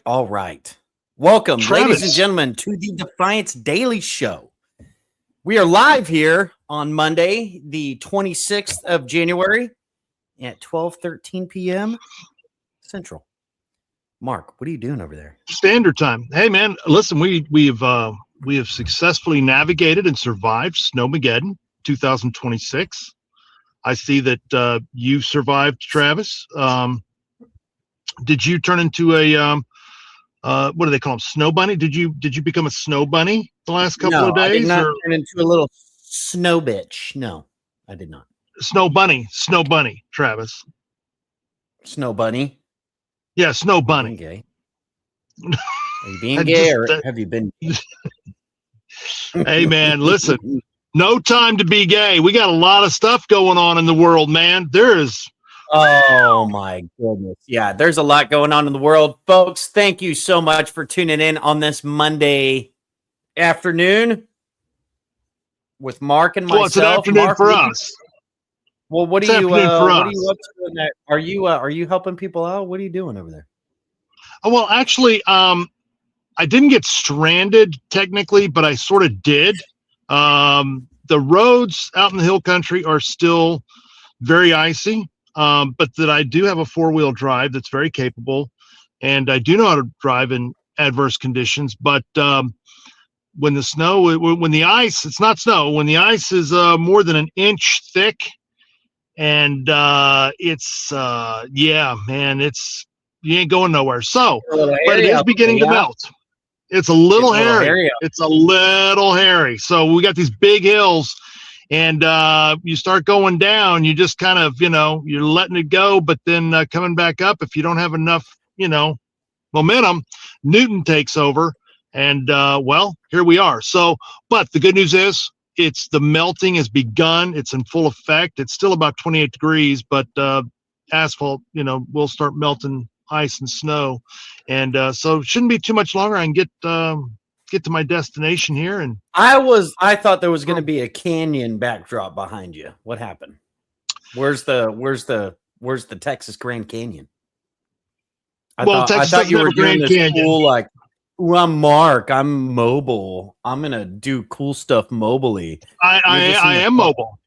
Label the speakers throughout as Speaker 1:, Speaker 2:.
Speaker 1: All right. Welcome, ladies and gentlemen, to the Defiance Daily Show. We are live here on Monday, the 26th of January at 12:13 p.m. Central. Mark, what are you doing over there?
Speaker 2: Standard time. Hey, man, listen, we have successfully navigated and survived Snowmageddon 2026. I see that you survived, Travis. Did you turn into a what do they call them? Snow bunny? Did you become a snow bunny the last couple of days?
Speaker 1: I did not turn into a little snow bitch. No, I did not.
Speaker 2: Snow bunny, Travis.
Speaker 1: Snow bunny.
Speaker 2: Yeah, snow bunny.
Speaker 1: Gay. Are you being gay or have you been?
Speaker 2: Hey, man, listen. No time to be gay. We got a lot of stuff going on in the world, man. There is.
Speaker 1: Oh, my goodness. Yeah, there's a lot going on in the world. Folks, thank you so much for tuning in on this Monday afternoon with Mark and myself.
Speaker 2: Well, it's an afternoon
Speaker 1: Mark,
Speaker 2: for us.
Speaker 1: Well, what are you up to in that? Are you helping people out? What are you doing over there?
Speaker 2: Oh, well, actually, I didn't get stranded technically, but I sort of did. The roads out in the hill country are still very icy, but that I do have a four-wheel drive that's very capable, and I do know how to drive in adverse conditions. But when the ice, it's not snow, when the ice is more than an inch thick, and it's yeah, man, you ain't going nowhere. So, but it is beginning to melt. It's a little hairy. It's a little hairy. So we got these big hills, and you start going down. You just kind of, you're letting it go, but then coming back up. If you don't have enough, momentum, Newton takes over, and well, here we are. So, but the good news is, the melting has begun. It's in full effect. It's still about 28 degrees, but asphalt, will start melting ice and snow, and so it shouldn't be too much longer. I can get to my destination here. And
Speaker 1: I thought there was going to be a canyon backdrop behind you. What happened? Where's the Texas Grand Canyon? I thought you were doing this Canyon. Cool, like, ooh, I'm Mark. I'm mobile. I'm gonna do cool stuff mobilely.
Speaker 2: I am mobile.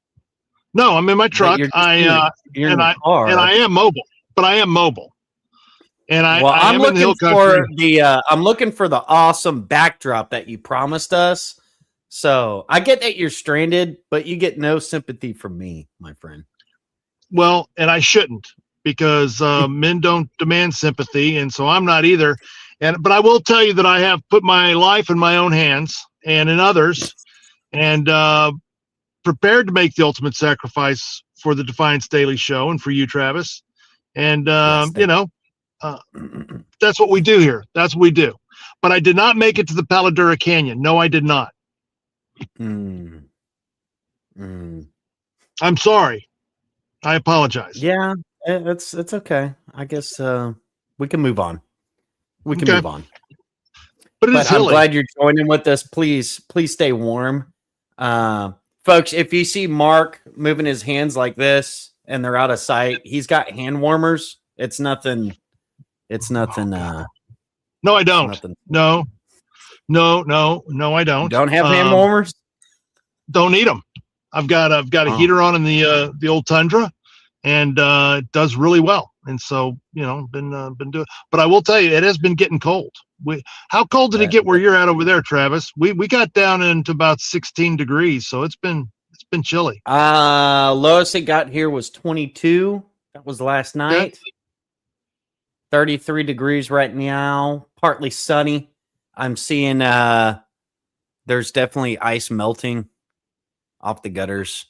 Speaker 2: No, I'm in my truck. I am mobile, but I am mobile. And I'm looking for
Speaker 1: I'm looking for the awesome backdrop that you promised us. So I get that you're stranded, but you get no sympathy from me, my friend.
Speaker 2: Well, and I shouldn't, because men don't demand sympathy, and so I'm not either. But I will tell you that I have put my life in my own hands and in others, and prepared to make the ultimate sacrifice for the Defiance Daily Show and for you, Travis. And that's what we do here. That's what we do. But I did not make it to the Paladura Canyon. No, I did not. I'm sorry. I apologize.
Speaker 1: Yeah, it's okay. I guess we can move on. We can move on. But I'm glad you're joining with us. Please stay warm. Folks, if you see Mark moving his hands like this and they're out of sight, he's got hand warmers. It's nothing.
Speaker 2: No, I don't. No, I don't.
Speaker 1: You don't have hand warmers?
Speaker 2: Don't need them. I've got a heater on in the old Tundra, and it does really well. And so, been doing. But I will tell you, it has been getting cold. How cold did it get where you're at over there, Travis? We got down into about 16 degrees, so it's been chilly.
Speaker 1: Lowest it got here was 22. That was last night. Yeah. 33 degrees right now, partly sunny. I'm seeing there's definitely ice melting off the gutters,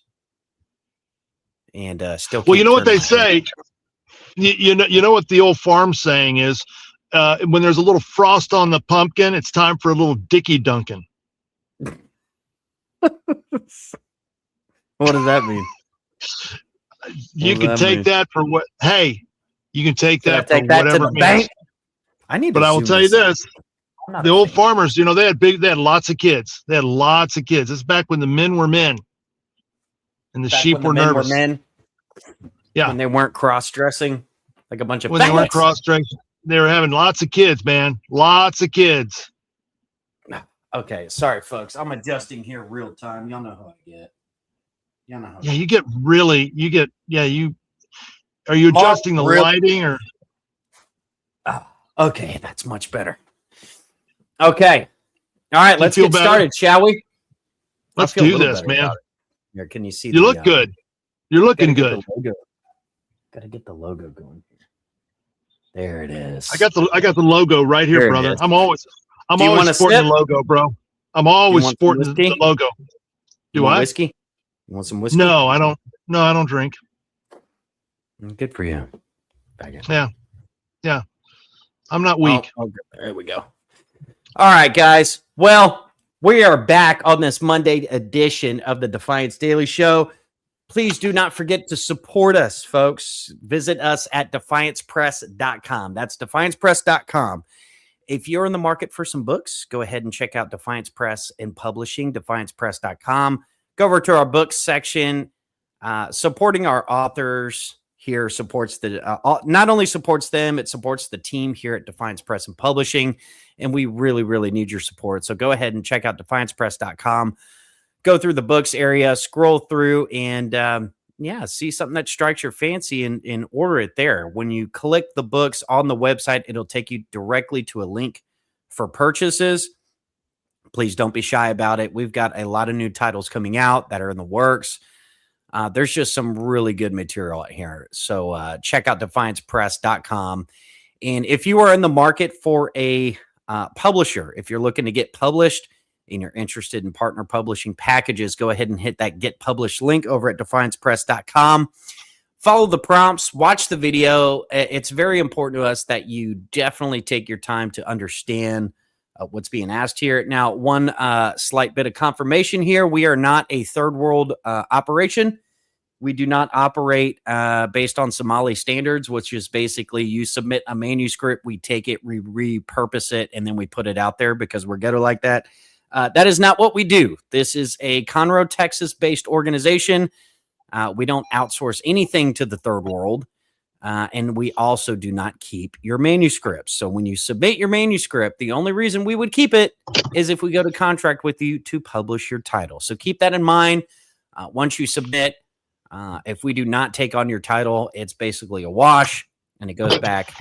Speaker 1: and still.
Speaker 2: Well, you know what they say. You know what the old farm saying is: when there's a little frost on the pumpkin, it's time for a little Dickie Duncan.
Speaker 1: What does that mean?
Speaker 2: You can take that for what? Hey. You can take that for whatever it means.
Speaker 1: But
Speaker 2: I will tell you this: the old farmers, they had lots of kids. They had lots of kids. It's back when the men were men, and the sheep were nervous. Yeah,
Speaker 1: when they weren't cross-dressing like a bunch of.
Speaker 2: When they weren't cross-dressing, they were having lots of kids, man. Lots of kids.
Speaker 1: Okay, sorry, folks. I'm adjusting here real time. Y'all know how I get. Y'all know how.
Speaker 2: Yeah, you get. Are you adjusting the lighting or?
Speaker 1: Oh, okay, that's much better. Okay, all right, let's get started, shall we?
Speaker 2: Let's do this, man.
Speaker 1: Here, can you see?
Speaker 2: You look good. You're looking good.
Speaker 1: Got to get the logo going here. There it is.
Speaker 2: I got the logo right here, brother. I'm always sporting the logo, bro. I'm always sporting the logo.
Speaker 1: Do I? Whiskey? You want some whiskey?
Speaker 2: No, I don't. No, I don't drink.
Speaker 1: Good for you.
Speaker 2: Yeah. I'm not weak.
Speaker 1: Oh, there we go. All right, guys. Well, we are back on this Monday edition of the Defiance Daily Show. Please do not forget to support us, folks. Visit us at defiancepress.com. That's defiancepress.com. If you're in the market for some books, go ahead and check out Defiance Press and Publishing, defiancepress.com. Go over to our books section. Supporting our authors here supports not only supports them, it supports the team here at Defiance Press and Publishing. And we really, really need your support. So go ahead and check out defiancepress.com. Go through the books area, scroll through, and see something that strikes your fancy and order it there. When you click the books on the website, it'll take you directly to a link for purchases. Please don't be shy about it. We've got a lot of new titles coming out that are in the works. There's just some really good material out here. So check out defiancepress.com. And if you are in the market for a publisher, if you're looking to get published and you're interested in partner publishing packages, go ahead and hit that Get Published link over at defiancepress.com. Follow the prompts, watch the video. It's very important to us that you definitely take your time to understand what's being asked here. Now, one slight bit of confirmation here. We are not a third world operation. We do not operate based on Somali standards, which is basically you submit a manuscript, we take it, we repurpose it, and then we put it out there because we're ghetto like that. That is not what we do. This is a Conroe, Texas-based organization. We don't outsource anything to the third world, and we also do not keep your manuscripts. So when you submit your manuscript, the only reason we would keep it is if we go to contract with you to publish your title. So keep that in mind. Once you submit, if we do not take on your title, it's basically a wash, and it goes back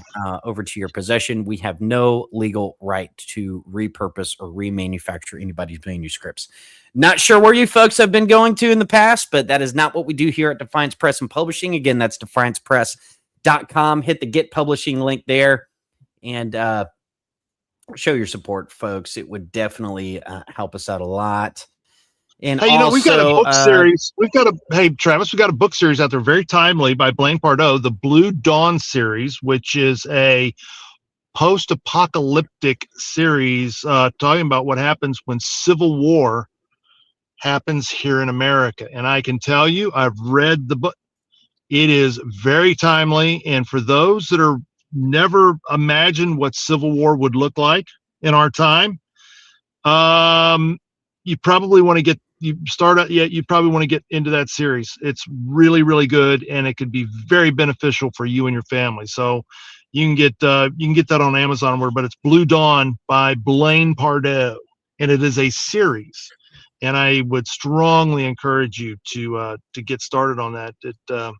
Speaker 1: over to your possession. We have no legal right to repurpose or remanufacture anybody's manuscripts. Not sure where you folks have been going to in the past, but that is not what we do here at Defiance Press and Publishing. Again, that's defiancepress.com. Hit the Get Publishing link there and show your support, folks. It would definitely help us out a lot. And
Speaker 2: hey, also, we've got a book series. Travis, we've got a book series out there, very timely, by Blaine Pardoe, the Blue Dawn series, which is a post-apocalyptic series talking about what happens when civil war happens here in America. And I can tell you, I've read the book. It is very timely. And for those that are never imagined what civil war would look like in our time, you probably want to get into that series. It's really, really good, and it could be very beneficial for you and your family. So you can get that on Amazon, but it's Blue Dawn by Blaine Pardoe, and it is a series. And I would strongly encourage you to get started on that. There's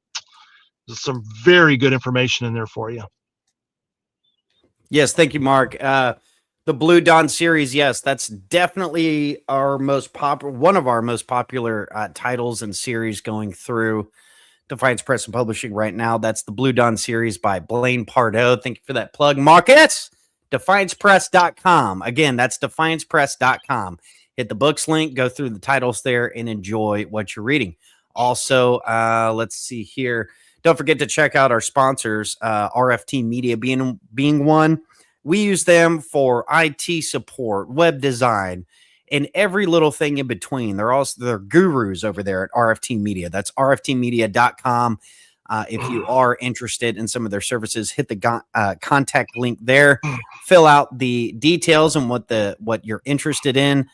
Speaker 2: some very good information in there for you.
Speaker 1: Yes, thank you, Mark. The Blue Dawn series, yes, that's definitely one of our most popular titles and series going through Defiance Press and Publishing right now. That's the Blue Dawn series by Blaine Pardoe. Thank you for that plug, Marcus. Defiancepress.com. Again, that's defiancepress.com. Hit the books link, go through the titles there, and enjoy what you're reading. Also, let's see here. Don't forget to check out our sponsors, RFT Media being one. We use them for IT support, web design, and every little thing in between. They're gurus over there at RFT Media. That's rftmedia.com. If you are interested in some of their services, hit the contact link there. Fill out the details on what you're interested in.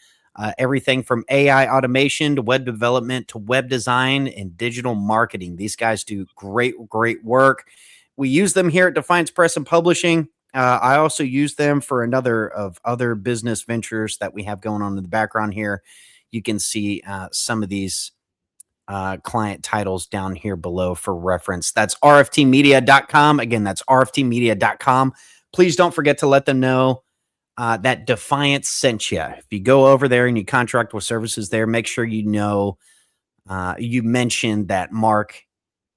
Speaker 1: Everything from AI automation to web development to web design and digital marketing. These guys do great, great work. We use them here at Defiance Press and Publishing. I also use them for another of other business ventures that we have going on in the background here. You can see some of these client titles down here below for reference. That's rftmedia.com. Again, that's rftmedia.com. Please don't forget to let them know that Defiance sent you. If you go over there and you contract with services there, make sure you know you mentioned that Mark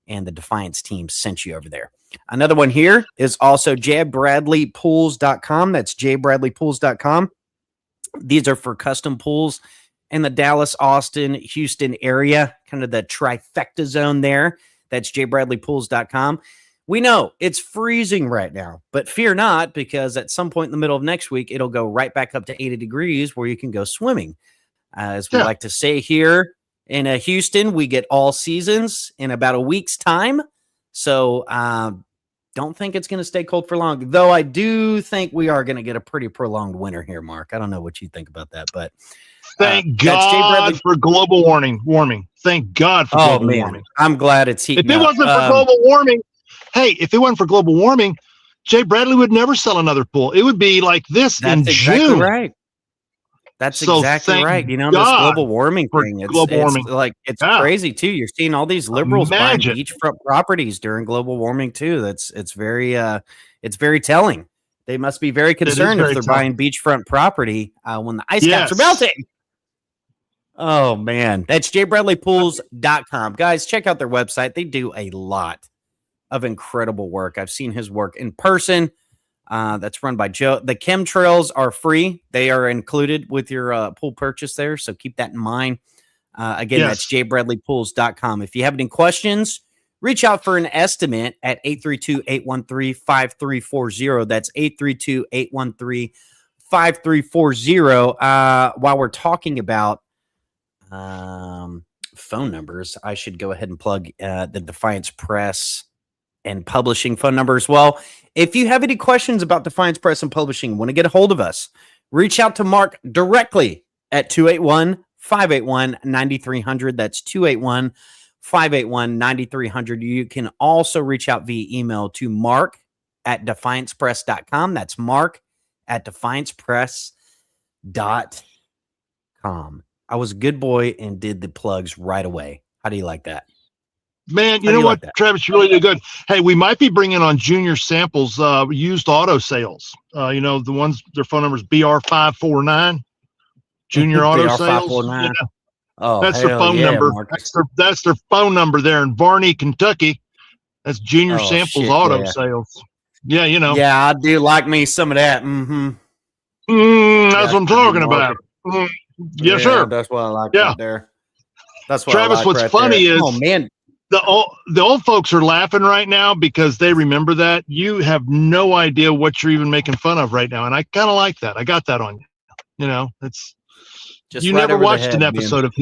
Speaker 1: and the Defiance team sent you over there. Another one here is also jbradleypools.com. That's jbradleypools.com. These are for custom pools in the Dallas, Austin, Houston area, kind of the trifecta zone there. That's jbradleypools.com. We know it's freezing right now, but fear not, because at some point in the middle of next week, it'll go right back up to 80 degrees where you can go swimming. As we like to say here in Houston, we get all seasons in about a week's time. So don't think it's going to stay cold for long, though. I do think we are going to get a pretty prolonged winter here, Mark. I don't know what you think about that, but
Speaker 2: thank God for global warming. Thank God for global warming.
Speaker 1: I'm glad it's heating
Speaker 2: up. If it wasn't for global warming, if it wasn't for global warming, Jay Bradley would never sell another pool. It would be like this in June.
Speaker 1: Right. That's exactly right. You know, this global warming thing, it's crazy too. You're seeing all these liberals buying beachfront properties during global warming too. It's very telling. They must be very concerned if they're buying beachfront property when the ice caps are melting. Oh man, that's jbradleypools.com. Guys, check out their website. They do a lot of incredible work. I've seen his work in person. That's run by Joe. The chemtrails are free. They are included with your pool purchase there. So keep that in mind. Again, that's jbradleypools.com. If you have any questions, reach out for an estimate at 832-813-5340. That's 832-813-5340. While we're talking about phone numbers, I should go ahead and plug the Defiance Press and Publishing phone number as well. If you have any questions about Defiance Press and Publishing, want to get a hold of us, reach out to Mark directly at 281-581-9300. That's 281-581-9300. You can also reach out via email to mark@defiancepress.com. That's mark@defiancepress.com. I was a good boy and did the plugs right away. How do you like that?
Speaker 2: Man, you know what, Travis, you really did good. Hey, we might be bringing on Junior Samples, used auto sales. You know, the ones, their phone number is BR549. Junior Auto Sales. Yeah. Oh, that's their phone number. That's their phone number there in Varney, Kentucky. That's Junior Samples Auto Sales. Yeah, you know.
Speaker 1: Yeah, I do like me some of that.
Speaker 2: That's what I'm talking about. Yes, sir.
Speaker 1: That's what I like right there. That's what
Speaker 2: Travis,
Speaker 1: I like
Speaker 2: what's
Speaker 1: right
Speaker 2: funny
Speaker 1: there.
Speaker 2: is,
Speaker 1: oh man,
Speaker 2: the old folks are laughing right now because they remember that. You have no idea what you're even making fun of right now, and I kind of like that. I got that on you. You know, it's just you never watched an episode of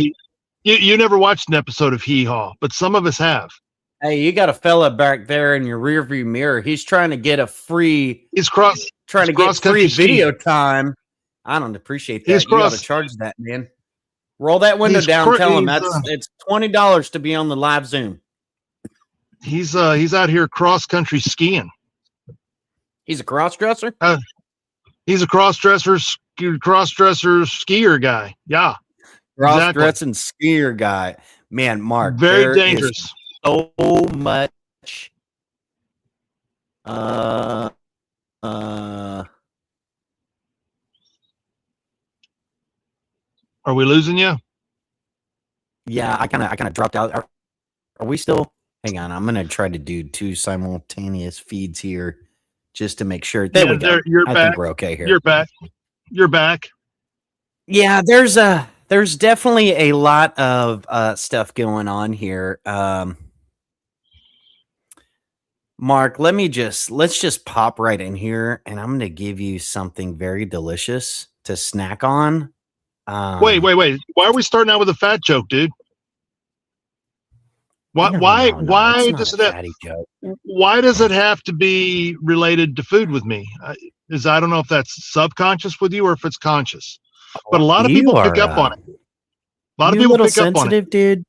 Speaker 2: you never watched an episode of Hee Haw, but some of us have.
Speaker 1: Hey, you got a fella back there in your rearview mirror. He's trying to get a free.
Speaker 2: Trying
Speaker 1: to get free video time. I don't appreciate that. You got to charge that, man. Roll that window down. Tell him it's $20 to be on the live Zoom.
Speaker 2: He's out here cross country skiing.
Speaker 1: He's a cross dresser.
Speaker 2: He's a cross dresser skier guy. Yeah,
Speaker 1: cross dressing skier guy. Man, Mark,
Speaker 2: very dangerous.
Speaker 1: So much.
Speaker 2: Are we losing you?
Speaker 1: Yeah, I kind of dropped out. Are we still? Hang on, I'm gonna try to do 2 simultaneous feeds here just to make sure. There we go. I think we're okay here.
Speaker 2: You're back. You're back.
Speaker 1: Yeah, there's definitely a lot of stuff going on here. Mark, let's just pop right in here, and I'm going to give you something very delicious to snack on.
Speaker 2: Wait. Why are we starting out with a fat joke, dude? Why does it have to be related to food with me? I don't know if that's subconscious with you or if it's conscious, but a lot of people pick up on it. A lot of people pick up on it, dude.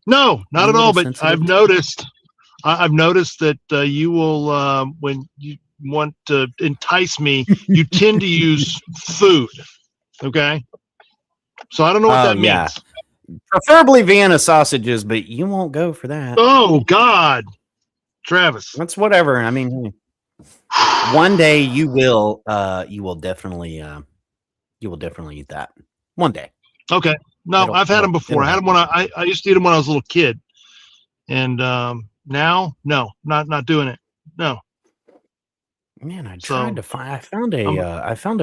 Speaker 2: No, not at all. But I've noticed that you will when want to entice me, you tend to use food. Okay. So I don't know what that means.
Speaker 1: Preferably Vienna sausages, but you won't go for that.
Speaker 2: Oh God, Travis.
Speaker 1: That's whatever. I mean, one day you will definitely eat that. One day.
Speaker 2: Okay. No, I've had them before. I had them when I used to eat them when I was a little kid, and now, no, not doing it. No.
Speaker 1: Man, I found a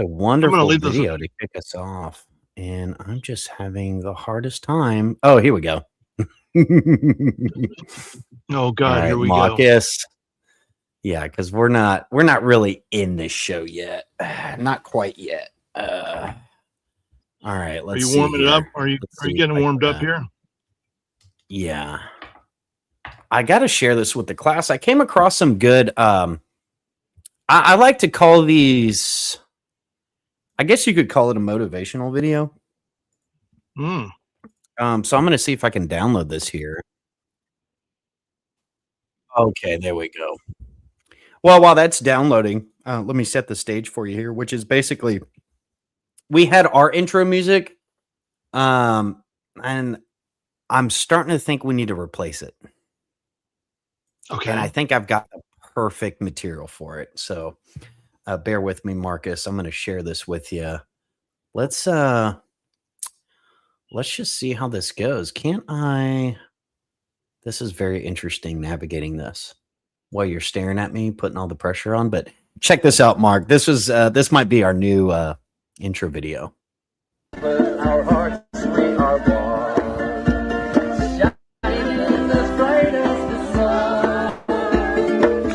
Speaker 1: wonderful video to kick us off, and I'm just having the hardest time. Oh, here we go.
Speaker 2: Oh God, here we
Speaker 1: Marcus. Go. Yeah, because we're not really in this show yet. Not quite yet. All right, let's see.
Speaker 2: Are you warming it up? Are you getting warmed up here?
Speaker 1: Yeah. I got to share this with the class. I came across some good I like to call these, I guess you could call it a motivational video. So I'm going to see if I can download this here. Okay, there we go. Well, while that's downloading, let me set the stage for you here, which is basically we had our intro music, and I'm starting to think we need to replace it.
Speaker 2: Okay.
Speaker 1: And I think I've got the perfect material for it. So bear with me, Marcus. I'm going to share this with you. Let's just see how this goes. This is very interesting navigating this while you're staring at me, putting all the pressure on, but check this out, Mark. This might be our new intro video. Our hearts, we are one. Shining in the brightest sun.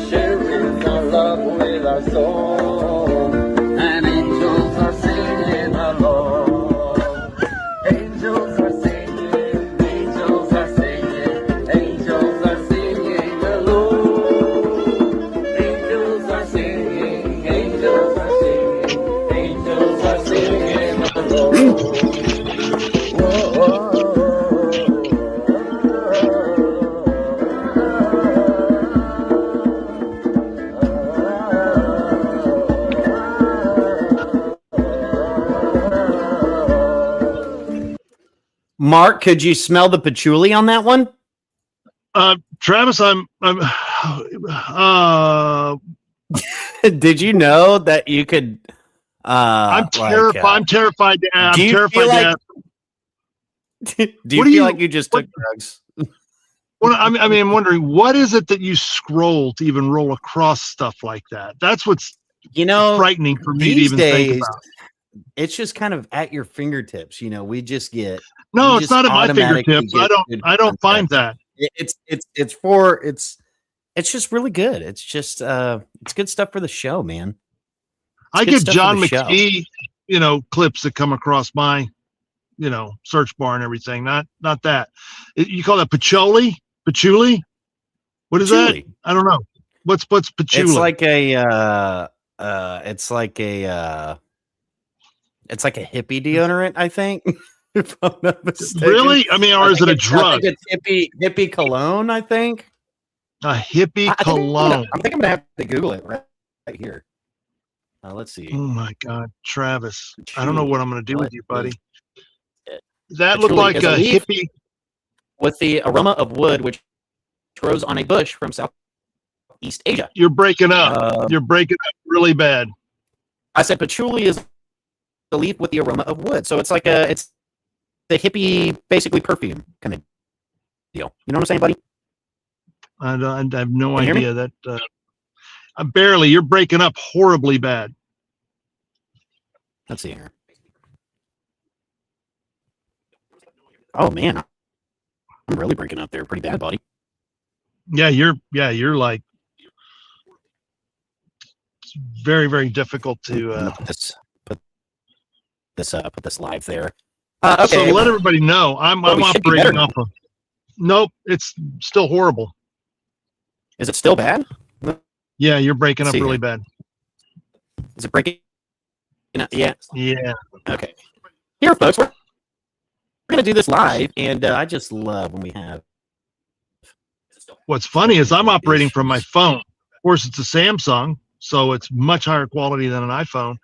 Speaker 1: Sharing our love with our soul. And angels are singing along. Angels are singing, angels are singing, angels are singing along. Angels are singing, angels are singing, angels are singing along. Mark, could you smell the patchouli on that one?
Speaker 2: Travis,
Speaker 1: did you know that you could?
Speaker 2: I'm terrified. I'm terrified to ask.
Speaker 1: Do you feel like you just took drugs?
Speaker 2: Well, I'm wondering, what is it that you scroll to even roll across stuff like that? That's what's frightening for me to even think about.
Speaker 1: It's just kind of at your fingertips. We just get.
Speaker 2: No, it's not at my fingertips. I don't find that.
Speaker 1: It's just really good. It's just it's good stuff for the show, man.
Speaker 2: I get John McPhee, clips that come across my, search bar and everything. Not that. You call that patchouli? Patchouli? What is that? I don't know. What's patchouli?
Speaker 1: It's like a it's like a hippie deodorant, I think. If I'm not mistaken.
Speaker 2: Really? I mean, or is it a drug?
Speaker 1: I think it's hippie cologne, I think.
Speaker 2: A hippie cologne.
Speaker 1: I think I'm gonna have to Google it right here. Let's see.
Speaker 2: Oh my God, Travis! I don't know what I'm gonna do with you, buddy. That looked like a hippie
Speaker 1: with the aroma of wood, which grows on a bush from Southeast Asia.
Speaker 2: You're breaking up. You're breaking up really bad.
Speaker 1: I said patchouli is the leaf with the aroma of wood, so it's like it's the hippie, basically perfume kind of deal. You know what I'm saying, buddy?
Speaker 2: I have no idea that. Barely. You're breaking up horribly bad.
Speaker 1: Let's see here. Oh man, I'm really breaking up there, pretty bad, buddy.
Speaker 2: Yeah, you're like. It's very, very difficult to
Speaker 1: put this live there.
Speaker 2: Okay. So let everybody know I'm operating off of. Nope, it's still horrible.
Speaker 1: Is it still bad?
Speaker 2: Yeah, you're breaking up really bad.
Speaker 1: Is it breaking? Yeah.
Speaker 2: Yeah.
Speaker 1: Okay. Here, folks, we're gonna do this live, and I just love when we have.
Speaker 2: What's funny is I'm operating from my phone. Of course, it's a Samsung, so it's much higher quality than an iPhone.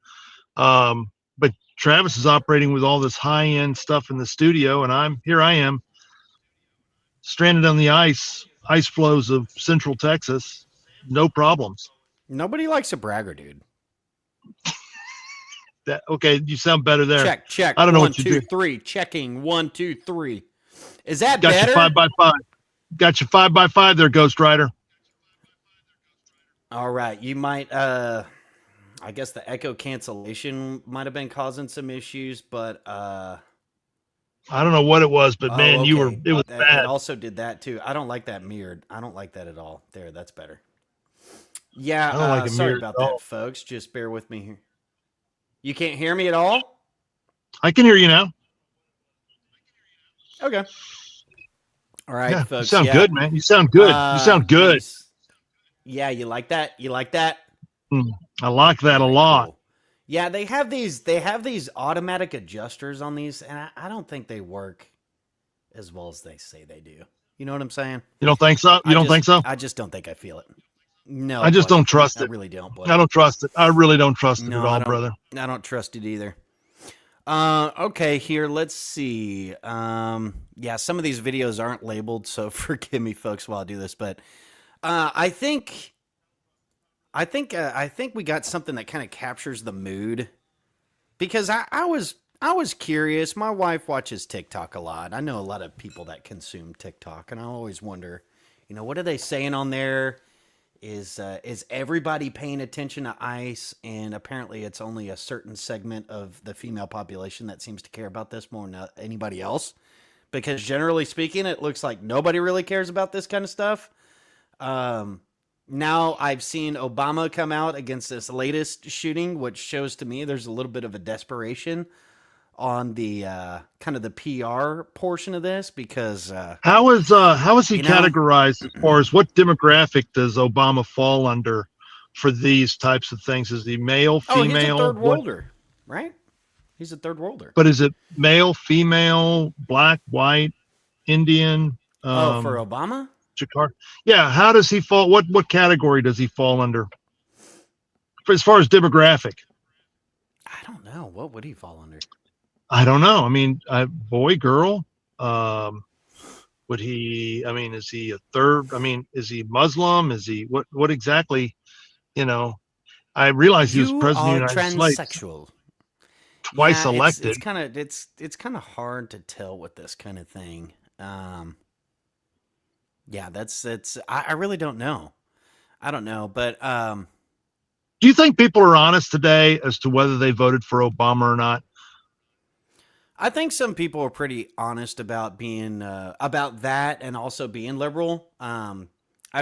Speaker 2: But Travis is operating with all this high-end stuff in the studio, and I am stranded on the ice flows of Central Texas, no problems.
Speaker 1: Nobody likes a bragger, dude.
Speaker 2: Okay, you sound better there.
Speaker 1: Check.
Speaker 2: I don't know
Speaker 1: 1,
Speaker 2: what you
Speaker 1: 2,
Speaker 2: do.
Speaker 1: 3. Checking 1, 2, 3. Is that
Speaker 2: Got
Speaker 1: better?
Speaker 2: Got you 5x5. Got you 5x5 there, Ghost Rider.
Speaker 1: All right, you might. I guess the echo cancellation might have been causing some issues, but
Speaker 2: I don't know what it was, but man,
Speaker 1: okay.
Speaker 2: it was bad.
Speaker 1: It also did that too. I don't like that mirrored. I don't like that at all. There, that's better. Yeah,
Speaker 2: I don't like
Speaker 1: sorry about that, folks. Just bear with me here. You can't hear me at all?
Speaker 2: I can hear you now.
Speaker 1: Okay. All right, folks.
Speaker 2: You sound good, man. You sound good. You sound good.
Speaker 1: Nice. Yeah, you like that? You like that?
Speaker 2: I like that a lot.
Speaker 1: Cool. Yeah, they have these automatic adjusters on these, and I don't think they work as well as they say they do. You know what I'm saying?
Speaker 2: You don't think so? You don't think so?
Speaker 1: I just don't think I feel it. No,
Speaker 2: I just don't trust it.
Speaker 1: I really don't. Buddy.
Speaker 2: I don't trust it. I really don't trust it at all, brother.
Speaker 1: I don't trust it either. Okay, here, let's see. Yeah, some of these videos aren't labeled, so forgive me, folks, while I do this. But I think we got something that kind of captures the mood, because I was curious. My wife watches TikTok a lot. I know a lot of people that consume TikTok, and I always wonder, what are they saying on there? Is everybody paying attention to ICE? And apparently it's only a certain segment of the female population that seems to care about this more than anybody else. Because generally speaking, it looks like nobody really cares about this kind of stuff. Now I've seen Obama come out against this latest shooting, which shows to me there's a little bit of a desperation on the kind of the PR portion of this, because
Speaker 2: how is he categorized as far as what demographic does Obama fall under for these types of things? Is he male, female?
Speaker 1: He's a third worlder, right? He's a third worlder.
Speaker 2: But is it male, female, black, white, Indian?
Speaker 1: For Obama?
Speaker 2: Jakarta. Yeah, how does he fall? What category does he fall under as far as demographic?
Speaker 1: I don't know. What would he fall under?
Speaker 2: I don't know. I mean, boy, girl. Would he? I mean, is he a third? I mean, is he Muslim? Is he what exactly? I realize he was president of the United States.
Speaker 1: Transsexual.
Speaker 2: Twice elected.
Speaker 1: It's kind of hard to tell with this kind of thing. Yeah, I really don't know. I don't know, but
Speaker 2: do you think people are honest today as to whether they voted for Obama or not?
Speaker 1: I think some people are pretty honest about being about that, and also being liberal. I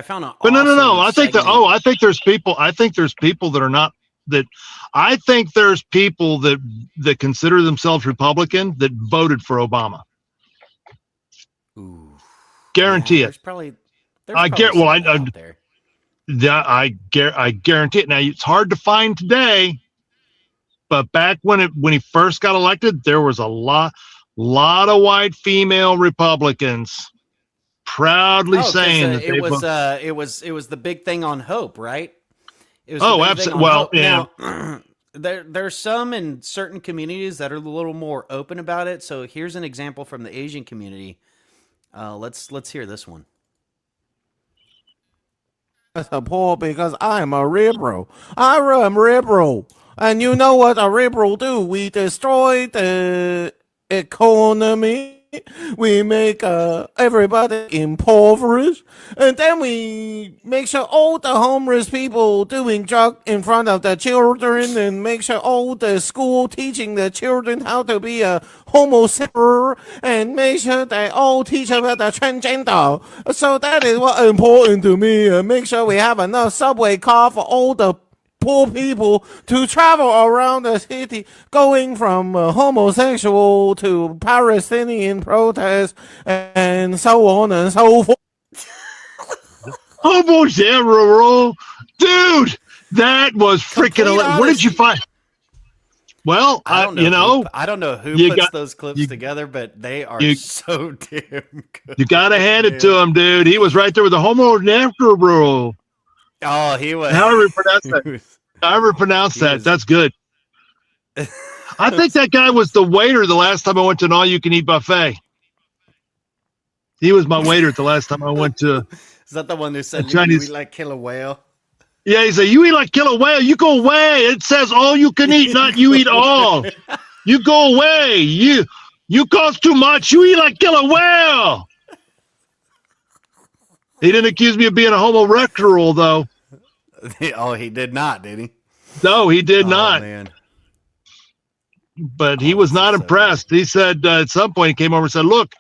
Speaker 1: found an
Speaker 2: but no. I think I think there's people. I think there's people that are not. That I think there's people that consider themselves Republican that voted for Obama.
Speaker 1: Ooh,
Speaker 2: guarantee it. I guarantee it. Now it's hard to find today. But back when he first got elected, there was a lot of white female Republicans proudly saying that
Speaker 1: it was the big thing on Hope, right? It was
Speaker 2: absolutely. Well, yeah.
Speaker 1: Now, there's some in certain communities that are a little more open about it. So here's an example from the Asian community. Let's hear this one.
Speaker 3: Support because I'm a liberal. I'm a liberal. And you know what a liberal do? We destroy the economy. We make everybody impoverished. And then we make sure all the homeless people doing drug in front of the children, and make sure all the school teaching the children how to be a homosexual, and make sure they all teach about the transgender. So that is what important to me. And make sure we have enough subway car for all the poor people to travel around the city, going from homosexual to Palestinian protest and so on and so forth.
Speaker 2: Homosexual, dude, that was freaking. What did you find? Well, I
Speaker 1: don't know who puts those clips together, but they are so damn good.
Speaker 2: You gotta hand it to him, dude. He was right there with the homosexual.
Speaker 1: Oh, he was.
Speaker 2: However you pronounce that. However you pronounce that. That's good. I think that guy was the waiter the last time I went to an all-you-can-eat buffet. He was my waiter the last time I went to.
Speaker 1: Is that the one who said you eat like killer whale?
Speaker 2: Yeah, he said, you eat like killer whale. You go away. It says all you can eat, not you eat all. You go away. You cost too much. You eat like killer whale. He didn't accuse me of being a homosexual, though.
Speaker 1: Oh, he did not, did he?
Speaker 2: No, he did not.
Speaker 1: Man.
Speaker 2: But he was not impressed. He said at some point he came over and said, look,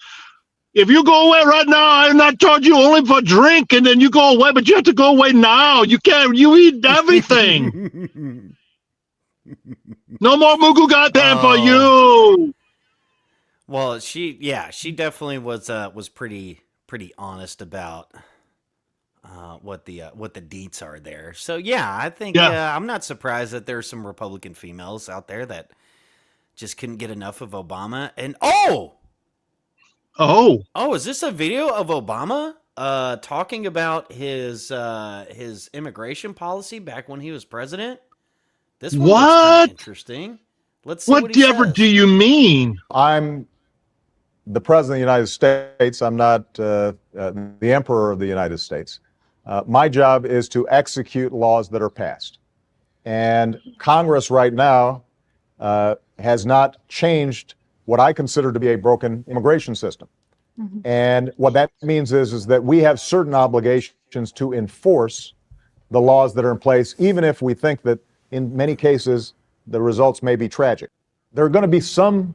Speaker 2: if you go away right now, I'm not charging you only for drink, and then you go away, but you have to go away now. You can't. You eat everything. No more Mugu goddamn for you.
Speaker 1: Well, she definitely was pretty honest about what the deets are there. So yeah, I think I'm not surprised that there's some Republican females out there that just couldn't get enough of Obama. And is this a video of Obama talking about his immigration policy back when he was president? This one looks kind of interesting. Let's see what
Speaker 2: do you mean?
Speaker 4: I'm the president of the United States. I'm not the emperor of the United States. My job is to execute laws that are passed. And Congress right now has not changed what I consider to be a broken immigration system. Mm-hmm. And what that means is that we have certain obligations to enforce the laws that are in place, even if we think that in many cases the results may be tragic. There are going to be some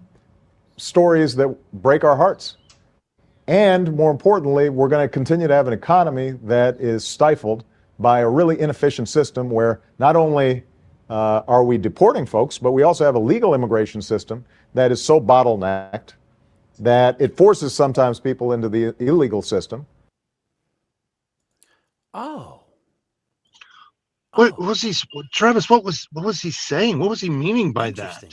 Speaker 4: stories that break our hearts. And more importantly, we're going to continue to have an economy that is stifled by a really inefficient system where not only are we deporting folks, but we also have a legal immigration system that is so bottlenecked that it forces sometimes people into the illegal system.
Speaker 2: What was he, Travis? What was he saying? What was he meaning by that?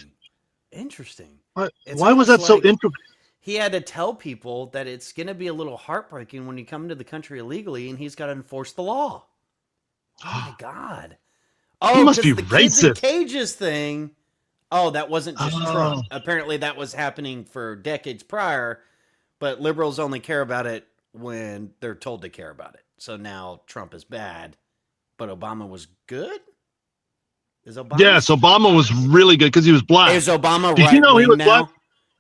Speaker 1: Interesting.
Speaker 2: Why was that so interesting?
Speaker 1: He had to tell people that it's going to be a little heartbreaking when you come into the country illegally, and he's got to enforce the law. Oh my God! Oh,
Speaker 2: he must be
Speaker 1: the
Speaker 2: racist.
Speaker 1: Kids in cages thing. Oh, that wasn't just Trump. Apparently, that was happening for decades prior, but liberals only care about it when they're told to care about it. So now Trump is bad, but Obama was good. Is Obama?
Speaker 2: Yes, Obama was really good because he was black.
Speaker 1: Is Obama right-wing now? Black?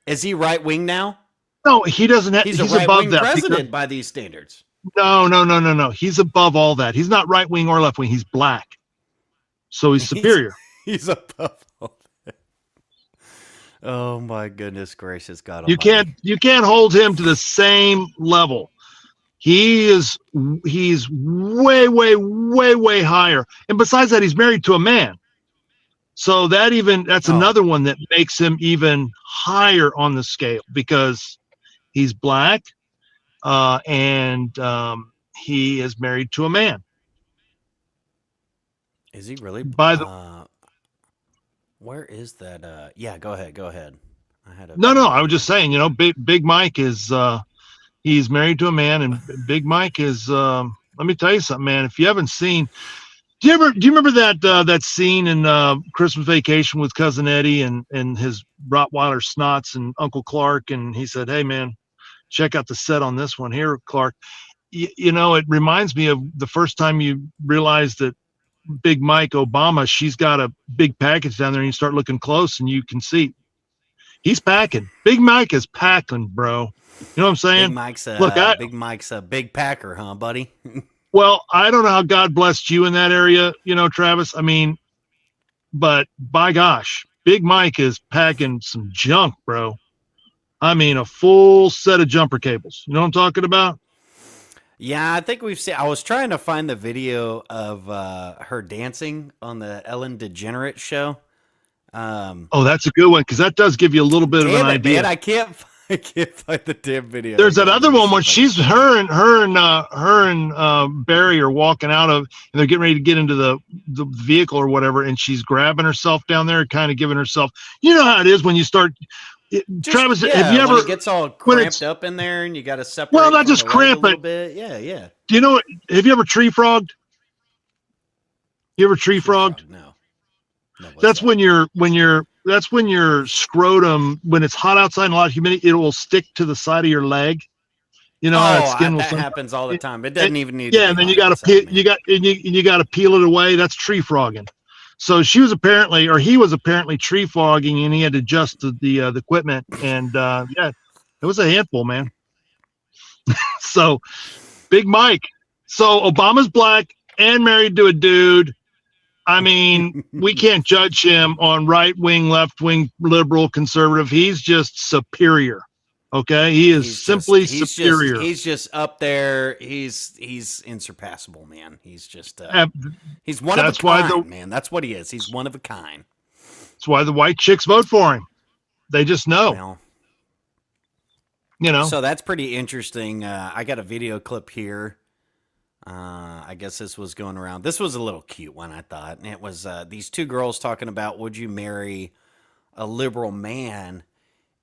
Speaker 1: Is he right-wing now?
Speaker 2: No, he doesn't. He's
Speaker 1: a right-wing
Speaker 2: above
Speaker 1: president by these standards.
Speaker 2: No. He's above all that. He's not right-wing or left-wing. He's black. So he's superior.
Speaker 1: He's above all that. Oh my goodness gracious God
Speaker 2: Almighty. You can't hold him to the same level. He's way higher. And besides that, he's married to a man. So that's another one that makes him even higher on the scale because he's black and he is married to a man.
Speaker 1: Is he really? Where is that? Yeah, go ahead.
Speaker 2: I was just saying, Big Mike is he's married to a man, and Big Mike is let me tell you something, man. If you haven't seen, do you remember that scene in Christmas Vacation with Cousin Eddie and his Rottweiler Snots and Uncle Clark, and he said, "Hey man, check out the set on this one here, Clark." It reminds me of the first time you realized that Big Mike Obama, she's got a big package down there, and you start looking close and you can see he's packing. Big Mike is packing, bro. You know what I'm saying?
Speaker 1: Big Mike's a big packer, huh, buddy?
Speaker 2: Well, I don't know how God blessed you in that area, Travis. I mean, but by gosh, Big Mike is packing some junk, bro. I mean, a full set of jumper cables. You know what I'm talking about?
Speaker 1: Yeah, I think we've seen. I was trying to find the video of her dancing on the Ellen DeGeneres show.
Speaker 2: That's a good one because that does give you a little bit of an idea.
Speaker 1: Man, I can't find the damn video.
Speaker 2: There's that other one when she's her and Barry are walking out of, and they're getting ready to get into the vehicle or whatever, and she's grabbing herself down there, kind of giving herself. You know how it is when you start. Travis, have you ever?
Speaker 1: It gets all cramped up in there, and you got to separate.
Speaker 2: Well, not just cramp it.
Speaker 1: Bit. Yeah.
Speaker 2: Do you know what? Have you ever tree frogged? You ever tree frogged?
Speaker 1: No.
Speaker 2: That's when your scrotum, when it's hot outside and a lot of humidity, it will stick to the side of your leg. You know how that skin will.
Speaker 1: That happens all the time. It doesn't even need.
Speaker 2: Yeah, and then you got to you got to peel it away. That's tree frogging. So he was apparently tree frogging, and he had to adjust the equipment, and it was a handful, man. So, Big Mike. So Obama's black and married to a dude. I mean, we can't judge him on right wing, left wing, liberal, conservative. He's just superior. Okay, he's simply superior.
Speaker 1: He's just up there. He's insurpassable, man. He's just he's one of a kind, man. That's what he is. He's one of a kind.
Speaker 2: That's why the white chicks vote for him. They just know. Well,
Speaker 1: So that's pretty interesting. I got a video clip here. I guess this was going around. This was a little cute one, I thought. And it was these two girls talking about, would you marry a liberal man?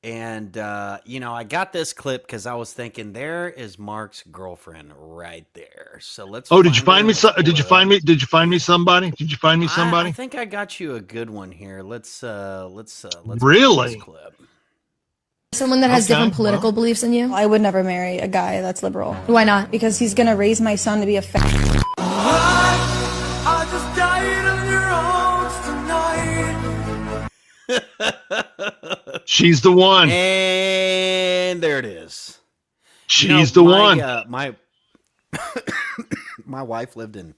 Speaker 1: And, I got this clip because I was thinking, there is Mark's girlfriend right there. So let's.
Speaker 2: Oh, did you find me? Did you find me somebody? Did you find me somebody?
Speaker 1: I think I got you a good one here. Let's
Speaker 2: really?
Speaker 1: This clip.
Speaker 5: Someone that has different political beliefs than you. I would never marry a guy that's liberal. Why not? Because he's gonna raise my son to be a
Speaker 3: I just died on your arms tonight.
Speaker 2: She's the one.
Speaker 1: And there it is.
Speaker 2: She's the one.
Speaker 1: My wife lived in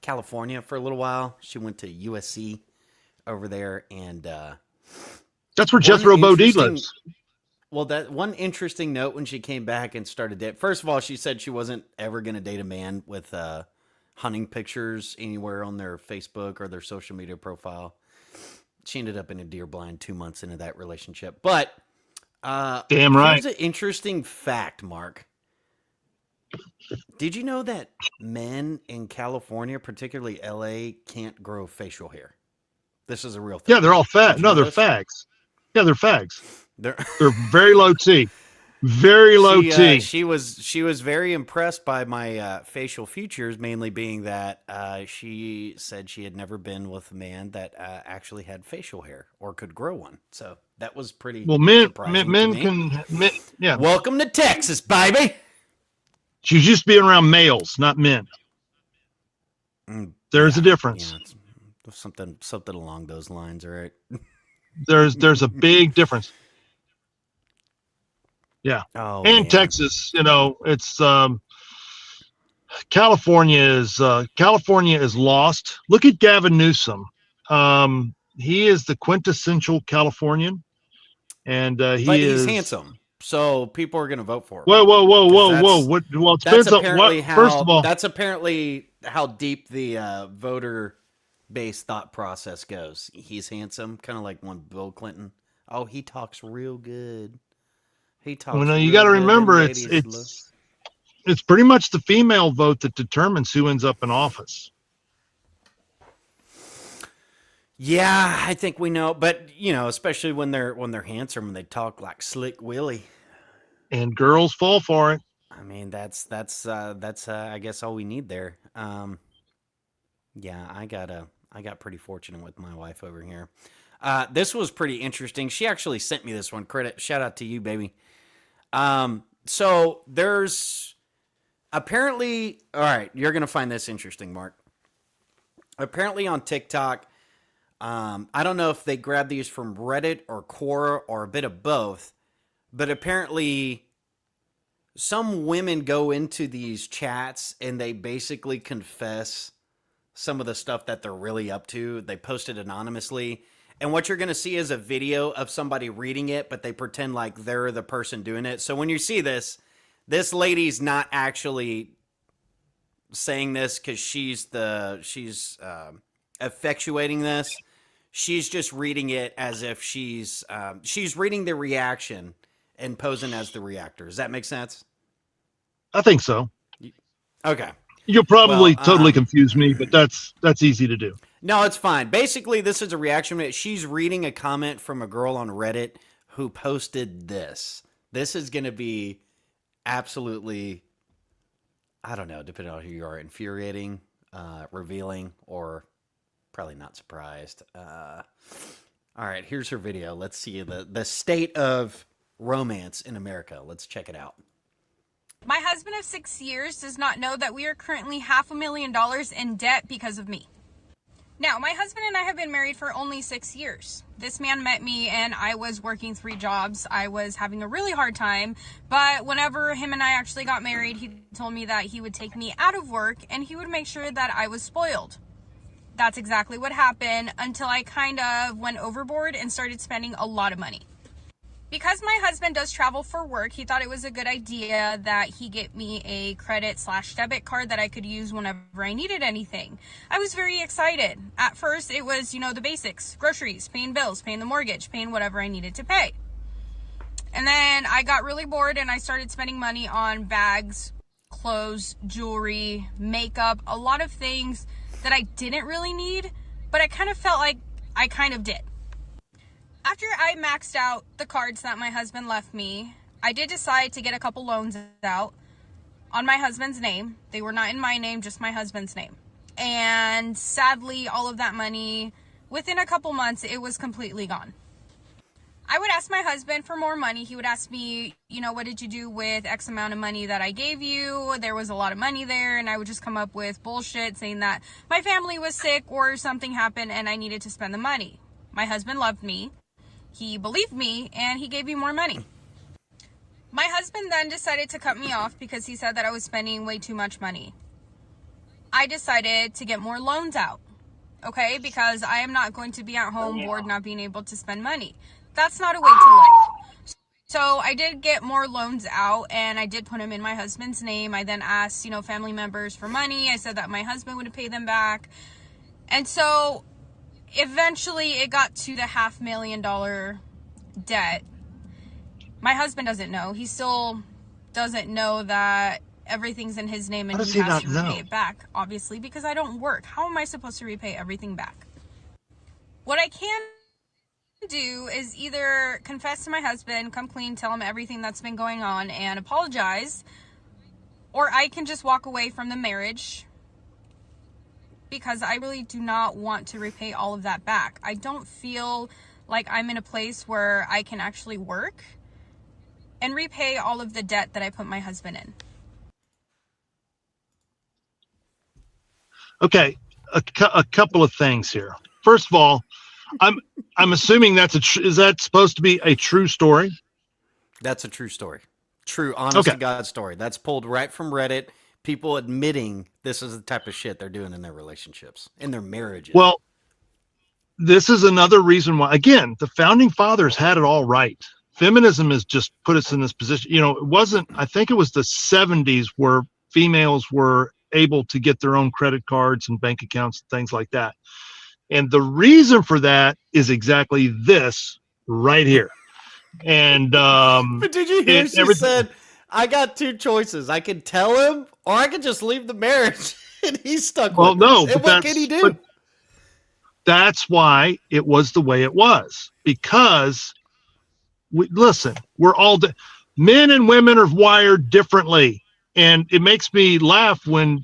Speaker 1: California for a little while. She went to USC over there, and
Speaker 2: that's where Jethro Bodine lives.
Speaker 1: Well, that one interesting note when she came back and started dating. First of all, she said she wasn't ever going to date a man with hunting pictures anywhere on their Facebook or their social media profile. She ended up in a deer blind 2 months into that relationship. But
Speaker 2: damn right.
Speaker 1: Here's an interesting fact, Mark. Did you know that men in California, particularly LA, can't grow facial hair? This is a real thing.
Speaker 2: Yeah, they're all fat. No, they're fags. Yeah, they're fags. They're very low T. Very low T.
Speaker 1: She was very impressed by my facial features, mainly being that she said she had never been with a man that actually had facial hair or could grow one. So that was pretty.
Speaker 2: Well, men can. Yeah.
Speaker 1: Welcome to Texas, baby.
Speaker 2: She's used to being around males, not men. There's a difference.
Speaker 1: Yeah, something along those lines, right?
Speaker 2: There's a big difference. Yeah.
Speaker 1: Oh,
Speaker 2: and
Speaker 1: man.
Speaker 2: Texas, it's California is lost. Look at Gavin Newsom. He is the quintessential Californian, and he's
Speaker 1: handsome. So people are going to vote for him.
Speaker 2: Whoa! Well, it depends on what. First of all,
Speaker 1: that's apparently how deep the voter base thought process goes. He's handsome, kind of like one Bill Clinton. Oh, he talks real good. He talks.
Speaker 2: Well, no, you got to remember, it's pretty much the female vote that determines who ends up in office.
Speaker 1: Yeah, I think we know, but especially when they're handsome and they talk like Slick Willie,
Speaker 2: and girls fall for it.
Speaker 1: I mean, that's I guess all we need there. Yeah, I got pretty fortunate with my wife over here. This was pretty interesting. She actually sent me this one. Shout out to you, baby. So there's apparently, all right, you're gonna find this interesting, Mark. Apparently on TikTok. I don't know if they grabbed these from Reddit or Quora or a bit of both, but apparently some women go into these chats and they basically confess some of the stuff that they're really up to. They post it anonymously. And what you're going to see is a video of somebody reading it, but they pretend like they're the person doing it. So when you see this lady's not actually saying this because she's effectuating this. She's just reading it as if she's reading the reaction and posing as the reactor. Does that make sense?
Speaker 2: I think so.
Speaker 1: Okay.
Speaker 2: You'll probably totally confuse me, but that's easy to do.
Speaker 1: No, it's fine. Basically, this is a reaction. She's reading a comment from a girl on Reddit who posted this. This is going to be absolutely, I don't know, depending on who you are, infuriating, revealing or probably not surprised. All right, here's her video. Let's see the state of romance in America. Let's check it out.
Speaker 6: My husband of 6 years does not know that we are currently $500,000 in debt because of me. Now, my husband and I have been married for only 6 years. This man met me and I was working 3 jobs. I was having a really hard time, but whenever him and I actually got married, he told me that he would take me out of work and he would make sure that I was spoiled. That's exactly what happened until I kind of went overboard and started spending a lot of money. Because my husband does travel for work, he thought it was a good idea that he get me a credit/debit card that I could use whenever I needed anything. I was very excited. At first, it was, the basics, groceries, paying bills, paying the mortgage, paying whatever I needed to pay. And then I got really bored and I started spending money on bags, clothes, jewelry, makeup, a lot of things that I didn't really need, but I kind of felt like I kind of did. After I maxed out the cards that my husband left me, I did decide to get a couple loans out on my husband's name. They were not in my name, just my husband's name. And sadly, all of that money, within a couple months, it was completely gone. I would ask my husband for more money. He would ask me, what did you do with X amount of money that I gave you? There was a lot of money there. And I would just come up with bullshit saying that my family was sick or something happened and I needed to spend the money. My husband loved me. He believed me and he gave me more money. My husband then decided to cut me off because he said that I was spending way too much money. I decided to get more loans out, okay? Because I am not going to be at home bored, not being able to spend money. That's not a way to live. So I did get more loans out and I did put them in my husband's name. I then asked, family members for money. I said that my husband would pay them back. And so eventually it got to the $500,000 debt. My husband doesn't know. He still doesn't know that everything's in his name and he has to repay it back, obviously, because I don't work. How am I supposed to repay everything back? What I can do is either confess to my husband, come clean, tell him everything that's been going on and apologize, or I can just walk away from the marriage because I really do not want to repay all of that back. I don't feel like I'm in a place where I can actually work and repay all of the debt that I put my husband in.
Speaker 2: Okay, a couple of things here. First of all, I'm assuming is that supposed to be a true story?
Speaker 1: That's a true story. True, honest to God story. That's pulled right from Reddit. People admitting this is the type of shit they're doing in their relationships, in their marriages.
Speaker 2: Well, this is another reason why, again, the founding fathers had it all right. Feminism has just put us in this position. I think it was the 70s where females were able to get their own credit cards and bank accounts and things like that. And the reason for that is exactly this right here. And
Speaker 1: but did you hear she said, I got 2 choices. I could tell him or I could just leave the marriage. And he's stuck with it. And what can he do?
Speaker 2: That's why it was the way it was. Because, we're all men and women are wired differently. And it makes me laugh when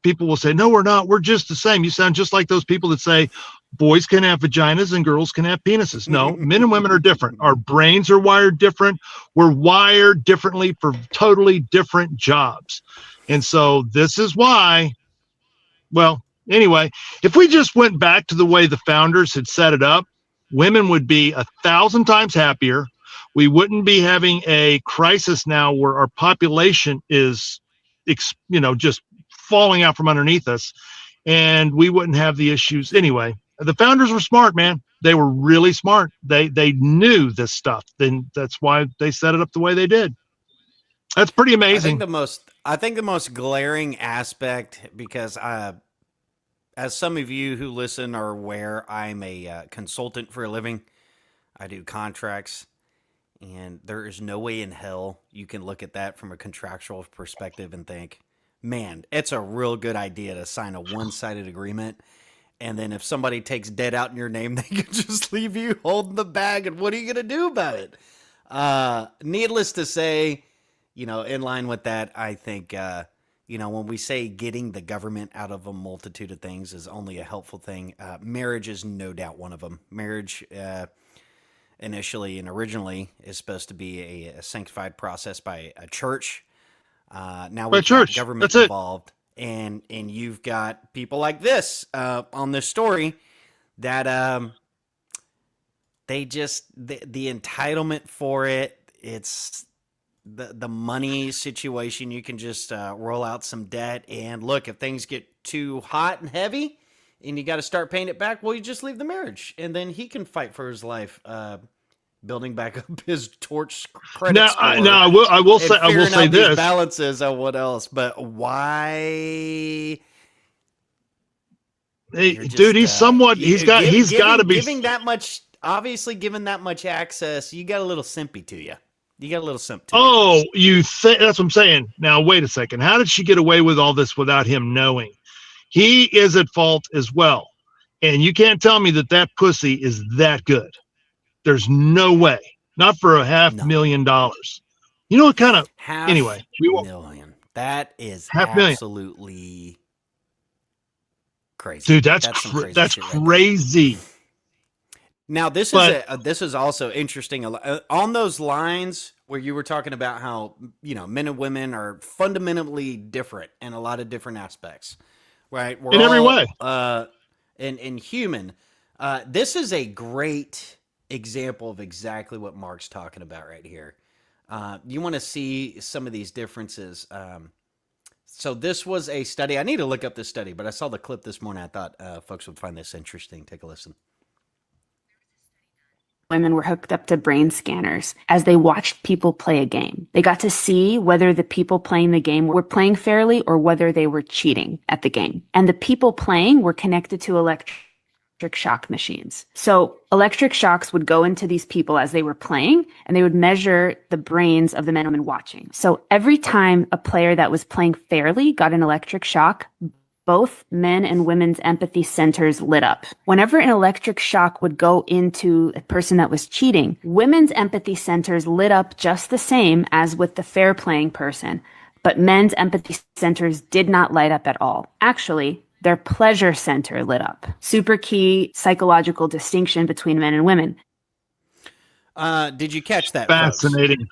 Speaker 2: people will say, no, we're not. We're just the same. You sound just like those people that say boys can have vaginas and girls can have penises. No, men and women are different. Our brains are wired different. We're wired differently for totally different jobs. And so this is why, anyway, if we just went back to the way the founders had set it up, women would be 1,000 times happier. We wouldn't be having a crisis now where our population is, just falling out from underneath us, and we wouldn't have the issues. Anyway, the founders were smart, man. They were really smart. They knew this stuff. Then that's why they set it up the way they did. That's pretty amazing.
Speaker 1: I think the most glaring aspect, because as some of you who listen are aware, I'm a consultant for a living. I do contracts, and there is no way in hell you can look at that from a contractual perspective and think, man, it's a real good idea to sign a one-sided agreement. And then if somebody takes debt out in your name, they can just leave you holding the bag. And what are you going to do about it? Needless to say, in line with that, I think, when we say getting the government out of a multitude of things is only a helpful thing, marriage is no doubt one of them. Marriage, initially and originally, is supposed to be a sanctified process by a church. Now we've got government involved, and you've got people like this on this story that they just the entitlement for it. It's the money situation. You can just roll out some debt, and look, if things get too hot and heavy and you got to start paying it back, well, you just leave the marriage, and then he can fight for his life, building back up his torch credit score.
Speaker 2: I will say this
Speaker 1: balances and what else, but why?
Speaker 2: Hey, dude, he's got to be
Speaker 1: giving that much. Obviously, given that much access, you got a little simpy to you. You got a little simp to
Speaker 2: you. That's what I'm saying. Now, wait a second. How did she get away with all this without him knowing? He is at fault as well. And you can't tell me that pussy is that good. There's no way. Not for $500,000. You know what kind of... Anyway.
Speaker 1: $500,000. That is absolutely crazy.
Speaker 2: Dude, that's crazy.
Speaker 1: Right. Now, this is also interesting. On those lines where you were talking about how, men and women are fundamentally different in a lot of different aspects, right? We're
Speaker 2: in every way.
Speaker 1: And human. This is a great example of exactly what Mark's talking about right here. You want to see some of these differences. So this was a study. I need to look up this study, but I saw the clip this morning. I thought folks would find this interesting. Take a listen.
Speaker 7: Women were hooked up to brain scanners as they watched people play a game. They got to see whether the people playing the game were playing fairly or whether they were cheating at the game. And the people playing were connected to electric shock machines. So electric shocks would go into these people as they were playing, and they would measure the brains of the men and women watching. So every time a player that was playing fairly got an electric shock, both men and women's empathy centers lit up. Whenever an electric shock would go into a person that was cheating, women's empathy centers lit up just the same as with the fair playing person, but men's empathy centers did not light up at all. Actually, their pleasure center lit up. Super key psychological distinction between men and women.
Speaker 1: Did you catch that?
Speaker 2: Fascinating.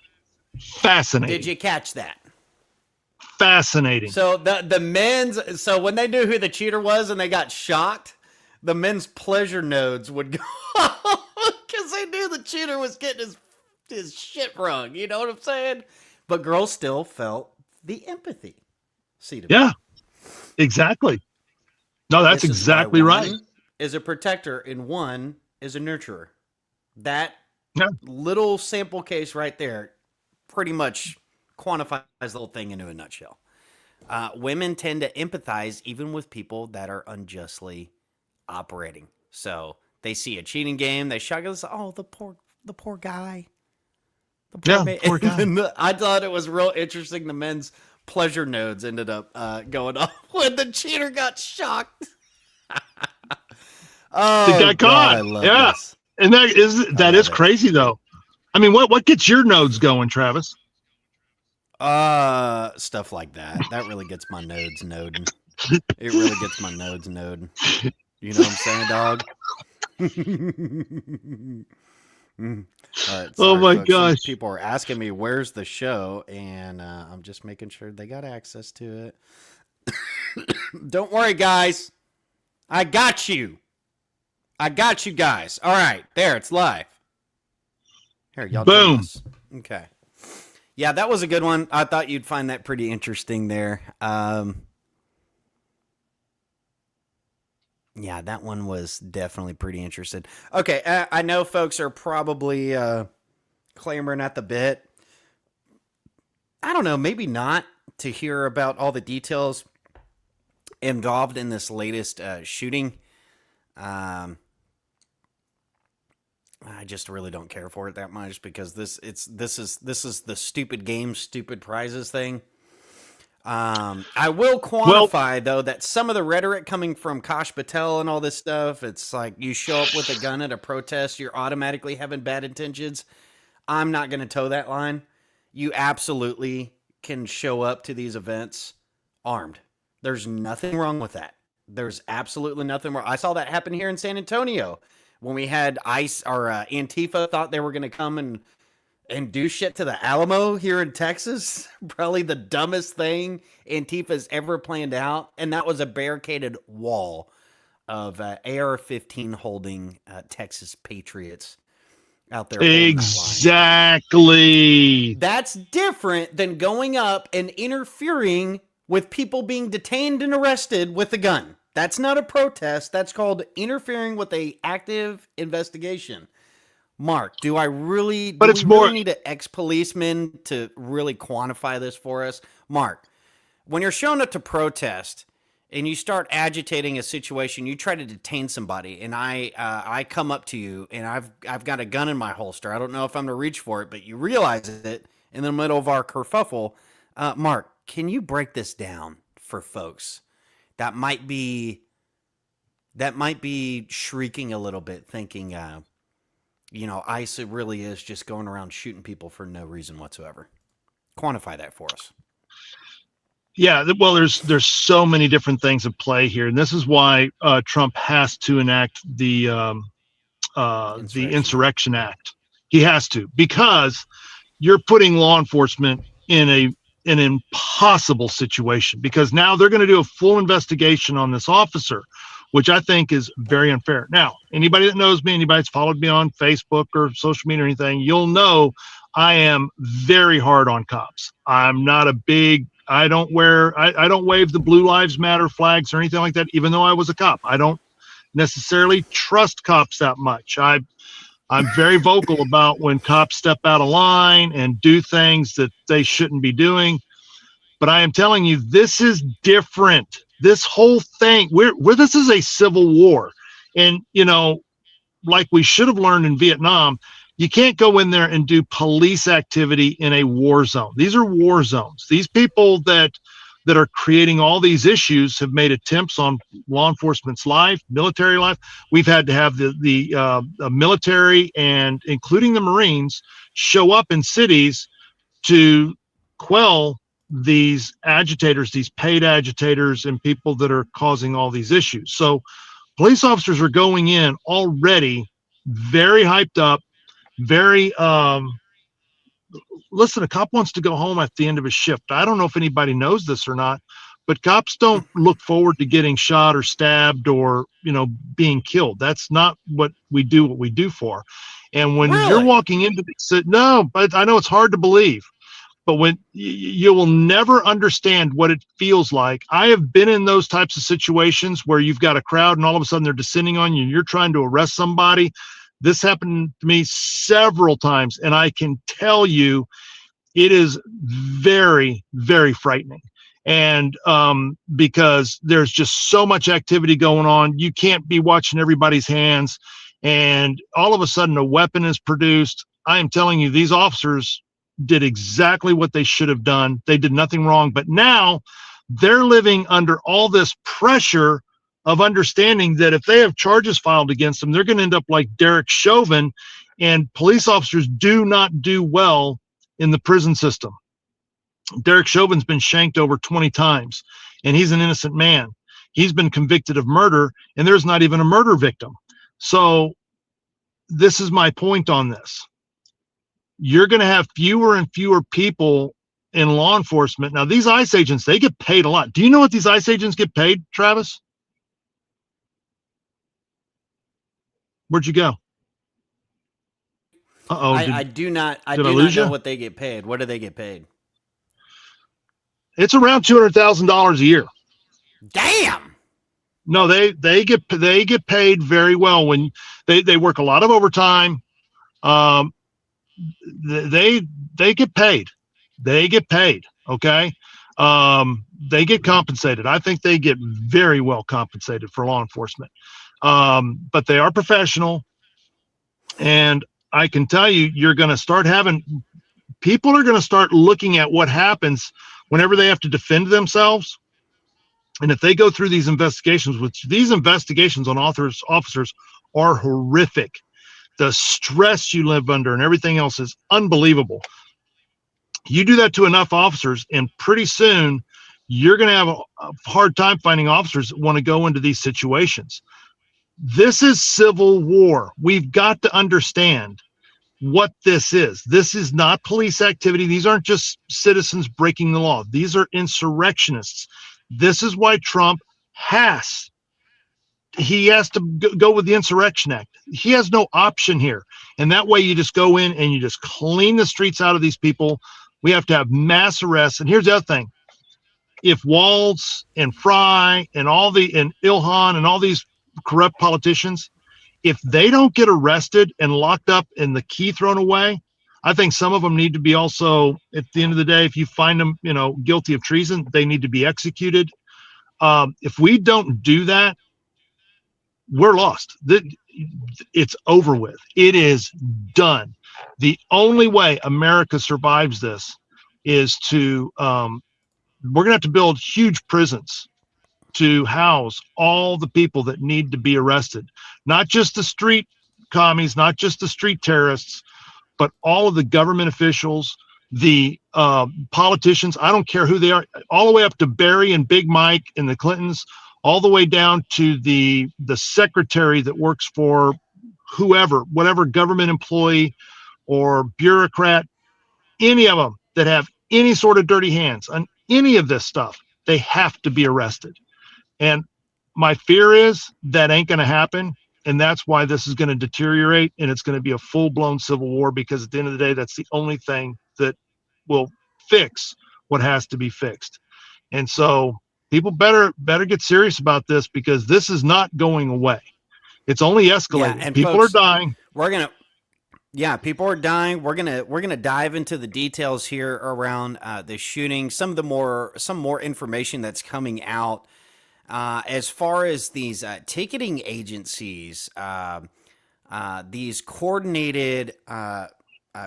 Speaker 1: Folks?
Speaker 2: Fascinating.
Speaker 1: Did you catch that?
Speaker 2: Fascinating.
Speaker 1: So the men's, so when they knew who the cheater was and they got shocked, the men's pleasure nodes would go because they knew the cheater was getting his shit wrong. You know what I'm saying? But girls still felt the empathy.
Speaker 2: Yeah, exactly. No, that's exactly right.
Speaker 1: One is a protector and one is a nurturer. That little sample case right there pretty much quantifies the whole thing into a nutshell. Women tend to empathize even with people that are unjustly operating. So they see a cheating game, they shock us. Oh, the poor guy.
Speaker 2: Poor guy.
Speaker 1: I thought it was real interesting. The men's pleasure nodes ended up going off when the cheater got shocked.
Speaker 2: It got caught.
Speaker 1: I love this.
Speaker 2: And that is crazy though. I mean, what gets your nodes going, Travis?
Speaker 1: Stuff like that. That really gets my nodes noding. It really gets my nodes noding. You know what I'm saying, dog? Right,
Speaker 2: oh my
Speaker 1: folks.
Speaker 2: gosh.
Speaker 1: People are asking me where's the show, and I'm just making sure they got access to it. Don't worry, guys. I got you. I got you guys. All right. There, it's live. Here, y'all.
Speaker 2: Boom.
Speaker 1: Okay. Yeah, that was a good one. I thought you'd find that pretty interesting there. Yeah, that one was definitely pretty interesting. Okay, I know folks are probably clamoring at the bit. I don't know, maybe not to hear about all the details involved in this latest shooting. I just really don't care for it that much because this is the stupid game, stupid prizes thing. I will quantify though that some of the rhetoric coming from Kash Patel and all this stuff, it's like you show up with a gun at a protest, you're automatically having bad intentions. I'm not going to toe that line. You absolutely can show up to these events armed. There's nothing wrong with that. There's absolutely nothing wrong. I saw that happen here in San Antonio when we had ICE or Antifa thought they were going to come and do shit to the Alamo here in Texas. Probably the dumbest thing Antifa's ever planned out. And that was a barricaded wall of AR-15 holding Texas patriots out there.
Speaker 2: Exactly.
Speaker 1: That's different than going up and interfering with people being detained and arrested with a gun. That's not a protest. That's called interfering with an active investigation. Mark, do we really need an ex-policeman to really quantify this for us? Mark, when you're showing up to protest and you start agitating a situation, you try to detain somebody, and I come up to you and I've got a gun in my holster. I don't know if I'm going to reach for it, but you realize it in the middle of our kerfuffle. Mark, can you break this down for folks that might be shrieking a little bit, thinking, ICE really is just going around shooting people for no reason whatsoever? Quantify that for us.
Speaker 2: Yeah, well, there's so many different things at play here, and this is why Trump has to enact the Insurrection Act. He has to, because you're putting law enforcement in an impossible situation, because now they're going to do a full investigation on this officer, which I think is very unfair. Now, anybody that knows me, anybody that's followed me on Facebook or social media or anything, you'll know I am very hard on cops. I'm not a big, I don't wave the Blue Lives Matter flags or anything like that, even though I was a cop. I don't necessarily trust cops that much. I'm very vocal about when cops step out of line and do things that they shouldn't be doing. But I am telling you, this is different. This whole thing, this is a civil war. And, like we should have learned in Vietnam, you can't go in there and do police activity in a war zone. These are war zones. These people that are creating all these issues have made attempts on law enforcement's life, military life. We've had to have the military, and including the Marines, show up in cities to quell these agitators, these paid agitators, and people that are causing all these issues. So police officers are going in already very hyped up, very listen, a cop wants to go home at the end of his shift. I don't know if anybody knows this or not, but cops don't look forward to getting shot or stabbed or, being killed. That's not what we do for. And when you're walking into no, but I know it's hard to believe, but when you will never understand what it feels like. I have been in those types of situations where you've got a crowd and all of a sudden they're descending on you and you're trying to arrest somebody. This happened to me several times, and I can tell you it is very, very frightening. And because there's just so much activity going on, you can't be watching everybody's hands, and all of a sudden a weapon is produced. I am telling you, these officers did exactly what they should have done. They did nothing wrong, but now they're living under all this pressure of understanding that if they have charges filed against them, they're going to end up like Derek Chauvin, and police officers do not do well in the prison system. Derek Chauvin's been shanked over 20 times, and he's an innocent man. He's been convicted of murder, and there's not even a murder victim. So this is my point on this. You're going to have fewer and fewer people in law enforcement. Now, these ICE agents, they get paid a lot. Do you know what these ICE agents get paid, Travis? Where'd you go? Uh-oh.
Speaker 1: I do not know what they get paid. What do they get paid?
Speaker 2: It's around $200,000 a year.
Speaker 1: Damn.
Speaker 2: No, they get paid very well when they work a lot of overtime. They get paid. They get paid. Okay. They get compensated. I think they get very well compensated for law enforcement. But they are professional, and I can tell you, you're going to start having people are going to start looking at what happens whenever they have to defend themselves. And if they go through these investigations, which these investigations on officers are horrific, the stress you live under and everything else is unbelievable. You do that to enough officers, and pretty soon you're going to have a hard time finding officers that want to go into these situations. This is civil war. We've got to understand what this is. This is not police activity. These aren't just citizens breaking the law. These are insurrectionists. This is why Trump has to go with the Insurrection Act. He has no option here. And that way you just go in and you just clean the streets out of these people. We have to have mass arrests. And here's the other thing. If Walz and Fry and Ilhan and all these corrupt politicians, if they don't get arrested and locked up and the key thrown away, I think some of them need to be also, at the end of the day, if you find them, guilty of treason, they need to be executed. If we don't do that, we're lost. It's over with. It is done. The only way America survives this is to, we're going to have to build huge prisons to house all the people that need to be arrested, not just the street commies, not just the street terrorists, but all of the government officials, the politicians. I don't care who they are, all the way up to Barry and Big Mike and the Clintons, all the way down to the secretary that works for whoever, whatever government employee or bureaucrat, any of them that have any sort of dirty hands on any of this stuff, they have to be arrested. And my fear is that ain't going to happen. And that's why this is going to deteriorate, and it's going to be a full-blown civil war, because at the end of the day, that's the only thing that will fix what has to be fixed. And so people better get serious about this, because this is not going away. It's only escalating. Yeah, and people folks, are dying.
Speaker 1: People are dying. We're gonna dive into the details here around the shooting. Some more information that's coming out as far as these ticketing agencies, these coordinated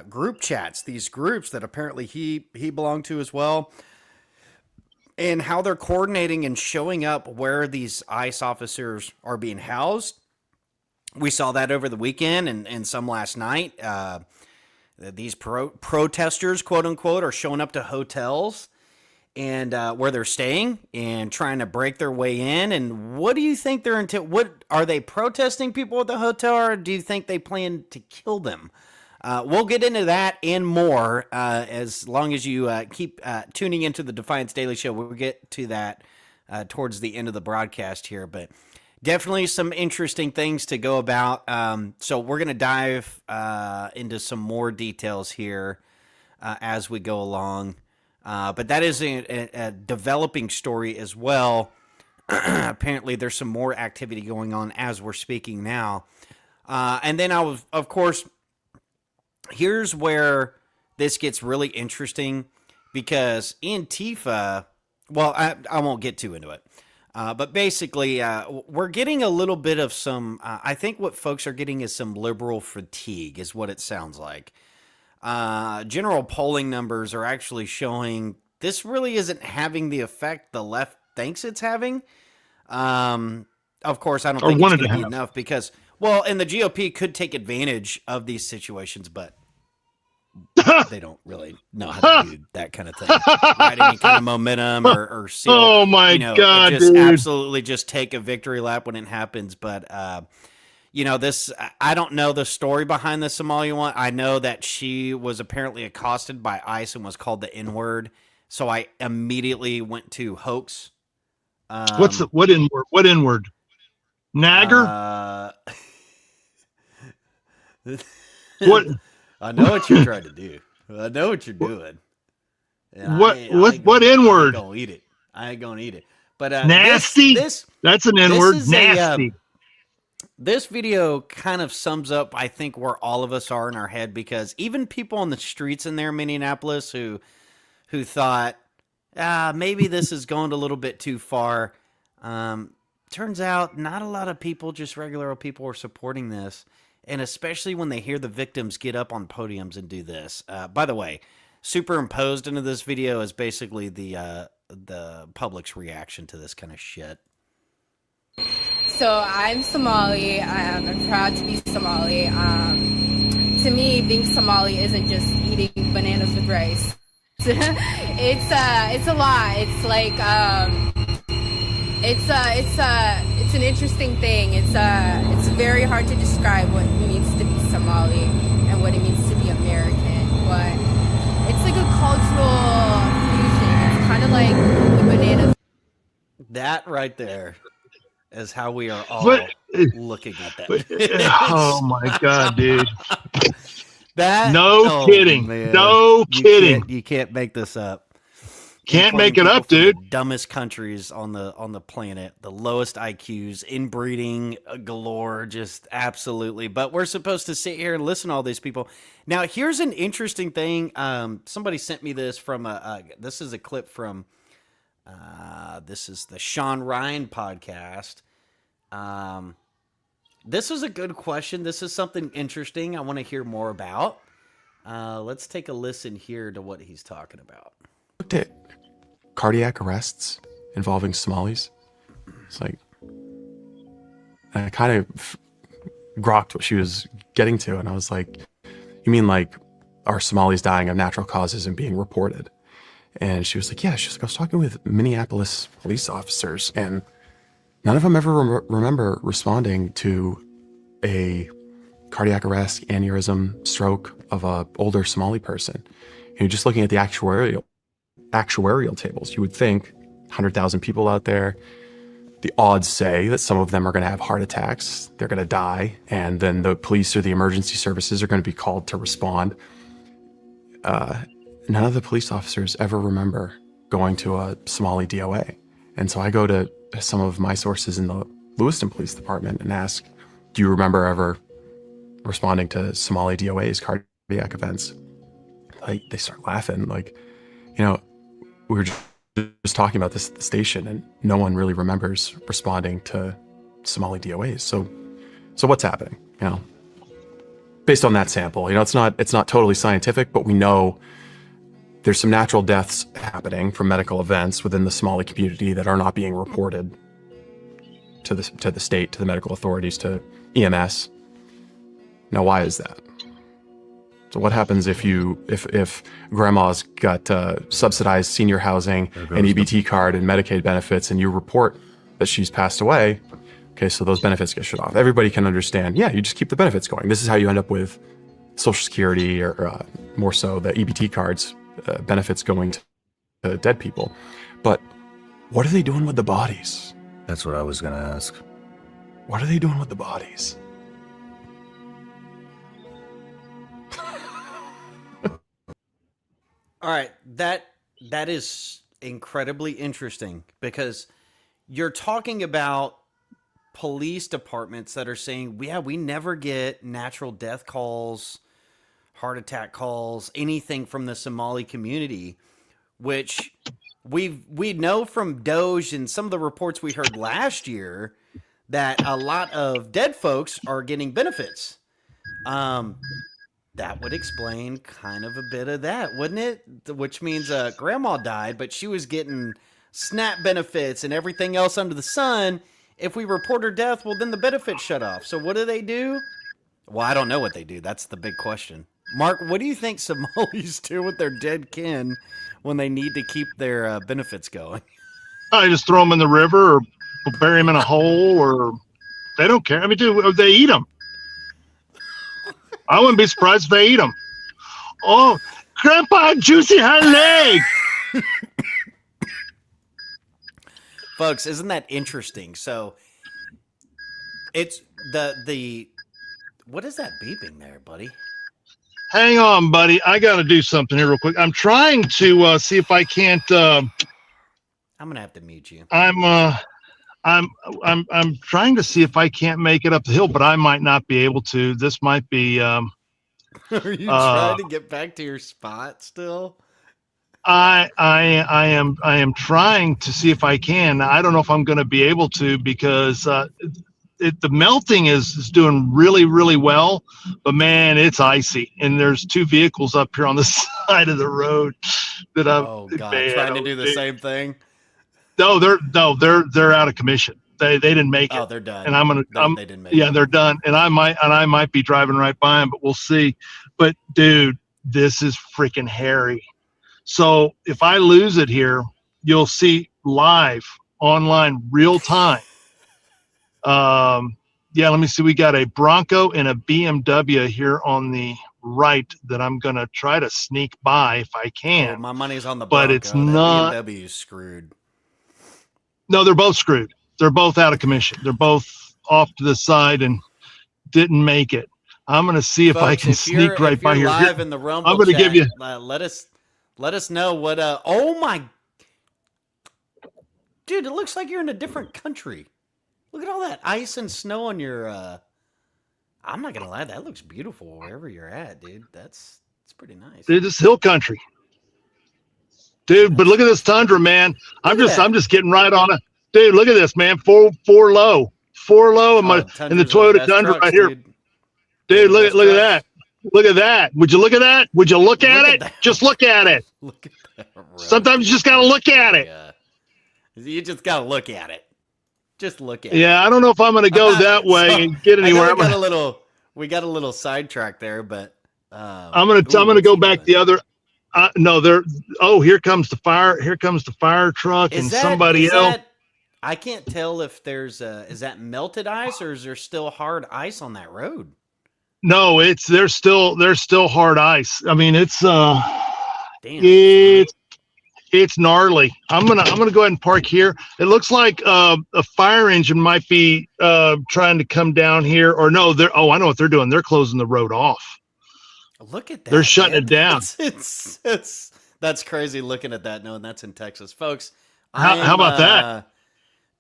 Speaker 1: group chats, these groups that apparently he belonged to as well, and how they're coordinating and showing up where these ICE officers are being housed. We saw that over the weekend and some last night. These protesters, quote unquote, are showing up to hotels and where they're staying and trying to break their way in. And what do you think they're into? What are they protesting people at the hotel, or do you think they plan to kill them? We'll get into that and more as long as you keep tuning into the Defiance Daily Show. We'll get to that towards the end of the broadcast here, but definitely some interesting things to go about. So we're going to dive into some more details here as we go along. But that is a developing story as well. Apparently there's some more activity going on as we're speaking now. And then of course, here's where this gets really interesting, because Antifa, well, I won't get too into it. But basically, we're getting a little bit of some, I think what folks are getting is some liberal fatigue is what it sounds like. General polling numbers are actually showing this really isn't having the effect the left thinks it's having. Of course, I don't think it's going to be enough because, well, and the GOP could take advantage of these situations, but they don't really know how to do that kind of thing. Right? Any kind of momentum or seal,
Speaker 2: oh my God,
Speaker 1: just
Speaker 2: dude.
Speaker 1: Absolutely just take a victory lap when it happens. But, this, I don't know the story behind the Somalia one. I know that she was apparently accosted by ICE and was called the N-word. So I immediately went to hoax.
Speaker 2: What N-word? What N-word? Nagger? What?
Speaker 1: I know what you're trying to do. I know what you're doing.
Speaker 2: What N-word?
Speaker 1: I ain't gonna eat it. But
Speaker 2: nasty. That's an N-word. Nasty.
Speaker 1: This video kind of sums up, I think, where all of us are in our head, because even people on the streets in there, Minneapolis, who thought maybe this is going a little bit too far. Turns out not a lot of people, just regular people, are supporting this. And especially when they hear the victims get up on podiums and do this. By the way, superimposed into this video is basically the public's reaction to this kind of shit.
Speaker 8: So I'm Somali. I'm proud to be Somali. To me, being Somali isn't just eating bananas with rice. It's a lot. It's like it's an interesting thing. It's very hard to describe what it means to be Somali and what it means to be American. But it's like a cultural fusion. It's kind of like the banana.
Speaker 1: That right there is how we are all looking at that.
Speaker 2: Oh my God, dude.
Speaker 1: That
Speaker 2: kidding.
Speaker 1: Man.
Speaker 2: No kidding.
Speaker 1: You can't make this up.
Speaker 2: Can't make it up, dude.
Speaker 1: The dumbest countries on the planet, the lowest IQs, inbreeding galore, just absolutely. But we're supposed to sit here and listen to all these people. Now, here's an interesting thing. Somebody sent me this from this is a clip from this is the Sean Ryan podcast. This is a good question. This is something interesting I want to hear more about. Let's take a listen here to what he's talking about.
Speaker 9: Looked at cardiac arrests involving Somalis. It's like, I kind of grokked what she was getting to, and I was like, you mean like, are Somalis dying of natural causes and being reported? And she was like, yeah. She's like, I was talking with Minneapolis police officers, and none of them ever remember responding to a cardiac arrest, aneurysm, stroke of a older Somali person. And just looking at the actuarial tables, you would think 100,000 people out there, the odds say that some of them are going to have heart attacks, they're going to die, and then the police or the emergency services are going to be called to respond. None of the police officers ever remember going to a Somali DOA. And so I go to some of my sources in the Lewiston Police Department and ask, do you remember ever responding to Somali DOA's cardiac events? Like, they start laughing. Like, you know, we were just talking about this at the station, and no one really remembers responding to Somali DOAs. So what's happening? You know, based on that sample, you know, it's not totally scientific, but we know there's some natural deaths happening from medical events within the Somali community that are not being reported to the state, to the medical authorities, to EMS. Now, why is that? So what happens if grandma's got subsidized senior housing, an EBT card, and Medicaid benefits, and you report that she's passed away? Okay, so those benefits get shut off. Everybody can understand, yeah, you just keep the benefits going. This is how you end up with Social Security or more so the EBT cards, benefits going to dead people. But what are they doing with the bodies?
Speaker 10: That's what I was going to ask.
Speaker 9: What are they doing with the bodies?
Speaker 1: All right, that is incredibly interesting, because you're talking about police departments that are saying, yeah, we never get natural death calls, heart attack calls, anything from the Somali community, which we know from Doge and some of the reports we heard last year that a lot of dead folks are getting benefits. That would explain kind of a bit of that, wouldn't it? Which means grandma died, but she was getting SNAP benefits and everything else under the sun. If we report her death, well, then the benefits shut off. So what do? Well, I don't know what they do. That's the big question. Mark, what do you think Somalis do with their dead kin when they need to keep their benefits going?
Speaker 2: I just throw them in the river or bury them in a hole, or they don't care. I mean, dude, they eat them. I wouldn't be surprised if they eat them. Oh, Grandpa, juicy her leg.
Speaker 1: Folks, isn't that interesting? So it's the what is that beeping there, buddy?
Speaker 2: Hang on, buddy. I got to do something here real quick. I'm trying to see if I can't. I'm
Speaker 1: gonna have to mute you.
Speaker 2: I'm trying to see if I can't make it up the hill, but I might not be able to. This might be.
Speaker 1: Are you trying to get back to your spot still?
Speaker 2: I am trying to see if I can. I don't know if I'm going to be able to, because the melting is doing really, really well, but man, it's icy, and there's two vehicles up here on the side of the road that I'm
Speaker 1: trying to do the same thing.
Speaker 2: No, they're out of commission. They didn't make it.
Speaker 1: Oh, they're done.
Speaker 2: And
Speaker 1: they didn't make it.
Speaker 2: Yeah, they're done. And I might be driving right by them, but we'll see. But dude, this is freaking hairy. So if I lose it here, you'll see live, online, real time. Yeah, let me see. We got a Bronco and a BMW here on the right that I'm going to try to sneak by if I can.
Speaker 1: Oh, my money's on the Bronco.
Speaker 2: But it's not.
Speaker 1: That BMW is screwed.
Speaker 2: No, they're both screwed. They're both out of commission. They're both off to the side and didn't make it. I'm going to see if I can sneak right by here.
Speaker 1: Live in the Rumble
Speaker 2: I'm going to give you.
Speaker 1: Let us know what. Oh my, dude! It looks like you're in a different country. Look at all that ice and snow on your. I'm not gonna lie, that looks beautiful wherever you're at, dude. It's pretty nice.
Speaker 2: Dude, this hill country, dude. But look at this tundra, man. I'm just getting right on it, dude. Look at this, man. Four low, in the Toyota Tundra right here, dude. Look at that. Look at that. Would you look at that? Would you look at it? Just look at it.
Speaker 1: Look at that.
Speaker 2: Sometimes you just gotta look at it.
Speaker 1: You just gotta look at it. Just look at it.
Speaker 2: Yeah, I don't know if I'm going to go that way and get anywhere.
Speaker 1: We got a little sidetrack there, but
Speaker 2: I'm going to go back the other. No, there. Oh, here comes the fire. Here comes the fire truck and somebody else.
Speaker 1: I can't tell if there's is that melted ice or is there still hard ice on that road?
Speaker 2: No, there's still hard ice. I mean, it's it's gnarly. I'm gonna go ahead and park here. It looks like a fire engine might be trying to come down here, or no? I know what they're doing. They're closing the road off.
Speaker 1: Look at that.
Speaker 2: They're shutting it down.
Speaker 1: That's crazy. Looking at that, knowing that's in Texas, folks.
Speaker 2: How about that?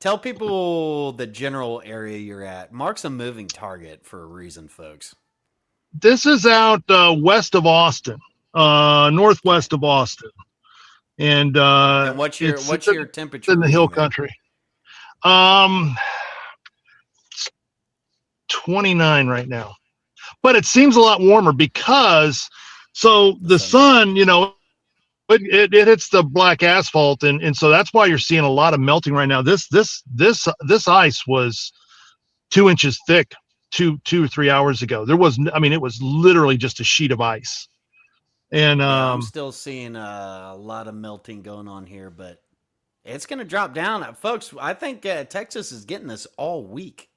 Speaker 1: Tell people the general area you're at. Mark's a moving target for a reason, folks.
Speaker 2: This is out west of Austin, northwest of Austin. And
Speaker 1: what's your temperature
Speaker 2: in the hill country? 29 right now, but it seems a lot warmer because the sun, it hits the black asphalt, and so that's why you're seeing a lot of melting right now. This ice was 2 inches thick 2 or 3 hours ago. It was literally just a sheet of ice. And
Speaker 1: I'm still seeing a lot of melting going on here, but it's going to drop down, folks. I think Texas is getting this all week.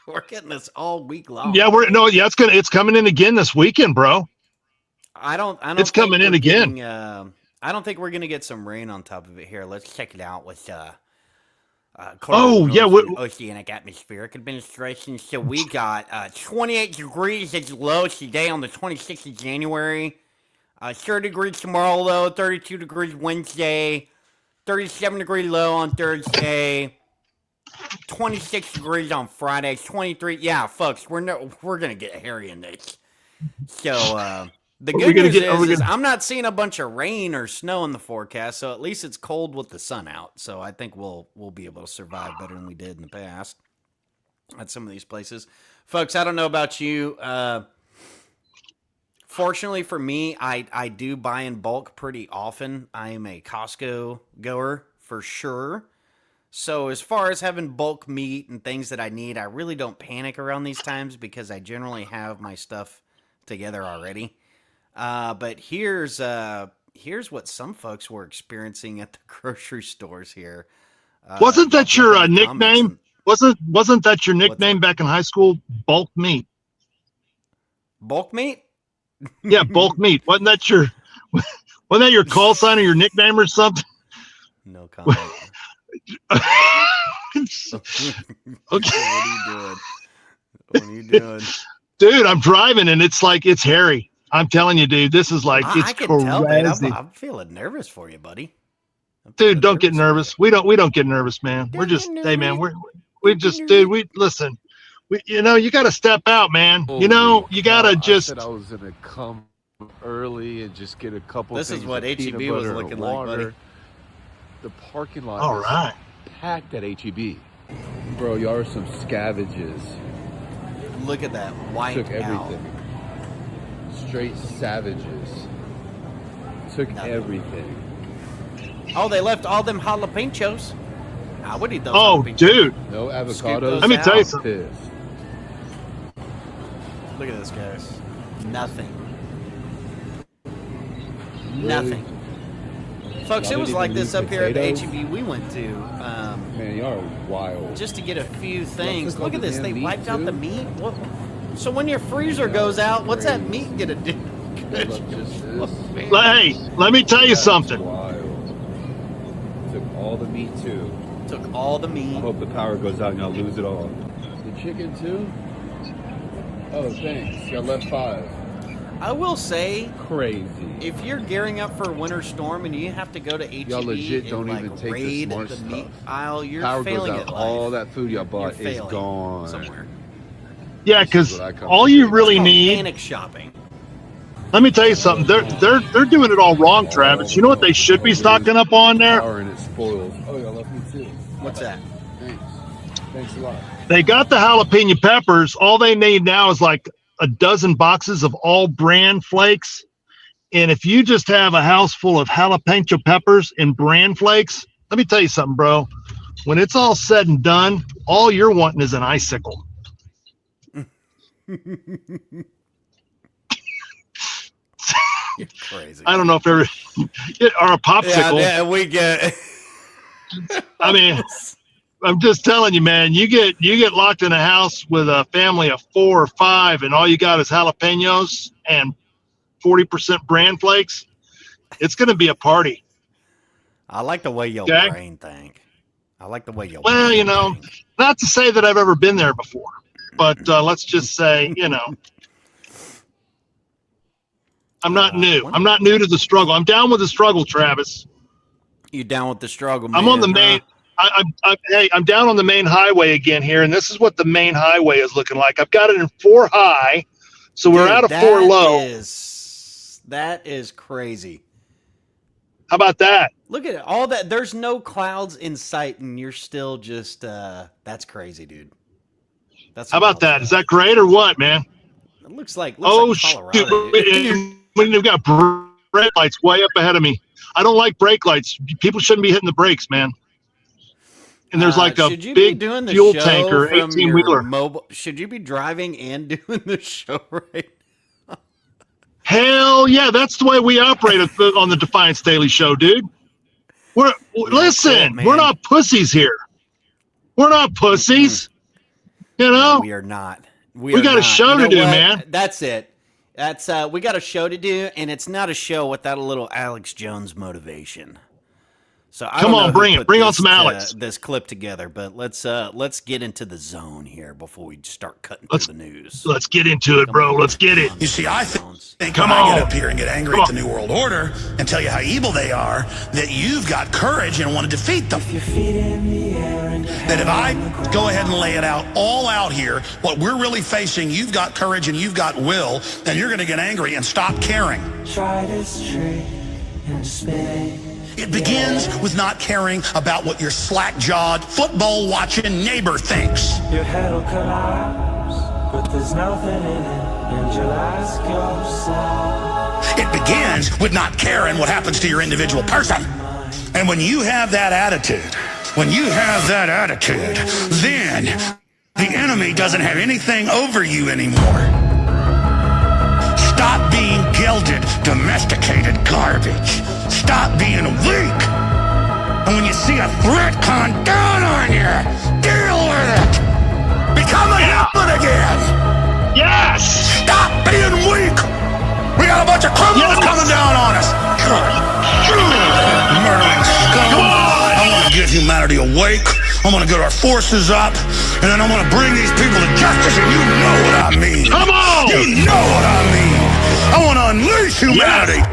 Speaker 1: We're getting this all week long.
Speaker 2: Yeah, it's coming in again this weekend, bro.
Speaker 1: I don't.
Speaker 2: It's coming in again.
Speaker 1: I don't think we're going to get some rain on top of it here. Let's check it out with oceanic atmospheric administration. So we got 28 degrees as low today on the 26th of January. 30 degrees tomorrow low, 32 degrees Wednesday, 37 degree low on Thursday, 26 degrees on Friday, 23. Yeah, folks, we're gonna get hairy in this. So the good news is I'm not seeing a bunch of rain or snow in the forecast. So at least it's cold with the sun out. So I think we'll be able to survive better than we did in the past at some of these places, folks. I don't know about you. Fortunately for me, I do buy in bulk pretty often. I am a Costco goer for sure. So as far as having bulk meat and things that I need, I really don't panic around these times because I generally have my stuff together already. But here's what some folks were experiencing at the grocery stores here.
Speaker 2: Wasn't that your nickname? Wasn't that your nickname back in high school? Bulk meat.
Speaker 1: Bulk meat?
Speaker 2: Yeah, bulk meat. Wasn't that your call sign or your nickname or something?
Speaker 1: No comment.
Speaker 2: Okay.
Speaker 1: What are you doing?
Speaker 2: Dude, I'm driving and it's hairy. I'm telling you, dude, this is it's
Speaker 1: I can
Speaker 2: crazy.
Speaker 1: tell, man. I'm feeling nervous for you, buddy.
Speaker 2: Dude, don't get nervous. We don't get nervous, man. We're just, hey, man, listen. You got to step out, man. You got to just.
Speaker 3: I said I was going to come early and just get a couple.
Speaker 1: This is what HEB was looking like, buddy.
Speaker 3: The parking lot
Speaker 2: all right,
Speaker 3: packed at HEB. Bro, y'all are some scavages.
Speaker 1: Look at that. White
Speaker 3: Took everything. Straight savages. Took everything.
Speaker 1: Oh, they left all them jalapenos. I would eat those.
Speaker 2: Oh, dude.
Speaker 3: No avocados.
Speaker 2: Let me tell you something.
Speaker 1: Look at this, guys. Nothing.
Speaker 3: Really?
Speaker 1: Nothing. Folks, it was like this up here at the HEB we went to.
Speaker 10: Man, y'all are wild.
Speaker 1: Just to get a few things. Look at this. They wiped out the meat. What? So when your freezer goes out, what's that meat gonna do?
Speaker 2: Hey, let me tell you something.
Speaker 10: Took all the meat too.
Speaker 1: Took all the meat.
Speaker 10: I hope the power goes out and I'll lose it all. The chicken too? Oh, thanks. Y'all left 5.
Speaker 1: I will say,
Speaker 10: crazy.
Speaker 1: If you're gearing up for a winter storm and you have to go to HEB
Speaker 10: y'all legit don't
Speaker 1: and
Speaker 10: even take
Speaker 1: raid
Speaker 10: the smart
Speaker 1: the
Speaker 10: stuff.
Speaker 1: meat aisle, you're
Speaker 10: power
Speaker 1: failing
Speaker 10: goes
Speaker 1: at
Speaker 10: out.
Speaker 1: life.
Speaker 10: All that food y'all bought is gone
Speaker 1: somewhere.
Speaker 2: Yeah, because all you really need.
Speaker 1: Panic shopping.
Speaker 2: Let me tell you something. They're doing it all wrong, Travis. You know what they should be stocking up on there?
Speaker 10: Power and it spoils. Oh, y'all left me too.
Speaker 1: What's that?
Speaker 10: Thanks a lot.
Speaker 2: They got the jalapeno peppers. All they need now is like a dozen boxes of all brand flakes. And if you just have a house full of jalapeno peppers and brand flakes, let me tell you something, bro. When it's all said and done, all you're wanting is an icicle.
Speaker 1: You're crazy.
Speaker 2: I don't know if or a popsicle.
Speaker 1: Yeah, we get.
Speaker 2: I mean, I'm just telling you, man. You get locked in a house with a family of 4 or 5, and all you got is jalapenos and 40% brand flakes. It's going to be a party.
Speaker 1: I like the way your brain think. I like the way your.
Speaker 2: Well, you know, not to say that I've ever been there before, but let's just say, you know. I'm not new. I'm not new to the struggle. I'm down with the struggle, Travis.
Speaker 1: You down with the struggle, man?
Speaker 2: I'm on the main. I'm down on the main highway again here, and this is what the main highway is looking like. I've got it in 4 high, so we're out of 4 low.
Speaker 1: That is crazy.
Speaker 2: How about that?
Speaker 1: Look at it. All that. There's no clouds in sight, and you're still just. That's crazy, dude.
Speaker 2: How about that? Is that great or what, man?
Speaker 1: It looks like.
Speaker 2: Colorado, when you've got brake lights way up ahead of me. I don't like brake lights. People shouldn't be hitting the brakes, man. And there's like a big fuel tanker, 18-wheeler.
Speaker 1: Should you be driving and doing the show right now?
Speaker 2: Hell yeah, that's the way we operate on the Defiance Daily Show, dude. Listen, we're not pussies here. We're not pussies. You know?
Speaker 1: No, we are not.
Speaker 2: We got a show to do, man.
Speaker 1: That's it. That's we got a show to do, and it's not a show without a little Alex Jones motivation. So
Speaker 2: come on, bring it. Bring on some Alex.
Speaker 1: This clip together, but let's get into the zone here before we start cutting through the news.
Speaker 2: Let's get into it, bro. Let's get it.
Speaker 11: You see, I think when I get up here and get angry at the New World Order and tell you how evil they are, that you've got courage and want to defeat them. That if I go ahead and lay it out, all out here, what we're really facing, you've got courage and you've got will, then you're going to get angry and stop caring. Try this trick and spin. It begins with not caring about what your slack-jawed, football-watching neighbor thinks. Your head will collapse, but there's nothing in it, and you'll ask yourself. It begins with not caring what happens to your individual person. And when you have that attitude, then the enemy doesn't have anything over you anymore. Stop being gilded, domesticated garbage. Stop being weak. And when you see a threat coming down on you, deal with it. Become a human again.
Speaker 2: Yes.
Speaker 11: Stop being weak. We got a bunch of criminals coming down on us. Murdering scum. I want to get humanity awake. I'm going to get our forces up. And then I'm going to bring these people to justice. And you know what I mean.
Speaker 2: Come on.
Speaker 11: You know what I mean. I want to unleash humanity.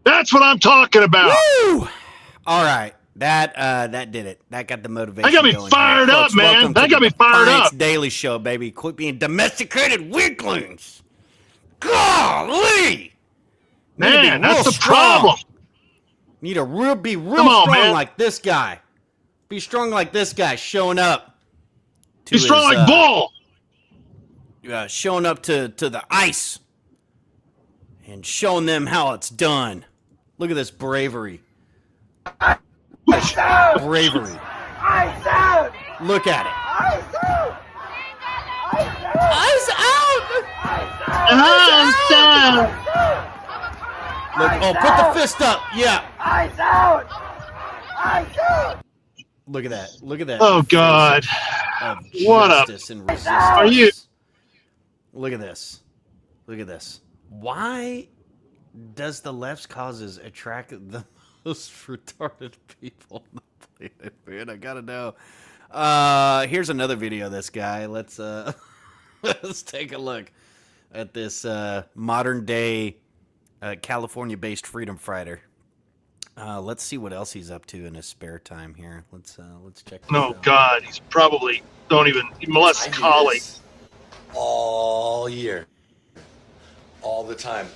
Speaker 2: That's what I'm talking about.
Speaker 1: Woo! All right. That did it. That got the motivation.
Speaker 2: That got me
Speaker 1: going
Speaker 2: fired
Speaker 1: here.
Speaker 2: up,
Speaker 1: Folks,
Speaker 2: man. That got me fired
Speaker 1: Defiance
Speaker 2: up.
Speaker 1: Daily Show, baby. Quit being domesticated weaklings. Golly!
Speaker 2: Man, that's the problem.
Speaker 1: Need to be real strong like this guy. Be strong like this guy showing up.
Speaker 2: Be strong like bull.
Speaker 1: Showing up to the ice and showing them how it's done. Look at this bravery. Bravery. Look at it. Ice out!
Speaker 2: Ice out!
Speaker 1: Look, put the fist up. Yeah.
Speaker 12: Ice out! Ice out!
Speaker 1: Look at that. Look at that.
Speaker 2: Oh, God. What up?
Speaker 1: And resistance.
Speaker 2: Are you?
Speaker 1: Look at this. Look at this. Why does the left's causes attract the most retarded people on the planet, man? I gotta know. Here's another video of this guy. Let's take a look at this modern day California-based freedom fighter. Let's see what else he's up to in his spare time here. Let's check this out.
Speaker 2: God, he's probably he molests colleagues.
Speaker 13: All year. All the time.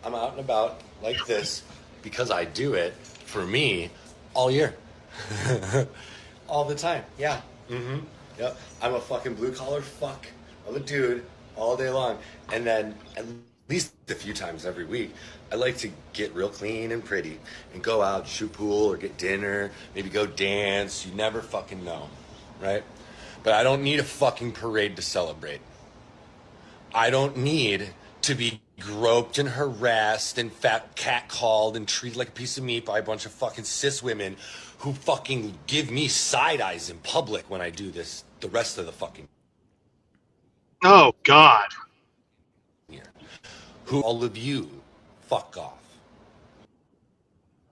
Speaker 13: I'm out and about like this because I do it for me all year. All the time. Yeah. Mm-hmm. Yep. I'm a fucking blue collar fuck of a dude all day long. And then at least a few times every week, I like to get real clean and pretty and go out, shoot pool or get dinner, maybe go dance. You never fucking know, right? But I don't need a fucking parade to celebrate. I don't need to be groped and harassed and catcalled and treated like a piece of meat by a bunch of fucking cis women who fucking give me side eyes in public when I do this the rest of the fucking.
Speaker 2: Oh, God.
Speaker 13: Who all of you fuck off.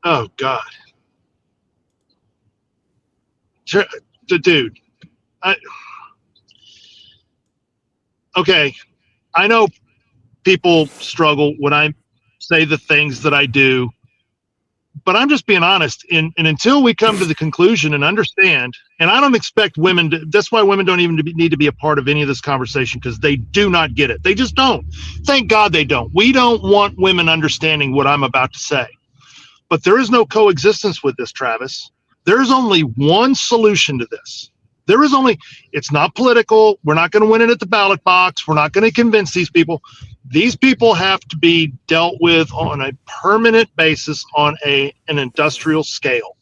Speaker 2: Oh, God. Dude. Okay. I know people struggle when I say the things that I do, but I'm just being honest. And until we come to the conclusion and understand, and I don't expect women to, that's why women don't even need to be a part of any of this conversation, because they do not get it. They just don't. Thank God they don't. We don't want women understanding what I'm about to say. But there is no coexistence with this, Travis. There is only one solution to this. It's not political. We're not going to win it at the ballot box. We're not going to convince these people. These people have to be dealt with on a permanent basis on an industrial scale.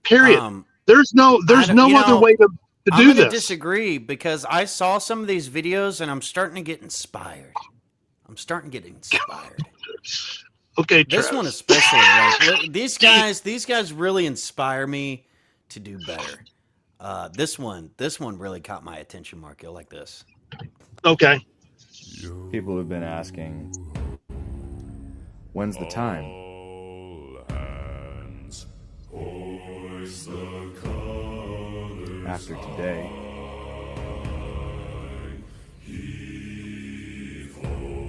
Speaker 2: Period. There's no other way to do this.
Speaker 1: I disagree, because I saw some of these videos and I'm starting to get inspired.
Speaker 2: Okay,
Speaker 1: this one especially. Like, these guys really inspire me to do better. This one really caught my attention, Mark. You'll like this.
Speaker 2: Okay.
Speaker 14: People have been asking, when's the time? After today.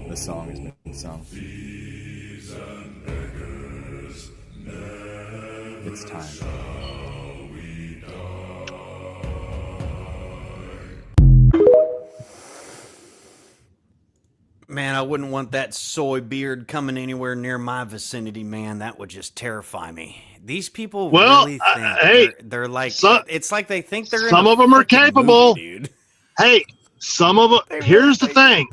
Speaker 14: The song has been sung. It's time.
Speaker 1: Man, I wouldn't want that soy beard coming anywhere near my vicinity, man. That would just terrify me. These people really think they're like, it's like they think they're
Speaker 2: some of them are capable,
Speaker 1: movie, dude.
Speaker 2: Hey, some of them, here's the thing.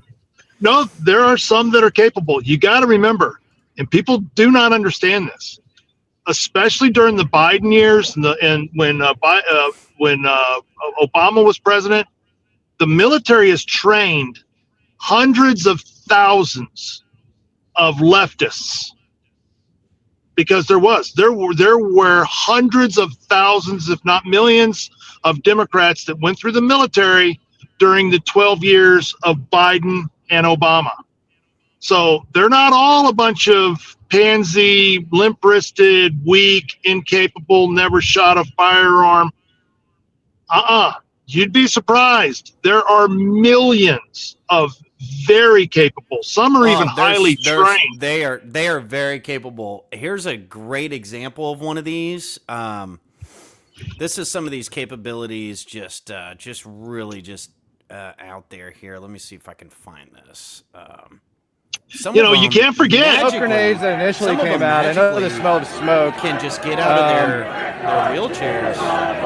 Speaker 2: No, there are some that are capable. You got to remember, and people do not understand this, especially during the Biden years and when Obama was president, the military has trained hundreds of thousands of leftists, because there were hundreds of thousands, if not millions, of Democrats that went through the military during the 12 years of Biden and Obama. So they're not all a bunch of pansy, limp-wristed, weak, incapable, never shot a firearm. You'd be surprised. There are millions of very capable. Some are even highly trained.
Speaker 1: They are very capable. Here's a great example of one of these. This is some of these capabilities just really out there here. Let me see if I can find this.
Speaker 2: You can't forget
Speaker 15: smoke grenades that initially came out. I know the smell of smoke.
Speaker 1: Can just get out of their wheelchairs.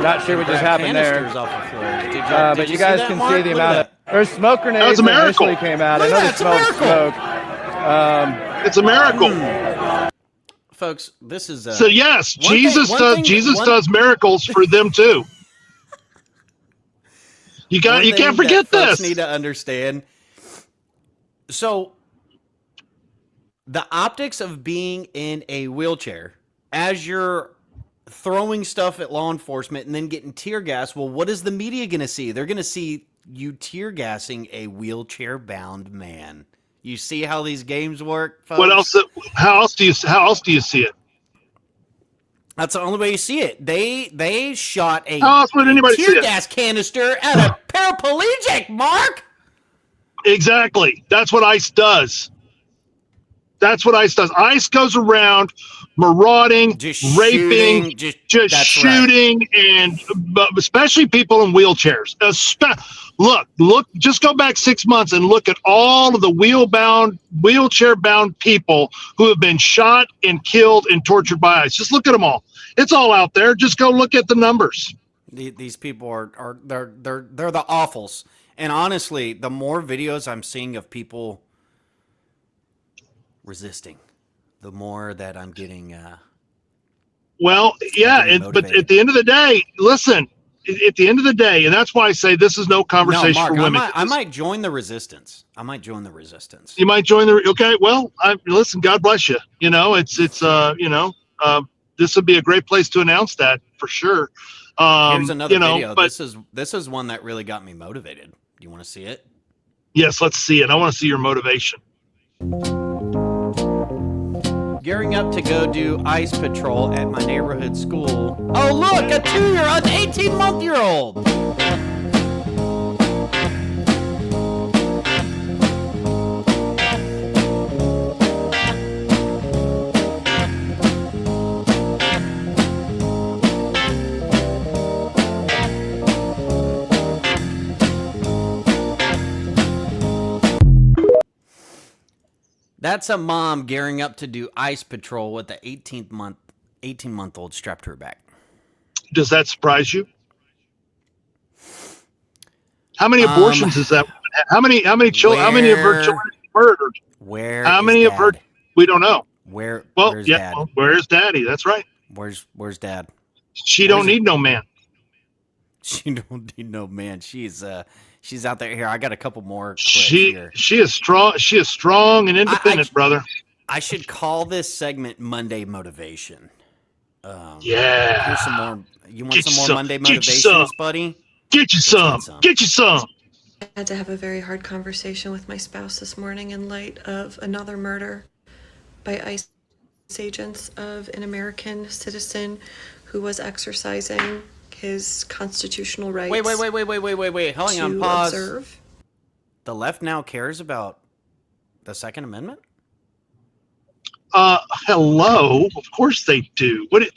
Speaker 15: Not sure what just happened there.
Speaker 1: Off the floor.
Speaker 15: But you guys can see the amount of there's smoke grenades that initially came out. I know the smell of smoke.
Speaker 2: It's a miracle.
Speaker 1: Folks, this is
Speaker 2: so yes, Jesus does miracles for them too. You can't forget this.
Speaker 1: Need to understand. So the optics of being in a wheelchair as you're throwing stuff at law enforcement and then getting tear gas. Well, what is the media going to see? They're going to see you tear gassing a wheelchair bound man. You see how these games work, folks?
Speaker 2: What else? How else do you see it?
Speaker 1: That's the only way you see it. They shot a tear gas canister at a paraplegic, Mark.
Speaker 2: Exactly. That's what ICE does. ICE goes around marauding, raping, just shooting, and especially people in wheelchairs. Look, just go back 6 months and look at all of the wheelchair-bound people who have been shot and killed and tortured by ICE. Just look at them all. It's all out there. Just go look at the numbers.
Speaker 1: These people are they're the awfuls. And honestly, the more videos I'm seeing of people resisting, the more that I'm getting.
Speaker 2: But at the end of the day, listen. At the end of the day, and that's why I say this is no conversation for women.
Speaker 1: I might join the resistance. You might join
Speaker 2: the. Okay, well, listen. God bless you. This would be a great place to announce that for sure.
Speaker 1: Here's another video. But this is one that really got me motivated. Do you want to see it?
Speaker 2: Yes, let's see it. I want to see your motivation.
Speaker 1: Gearing up to go do ICE patrol at my neighborhood school. Oh, look, an 18-month-year-old. That's a mom gearing up to do ICE patrol with the 18-month-old strapped to her back.
Speaker 2: Does that surprise you? How many abortions is that? How many children? How many of her children murdered? How many of her? We don't know.
Speaker 1: Where's
Speaker 2: Dad? Well, where's Daddy? That's right.
Speaker 1: Where's Dad?
Speaker 2: She don't need no man.
Speaker 1: She don't need no man. She's out there. Here, I got a couple more clips
Speaker 2: here. She is strong. She is strong and independent, brother.
Speaker 1: I should call this segment Monday Motivation.
Speaker 2: Here's
Speaker 1: some more. You want some more Monday Motivations, buddy?
Speaker 2: Get you some. Get you some.
Speaker 16: I had to have a very hard conversation with my spouse this morning in light of another murder by ICE agents of an American citizen who was exercising his constitutional rights.
Speaker 1: Wait. Hold on, pause. Observe. The left now cares about the Second Amendment?
Speaker 2: Hello. Of course they do. What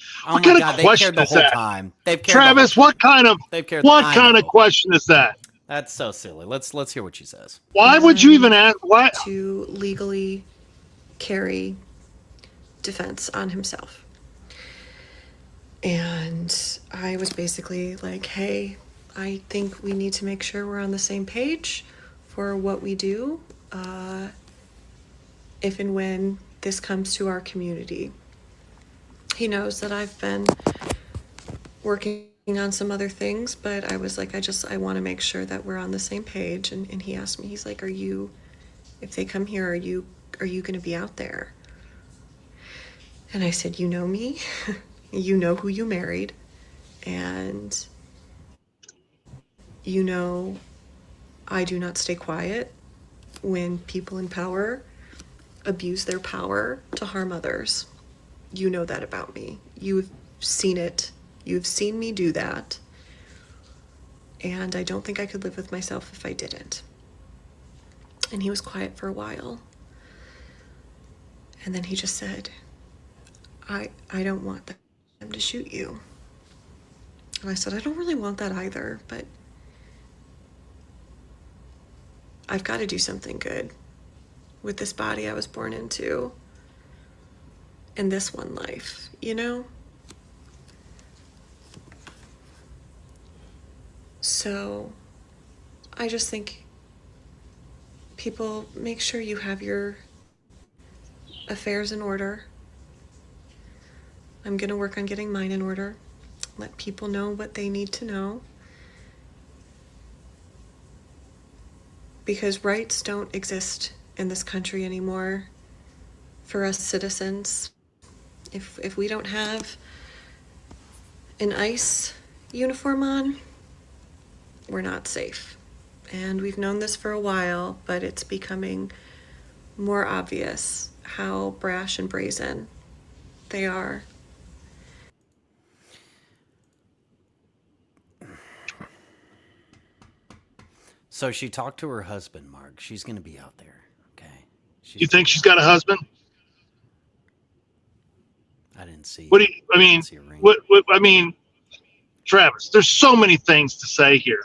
Speaker 2: kind of question is that?
Speaker 1: Time.
Speaker 2: Travis, what kind of question is that?
Speaker 1: That's so silly. Let's hear what she says.
Speaker 2: Why would you even ask? Why?
Speaker 16: To legally carry defense on himself. And I was basically like, hey, I think we need to make sure we're on the same page for what we do if and when this comes to our community. He knows that I've been working on some other things, but I was like, I want to make sure that we're on the same page. And he asked me, he's like, if they come here, are you going to be out there? And I said, you know me. You know who you married, and you know I do not stay quiet when people in power abuse their power to harm others. You know that about me. You've seen it. You've seen me do that. And I don't think I could live with myself if I didn't. And he was quiet for a while. And then he just said, I don't want them to shoot you. And I said, I don't really want that either, but I've got to do something good with this body I was born into and this one life, you know? So I just think people, make sure you have your affairs in order. I'm going to work on getting mine in order. Let people know what they need to know. Because rights don't exist in this country anymore for us citizens. If we don't have an ICE uniform on, we're not safe. And we've known this for a while, but it's becoming more obvious how brash and brazen they are.
Speaker 1: So she talked to her husband, Mark. She's going to be out there, okay?
Speaker 2: You think she's got a husband?
Speaker 1: I didn't see.
Speaker 2: What do you? I mean, I mean, Travis. There's so many things to say here.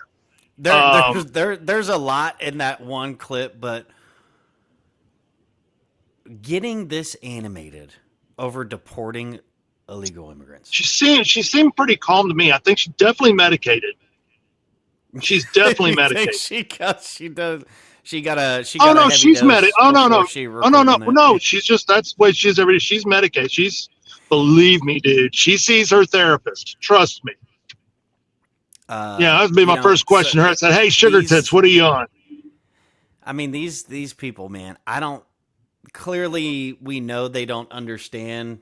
Speaker 1: There's a lot in that one clip, but getting this animated over deporting illegal immigrants.
Speaker 2: She seemed pretty calm to me. I think she's definitely medicated. She's definitely medicated.
Speaker 1: She does. She got a.
Speaker 2: Oh no, she's medicated. Oh no.
Speaker 1: No.
Speaker 2: She's just, that's the way she is every day. She's medicated. Believe me, dude. She sees her therapist. Trust me. Yeah, that would be my first question. Her, I said, "Hey, sugar tits, what are you on?"
Speaker 1: I mean, these people, man. I don't. Clearly, we know they don't understand.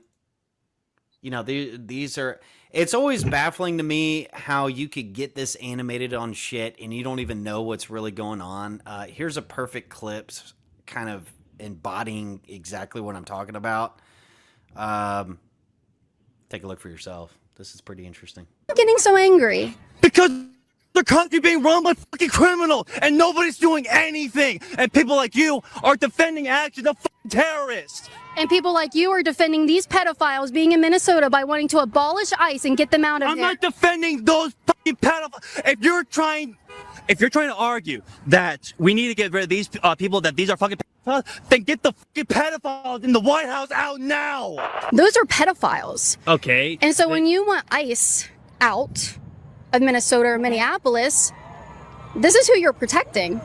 Speaker 1: You know, these are. It's always baffling to me how you could get this animated on shit and you don't even know what's really going on. Here's a perfect clip, kind of embodying exactly what I'm talking about. Take a look for yourself. This is pretty interesting.
Speaker 17: I'm getting so angry
Speaker 18: because the country being run by fucking criminals and nobody's doing anything, and people like you are defending actions of fucking terrorists.
Speaker 17: And people like you are defending these pedophiles being in Minnesota by wanting to abolish ICE and get them out of
Speaker 18: here.
Speaker 17: here.
Speaker 18: I'm not defending those fucking pedophiles. If you're trying to argue that we need to get rid of these people, that these are fucking pedophiles, then get the fucking pedophiles in the White House out now.
Speaker 17: Those are pedophiles.
Speaker 18: Okay.
Speaker 17: And so when you want ICE out of Minnesota or Minneapolis, this is who you're protecting.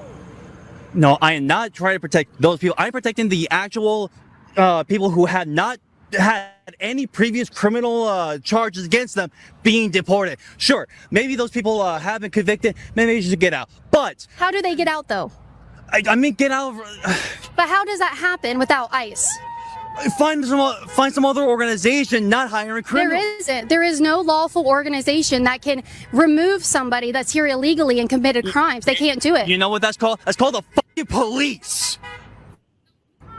Speaker 18: No, I am not trying to protect those people. I'm protecting the actual people who had not had any previous criminal charges against them being deported. Sure, maybe those people have been convicted. Maybe they should get out. But
Speaker 17: how do they get out, though?
Speaker 18: I mean, get out.
Speaker 17: But how does that happen without ICE?
Speaker 18: Find some other organization, not hiring criminals.
Speaker 17: There isn't. There is no lawful organization that can remove somebody that's here illegally and committed crimes. They can't do it.
Speaker 18: You know what that's called? That's called the fucking police.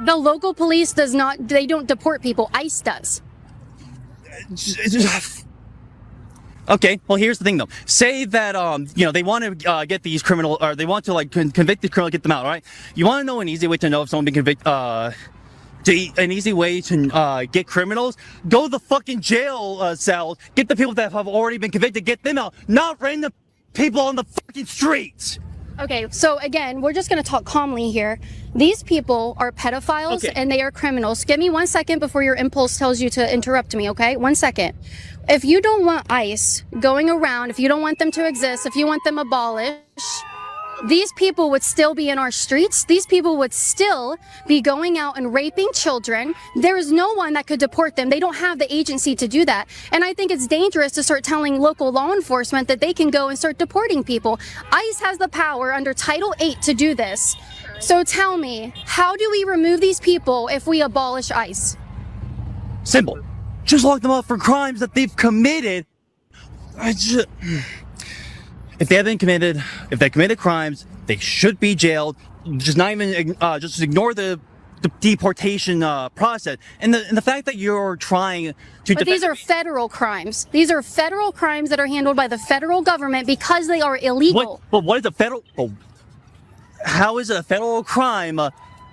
Speaker 17: The local police does not, they don't deport people. ICE does.
Speaker 18: Okay, well, here's the thing, though. Say that, they want to get these criminals, or they want to, convict these criminals, get them out, all right? You want to know an easy way to know if someone been convicted, an easy way to get criminals? Go to the fucking jail cells, get the people that have already been convicted, get them out, not random people on the fucking streets.
Speaker 17: Okay, so again, we're just going to talk calmly here. These people are pedophiles and they are criminals. Give me 1 second before your impulse tells you to interrupt me, okay? 1 second. If you don't want ICE going around, if you don't want them to exist, if you want them abolished, these people would still be in our streets. These people would still be going out and raping children. There is no one that could deport them. They don't have the agency to do that. And I think it's dangerous to start telling local law enforcement that they can go and start deporting people. ICE has the power under Title 8 to do this. So tell me, how do we remove these people if we abolish ICE?
Speaker 18: Simple. Just lock them up for crimes that they've committed. If they committed crimes, they should be jailed. Just not even, just ignore the deportation process, and the fact that you're trying to.
Speaker 17: But these are federal crimes. These are federal crimes that are handled by the federal government because they are illegal.
Speaker 18: But what is a federal? How is it a federal crime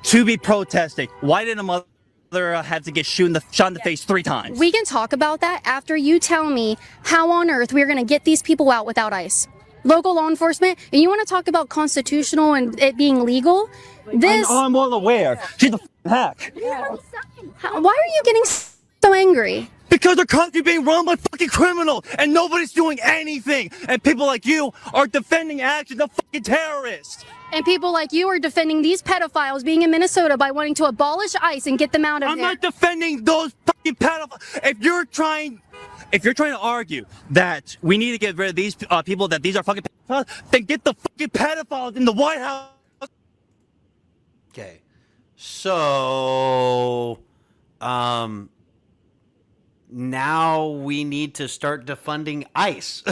Speaker 18: to be protesting? Why did a mother have to get shot in the face 3 times?
Speaker 17: We can talk about that after you tell me how on earth we're going to get these people out without ICE. Local law enforcement, and you want to talk about constitutional and it being legal?
Speaker 18: I'm well aware. She's a hack.
Speaker 17: Why are you getting so angry?
Speaker 18: Because our country being run by fucking criminals and nobody's doing anything. And people like you are defending actions of fucking terrorists.
Speaker 17: And people like you are defending these pedophiles being in Minnesota by wanting to abolish ICE and get them out of
Speaker 18: I'm
Speaker 17: there.
Speaker 18: not defending those fucking pedophiles. If you're trying to argue that we need to get rid of these people, that these are fucking pedophiles, then get the fucking pedophiles in the White House.
Speaker 1: Okay. So, now we need to start defunding ICE.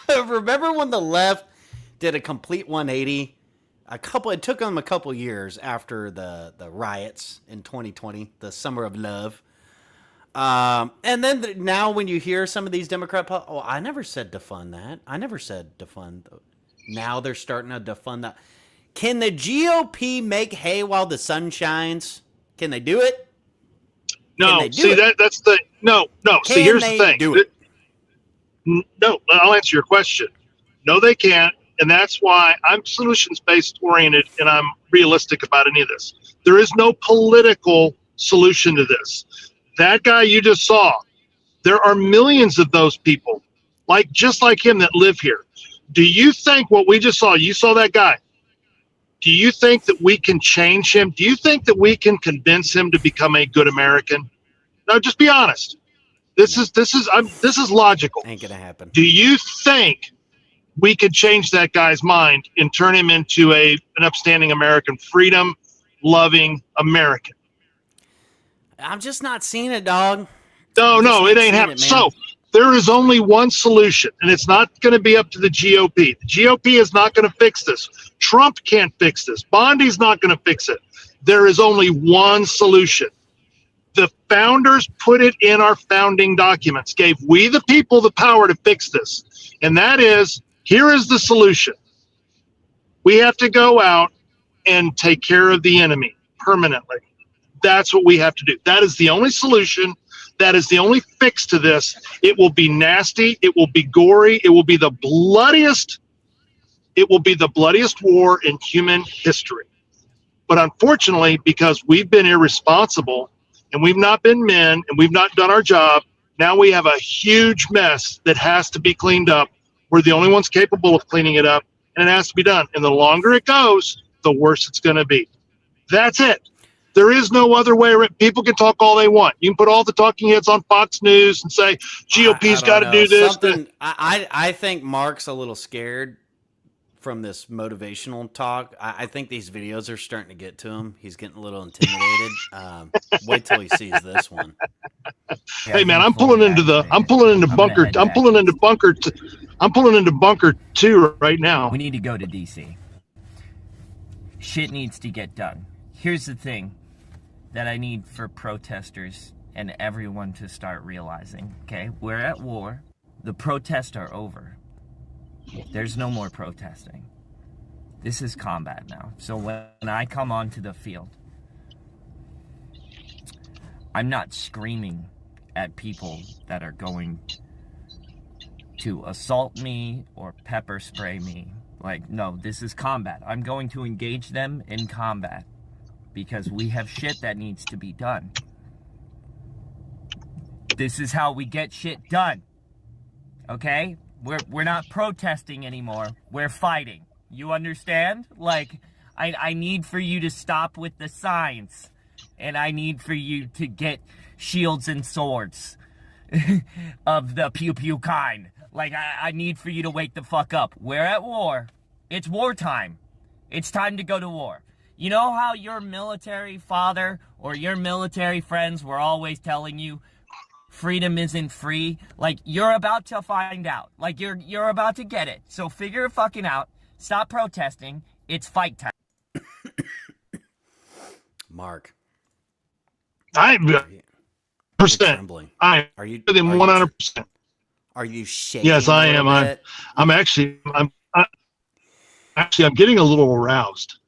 Speaker 1: Remember when the left did a complete 180? It took them a couple years after the riots in 2020, the summer of love. And then now when you hear some of these Democrat, I never said defund that. I never said defund. Now they're starting to defund that. Can the GOP make hay while the sun shines? Can they do it?
Speaker 2: No, see that's the no. See, here's the thing. No, I'll answer your question. No, they can't, and that's why I'm solutions-based oriented, and I'm realistic about any of this. There is no political solution to this. That guy you just saw, there are millions of those people, just like him, that live here. Do you think what we just saw? You saw that guy. Do you think that we can change him? Do you think that we can convince him to become a good American? No, just be honest. This is logical.
Speaker 1: Ain't gonna happen.
Speaker 2: Do you think we could change that guy's mind and turn him into an upstanding American, freedom-loving American?
Speaker 1: I'm just not seeing it, dog.
Speaker 2: No, it ain't happening. So there is only one solution, and it's not going to be up to the GOP. The GOP is not going to fix this. Trump can't fix this. Bondi's not going to fix it. There is only one solution. The founders put it in our founding documents, gave we the people the power to fix this. And that is, here is the solution. We have to go out and take care of the enemy permanently. That's what we have to do. That is the only solution. That is the only fix to this. It will be nasty. It will be gory. It will be the bloodiest. It will be the bloodiest war in human history. But unfortunately, because we've been irresponsible and we've not been men and we've not done our job, now we have a huge mess that has to be cleaned up. We're the only ones capable of cleaning it up, and it has to be done. And the longer it goes, the worse it's going to be. That's it. There is no other way. People can talk all they want. You can put all the talking heads on Fox News and say GOP's got to do this.
Speaker 1: I think Mark's a little scared from this motivational talk. I think these videos are starting to get to him. He's getting a little intimidated. Wait till he sees this one.
Speaker 2: Hey man, I'm pulling into bunker 2 right now.
Speaker 19: We need to go to DC. Shit needs to get done. Here's the thing that I need for protesters and everyone to start realizing, okay? We're at war. The protests are over. There's no more protesting. This is combat now. So when I come onto the field, I'm not screaming at people that are going to assault me or pepper spray me. No, this is combat. I'm going to engage them in combat because we have shit that needs to be done. This is how we get shit done. Okay? We're not protesting anymore. We're fighting. You understand? I need for you to stop with the signs. And I need for you to get shields and swords of the pew-pew kind. I need for you to wake the fuck up. We're at war. It's wartime. It's time to go to war. You know how your military father or your military friends were always telling you freedom isn't free? You're about to find out. You're about to get it. So figure it fucking out. Stop protesting. It's fight time.
Speaker 1: Mark,
Speaker 2: trembling. I'm 100%.
Speaker 1: Are you shaking?
Speaker 2: Yes, I am. I'm getting a little aroused.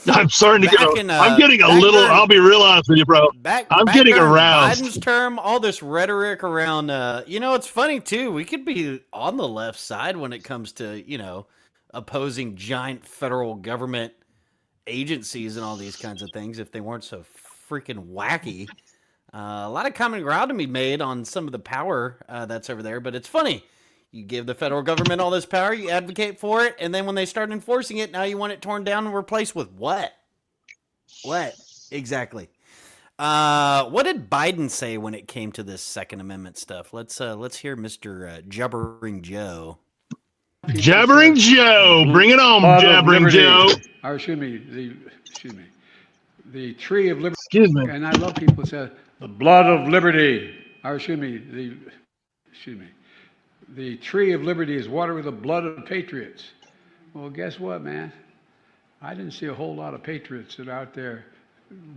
Speaker 2: I'm starting to get. I'm getting a little. I'll be real honest with you, bro. I'm getting aroused.
Speaker 1: Biden's term, all this rhetoric around. It's funny too. We could be on the left side when it comes to opposing giant federal government agencies and all these kinds of things if they weren't so freaking wacky. A lot of common ground to be made on some of the power that's over there, but it's funny. You give the federal government all this power, you advocate for it, and then when they start enforcing it, now you want it torn down and replaced with what? What? Exactly. What did Biden say when it came to this Second Amendment stuff? Let's hear Mr. Jabbering Joe.
Speaker 2: Jabbering Joe, bring it on, Jabbering Joe.
Speaker 20: Or excuse me, the tree of liberty. Excuse me. And I love people who say the blood of liberty. Or excuse me, the tree of liberty is watered with the blood of patriots. Well, guess what, man? I didn't see a whole lot of patriots that are out there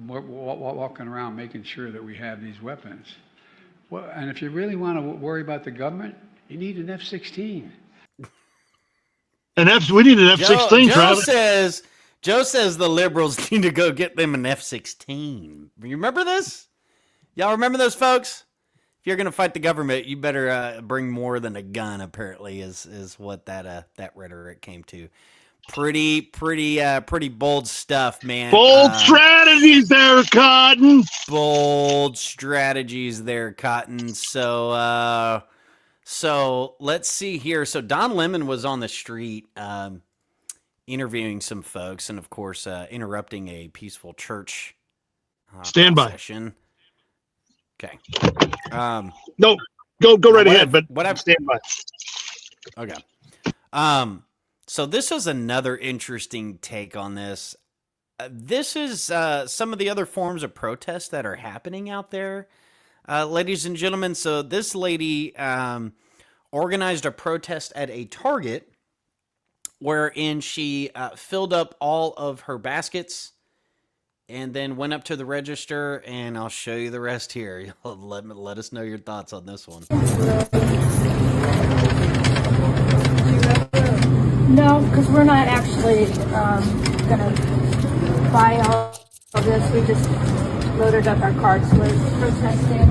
Speaker 20: walking around making sure that we have these weapons. Well, and if you really want to worry about the government, you need an F-16.
Speaker 2: We need an F-16, Travis.
Speaker 1: Joe says the liberals need to go get them an F-16. You remember this? Y'all remember those folks? If you're going to fight the government, you better bring more than a gun, apparently, is what that rhetoric came to. Pretty bold stuff, man.
Speaker 2: Bold strategies there, Cotton.
Speaker 1: Bold strategies there, Cotton. So let's see here. So Don Lemon was on the street interviewing some folks and, of course, interrupting a peaceful church
Speaker 2: standby
Speaker 1: session. Okay.
Speaker 2: No, go right ahead, but stand by.
Speaker 1: Okay. So this is another interesting take on this. This is some of the other forms of protest that are happening out there, ladies and gentlemen. So this lady organized a protest at a Target wherein she filled up all of her baskets and then went up to the register, and I'll show you the rest here. Let us know your thoughts on this one.
Speaker 21: No, because we're not actually going to buy all of this. We just loaded up our carts. We're protesting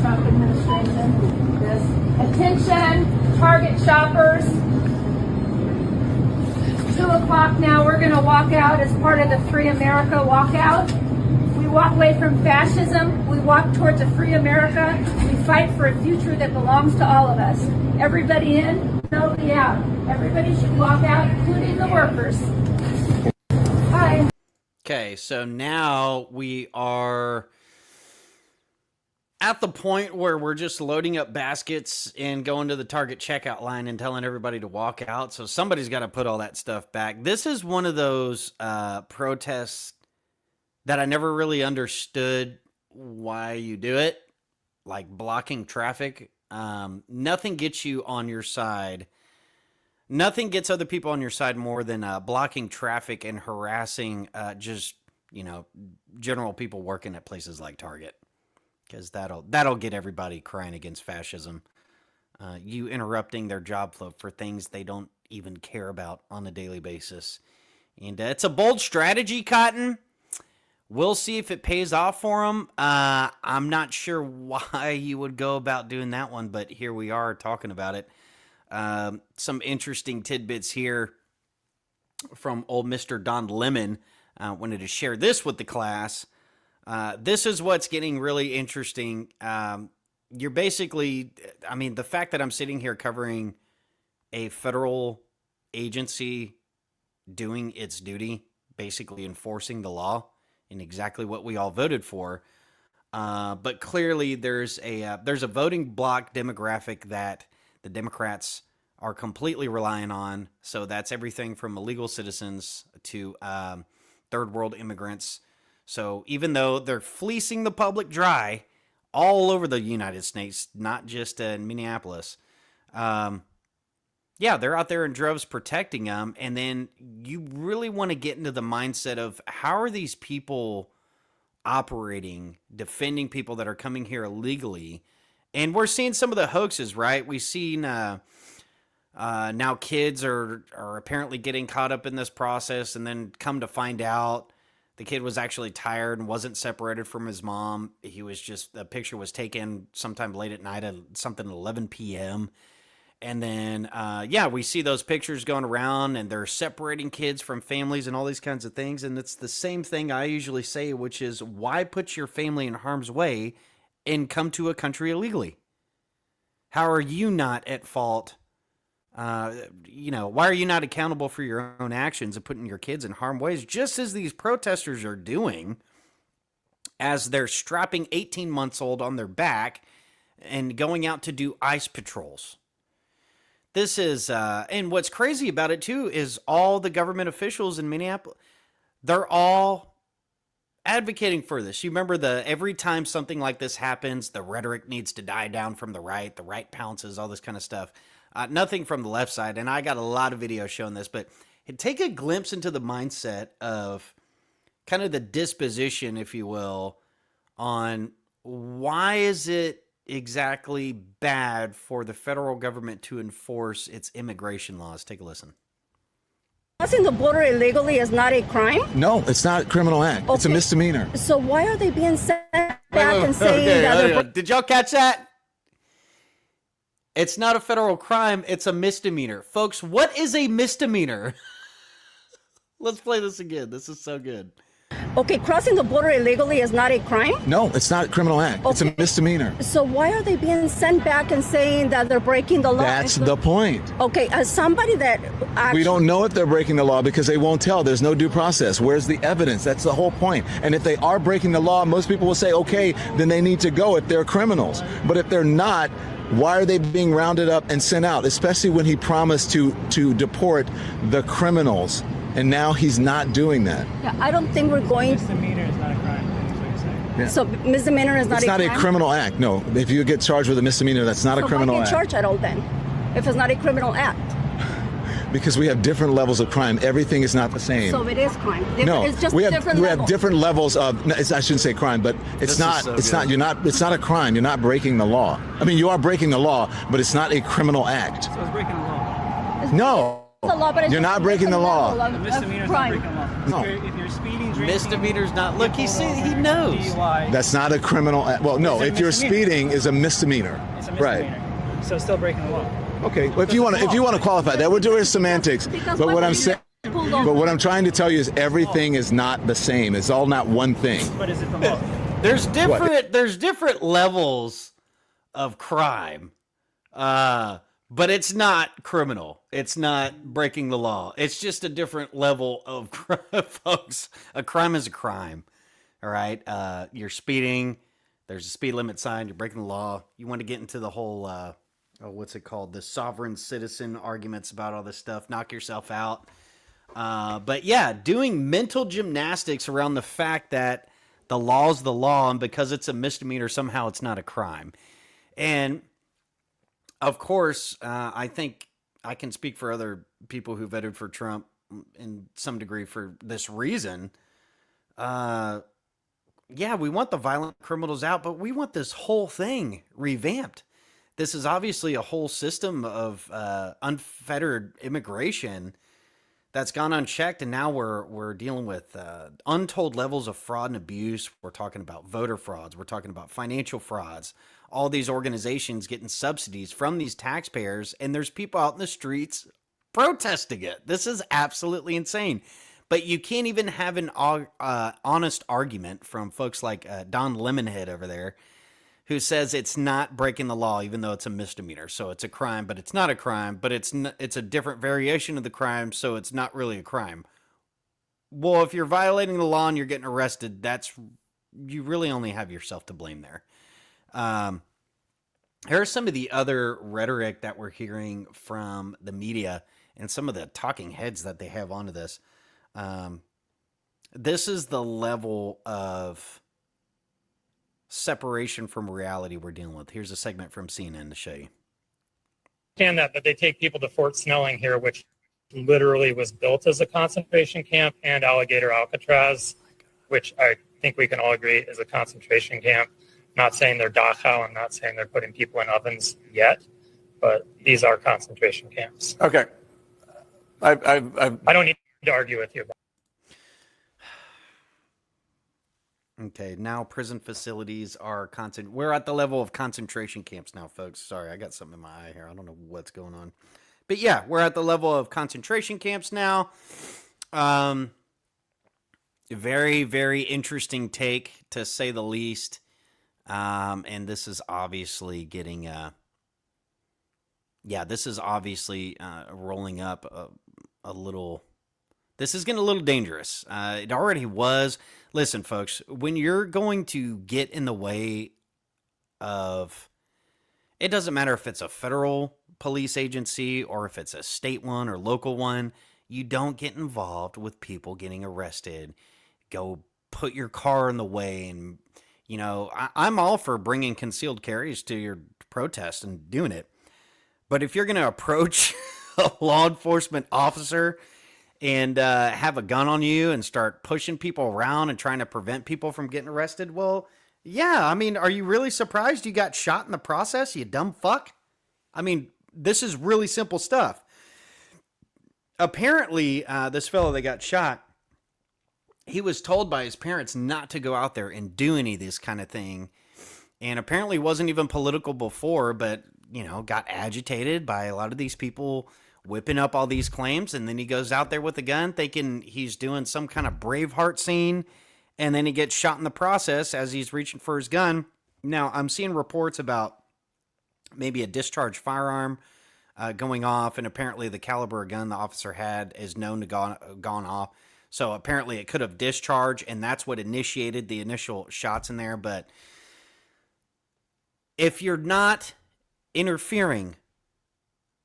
Speaker 21: Trump administration. This. Attention, Target shoppers. 2 o'clock now, we're going to walk out as part of the Free America walkout. We walk away from fascism. We walk towards a free America. We fight for a future that belongs to all of us. Everybody in, nobody out. Everybody should walk out, including the workers. Bye.
Speaker 1: Okay, so now we are at the point where we're just loading up baskets and going to the Target checkout line and telling everybody to walk out. So somebody's got to put all that stuff back. This is one of those protests that I never really understood why you do it, like blocking traffic. Nothing gets you on your side. Nothing gets other people on your side more than blocking traffic and harassing general people working at places like Target. Because that'll get everybody crying against fascism. You interrupting their job flow for things they don't even care about on a daily basis. And it's a bold strategy, Cotton. We'll see if it pays off for them. I'm not sure why you would go about doing that one, but here we are talking about it. Some interesting tidbits here from old Mr. Don Lemon. Wanted to share this with the class. This is what's getting really interesting. You're basically, the fact that I'm sitting here covering a federal agency doing its duty, basically enforcing the law and exactly what we all voted for. But clearly there's a voting bloc demographic that the Democrats are completely relying on. So that's everything from illegal citizens to third world immigrants. So even though they're fleecing the public dry all over the United States, not just in Minneapolis, yeah, they're out there in droves protecting them. And then you really want to get into the mindset of how are these people operating, defending people that are coming here illegally. And we're seeing some of the hoaxes, right? We've seen now kids are apparently getting caught up in this process, and then come to find out the kid was actually tired and wasn't separated from his mom. He was just, the picture was taken sometime late at night at something 11 p.m. And then, we see those pictures going around, and they're separating kids from families and all these kinds of things. And it's the same thing I usually say, which is, why put your family in harm's way and come to a country illegally? How are you not at fault? Why are you not accountable for your own actions of putting your kids in harm's ways, just as these protesters are doing, as they're strapping 18-month-old on their back and going out to do ICE patrols? This is, and what's crazy about it too is all the government officials in Minneapolis, they're all advocating for this. You remember every time something like this happens, the rhetoric needs to die down from the right pounces, all this kind of stuff. Nothing from the left side, and I got a lot of videos showing this, but take a glimpse into the mindset of kind of the disposition, if you will, on why is it exactly bad for the federal government to enforce its immigration laws. Take a listen.
Speaker 21: Crossing the border illegally is not a crime?
Speaker 4: No, it's not a criminal act. Okay. It's a misdemeanor.
Speaker 21: So why are they being sent back and saying that?
Speaker 1: Did y'all catch that? It's not a federal crime. It's a misdemeanor. Folks, what is a misdemeanor? Let's play this again. This is so good.
Speaker 21: Okay, crossing the border illegally is not a crime?
Speaker 4: No, it's not a criminal act. Okay. It's a misdemeanor.
Speaker 21: So why are they being sent back and saying that they're breaking the law?
Speaker 4: That's the point.
Speaker 21: Okay, as somebody that
Speaker 4: we don't know if they're breaking the law because they won't tell. There's no due process. Where's the evidence? That's the whole point. And if they are breaking the law, most people will say, okay, then they need to go if they're criminals. But if they're not, why are they being rounded up and sent out? Especially when he promised to deport the criminals. And now he's not doing that.
Speaker 21: Yeah, I don't think we're going.
Speaker 22: Misdemeanor is not a crime. That's what you're saying.
Speaker 4: Yeah.
Speaker 21: So misdemeanor is not.
Speaker 4: It's not
Speaker 21: a crime?
Speaker 4: a criminal act. No, if you get charged with a misdemeanor, that's not a criminal
Speaker 21: why
Speaker 4: act.
Speaker 21: get charged at all then, if it's not a criminal act?
Speaker 4: Because we have different levels of crime. Everything is not the same.
Speaker 21: So it is crime.
Speaker 4: No,
Speaker 21: it's just
Speaker 4: we have
Speaker 21: different
Speaker 4: we have different levels of. I shouldn't say crime, but it's not. It's not. You're not. It's not a crime. You're not breaking the law. I mean, you are breaking the law, but it's not a criminal act.
Speaker 22: So it's breaking the law.
Speaker 4: No.
Speaker 21: The law, but it's
Speaker 4: you're not breaking the law.
Speaker 22: The misdemeanor is not breaking the law.
Speaker 4: No.
Speaker 22: If you're speeding, drinking,
Speaker 1: misdemeanor's not. Look, he knows.
Speaker 22: DUI,
Speaker 4: that's not a criminal act. Well, no. If you're speeding, is a misdemeanor.
Speaker 22: It's a misdemeanor.
Speaker 4: Right.
Speaker 22: So it's still breaking the law.
Speaker 4: Okay. Well, if you want to qualify that, we're doing semantics. But what I'm saying. But what I'm trying to tell you is everything is not the same. It's all not one thing.
Speaker 22: But is it the law?
Speaker 1: There's different levels of crime. But it's not criminal. It's not breaking the law. It's just a different level of crime, folks. A crime is a crime. All right. You're speeding. There's a speed limit sign. You're breaking the law. You want to get into the whole, what's it called? The sovereign citizen arguments about all this stuff. Knock yourself out. But yeah, doing mental gymnastics around the fact that the law's the law, and because it's a misdemeanor, somehow it's not a crime. And of course, I think I can speak for other people who voted for Trump in some degree for this reason. Yeah, we want the violent criminals out, but we want this whole thing revamped. This is obviously a whole system of unfettered immigration that's gone unchecked, and now we're dealing with untold levels of fraud and abuse. We're talking about voter frauds. We're talking about financial frauds. All these organizations getting subsidies from these taxpayers, and there's people out in the streets protesting it. This is absolutely insane. But you can't even have an honest argument from folks like Don Lemonhead over there, who says it's not breaking the law, even though it's a misdemeanor. So it's a crime, but it's not a crime, but it's a different variation of the crime, so it's not really a crime. Well, if you're violating the law and you're getting arrested, you really only have yourself to blame there. Here's some of the other rhetoric that we're hearing from the media and some of the talking heads that they have onto this. This is the level of separation from reality we're dealing with. Here's a segment from CNN to show you.
Speaker 5: understand that, but they take people to Fort Snelling here, which literally was built as a concentration camp, and Alligator Alcatraz, which I think we can all agree is a concentration camp. Not saying they're Dachau. I'm not saying they're putting people in ovens yet, but these are concentration camps.
Speaker 9: Okay.
Speaker 5: I don't need to argue with you about it.
Speaker 1: Okay, now prison facilities are we're at the level of concentration camps now, folks. Sorry, I got something in my eye here. I don't know what's going on. But yeah, we're at the level of concentration camps now. Very, very interesting take, to say the least. And this is obviously getting this is obviously rolling up a little. This is getting a little dangerous. It already was. Listen, folks, when you're going to get in the way of, it doesn't matter if it's a federal police agency or if it's a state one or local one, you don't get involved with people getting arrested. Go put your car in the way. And, you know, I'm all for bringing concealed carries to your protest and doing it. But if you're going to approach a law enforcement officer and have a gun on you and start pushing people around and trying to prevent people from getting arrested, well, yeah, I mean, are you really surprised you got shot in the process, you dumb fuck? I mean, this is really simple stuff. Apparently, this fellow that got shot, he was told by his parents not to go out there and do any of this kind of thing. And apparently wasn't even political before, but, you know, got agitated by a lot of these people whipping up all these claims. And then he goes out there with a gun thinking he's doing some kind of Braveheart scene. And then he gets shot in the process as he's reaching for his gun. Now, I'm seeing reports about maybe a discharged firearm going off. And apparently the caliber of gun the officer had is known to gone off. So apparently it could have discharged, and that's what initiated the initial shots in there. But if you're not interfering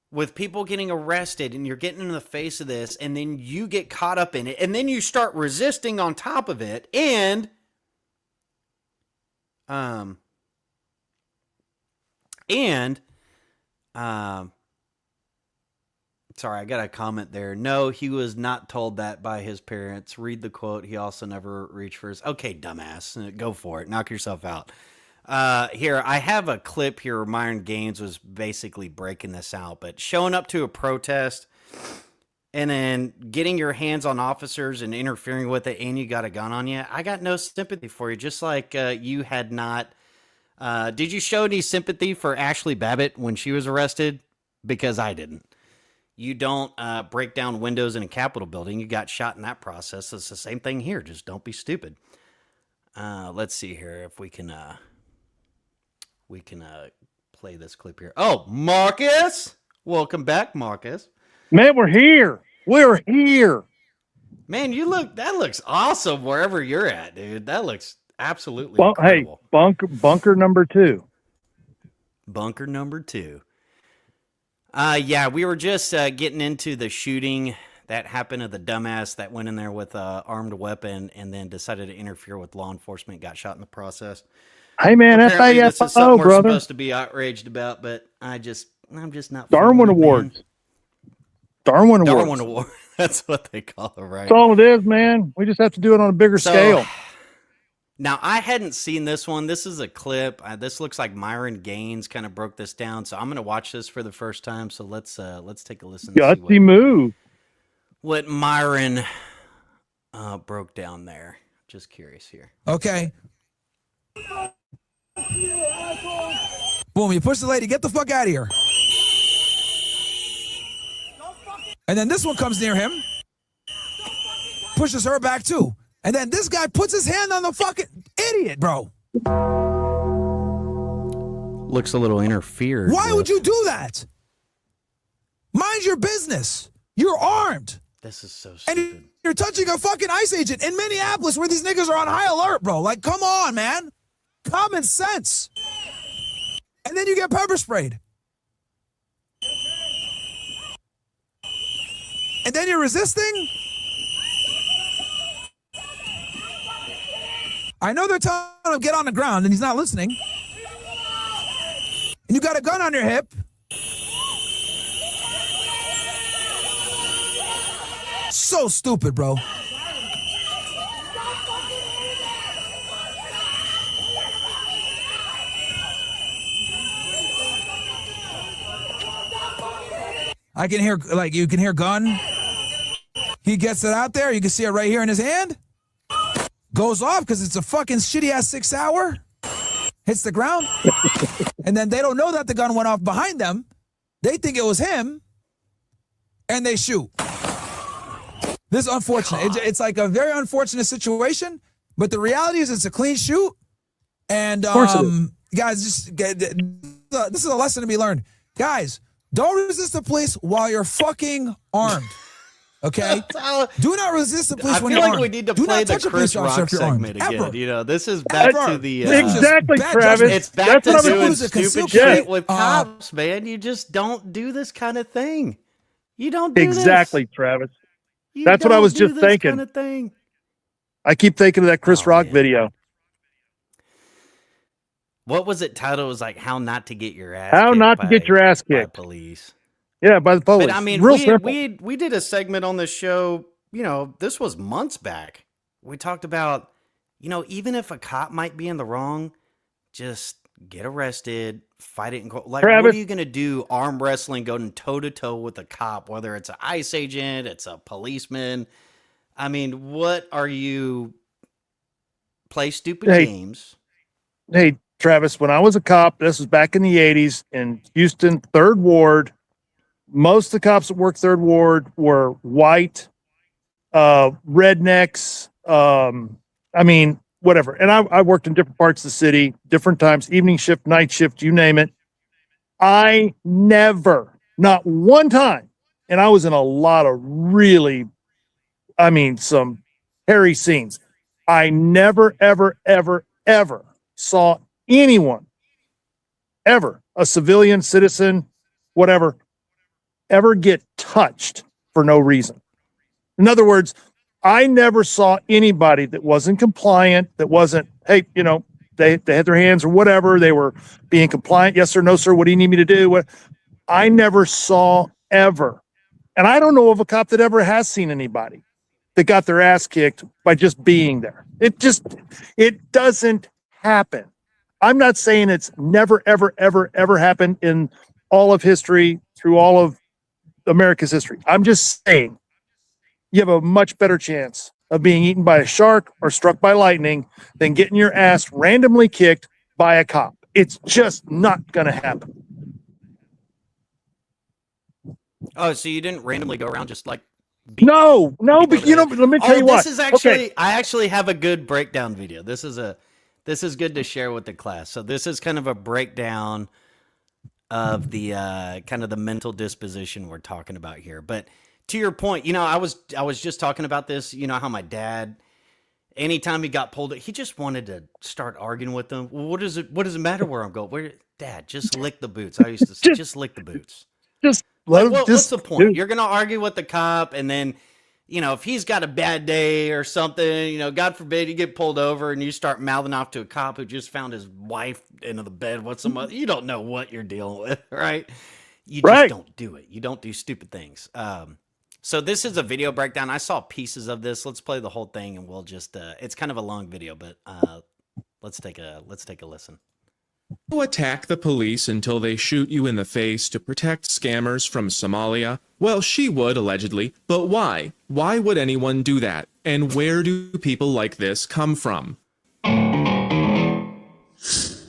Speaker 1: with people getting arrested and you're getting in the face of this, and then you get caught up in it, and then you start resisting on top of it, and sorry, I got a comment there. No, he was not told that by his parents. Read the quote. He also never reached for his... Okay, dumbass. Go for it. Knock yourself out. Here, I have a clip here where Myron Gaines was basically breaking this out, but showing up to a protest and then getting your hands on officers and interfering with it, and you got a gun on you, I got no sympathy for you, just like you had not... did you show any sympathy for Ashley Babbitt when she was arrested? Because I didn't. You don't break down windows in a Capitol building. You got shot in that process. It's the same thing here. Just don't be stupid. Let's see here if we can play this clip here. Oh, Marcus! Welcome back, Marcus.
Speaker 6: Man, we're here. We're here.
Speaker 1: Man, that looks awesome wherever you're at, dude. That looks absolutely incredible.
Speaker 6: Hey, bunker number 2.
Speaker 1: Bunker number 2. Yeah, we were just getting into the shooting that happened to the dumbass that went in there with an armed weapon and then decided to interfere with law enforcement, got shot in the process.
Speaker 6: Hey, man,
Speaker 1: apparently this is something we're
Speaker 6: brother.
Speaker 1: supposed to be outraged about, but I'm just not.
Speaker 6: Darwin Awards. Darwin
Speaker 1: Award. That's what they call it, right?
Speaker 6: That's all it is, man. We just have to do it on a bigger scale.
Speaker 1: Now, I hadn't seen this one. This is a clip. This looks like Myron Gaines kind of broke this down, so I'm going to watch this for the first time. So let's take a listen.
Speaker 6: Gutsy move.
Speaker 1: What Myron broke down there. Just curious here.
Speaker 23: Okay. Boom, you push the lady. Get the fuck out of here. And then this one comes near him. Pushes her back too. And then this guy puts his hand on the fucking idiot, bro.
Speaker 1: Looks a little interfered.
Speaker 23: Why would you do that? Mind your business. You're armed.
Speaker 1: This is so stupid.
Speaker 23: And you're touching a fucking ICE agent in Minneapolis where these niggas are on high alert, bro. Like, come on, man. Common sense. And then you get pepper sprayed. And then you're resisting? I know they're telling him get on the ground, and he's not listening. And you got a gun on your hip. So stupid, bro. I can hear, like, you can hear gun. He gets it out there. You can see it right here in his hand. Goes off because it's a fucking shitty-ass 6 hour. Hits the ground. And then they don't know that the gun went off behind them. They think it was him. And they shoot. This is unfortunate. It's like a very unfortunate situation. But the reality is it's a clean shoot. And guys, just this is a lesson to be learned. Guys, don't resist the police while you're fucking armed. Okay? Do not resist the police when you're armed.
Speaker 1: I feel like we need to
Speaker 23: Do
Speaker 1: play
Speaker 23: not
Speaker 1: the
Speaker 23: touch a police
Speaker 1: Chris
Speaker 23: officer
Speaker 1: Rock
Speaker 23: if you're armed.
Speaker 1: segment again.
Speaker 23: Ever.
Speaker 1: You know, this is back to the
Speaker 6: exactly,
Speaker 23: bad
Speaker 6: Travis.
Speaker 23: judgment.
Speaker 1: it's back
Speaker 6: That's
Speaker 1: to
Speaker 6: what I
Speaker 1: doing
Speaker 6: was-
Speaker 1: stupid shit with cops, man. You just don't do this kind of thing. You don't do
Speaker 6: Exactly,
Speaker 1: this.
Speaker 6: Travis.
Speaker 1: You
Speaker 6: That's what I
Speaker 1: don't
Speaker 6: was
Speaker 1: do
Speaker 6: just
Speaker 1: this
Speaker 6: thinking.
Speaker 1: Kind of thing.
Speaker 6: I keep thinking of that Chris Rock video.
Speaker 1: What was it titled? It was like how not to get your ass
Speaker 6: How
Speaker 1: kicked
Speaker 6: not to get your ass
Speaker 1: by
Speaker 6: kicked.
Speaker 1: police.
Speaker 6: Yeah, by the police.
Speaker 1: But I mean,
Speaker 6: real simple.
Speaker 1: we did a segment on this show, you know, this was months back. We talked about, you know, even if a cop might be in the wrong, just get arrested, fight it in court. Like,
Speaker 6: Travis,
Speaker 1: what are you going to do arm wrestling, going toe to toe with a cop, whether it's an ICE agent, it's a policeman? I mean, what are you play stupid games?
Speaker 6: Hey, Travis, when I was a cop, this was back in the 80s in Houston, 3rd Ward. Most of the cops that worked 3rd Ward were white, rednecks. I mean, whatever. And I worked in different parts of the city, different times, evening shift, night shift, you name it. I never, not one time, and I was in a lot of really, I mean, some hairy scenes. I never, ever, ever, ever saw anyone, ever, a civilian, citizen, whatever, ever get touched for no reason. In other words, I never saw anybody that wasn't compliant, that wasn't, hey, you know, they had their hands or whatever, they were being compliant. Yes, sir, no, sir, what do you need me to do? What? I never saw ever. And I don't know of a cop that ever has seen anybody that got their ass kicked by just being there. It doesn't happen. I'm not saying it's never, ever, ever, ever happened in all of history, through all of America's history. I'm just saying you have a much better chance of being eaten by a shark or struck by lightning than getting your ass randomly kicked by a cop. It's just not going to happen.
Speaker 1: Oh, so you didn't randomly go around just like
Speaker 6: no, but you know, let me tell you what.
Speaker 1: This is actually,
Speaker 6: okay.
Speaker 1: I actually have a good breakdown video. This is good to share with the class. So this is kind of a breakdown of the kind of the mental disposition we're talking about here. But to your point, you know, I was just talking about this, you know, how my dad, anytime he got pulled, he just wanted to start arguing with them. Well, what does it matter where I'm going? Dad, just lick the boots. I used to say, just lick the boots.
Speaker 6: Just
Speaker 1: like, what's the point? You're going to argue with the cop, and then, you know, if he's got a bad day or something, you know, God forbid you get pulled over and you start mouthing off to a cop who just found his wife into the bed with some other, you don't know what you're dealing with, right? You just don't do it. You don't do stupid things. So this is a video breakdown. I saw pieces of this. Let's play the whole thing, and we'll just it's kind of a long video, but let's take a listen.
Speaker 3: You attack the police until they shoot you in the face to protect scammers from Somalia? Well, she would, allegedly. But why? Why would anyone do that? And where do people like this come from?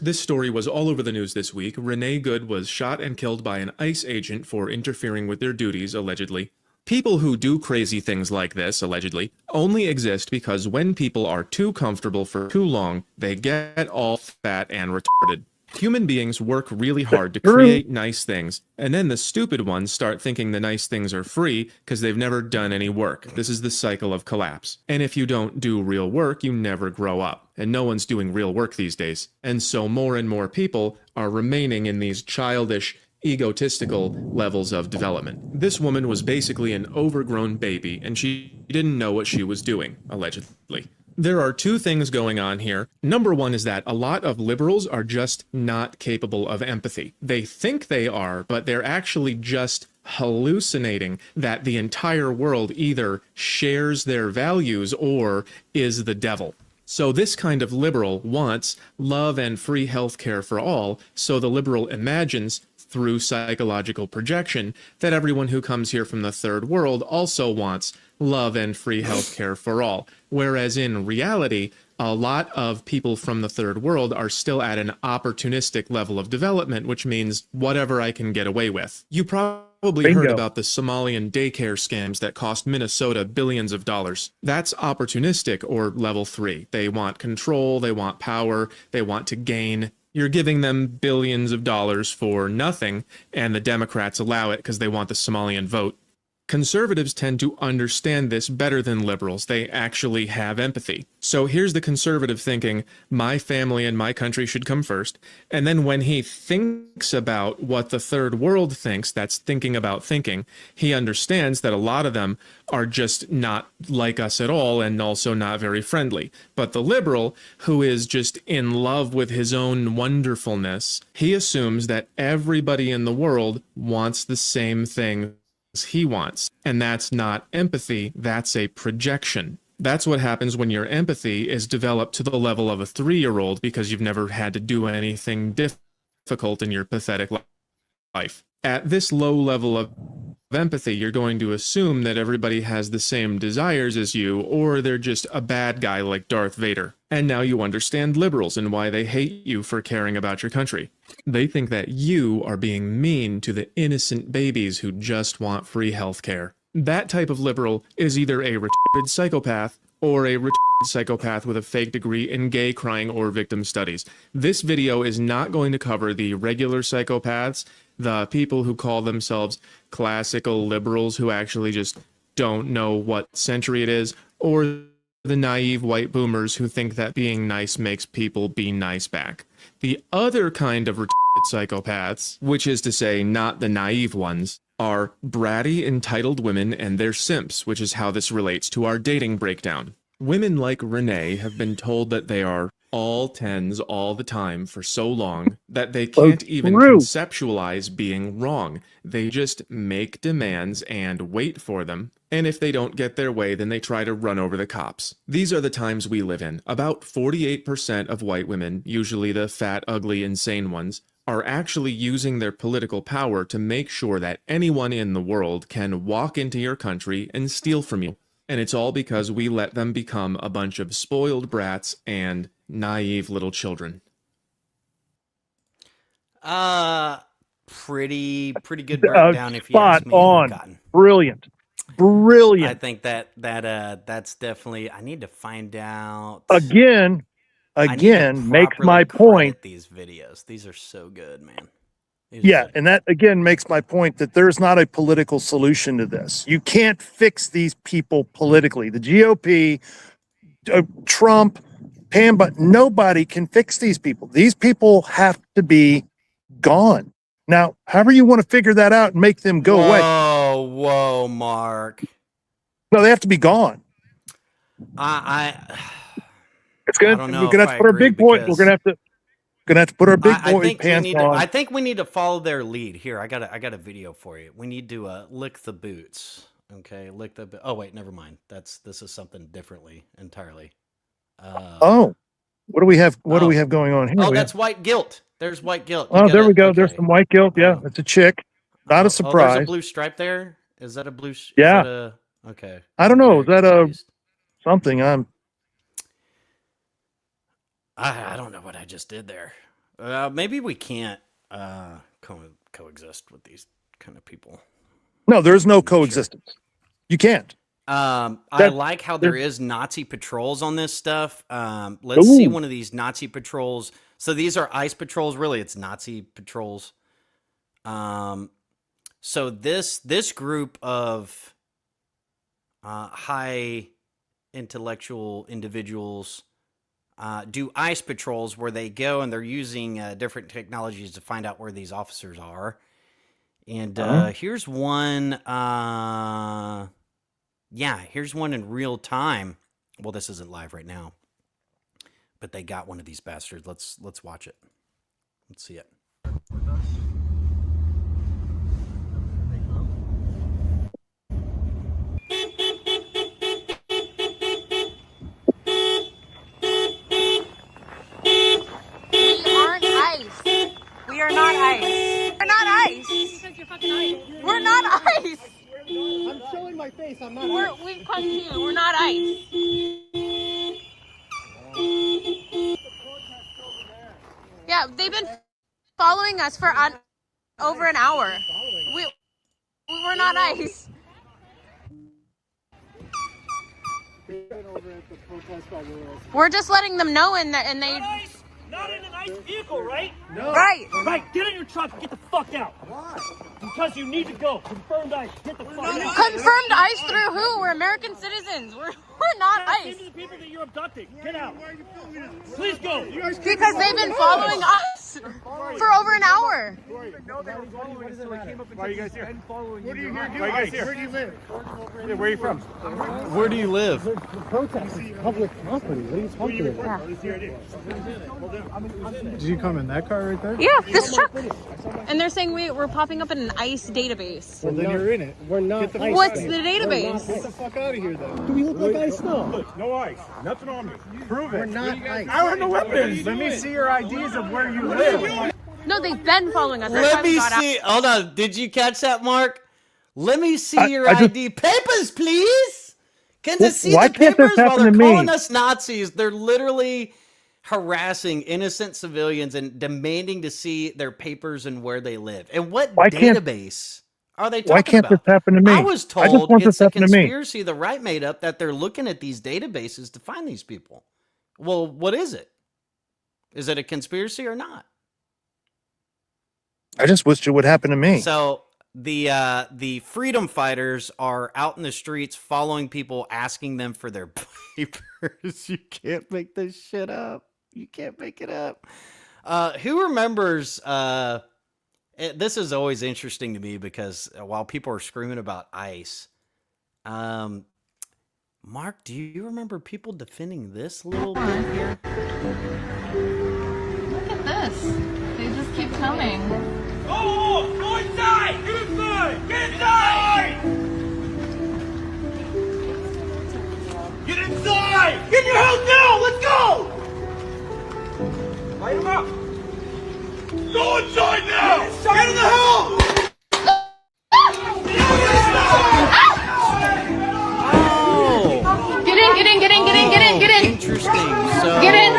Speaker 3: This story was all over the news this week. Renee Good was shot and killed by an ICE agent for interfering with their duties, allegedly. People who do crazy things like this, allegedly, only exist because when people are too comfortable for too long, they get all fat and retarded. Human beings work really hard to create nice things, and then the stupid ones start thinking the nice things are free because they've never done any work. This is the cycle of collapse. And if you don't do real work, you never grow up. And no one's doing real work these days. And so more and more people are remaining in these childish, egotistical levels of development. This woman was basically an overgrown baby, and she didn't know what she was doing, allegedly. There are two things going on here. Number one is that a lot of liberals are just not capable of empathy. They think they are, but they're actually just hallucinating that the entire world either shares their values or is the devil. So this kind of liberal wants love and free healthcare for all, so the liberal imagines through psychological projection that everyone who comes here from the third world also wants love and free healthcare for all. Whereas in reality, a lot of people from the third world are still at an opportunistic level of development, which means whatever I can get away with. You probably heard about the Somalian daycare scams that cost Minnesota billions of dollars. That's opportunistic, or level 3. They want control, they want power, they want to gain. You're giving them billions of dollars for nothing, and the Democrats allow it because they want the Somalian vote. Conservatives tend to understand this better than liberals. They actually have empathy. So here's the conservative thinking, my family and my country should come first. And then when he thinks about what the third world thinks, that's thinking about thinking, he understands that a lot of them are just not like us at all and also not very friendly. But the liberal, who is just in love with his own wonderfulness, he assumes that everybody in the world wants the same thing he wants. And that's not empathy, that's a projection. That's what happens when your empathy is developed to the level of a 3-year-old because you've never had to do anything difficult in your pathetic life. At this low level of empathy, you're going to assume that everybody has the same desires as you, or they're just a bad guy like Darth Vader. And now you understand liberals and why they hate you for caring about your country. They think that you are being mean to the innocent babies who just want free healthcare. That type of liberal is either a retarded psychopath or a retarded psychopath with a fake degree in gay crying or victim studies. This video is not going to cover the regular psychopaths, the people who call themselves classical liberals who actually just don't know what century it is, or the naive white boomers who think that being nice makes people be nice back. The other kind of retarded psychopaths, which is to say not the naive ones, are bratty, entitled women and their simps, which is how this relates to our dating breakdown. Women like Renee have been told that they are all 10s all the time for so long that they can't even conceptualize being wrong. They just make demands and wait for them, and if they don't get their way, then they try to run over the cops. These are the times we live in. About 48% of white women, usually the fat, ugly, insane ones, are actually using their political power to make sure that anyone in the world can walk into your country and steal from you. And it's all because we let them become a bunch of spoiled brats and naive little children.
Speaker 1: Pretty good breakdown if you ask me.
Speaker 6: Spot on. Brilliant.
Speaker 1: I think that's definitely, I need to find out.
Speaker 6: Again, makes my point.
Speaker 1: These videos, these are so good, man.
Speaker 6: Yeah, and that again makes my point that there's not a political solution to this. You can't fix these people politically. The GOP, Trump, Pam, but nobody can fix these people. These people have to be gone. Now, however you want to figure that out and make them go away.
Speaker 1: Whoa, Mark.
Speaker 6: No, they have to be gone. It's good. We're gonna have to put our big point. We're gonna have to put our big boy pants on.
Speaker 1: I think we need to follow their lead. Here, I got a video for you. We need to lick the boots. Okay, lick the. Oh wait, never mind. This is something differently entirely.
Speaker 6: What do we have? What do we have going on here?
Speaker 1: Oh, that's white guilt. There's white guilt.
Speaker 6: There we go. Okay. There's some white guilt. Yeah, it's a chick. Not a surprise.
Speaker 1: There's a blue stripe there. Is that a blue?
Speaker 6: Yeah.
Speaker 1: Okay.
Speaker 6: I don't know. Is that something?
Speaker 1: I don't know what I just did there. Maybe we can't coexist with these kind of people.
Speaker 6: No, there's no coexistence. You can't.
Speaker 1: I like how there is Nazi patrols on this stuff. Let's see one of these Nazi patrols. So these are ICE patrols. Really, it's Nazi patrols. So this group of high intellectual individuals do ICE patrols where they go and they're using different technologies to find out where these officers are. And here's one. Here's one in real time Well, this isn't live right now, but they got one of these bastards. Let's watch it. Let's see it.
Speaker 7: We are not ICE. We're not ICE.
Speaker 21: Because you're fucking ICE.
Speaker 7: We're not ICE.
Speaker 21: I'm showing my face. I'm not ICE.
Speaker 7: We've come to you. We're not ICE. Yeah, they've been following us for over an hour. We're not ICE. We're just letting them know, and they.
Speaker 8: Not in an ICE vehicle, right?
Speaker 7: No. Right.
Speaker 8: Right. Get in your truck and get the fuck out. Why? Because you need to go. Confirmed ICE. Get the fuck out.
Speaker 7: Confirmed ICE through who? We're American citizens. We're not ICE.
Speaker 8: These are the people that you're abducting. Get out. Please go.
Speaker 7: Because they've been following us for over an hour.
Speaker 8: Why are you guys here? What are you here doing? Why are you guys here? Where do you live? Yeah, where are you from?
Speaker 1: Where do you live?
Speaker 8: Protesting public property. What are you talking about?
Speaker 10: Did you come in that car right there?
Speaker 7: Yeah, this truck. And they're saying we're popping up in an ICE database.
Speaker 10: Well, then you're in it. We're not ICE.
Speaker 7: What's the database?
Speaker 10: Get the fuck out of here, then. Do we look like ICE? No.
Speaker 8: Look, no ICE. Nothing on me. Prove it.
Speaker 10: We're not ICE.
Speaker 8: I have no weapons.
Speaker 10: Let me see your IDs of where you live.
Speaker 7: No, they've been following us.
Speaker 1: Let me see. Hold on. Did you catch that, Mark? Let me see your ID papers, please. Can they see the papers while they're calling us Nazis? They're literally harassing innocent civilians and demanding to see their papers and where they live. And what database are they talking about?
Speaker 6: Why can't this happen to me?
Speaker 1: I was told it's a conspiracy the right made up that they're looking at these databases to find these people. Well, what is it? Is it a conspiracy or not?
Speaker 6: I just wished it would happen to me.
Speaker 1: So the freedom fighters are out in the streets following people, asking them for their papers. You can't make this shit up. You can't make it up. Who remembers? This is always interesting to me because while people are screaming about ICE, Mark, do you remember people defending this little bit here?
Speaker 7: Look at this. They just keep coming.
Speaker 8: Oh, go inside! Get inside! Get inside! Get inside! Get in your house now! Let's go! Light him up! Go inside now! Get in the house!
Speaker 7: Get in.
Speaker 1: Interesting. So
Speaker 7: Get in.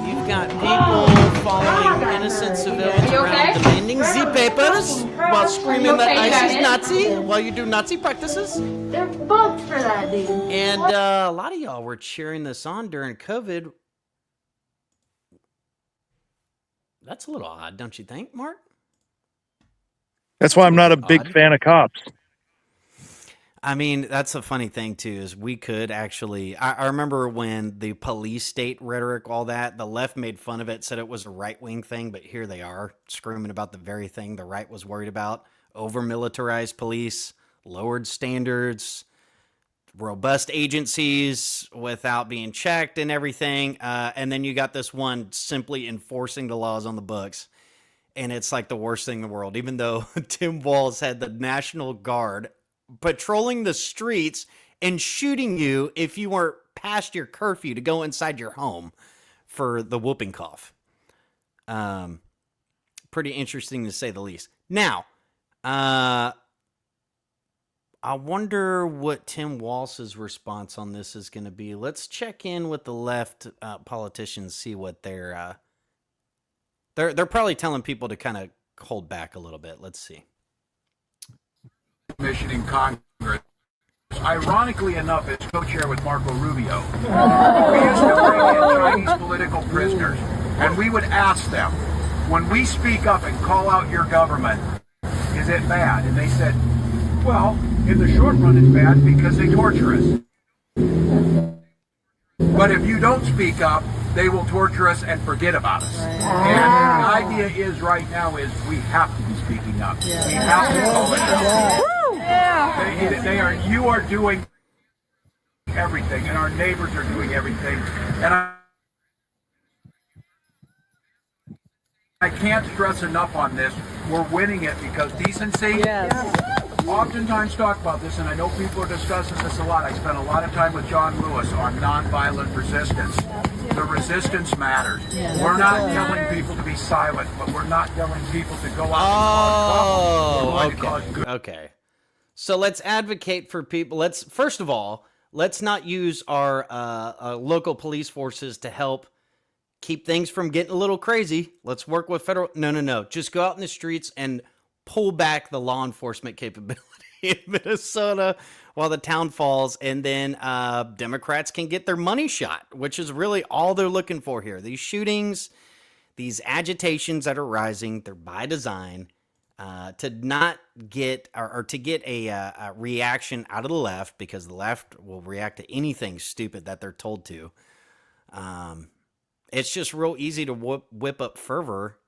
Speaker 1: You've got people following innocent civilians around demanding the papers while screaming that ICE is Nazi while you do Nazi practices.
Speaker 21: They're booked for that, dude.
Speaker 1: And a lot of y'all were cheering this on during COVID. That's a little odd, don't you think, Mark?
Speaker 6: That's why I'm not a big fan of cops.
Speaker 1: I mean, that's a funny thing, too, is we could actually... I remember when the police state rhetoric, all that, the left made fun of it, said it was a right-wing thing, but here they are, screaming about the very thing the right was worried about. Over-militarized police, lowered standards, robust agencies without being checked and everything. And then you got this one simply enforcing the laws on the books. And it's like the worst thing in the world, even though Tim Walz had the National Guard patrolling the streets and shooting you if you weren't past your curfew to go inside your home for the whooping cough. Pretty interesting to say the least. Now, I wonder what Tim Walz's response on this is going to be. Let's check in with the left politicians, see what they're probably telling people to kind of hold back a little bit. Let's see.
Speaker 24: Mission in Congress. Ironically enough, as co-chair with Marco Rubio, we used to bring in Chinese political prisoners, and we would ask them, when we speak up and call out your government, is it bad? And they said, well, in the short run it's bad because they torture us. But if you don't speak up, they will torture us and forget about us. And the idea is right now is we have to be speaking up. We have to call it out. You are doing everything, and our neighbors are doing everything. And I can't stress enough on this. We're winning it because decency. Oftentimes talk about this, and I know people are discussing this a lot. I spent a lot of time with John Lewis on nonviolent resistance. The resistance matters. We're not telling people to be silent, but we're not telling people to go out and cause trouble.
Speaker 1: Okay. So let's advocate for people. First of all, let's not use our local police forces to help keep things from getting a little crazy. Let's work with federal. No. Just go out in the streets and pull back the law enforcement capability in Minnesota while the town falls, and then Democrats can get their money shot, which is really all they're looking for here. These shootings, these agitations that are rising, they're by design to not get or to get a reaction out of the left, because the left will react to anything stupid that they're told to. It's just real easy to whip up fervor.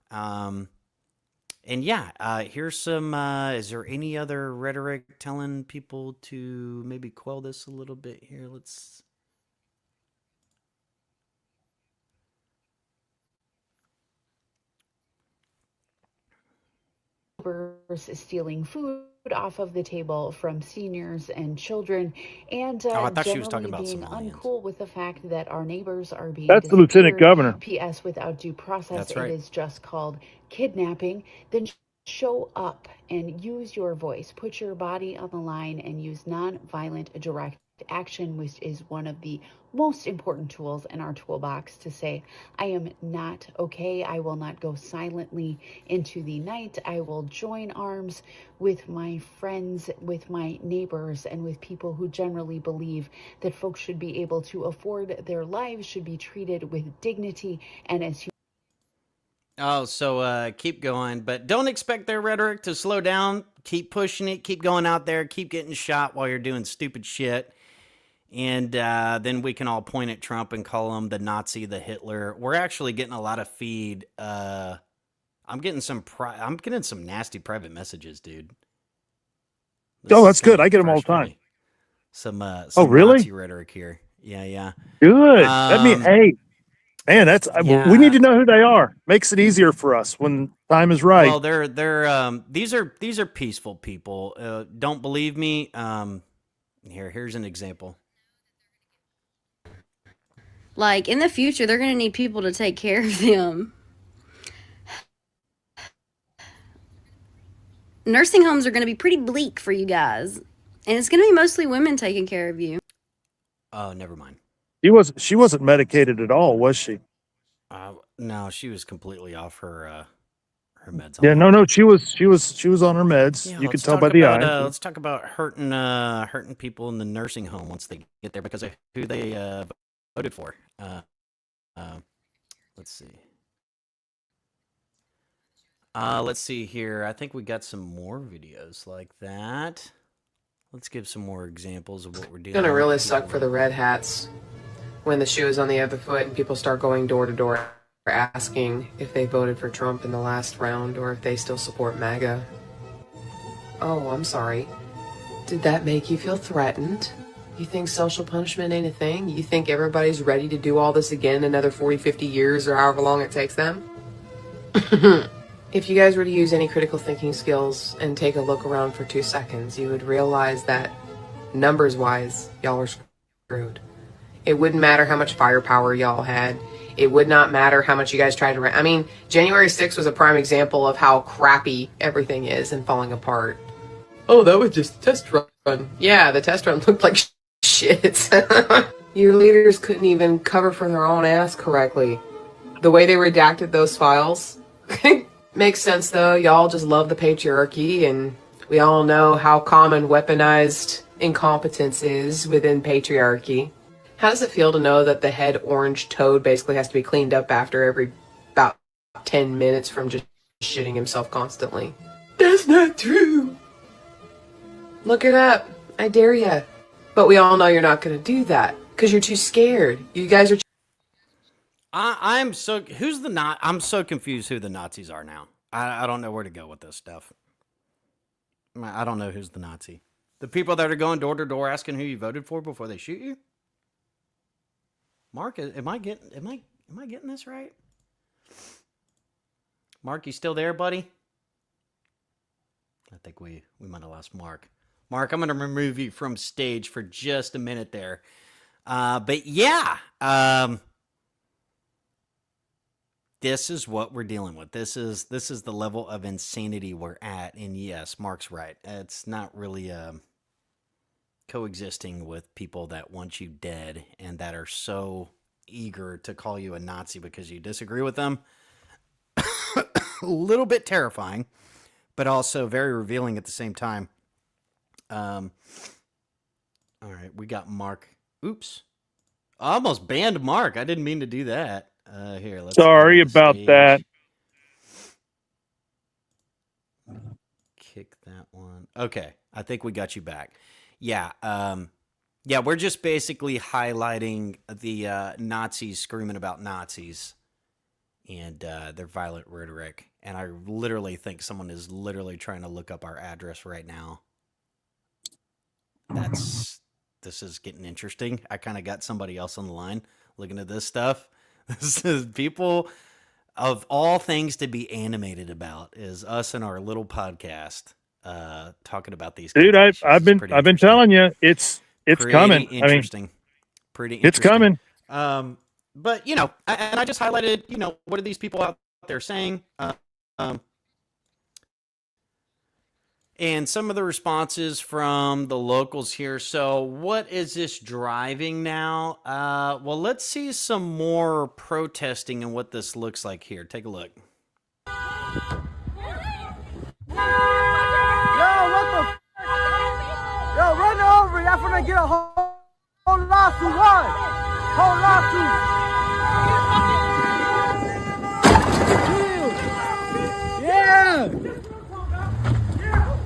Speaker 1: And yeah, here's some, is there any other rhetoric telling people to maybe quell this a little bit here? Let's.
Speaker 11: Stealing food off of the table from seniors and children, and
Speaker 1: I thought she was talking about
Speaker 11: being uncool with the fact that our neighbors are being
Speaker 6: That's the lieutenant governor.
Speaker 11: PS without due process.
Speaker 1: That's right.
Speaker 11: It is just called kidnapping. Then show up and use your voice, put your body on the line, and use non-violent direct action, which is one of the most important tools in our toolbox to say, I am not okay. I will not go silently into the night. I will join arms with my friends, with my neighbors, and with people who generally believe that folks should be able to afford their lives, should be treated with dignity and as
Speaker 1: Oh, so keep going, but don't expect their rhetoric to slow down. Keep pushing it. Keep going out there. Keep getting shot while you're doing stupid shit. And then we can all point at Trump and call him the Nazi, the Hitler. We're actually getting a lot of feed. I'm getting some nasty private messages, dude.
Speaker 6: Oh, that's good. I get them all the time.
Speaker 1: Some
Speaker 6: really?
Speaker 1: Nazi rhetoric here. Yeah.
Speaker 6: Good. Hey, man, that's we need to know who they are. Makes it easier for us when time is right.
Speaker 1: Well, they're these are peaceful people. Don't believe me? Here's an example.
Speaker 12: Like, in the future, they're going to need people to take care of them. Nursing homes are going to be pretty bleak for you guys. And it's going to be mostly women taking care of you.
Speaker 1: Oh, never mind.
Speaker 6: She wasn't medicated at all, was she?
Speaker 1: No, she was completely off her meds.
Speaker 6: Yeah, no, she was on her meds.
Speaker 1: Yeah,
Speaker 6: you could tell by the eyes.
Speaker 1: Let's talk about hurting people in the nursing home once they get there because of who they voted for. Let's see. Let's see here. I think we got some more videos like that. Let's give some more examples of what we're doing.
Speaker 13: It's gonna really suck for the red hats when the shoe is on the other foot and people start going door to door asking if they voted for Trump in the last round or if they still support MAGA. Oh, I'm sorry. Did that make you feel threatened? You think social punishment ain't a thing? You think everybody's ready to do all this again another 40, 50 years or however long it takes them? If you guys were to use any critical thinking skills and take a look around for 2 seconds, you would realize that numbers-wise, y'all are screwed. It wouldn't matter how much firepower y'all had. It would not matter how much you guys tried to run. I mean, January 6th was a prime example of how crappy everything is and falling apart. Oh, that was just a test run. Yeah, the test run looked like shit. Your leaders couldn't even cover for their own ass correctly. The way they redacted those files makes sense, though. Y'all just love the patriarchy, and we all know how common weaponized incompetence is within patriarchy. How does it feel to know that the head orange toad basically has to be cleaned up after every about 10 minutes from just shitting himself constantly? That's not true. Look it up. I dare ya. But we all know you're not going to do that because you're too scared. You guys are.
Speaker 1: I'm so confused who the Nazis are now. I don't know where to go with this stuff. I don't know who's the Nazi. The people that are going door to door asking who you voted for before they shoot you? Mark, am I getting this right? Mark, you still there, buddy? I think we might have lost Mark. Mark, I'm going to remove you from stage for just a minute there. But yeah, this is what we're dealing with. This is the level of insanity we're at. And yes, Mark's right. It's not really coexisting with people that want you dead and that are so eager to call you a Nazi because you disagree with them. A little bit terrifying, but also very revealing at the same time. All right, we got Mark. Oops. I almost banned Mark. I didn't mean to do that. Here, let's
Speaker 6: Sorry about that.
Speaker 1: Kick that one. Okay, I think we got you back. Yeah, yeah, we're just basically highlighting the Nazis screaming about Nazis and their violent rhetoric. And I literally think someone is literally trying to look up our address right now. This is getting interesting. I kind of got somebody else on the line looking at this stuff. This is people of all things to be animated about is us and our little podcast talking about these.
Speaker 6: Dude, I've been telling you, it's coming.
Speaker 1: Interesting. Pretty interesting.
Speaker 6: It's coming.
Speaker 1: But you know, and I just highlighted, you know, what are these people out there saying? And some of the responses from the locals here. So what is this driving now? Well, let's see some more protesting and what this looks like here. Take a look.
Speaker 10: Yo, what the Yo, run over. Y'all finna get a whole lawsuit. What? Whole lawsuit. Yeah.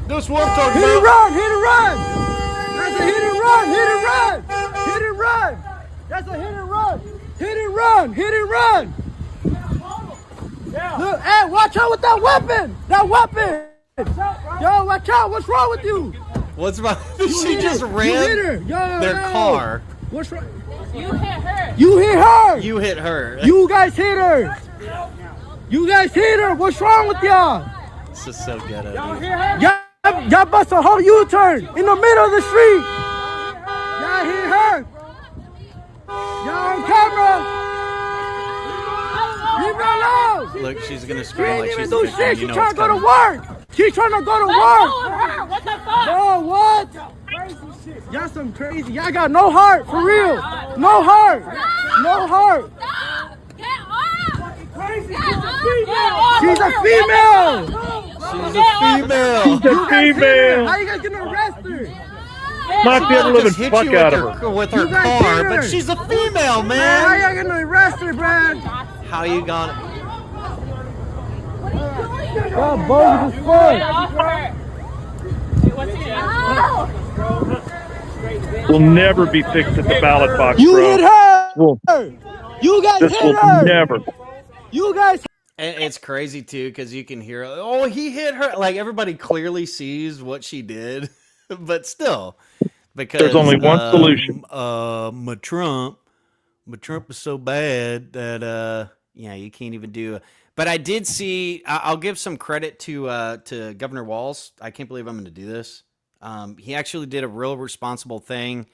Speaker 1: That's what I'm talking
Speaker 10: about. Hit and run. That's a hit and run. Hit and run. Hit and run. That's a hit and run. Hit and run. Hit and run. Look, hey, watch out with that weapon. That weapon. Yo, watch out. What's wrong with you?
Speaker 1: What's wrong? She just ran their car.
Speaker 10: What's wrong? You hit her. You hit her.
Speaker 1: You hit her.
Speaker 10: You guys hit her. You guys hit her. What's wrong with y'all?
Speaker 1: This is so good.
Speaker 10: Y'all bust a whole U-turn in the middle of the street. Y'all hit her. Y'all on camera. Leave her alone.
Speaker 1: Look, she's gonna scream like she's
Speaker 10: do shit. She's trying to go to work. She's trying to go to work.
Speaker 21: What the fuck?
Speaker 10: No, what? Y'all some crazy. Y'all got no heart, for real. No heart. No heart. She's a female.
Speaker 1: She's a female.
Speaker 6: She's a female.
Speaker 10: How you guys gonna arrest her?
Speaker 6: Might be able to live the fuck out of her.
Speaker 1: With her car, but she's a female, man.
Speaker 10: How you gonna arrest her, Brad?
Speaker 1: How you gonna?
Speaker 10: Y'all bogus as fuck.
Speaker 6: Will never be fixed at the ballot box,
Speaker 10: You
Speaker 6: bro.
Speaker 10: hit her.
Speaker 6: Well,
Speaker 10: You guys
Speaker 6: this
Speaker 10: hit
Speaker 6: will
Speaker 10: her.
Speaker 6: never.
Speaker 10: You guys.
Speaker 1: And it's crazy too because you can hear, oh, he hit her. Like everybody clearly sees what she did, but still, because
Speaker 6: There's only one solution.
Speaker 1: Trump is so bad that yeah, you can't even do. But I did see. I'll give some credit to Governor Walz. I can't believe I'm going to do this. He actually did a real responsible thing.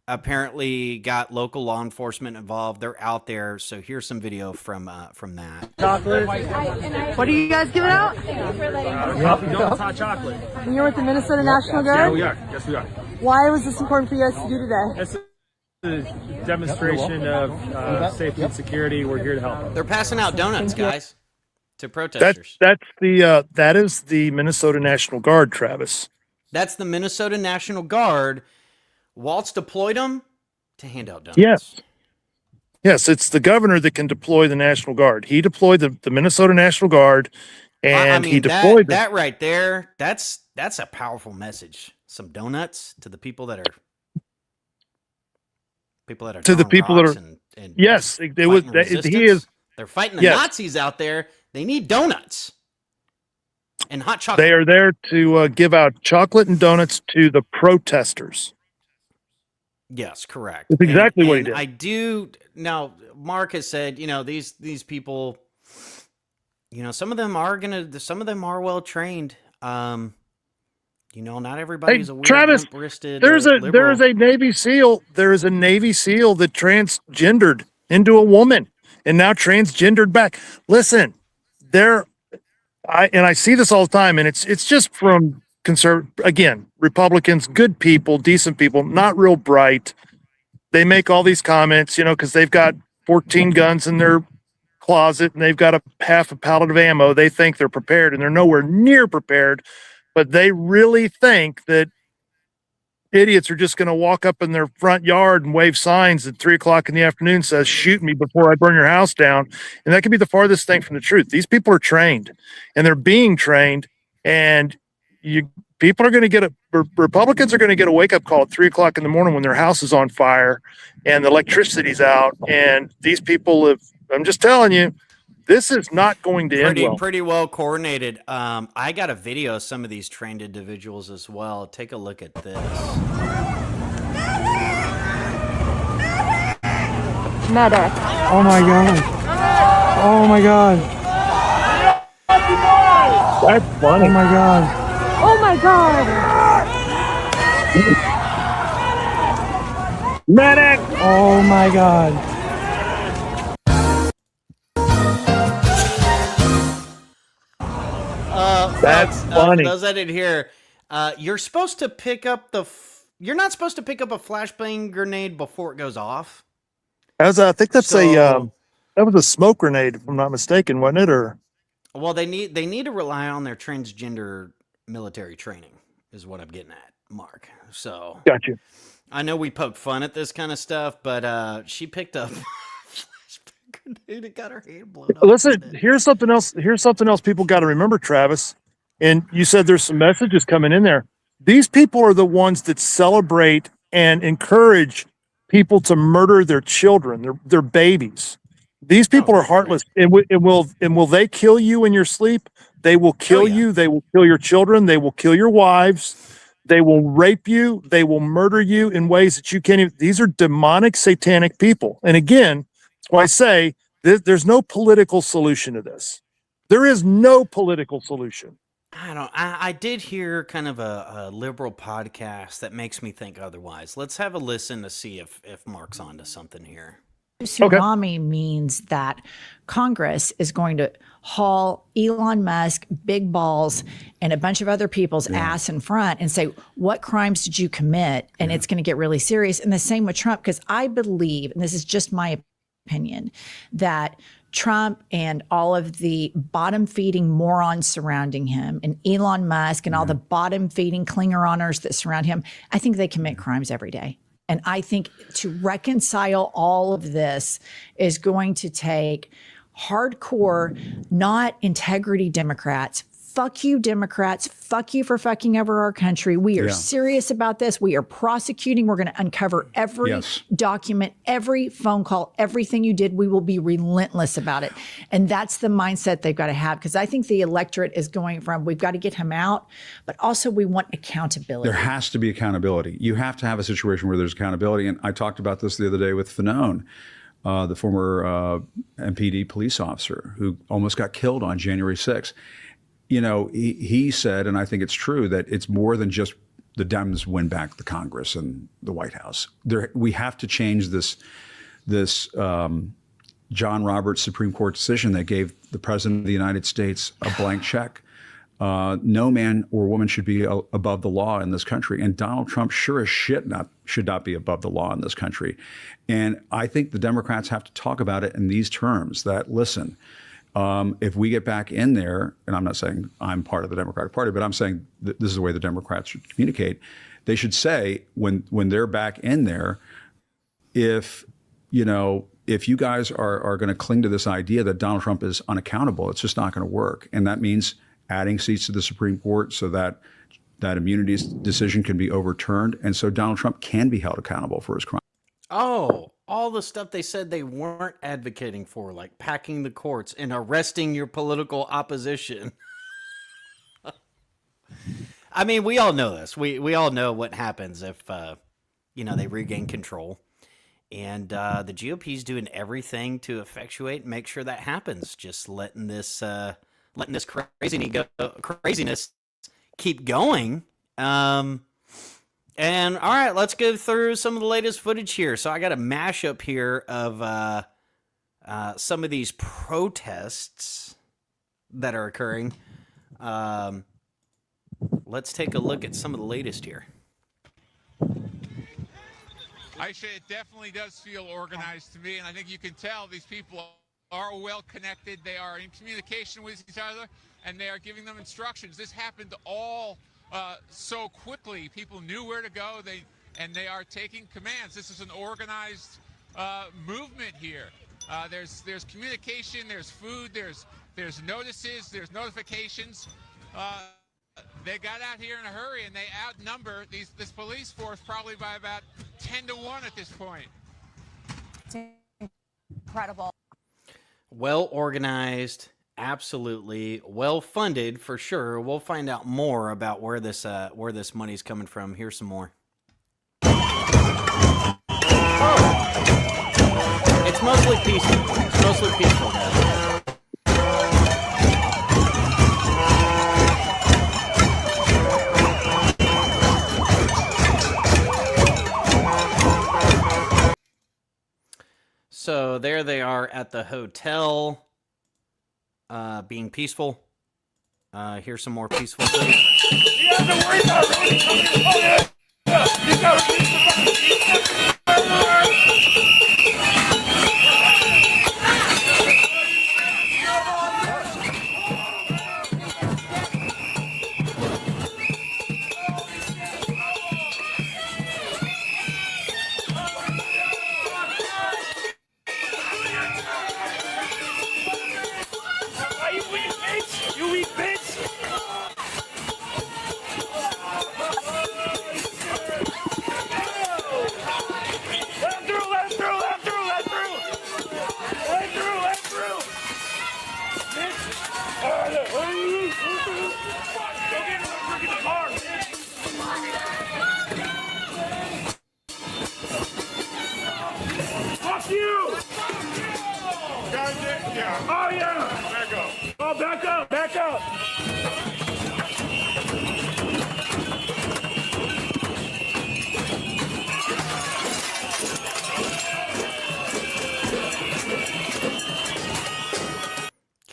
Speaker 1: Apparently got local law enforcement involved. They're out there. So here's some video from that.
Speaker 10: Chocolate. What are you guys giving out?
Speaker 8: Donuts, hot chocolate.
Speaker 10: And you're with the Minnesota National Guard?
Speaker 8: Yeah, we are. Yes, we are.
Speaker 10: Why was this important for you guys to do today?
Speaker 8: It's a demonstration of safety and security. We're here to help.
Speaker 1: They're passing out donuts, guys, to protesters.
Speaker 6: That is the Minnesota National Guard, Travis.
Speaker 1: That's the Minnesota National Guard. Waltz deployed them to hand out donuts.
Speaker 6: Yes, it's the governor that can deploy the National Guard. He deployed the Minnesota National Guard, and he deployed
Speaker 1: that right there. That's a powerful message. Some donuts to the people that are and
Speaker 6: yes, they was. He is.
Speaker 1: They're fighting the Nazis out there. They need donuts and hot chocolate.
Speaker 6: They are there to give out chocolate and donuts to the protesters.
Speaker 1: Yes, correct.
Speaker 6: That's exactly what he
Speaker 1: and
Speaker 6: did.
Speaker 1: I do now. Mark has said, these people, some of them are well trained. Not everybody's a weird,
Speaker 6: Travis,
Speaker 1: limp-wristed
Speaker 6: there is
Speaker 1: liberal.
Speaker 6: a Navy SEAL. There is a Navy SEAL that transgendered into a woman and now transgendered back. Listen, I see this all the time, and it's just from Republicans, good people, decent people, not real bright. They make all these comments, because they've got 14 guns in their closet and they've got half a pallet of ammo. They think they're prepared, and they're nowhere near prepared. But they really think that idiots are just going to walk up in their front yard and wave signs at 3:00 in the afternoon says, "Shoot me before I burn your house down." And that could be the farthest thing from the truth. These people are trained, and they're being trained, and people are going to Republicans are going to get a wake up call at 3:00 in the morning when their house is on fire and the electricity's out. And these people I'm just telling you, this is not going to end well.
Speaker 1: Pretty well coordinated. I got a video of some of these trained individuals as well. Take a look at this.
Speaker 10: Medic.
Speaker 8: Oh my god. Oh my god.
Speaker 6: That's funny.
Speaker 8: Oh my god.
Speaker 10: Oh my god.
Speaker 6: Medic.
Speaker 8: Oh my god.
Speaker 6: That's funny.
Speaker 1: For those that didn't hear, you're supposed to pick up you're not supposed to pick up a flashbang grenade before it goes off.
Speaker 6: I think that's that was a smoke grenade, if I'm not mistaken, wasn't it? Or
Speaker 1: well, they need to rely on their transgender military training, is what I'm getting at, Mark. So
Speaker 6: got you.
Speaker 1: I know we poke fun at this kind of stuff, but she picked up flashbang grenade and got her hand blown up.
Speaker 6: Listen, here's something else. Here's something else people got to remember, Travis. And you said there's some messages coming in there. These people are the ones that celebrate and encourage people to murder their children, their babies. These people are heartless. And will they kill you in your sleep? They will kill you. They will kill your children. They will kill your wives. They will rape you. They will murder you in ways that you can't even. These are demonic, satanic people. And again, that's why I say there's no political solution to this. There is no political solution.
Speaker 1: I did hear kind of a liberal podcast that makes me think otherwise. Let's have a listen to see if Mark's onto something here.
Speaker 14: Tsunami means that Congress is going to haul Elon Musk, big balls, and a bunch of other people's ass in front and say, what crimes did you commit? And it's going to get really serious. And the same with Trump, because I believe, and this is just my opinion, that Trump and all of the bottom-feeding morons surrounding him and Elon Musk and all the bottom-feeding Klingoners that surround him, I think they commit crimes every day. And I think to reconcile all of this is going to take hardcore, not integrity Democrats. Fuck you, Democrats. Fuck you for fucking over our country. We are serious about this. We are prosecuting. We're going to uncover every document, every phone call, everything you did. We will be relentless about it. And that's the mindset they've got to have, because I think the electorate is going from, we've got to get him out, but also we want accountability.
Speaker 15: There has to be accountability. You have to have a situation where there's accountability. And I talked about this the other day with Fanone, the former MPD police officer who almost got killed on January 6th. You know, he said, and I think it's true, that it's more than just the Dems win back the Congress and the White House. We have to change this John Roberts Supreme Court decision that gave the President of the United States a blank check. No man or woman should be above the law in this country. And Donald Trump sure as shit should not be above the law in this country. And I think the Democrats have to talk about it in these terms, that, listen, if we get back in there, and I'm not saying I'm part of the Democratic Party, but I'm saying this is the way the Democrats should communicate. They should say when they're back in there, if you guys are going to cling to this idea that Donald Trump is unaccountable, it's just not going to work. And that means adding seats to the Supreme Court so that immunity decision can be overturned. And so Donald Trump can be held accountable for his crime.
Speaker 1: Oh, all the stuff they said they weren't advocating for, like packing the courts and arresting your political opposition. I mean, we all know this. We all know what happens if they regain control. And the GOP is doing everything to effectuate and make sure that happens. Just letting this craziness keep going. And all right, let's go through some of the latest footage here. So I got a mashup here of some of these protests that are occurring. Let's take a look at some of the latest here.
Speaker 16: I say it definitely does feel organized to me, and I think you can tell these people are well connected. They are in communication with each other, and they are giving them instructions. This happened all so quickly. People knew where to go, and they are taking commands. This is an organized movement here. There's communication, there's food, there's notices, there's notifications. They got out here in a hurry, and they outnumber this police force probably by about 10 to 1 at this point.
Speaker 17: It's incredible.
Speaker 1: Well organized, absolutely. Well funded for sure. We'll find out more about where this money's coming from. Here's some more. Oh. It's mostly peaceful. It's mostly peaceful, guys. So there they are at the hotel, being peaceful. Here's some more peaceful things.
Speaker 10: You have to worry about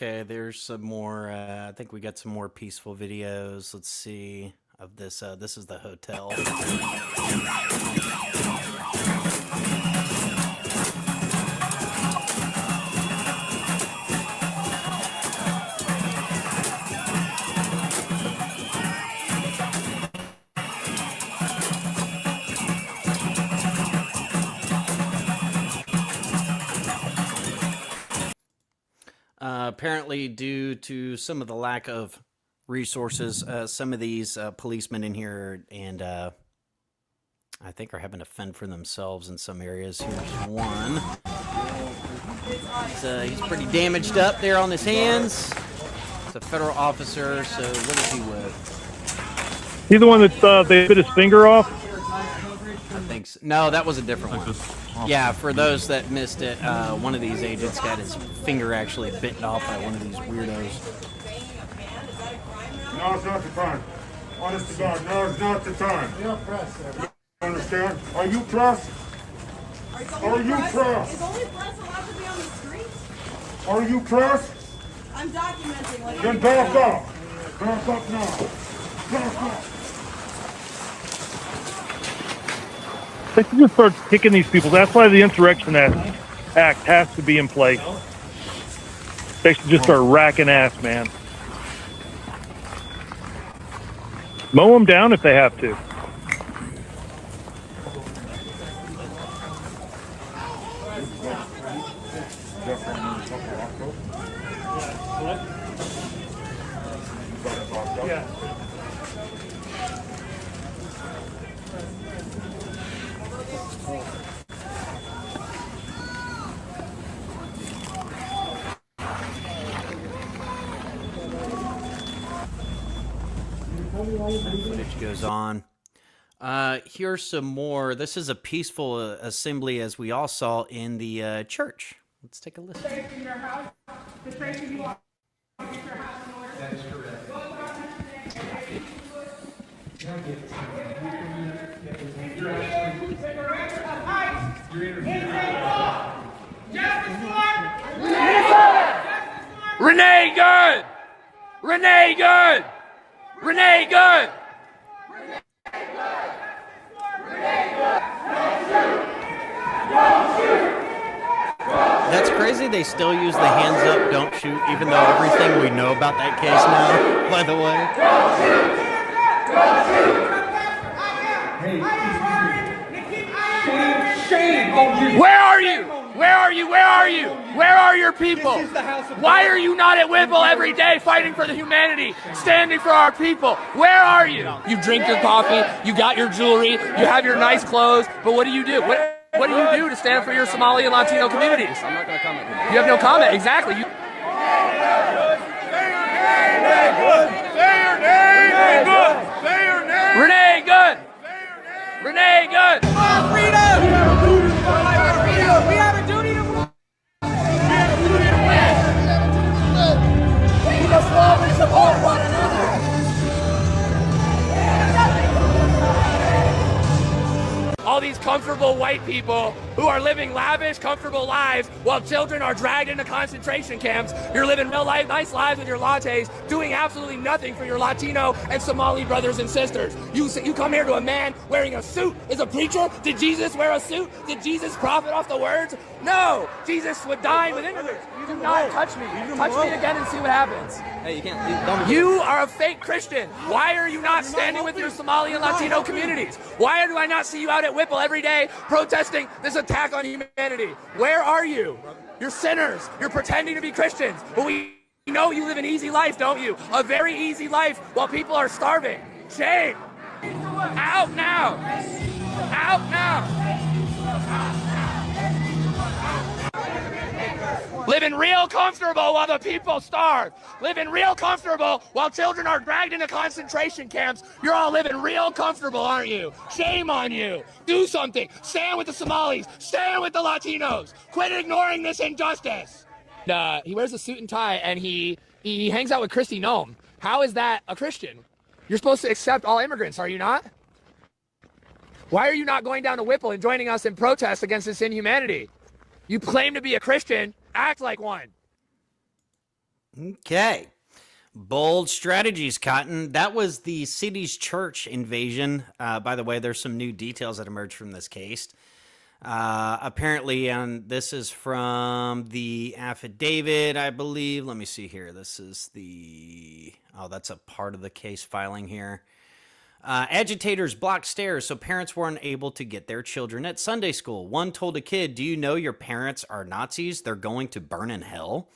Speaker 1: Okay, there's some more. I think we got some more peaceful videos. Let's see of this. This is the hotel. Apparently, due to some of the lack of resources, some of these policemen in here and I think are having to fend for themselves in some areas. Here's one. He's pretty damaged up there on his hands. It's a federal officer, so what is he with?
Speaker 6: He's the one that they bit his finger off?
Speaker 1: I think so. No, that was a different one. Yeah, for those that missed it, one of these agents got his finger actually bitten off by one of these weirdos.
Speaker 18: No, it's not the time. Honest to God, no, it's not the time. You understand? Are you press? Are you press?
Speaker 19: Is only press allowed to be on the street?
Speaker 18: Are you press?
Speaker 19: I'm documenting. Like,
Speaker 18: then back up. Back up now. Back up.
Speaker 6: They should just start kicking these people. That's why the Insurrection Act has to be in place. They should just start racking ass, man. Mow them down if they have to.
Speaker 10: Yeah.
Speaker 1: Footage goes on. Here's some more. This is a peaceful assembly, as we all saw in the church. Let's take a listen.
Speaker 8: That is correct.
Speaker 2: Renee Good! Renee Good! Renee Good!
Speaker 1: That's crazy. They still use the hands up, don't shoot, even though everything we know about that case now, by the way.
Speaker 2: Where are you? Where are you? Where are you? Where are your people? Why are you not at Whipple every day fighting for the humanity, standing for our people? Where are you? You drink your coffee, you got your jewelry, you have your nice clothes, but what do you do? What do you do to stand up for your Somali and Latino communities? I'm not going to comment. You have no comment. Exactly. You... Renee Good! Renee Good!
Speaker 8: Freedom! We have a duty to move. We must love and support one another.
Speaker 2: All these comfortable white people who are living lavish, comfortable lives while children are dragged into concentration camps. You're living real life, nice lives with your lattes, doing absolutely nothing for your Latino and Somali brothers and sisters. You come here to a man wearing a suit as a preacher. Did Jesus wear a suit? Did Jesus profit off the words? No. Jesus would dine with immigrants. Do not touch me. Touch me again and see what happens.
Speaker 4: Hey, you can't.
Speaker 2: You are a fake Christian. Why are you not standing with your Somali and Latino communities? Why do I not see you out at Whipple every day protesting this attack on humanity? Where are you? You're sinners. You're pretending to be Christians. But we know you live an easy life, don't you? A very easy life while people are starving. Shame. Out now. Out now. Living real comfortable while the people starve. Living real comfortable while children are dragged into concentration camps. You're all living real comfortable, aren't you? Shame on you. Do something. Stand with the Somalis. Stand with the Latinos. Quit ignoring this injustice. He wears a suit and tie and he hangs out with Kristi Noem. How is that a Christian? You're supposed to accept all immigrants, are you not? Why are you not going down to Whipple and joining us in protest against this inhumanity? You claim to be a Christian. Act like one.
Speaker 1: Okay. Bold strategies, Cotton. That was the city's church invasion. By the way, there's some new details that emerged from this case. Apparently, and this is from the affidavit, I believe. Let me see here. This is the... Oh, that's a part of the case filing here. Agitators blocked stairs so parents weren't able to get their children at Sunday school. One told a kid, "Do you know your parents are Nazis? They're going to burn in hell."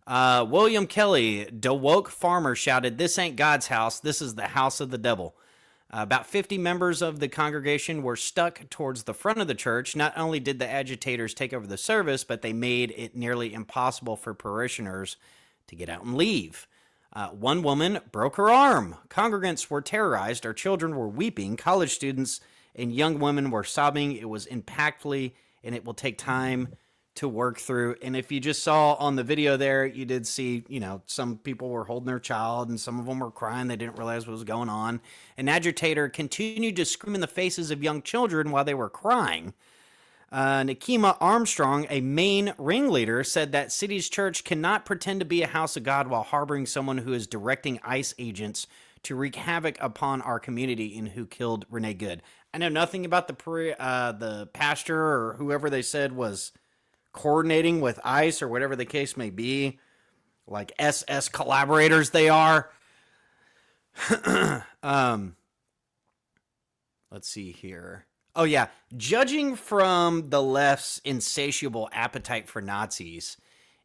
Speaker 1: William Kelly, DeWoke farmer, shouted, "This ain't God's house. This is the house of the devil." About 50 members of the congregation were stuck towards the front of the church. Not only did the agitators take over the service, but they made it nearly impossible for parishioners to get out and leave. One woman broke her arm. Congregants were terrorized. Our children were weeping. College students and young women were sobbing. It was impactfully, and it will take time to work through. And if you just saw on the video there, you did see, some people were holding their child and some of them were crying. They didn't realize what was going on. An agitator continued to scream in the faces of young children while they were crying. Nikema Armstrong, a main ringleader, said that city's church cannot pretend to be a house of God while harboring someone who is directing ICE agents to wreak havoc upon our community and who killed Renee Good. I know nothing about the pastor or whoever they said was coordinating with ICE or whatever the case may be, like SS collaborators they are. Let's see here. Oh, yeah. Judging from the left's insatiable appetite for Nazis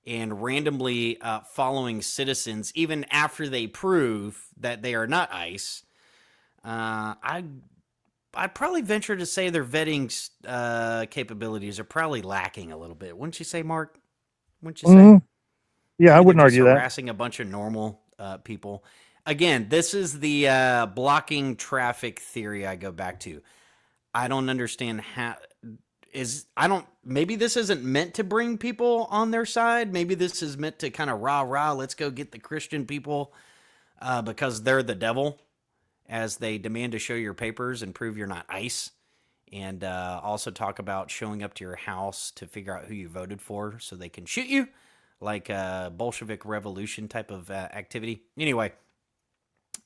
Speaker 1: and randomly following citizens, even after they prove that they are not ICE, I'd probably venture to say their vetting capabilities are probably lacking a little bit. Wouldn't you say, Mark? Wouldn't you say?
Speaker 6: Yeah, I wouldn't argue that.
Speaker 1: Harassing a bunch of normal people. again, this is the blocking traffic theory I go back to. I don't understand maybe this isn't meant to bring people on their side. Maybe this is meant to kind of rah, let's go get the Christian people because they're the devil, as they demand to show your papers and prove you're not ICE. And also talk about showing up to your house to figure out who you voted for so they can shoot you, like a Bolshevik revolution type of activity. Anyway,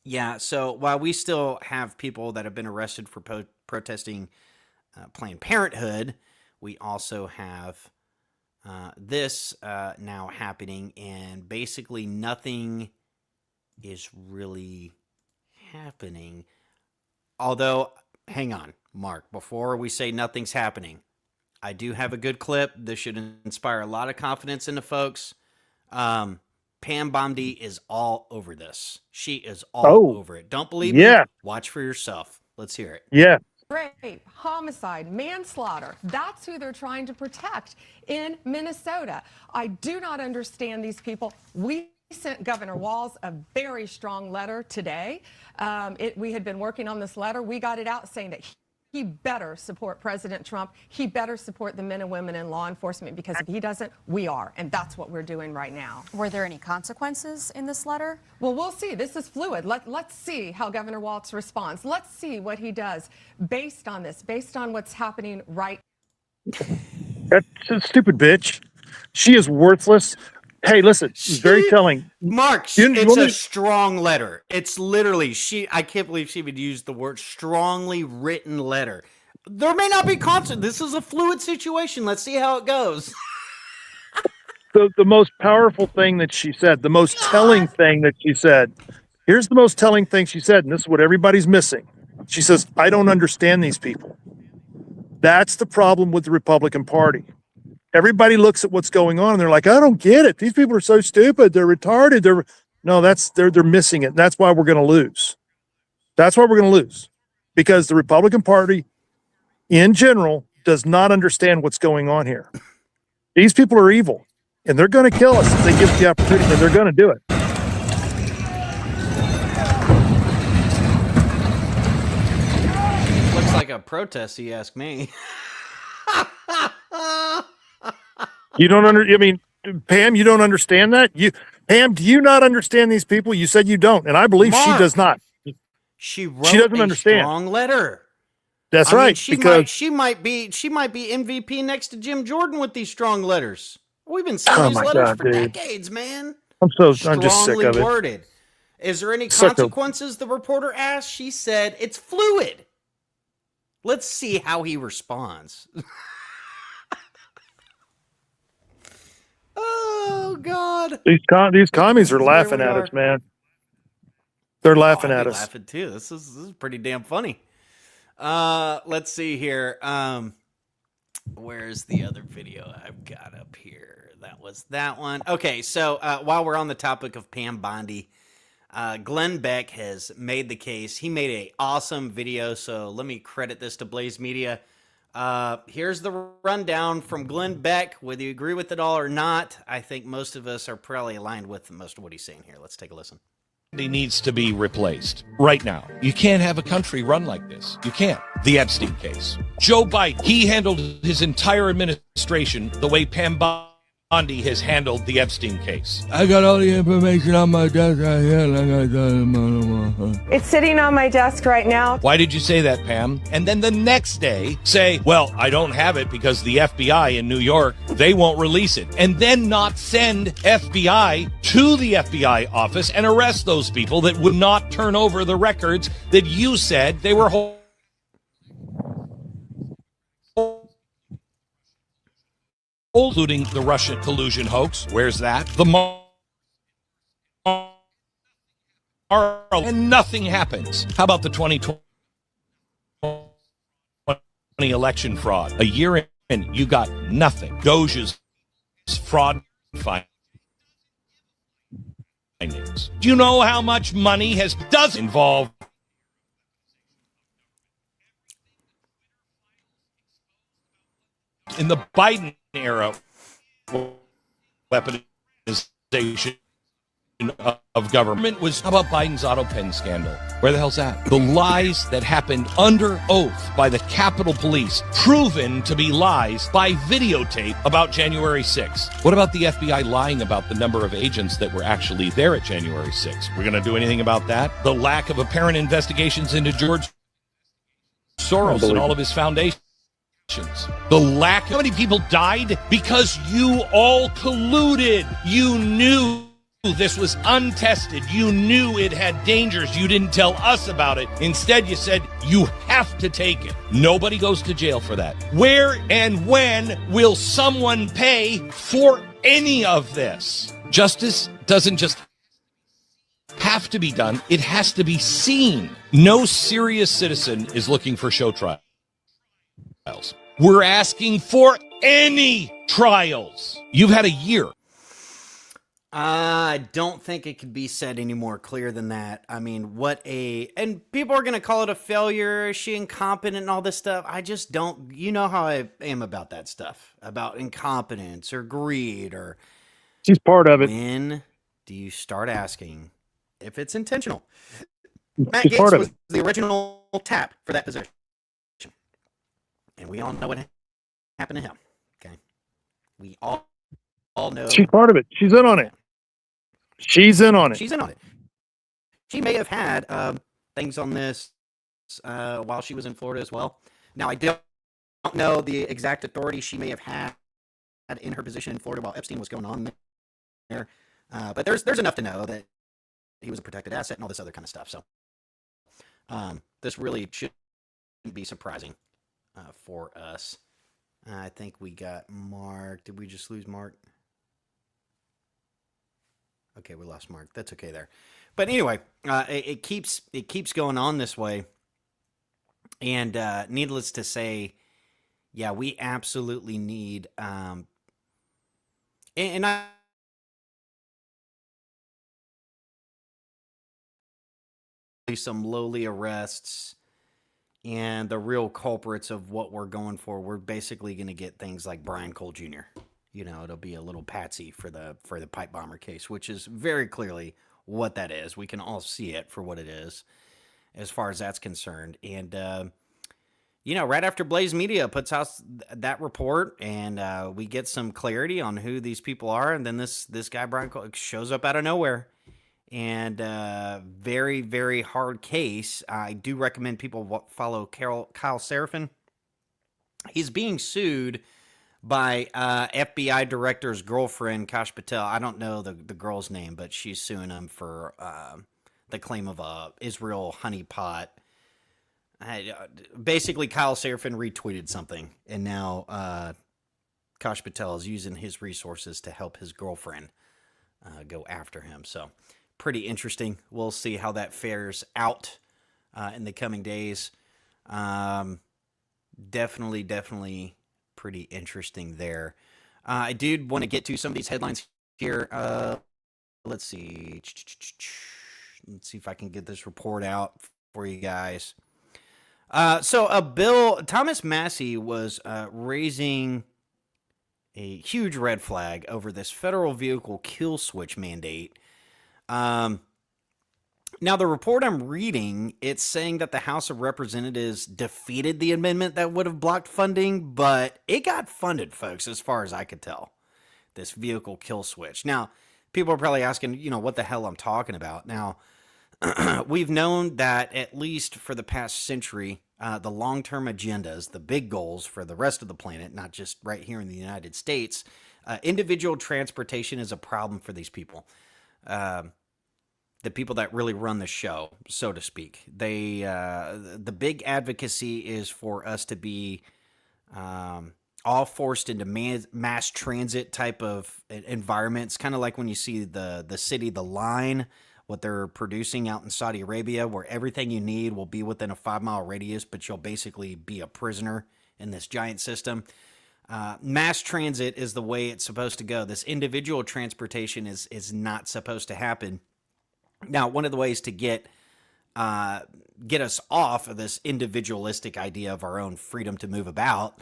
Speaker 1: yeah, so while we still have people that have been arrested for protesting Planned Parenthood, we also have this now happening, and basically nothing is really happening. Although, hang on, Mark, before we say nothing's happening, I do have a good clip. This should inspire a lot of confidence into folks. Pam Bondi is all over this. She is all over it. Don't believe me? Watch for yourself. Let's hear it.
Speaker 6: Yeah.
Speaker 4: Rape, homicide, manslaughter. That's who they're trying to protect in Minnesota. I do not understand these people. We sent Governor Walz a very strong letter today. We had been working on this letter. We got it out saying that he better support President Trump. He better support the men and women in law enforcement, because if he doesn't, we are. And that's what we're doing right now.
Speaker 17: Were there any consequences in this letter?
Speaker 4: Well, we'll see. This is fluid. Let's see how Governor Walz responds. Let's see what he does based on this, based on what's happening right.
Speaker 6: That's a stupid bitch. She is worthless. Hey, listen, it's very telling.
Speaker 1: Mark, it's a strong letter. It's literally, I can't believe she would use the word strongly written letter. There may not be consequences. This is a fluid situation. Let's see how it goes.
Speaker 6: The most powerful thing that she said, the most telling thing that she said, here's the most telling thing she said, and this is what everybody's missing. She says, I don't understand these people. That's the problem with the Republican Party. Everybody looks at what's going on and they're like, I don't get it. These people are so stupid. They're retarded. They're missing it. That's why we're going to lose. That's why we're going to lose, because the Republican Party in general does not understand what's going on here. These people are evil, and they're going to kill us if they give us the opportunity, and they're going to do it.
Speaker 1: Looks like a protest, you ask me.
Speaker 6: You don't I mean, Pam, you don't understand that? Pam, do you not understand these people? You said you don't, and I believe she does not.
Speaker 1: She doesn't understand. Strong letter.
Speaker 6: That's right.
Speaker 1: She might be MVP next to Jim Jordan with these strong letters. We've been seeing these letters for decades, man.
Speaker 6: I'm just sick of it.
Speaker 1: Worded. Is there any consequences? The reporter asked. She said it's fluid. Let's see how he responds. Oh God!
Speaker 6: These commies are laughing at us, man. They're laughing at us.
Speaker 1: Laughing too. This is pretty damn funny. Let's see here. Where's the other video I've got up here? That was that one. Okay, so while we're on the topic of Pam Bondi, Glenn Beck has made the case. He made an awesome video, so let me credit this to Blaze Media. Here's the rundown from Glenn Beck. Whether you agree with it all or not, I think most of us are probably aligned with most of what he's saying here. Let's take a listen.
Speaker 9: He needs to be replaced right now. You can't have a country run like this. You can't. The Epstein case. Joe Biden, he handled his entire administration the way Pam Bondi has handled the Epstein case.
Speaker 20: I got all the information on my desk right here.
Speaker 4: It's sitting on my desk right now.
Speaker 9: Why did you say that, Pam? And then the next day say, well, I don't have it because the FBI in New York, they won't release it. And then not send FBI to the FBI office and arrest those people that would not turn over the records that you said they were holding. Including the Russia collusion hoax. Where's that? The and nothing happens. How about the 2020 election fraud? A year in, you got nothing. Doge's fraud findings. Do you know how much money does involve in the Biden era weaponization of government was, how about Biden's auto pen scandal? Where the hell's that? The lies that happened under oath by the Capitol Police, proven to be lies by videotape about January 6th. What about the FBI lying about the number of agents that were actually there at January 6th? We're going to do anything about that? The lack of apparent investigations into George Soros and all of his foundations. The lack, how many people died? Because you all colluded. You knew this was untested. You knew it had dangers. You didn't tell us about it. Instead, you said you have to take it. Nobody goes to jail for that. Where and when will someone pay for any of this? Justice doesn't just have to be done. It has to be seen. No serious citizen is looking for show trials. We're asking for any trials. You've had a year.
Speaker 1: I don't think it could be said any more clear than that. I mean, and people are going to call it a failure, is she incompetent and all this stuff. I just don't, you know how I am about that stuff, about incompetence or greed or.
Speaker 6: She's part of it.
Speaker 1: When do you start asking if it's intentional? Matt
Speaker 6: She's
Speaker 1: Gaetz was the original tap for that position. And we all know what happened to him. Okay. We all know.
Speaker 6: She's part of it. She's in on it. She's in on it.
Speaker 1: She's in on it. She may have had things on this while she was in Florida as well. Now, I don't know the exact authority she may have had in her position in Florida while Epstein was going on there. But there's enough to know that he was a protected asset and all this other kind of stuff. So this really shouldn't be surprising for us. I think we got Mark. Did we just lose Mark? Okay, we lost Mark. That's okay there. But anyway, it keeps going on this way. And needless to say, yeah, we absolutely need and I some lowly arrests and the real culprits of what we're going for. We're basically going to get things like Brian Cole Jr. You know, it'll be a little patsy for the pipe bomber case, which is very clearly what that is. We can all see it for what it is as far as that's concerned. And, you know, right after Blaze Media puts out that report and we get some clarity on who these people are, and then this guy, Brian Cole, shows up out of nowhere. And very, very hard case. I do recommend people follow Kyle Seraphin. He's being sued by FBI director's girlfriend, Kash Patel. I don't know the girl's name, but she's suing him for the claim of a Israel honeypot. Basically, Kyle Seraphin retweeted something, and now Kash Patel is using his resources to help his girlfriend go after him. So pretty interesting. We'll see how that fares out in the coming days. Definitely pretty interesting there. I did want to get to some of these headlines here. Let's see. Let's see if I can get this report out for you guys. So a bill, Thomas Massey was raising a huge red flag over this federal vehicle kill switch mandate. Now, the report I'm reading, it's saying that the House of Representatives defeated the amendment that would have blocked funding, but it got funded, folks, as far as I could tell, this vehicle kill switch. Now, people are probably asking, you know, what the hell I'm talking about. Now, we've known that at least for the past century, the long-term agendas, the big goals for the rest of the planet, not just right here in the United States, individual transportation is a problem for these people. The people that really run the show, so to speak. The big advocacy is for us to be all forced into mass transit type of environments, kind of like when you see the city, The Line, what they're producing out in Saudi Arabia, where everything you need will be within a 5-mile radius, but you'll basically be a prisoner in this giant system. Mass transit is the way it's supposed to go. This individual transportation is not supposed to happen. Now, one of the ways to get us off of this individualistic idea of our own freedom to move about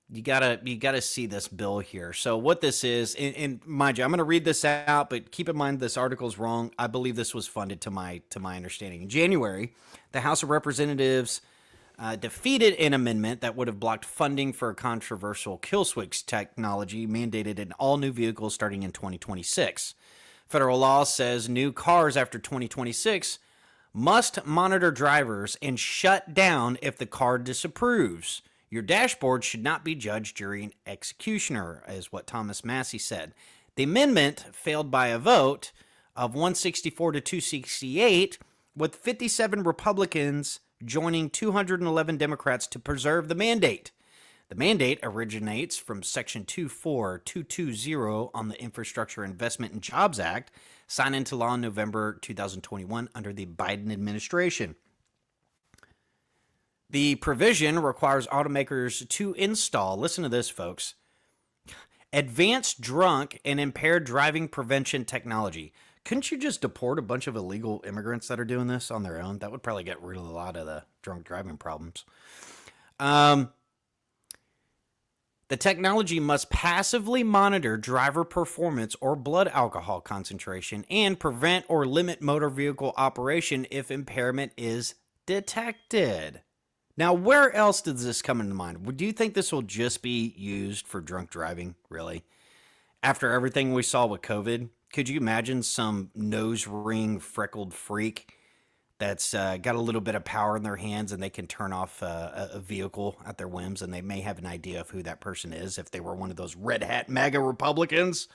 Speaker 1: You gotta see this bill here. So what this is, and mind you, I'm going to read this out, but keep in mind this article is wrong. I believe this was funded to my understanding. In January, the House of Representatives defeated an amendment that would have blocked funding for a controversial kill switch technology mandated in all new vehicles starting in 2026. Federal law says new cars after 2026 must monitor drivers and shut down if the car disapproves. Your dashboard should not be judge, jury, and executioner, is what Thomas Massey said. The amendment failed by a vote of 164 to 268, with 57 Republicans joining 211 Democrats to preserve the mandate. The mandate originates from Section 24220 on the Infrastructure Investment and Jobs Act, signed into law in November 2021 under the Biden administration. The provision requires automakers to install, listen to this, folks, advanced drunk and impaired driving prevention technology. Couldn't you just deport a bunch of illegal immigrants that are doing this on their own? That would probably get rid of a lot of the drunk driving problems. The technology must passively monitor driver performance or blood alcohol concentration and prevent or limit motor vehicle operation if impairment is detected. Now, where else does this come into mind? Do you think this will just be used for drunk driving, really? After everything we saw with COVID, could you imagine some nose ring freckled freak that's got a little bit of power in their hands and they can turn off a vehicle at their whims, and they may have an idea of who that person is if they were one of those red hat MAGA Republicans?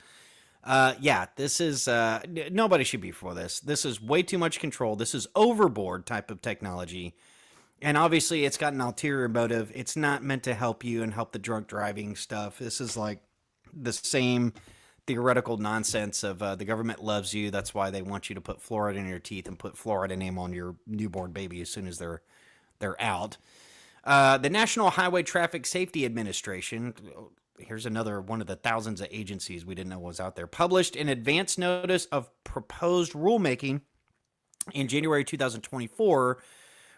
Speaker 1: Yeah, this is nobody should be for this. This is way too much control. This is overboard type of technology. And obviously, it's got an ulterior motive. It's not meant to help you and help the drunk driving stuff. This is like the same theoretical nonsense of the government loves you. That's why they want you to put fluoride in your teeth and put fluoride name on your newborn baby as soon as they're out. The National Highway Traffic Safety Administration, here's another one of the thousands of agencies we didn't know was out there, published an advance notice of proposed rulemaking in January 2024,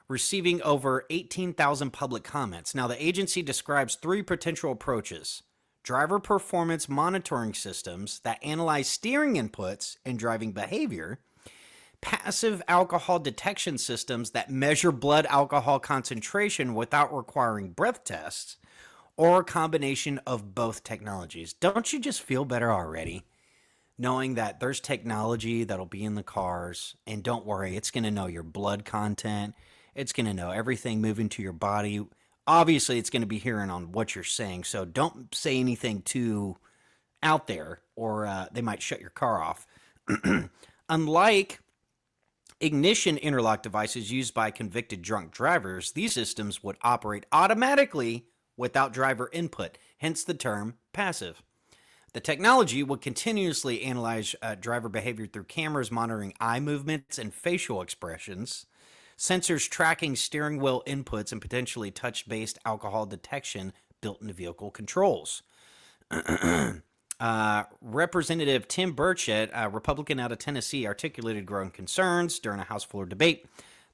Speaker 1: receiving over 18,000 public comments. Now, the agency describes three potential approaches: driver performance monitoring systems that analyze steering inputs and driving behavior, passive alcohol detection systems that measure blood alcohol concentration without requiring breath tests, or a combination of both technologies. Don't you just feel better already, knowing that there's technology that'll be in the cars, and don't worry, it's going to know your blood content. It's going to know everything moving to your body. Obviously, it's going to be hearing on what you're saying, so don't say anything too out there, or they might shut your car off. Unlike ignition interlock devices used by convicted drunk drivers, these systems would operate automatically without driver input, hence the term passive. The technology would continuously analyze driver behavior through cameras monitoring eye movements and facial expressions, sensors tracking steering wheel inputs, and potentially touch-based alcohol detection built into vehicle controls. Representative Tim Burchett, a Republican out of Tennessee, articulated growing concerns during a House floor debate.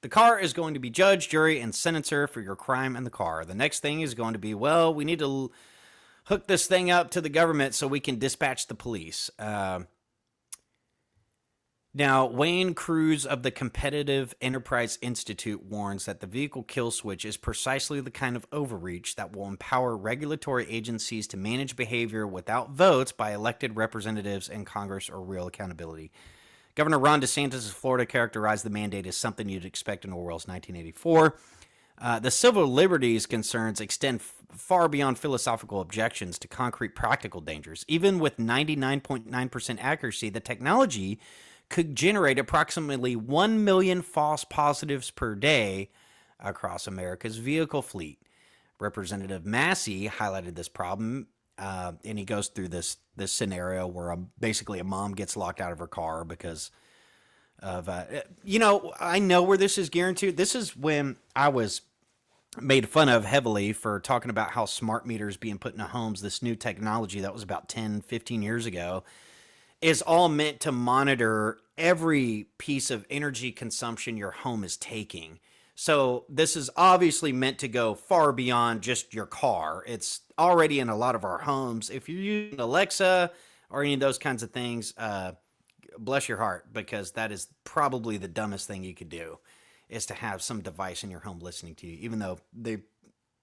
Speaker 1: The car is going to be judge, jury, and senator for your crime in the car. The next thing is going to be, well, we need to hook this thing up to the government so we can dispatch the police. Now, Wayne Cruz of the Competitive Enterprise Institute warns that the vehicle kill switch is precisely the kind of overreach that will empower regulatory agencies to manage behavior without votes by elected representatives in Congress or real accountability. Governor Ron DeSantis of Florida characterized the mandate as something you'd expect in Orwell's 1984. The civil liberties concerns extend far beyond philosophical objections to concrete practical dangers. Even with 99.9% accuracy, the technology could generate approximately 1 million false positives per day across America's vehicle fleet. Representative Massey highlighted this problem, and he goes through this scenario where basically a mom gets locked out of her car because of, I know where this is guaranteed. This is when I was made fun of heavily for talking about how smart meters being put into homes, this new technology that was about 10, 15 years ago, is all meant to monitor every piece of energy consumption your home is taking. So this is obviously meant to go far beyond just your car. It's already in a lot of our homes. If you're using Alexa or any of those kinds of things, bless your heart, because that is probably the dumbest thing you could do, is to have some device in your home listening to you, even though the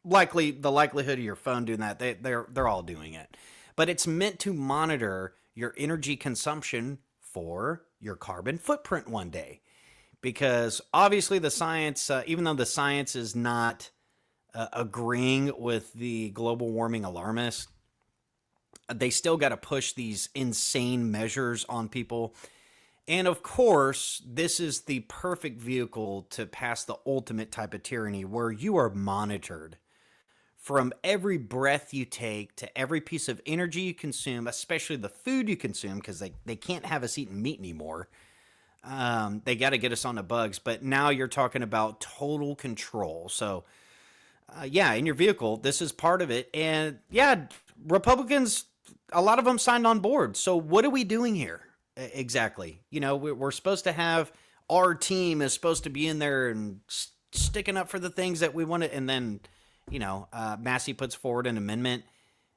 Speaker 1: likelihood of your phone doing that, they're all doing it. But it's meant to monitor your energy consumption for your carbon footprint one day. Because obviously the science, even though the science is not agreeing with the global warming alarmists, they still got to push these insane measures on people. And of course, this is the perfect vehicle to pass the ultimate type of tyranny, where you are monitored from every breath you take to every piece of energy you consume, especially the food you consume, because they can't have us eating meat anymore. They got to get us on the bugs. But now you're talking about total control. So, yeah, in your vehicle, this is part of it. And yeah, Republicans, a lot of them signed on board. So what are we doing here exactly? You know, we're supposed to have, our team is supposed to be in there and sticking up for the things that we want to, and then, you know, Massey puts forward an amendment,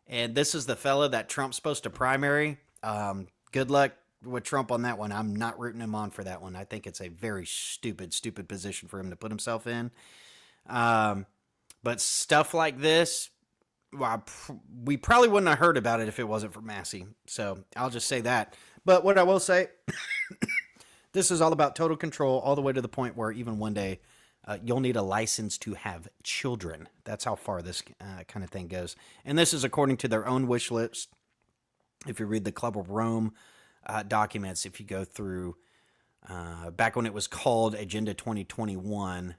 Speaker 1: and this is the fella that Trump's supposed to primary. Good luck with Trump on that one. I'm not rooting him on for that one. I think it's a very stupid position for him to put himself in. But stuff like this, well, we probably wouldn't have heard about it if it wasn't for Massey. So I'll just say that. But what I will say, this is all about total control, all the way to the point where even one day you'll need a license to have children. That's how far this kind of thing goes. And this is according to their own wish list. If you read the Club of Rome documents, if you go through back when it was called Agenda 2021,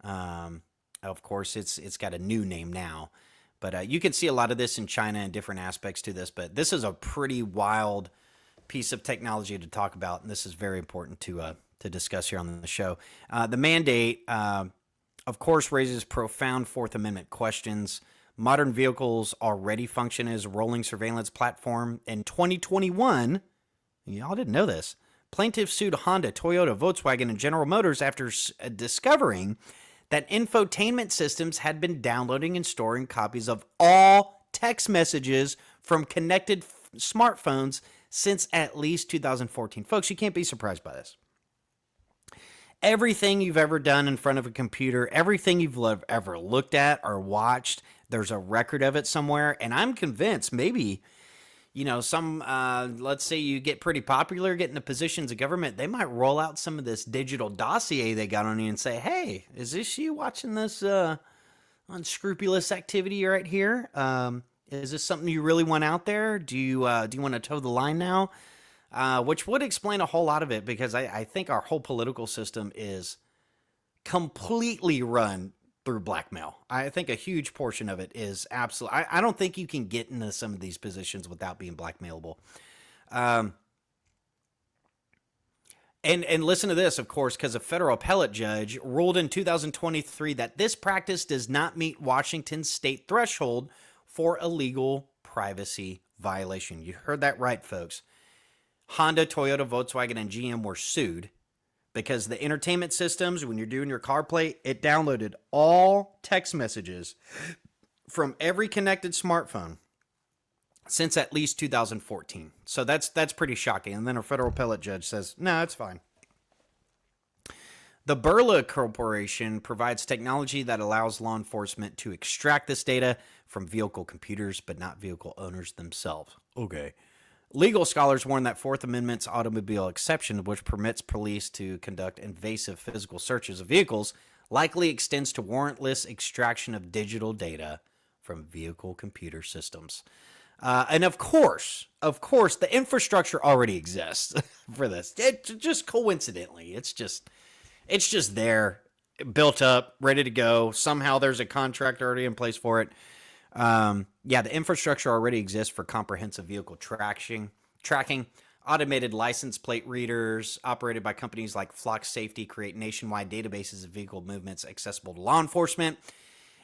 Speaker 1: of course, it's got a new name now. But you can see a lot of this in China and different aspects to this. But this is a pretty wild piece of technology to talk about, and this is very important to discuss here on the show. The mandate, of course, raises profound Fourth Amendment questions. Modern vehicles already function as a rolling surveillance platform. In 2021, y'all didn't know this, plaintiffs sued Honda, Toyota, Volkswagen, and General Motors after discovering that infotainment systems had been downloading and storing copies of all text messages from connected smartphones since at least 2014. Folks, you can't be surprised by this. Everything you've ever done in front of a computer, everything you've ever looked at or watched, there's a record of it somewhere. And I'm convinced maybe, you know, let's say you get pretty popular, get into positions of government, they might roll out some of this digital dossier they got on you and say, hey, is this you watching this unscrupulous activity right here? Is this something you really want out there? Do you want to toe the line now? Which would explain a whole lot of it, because I think our whole political system is completely run through blackmail. I think a huge portion of it is absolutely. I don't think you can get into some of these positions without being blackmailable. And listen to this, of course, because a federal appellate judge ruled in 2023 that this practice does not meet Washington's state threshold for illegal privacy violation. You heard that right, folks. Honda, Toyota, Volkswagen, and GM were sued because the entertainment systems, when you're doing your CarPlay, it downloaded all text messages from every connected smartphone since at least 2014. So that's pretty shocking. And then a federal appellate judge says, no, it's fine. The Burla Corporation provides technology that allows law enforcement to extract this data from vehicle computers, but not vehicle owners themselves. Okay. Legal scholars warn that Fourth Amendment's automobile exception, which permits police to conduct invasive physical searches of vehicles, likely extends to warrantless extraction of digital data from vehicle computer systems. And of course, the infrastructure already exists for this. It just coincidentally, it's just there, built up, ready to go. Somehow there's a contract already in place for it. The infrastructure already exists for comprehensive vehicle tracking, automated license plate readers operated by companies like Flock Safety create nationwide databases of vehicle movements accessible to law enforcement.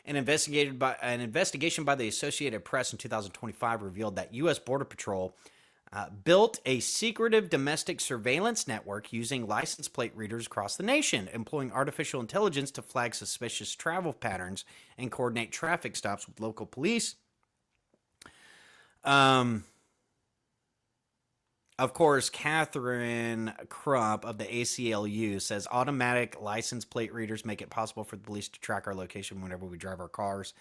Speaker 1: An investigation by the Associated Press in 2025 revealed that U.S. Border Patrol built a secretive domestic surveillance network using license plate readers across the nation, employing artificial intelligence to flag suspicious travel patterns and coordinate traffic stops with local police. Of course, Catherine Krupp of the ACLU says automatic license plate readers make it possible for the police to track our location whenever we drive our cars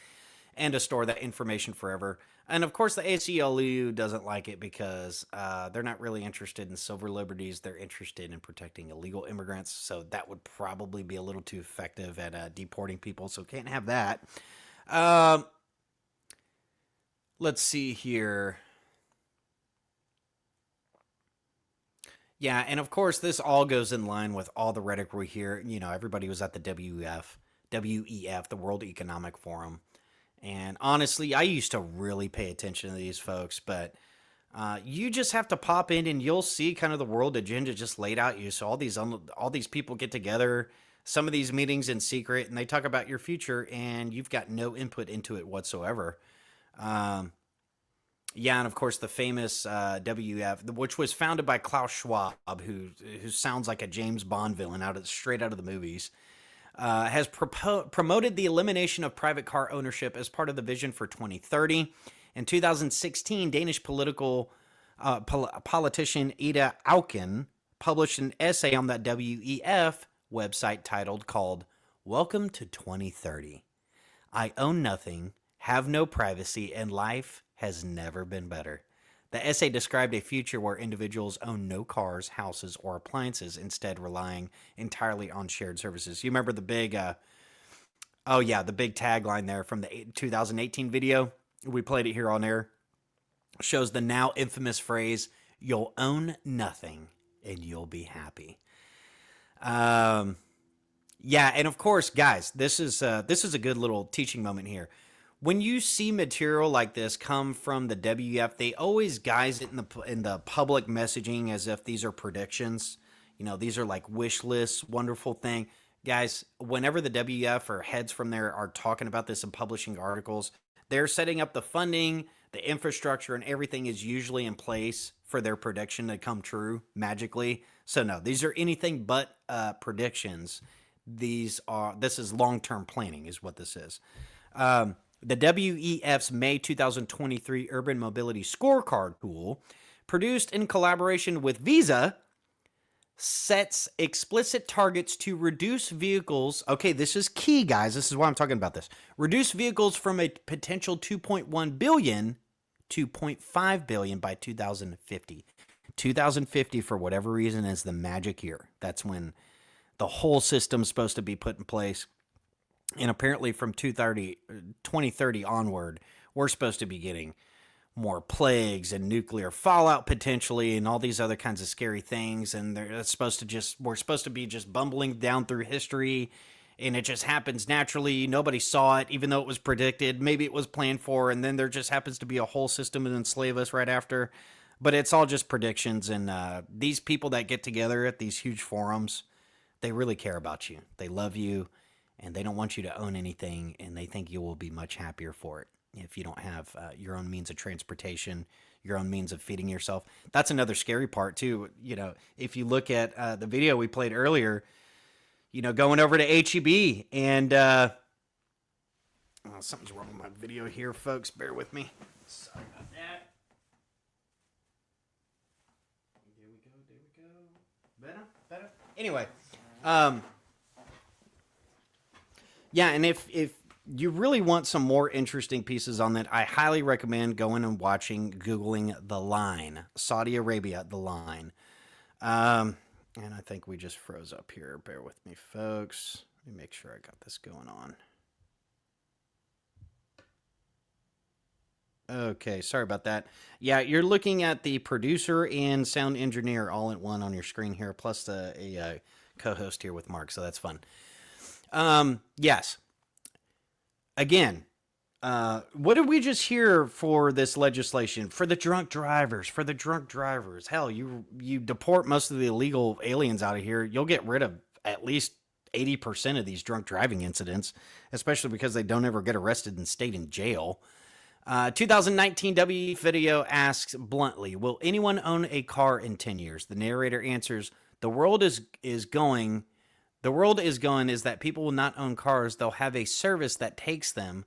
Speaker 1: and to store that information forever. And of course, the ACLU doesn't like it because they're not really interested in civil liberties. They're interested in protecting illegal immigrants. So that would probably be a little too effective at deporting people. So can't have that. Let's see here. Yeah, and of course, this all goes in line with all the rhetoric we hear. You know, everybody was at the WEF, the World Economic Forum. And honestly, I used to really pay attention to these folks, but you just have to pop in and you'll see kind of the world agenda just laid out you. So all these people get together, some of these meetings in secret, and they talk about your future, and you've got no input into it whatsoever. Yeah, and of course the famous WEF, which was founded by Klaus Schwab, who sounds like a James Bond villain straight out of the movies, has promoted the elimination of private car ownership as part of the vision for 2030. In 2016, Danish politician Ida Auken published an essay on that WEF website called "Welcome to 2030. I own nothing, have no privacy, and life has never been better." The essay described a future where individuals own no cars, houses, or appliances, instead relying entirely on shared services. You remember the big, the big tagline there from the 2018 video? We played it here on air. Shows the now infamous phrase, "You'll own nothing and you'll be happy." Yeah, and of course, guys, this is a good little teaching moment here. When you see material like this come from the WEF, they always guise it in the public messaging as if these are predictions. You know, these are like wish lists, wonderful thing. Guys, whenever the WEF or heads from there are talking about this and publishing articles, they're setting up the funding, the infrastructure, and everything is usually in place for their prediction to come true magically. So no, these are anything but predictions. This is long-term planning is what this is. The WEF's May 2023 Urban Mobility Scorecard tool, produced in collaboration with Visa, sets explicit targets to reduce vehicles. Okay, this is key, guys. This is why I'm talking about this. Reduce vehicles from a potential 2.1 billion to 0.5 billion by 2050. 2050, for whatever reason, is the magic year. That's when the whole system's supposed to be put in place. And apparently from 2030 onward, we're supposed to be getting more plagues and nuclear fallout potentially and all these other kinds of scary things. And we're supposed to be just bumbling down through history, and it just happens naturally. Nobody saw it, even though it was predicted. Maybe it was planned for, and then there just happens to be a whole system and enslave us right after. But it's all just predictions. And these people that get together at these huge forums, they really care about you. They love you. And they don't want you to own anything, and they think you will be much happier for it if you don't have your own means of transportation, your own means of feeding yourself. That's another scary part, too. You know, if you look at the video we played earlier, you know, going over to HEB, and something's wrong with my video here, folks. Bear with me. Sorry about that. There we go. Better? Anyway, yeah, and if you really want some more interesting pieces on that, I highly recommend going and Googling The Line, Saudi Arabia, The Line. And I think we just froze up here. Bear with me, folks. Let me make sure I got this going on. Okay, sorry about that. Yeah, you're looking at the producer and sound engineer all in one on your screen here, plus a co-host here with Mark, so that's fun. Yes. Again, what did we just hear for this legislation? For the drunk drivers. Hell, you deport most of the illegal aliens out of here, you'll get rid of at least 80% of these drunk driving incidents, especially because they don't ever get arrested and stayed in jail. 2019 WE video asks bluntly, will anyone own a car in 10 years? The narrator answers, the world is going is that people will not own cars. They'll have a service that takes them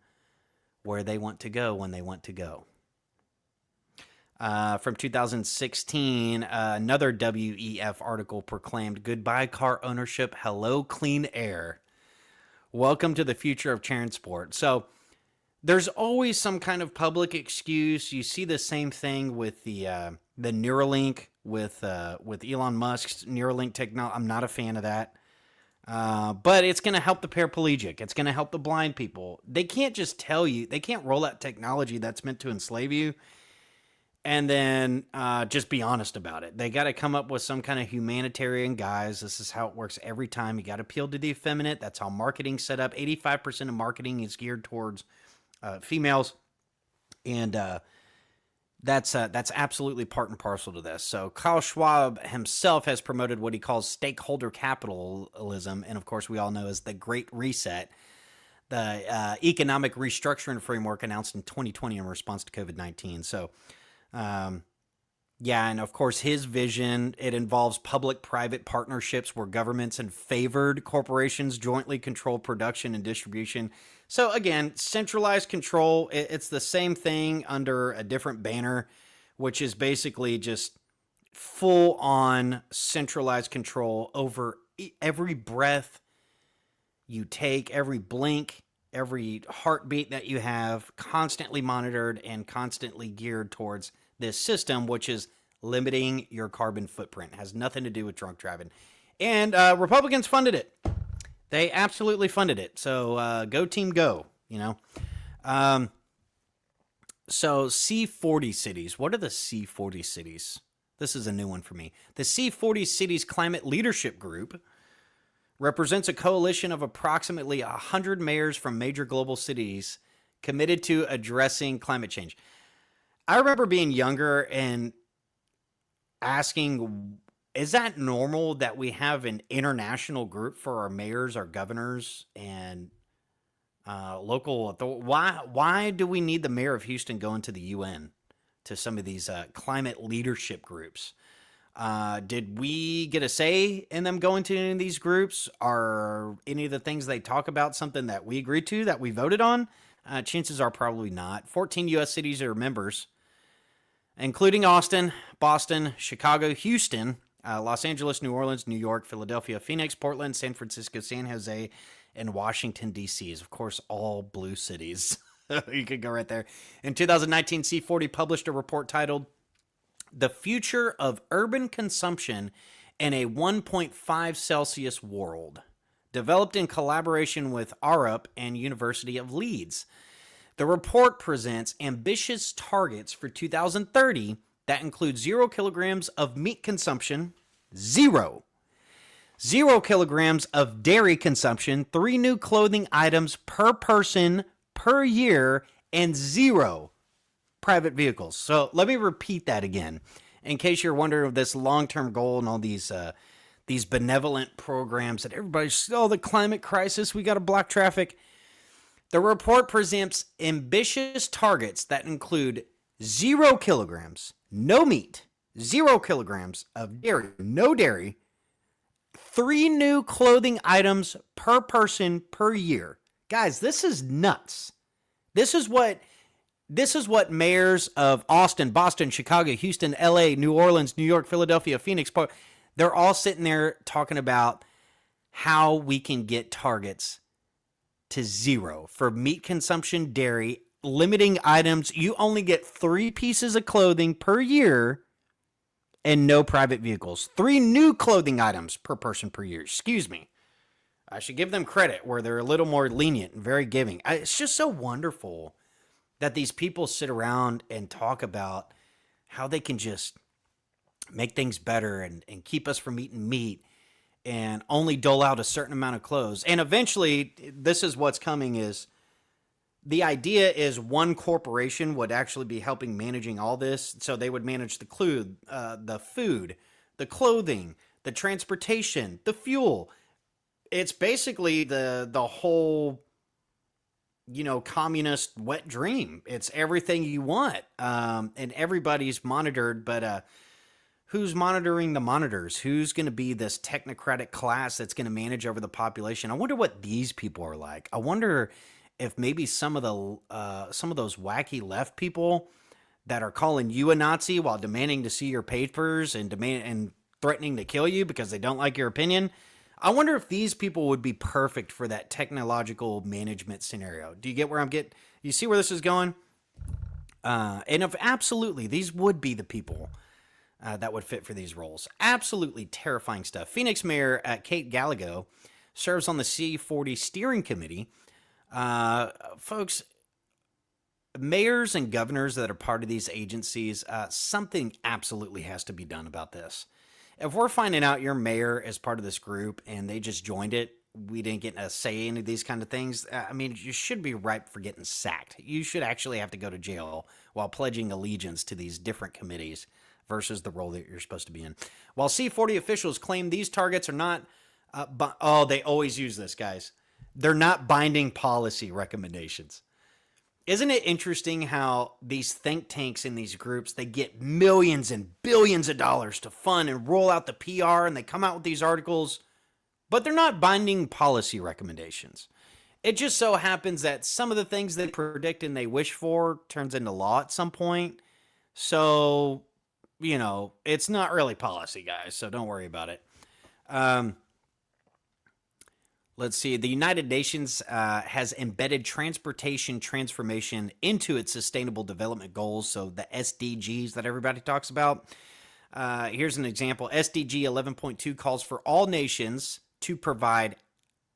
Speaker 1: where they want to go when they want to go. From 2016, another WEF article proclaimed, goodbye car ownership, hello clean air. Welcome to the future of transport. So there's always some kind of public excuse. You see the same thing with the Neuralink with Elon Musk's Neuralink technology. I'm not a fan of that. But it's going to help the paraplegic. It's going to help the blind people. They can't just tell you, they can't roll out technology that's meant to enslave you and then just be honest about it. They got to come up with some kind of humanitarian guise. This is how it works every time. You got to appeal to the effeminate. That's how marketing's set up. 85% of marketing is geared towards females, and that's absolutely part and parcel to this. So Klaus Schwab himself has promoted what he calls stakeholder capitalism, and of course we all know as the Great Reset, the economic restructuring framework announced in 2020 in response to COVID-19. So, yeah, and of course his vision, it involves public-private partnerships where governments and favored corporations jointly control production and distribution. So again, centralized control, it's the same thing under a different banner, which is basically just full-on centralized control over every breath you take, every blink, every heartbeat that you have, constantly monitored and constantly geared towards this system, which is limiting your carbon footprint. It has nothing to do with drunk driving. And Republicans funded it. They absolutely funded it. So go team go, you know. So C40 cities. What are the C40 cities? This is a new one for me. The C40 Cities Climate Leadership Group represents a coalition of approximately 100 mayors from major global cities committed to addressing climate change. I remember being younger and asking, is that normal that we have an international group for our mayors, our governors, and local authorities? Why do we need the mayor of Houston going to the UN to some of these climate leadership groups? Did we get a say in them going to any of these groups? Are any of the things they talk about something that we agreed to, that we voted on? Chances are probably not. 14 U.S. cities are members, including Austin, Boston, Chicago, Houston, Los Angeles, New Orleans, New York, Philadelphia, Phoenix, Portland, San Francisco, San Jose, and Washington, D.C. is, of course, all blue cities. You could go right there. In 2019, C40 published a report titled The Future of Urban Consumption in a 1.5 Celsius World, developed in collaboration with Arup and University of Leeds. The report presents ambitious targets for 2030 that include 0 kilograms of meat consumption, 0 kilograms of dairy consumption, 3 new clothing items per person per year, and 0 private vehicles. So let me repeat that again, in case you're wondering of this long-term goal and all these benevolent programs that everybody's, the climate crisis, we got to block traffic. The report presents ambitious targets that include 0 kilograms, no meat, 0 kilograms of dairy, no dairy, 3 new clothing items per person per year. Guys, this is nuts. This is what mayors of Austin, Boston, Chicago, Houston, LA, New Orleans, New York, Philadelphia, Phoenix, they're all sitting there talking about how we can get targets to 0 for meat consumption, dairy, limiting items. You only get 3 pieces of clothing per year and no private vehicles. 3 new clothing items per person per year. Excuse me. I should give them credit where they're a little more lenient and very giving. It's just so wonderful that these people sit around and talk about how they can just make things better and keep us from eating meat and only dole out a certain amount of clothes. And eventually, this is what's coming, is the idea is one corporation would actually be helping managing all this. So they would manage the food, the clothing, the transportation, the fuel. It's basically the whole communist wet dream. It's everything you want. And everybody's monitored, but who's monitoring the monitors? Who's going to be this technocratic class that's going to manage over the population? I wonder what these people are like. I wonder if maybe some of those wacky left people that are calling you a Nazi while demanding to see your papers and threatening to kill you because they don't like your opinion. I wonder if these people would be perfect for that technological management scenario. Do you get where I'm getting? You see where this is going? And if absolutely, these would be the people that would fit for these roles. Absolutely terrifying stuff. Phoenix Mayor Kate Gallego serves on the C40 steering committee. Folks, mayors and governors that are part of these agencies, something absolutely has to be done about this. If we're finding out your mayor is part of this group and they just joined it, we didn't get a say in these kind of things. I mean, you should be ripe for getting sacked. You should actually have to go to jail while pledging allegiance to these different committees versus the role that you're supposed to be in. While C40 officials claim these targets are not, they always use this, guys. They're not binding policy recommendations. Isn't it interesting how these think tanks in these groups, they get millions and billions of dollars to fund and roll out the PR, and they come out with these articles, but they're not binding policy recommendations. It just so happens that some of the things they predict and they wish for turns into law at some point. So, it's not really policy, guys, so don't worry about it. Let's see. The United Nations has embedded transportation transformation into its sustainable development goals. So the SDGs that everybody talks about. Here's an example. SDG 11.2 calls for all nations to provide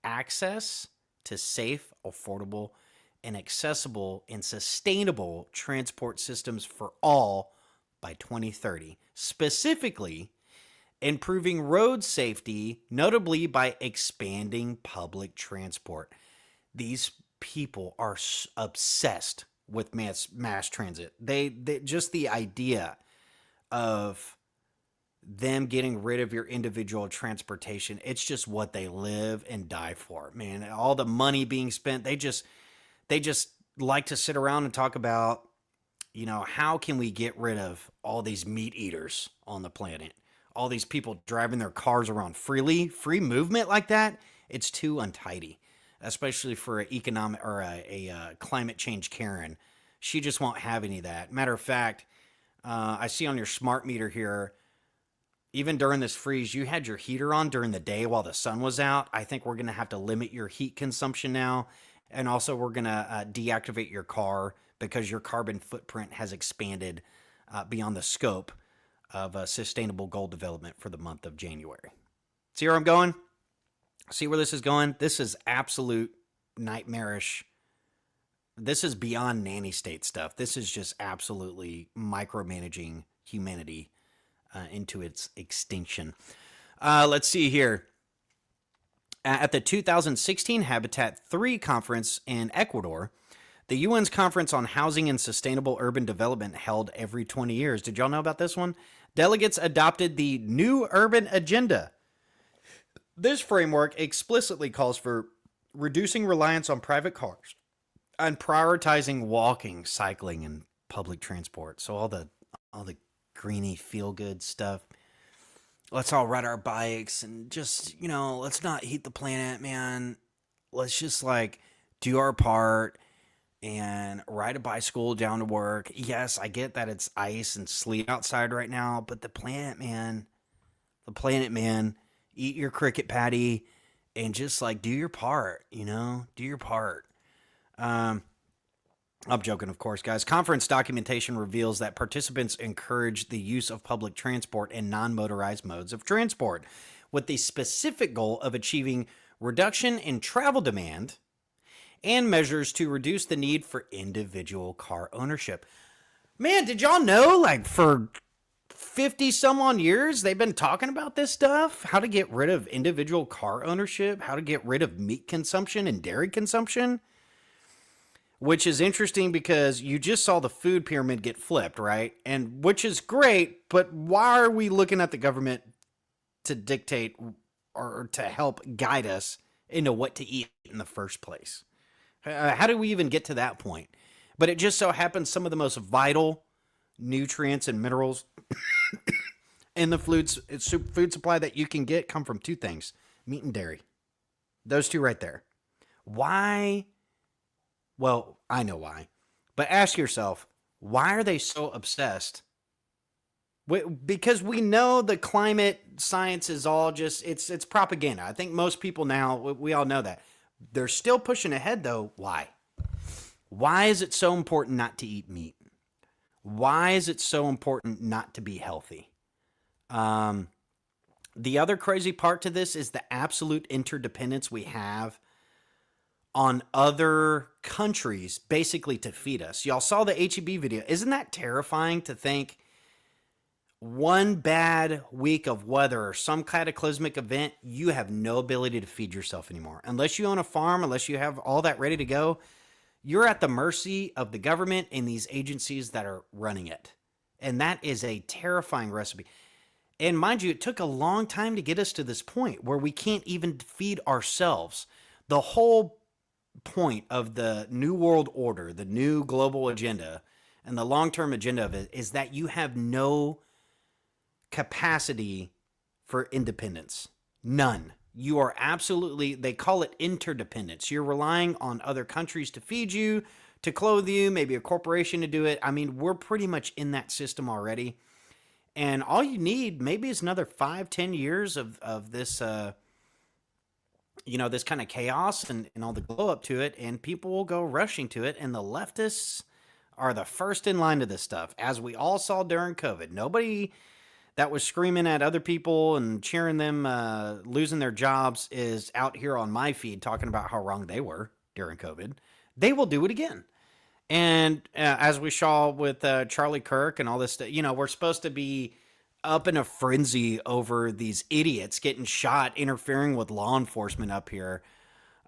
Speaker 1: access to safe, affordable, and accessible and sustainable transport systems for all by 2030. Specifically, improving road safety, notably by expanding public transport. These people are obsessed with mass transit. They just the idea of them getting rid of your individual transportation, it's just what they live and die for. Man, all the money being spent, they just like to sit around and talk about, how can we get rid of all these meat eaters on the planet? All these people driving their cars around freely, free movement like that, it's too untidy, especially for an economic or a climate change Karen. She just won't have any of that. Matter of fact, I see on your smart meter here, even during this freeze, you had your heater on during the day while the sun was out. I think we're going to have to limit your heat consumption now. And also we're going to deactivate your car because your carbon footprint has expanded beyond the scope of sustainable goal development for the month of January. See where I'm going? See where this is going? This is absolute nightmarish. This is beyond nanny state stuff. This is just absolutely micromanaging humanity into its extinction. Let's see here. At the 2016 Habitat 3 conference in Ecuador, the UN's Conference on Housing and Sustainable Urban Development held every 20 years. Did y'all know about this one? Delegates adopted the New Urban Agenda. This framework explicitly calls for reducing reliance on private cars and prioritizing walking, cycling, and public transport. So all the greeny feel-good stuff. Let's all ride our bikes and just, let's not heat the planet, man. Let's just do our part and ride a bicycle down to work. Yes, I get that it's ice and sleet outside right now, but the planet, man, eat your cricket patty and just do your part, do your part. I'm joking, of course, guys. Conference documentation reveals that participants encourage the use of public transport and non-motorized modes of transport with the specific goal of achieving reduction in travel demand and measures to reduce the need for individual car ownership. Man, did y'all know, for 50 some on years, they've been talking about this stuff? How to get rid of individual car ownership, how to get rid of meat consumption and dairy consumption. Which is interesting because you just saw the food pyramid get flipped, right? And which is great, but why are we looking at the government to dictate or to help guide us into what to eat in the first place? How do we even get to that point? But it just so happens some of the most vital nutrients and minerals in the food supply that you can get come from two things: meat and dairy. Those two right there. Why? Well, I know why. But ask yourself, why are they so obsessed? Because we know the climate science is all just, it's propaganda. I think most people now, we all know that. They're still pushing ahead though. Why? Why is it so important not to eat meat? Why is it so important not to be healthy? The other crazy part to this is the absolute interdependence we have on other countries basically to feed us. Y'all saw the HEB video. Isn't that terrifying to think one bad week of weather or some cataclysmic event, you have no ability to feed yourself anymore. Unless you own a farm, unless you have all that ready to go, you're at the mercy of the government and these agencies that are running it. And that is a terrifying recipe. And mind you, it took a long time to get us to this point where we can't even feed ourselves. The whole point of the New World Order, the new global agenda, and the long-term agenda of it is that you have no capacity for independence. None. You are absolutely, they call it interdependence. You're relying on other countries to feed you, to clothe you, maybe a corporation to do it. I mean, we're pretty much in that system already. And all you need maybe is another 5-10 years of this, this kind of chaos and all the glow up to it, and people will go rushing to it. And the leftists are the first in line to this stuff, as we all saw during COVID. Nobody that was screaming at other people and cheering them losing their jobs is out here on my feed talking about how wrong they were during COVID. They will do it again. And as we saw with Charlie Kirk and all this stuff, we're supposed to be up in a frenzy over these idiots getting shot, interfering with law enforcement up here.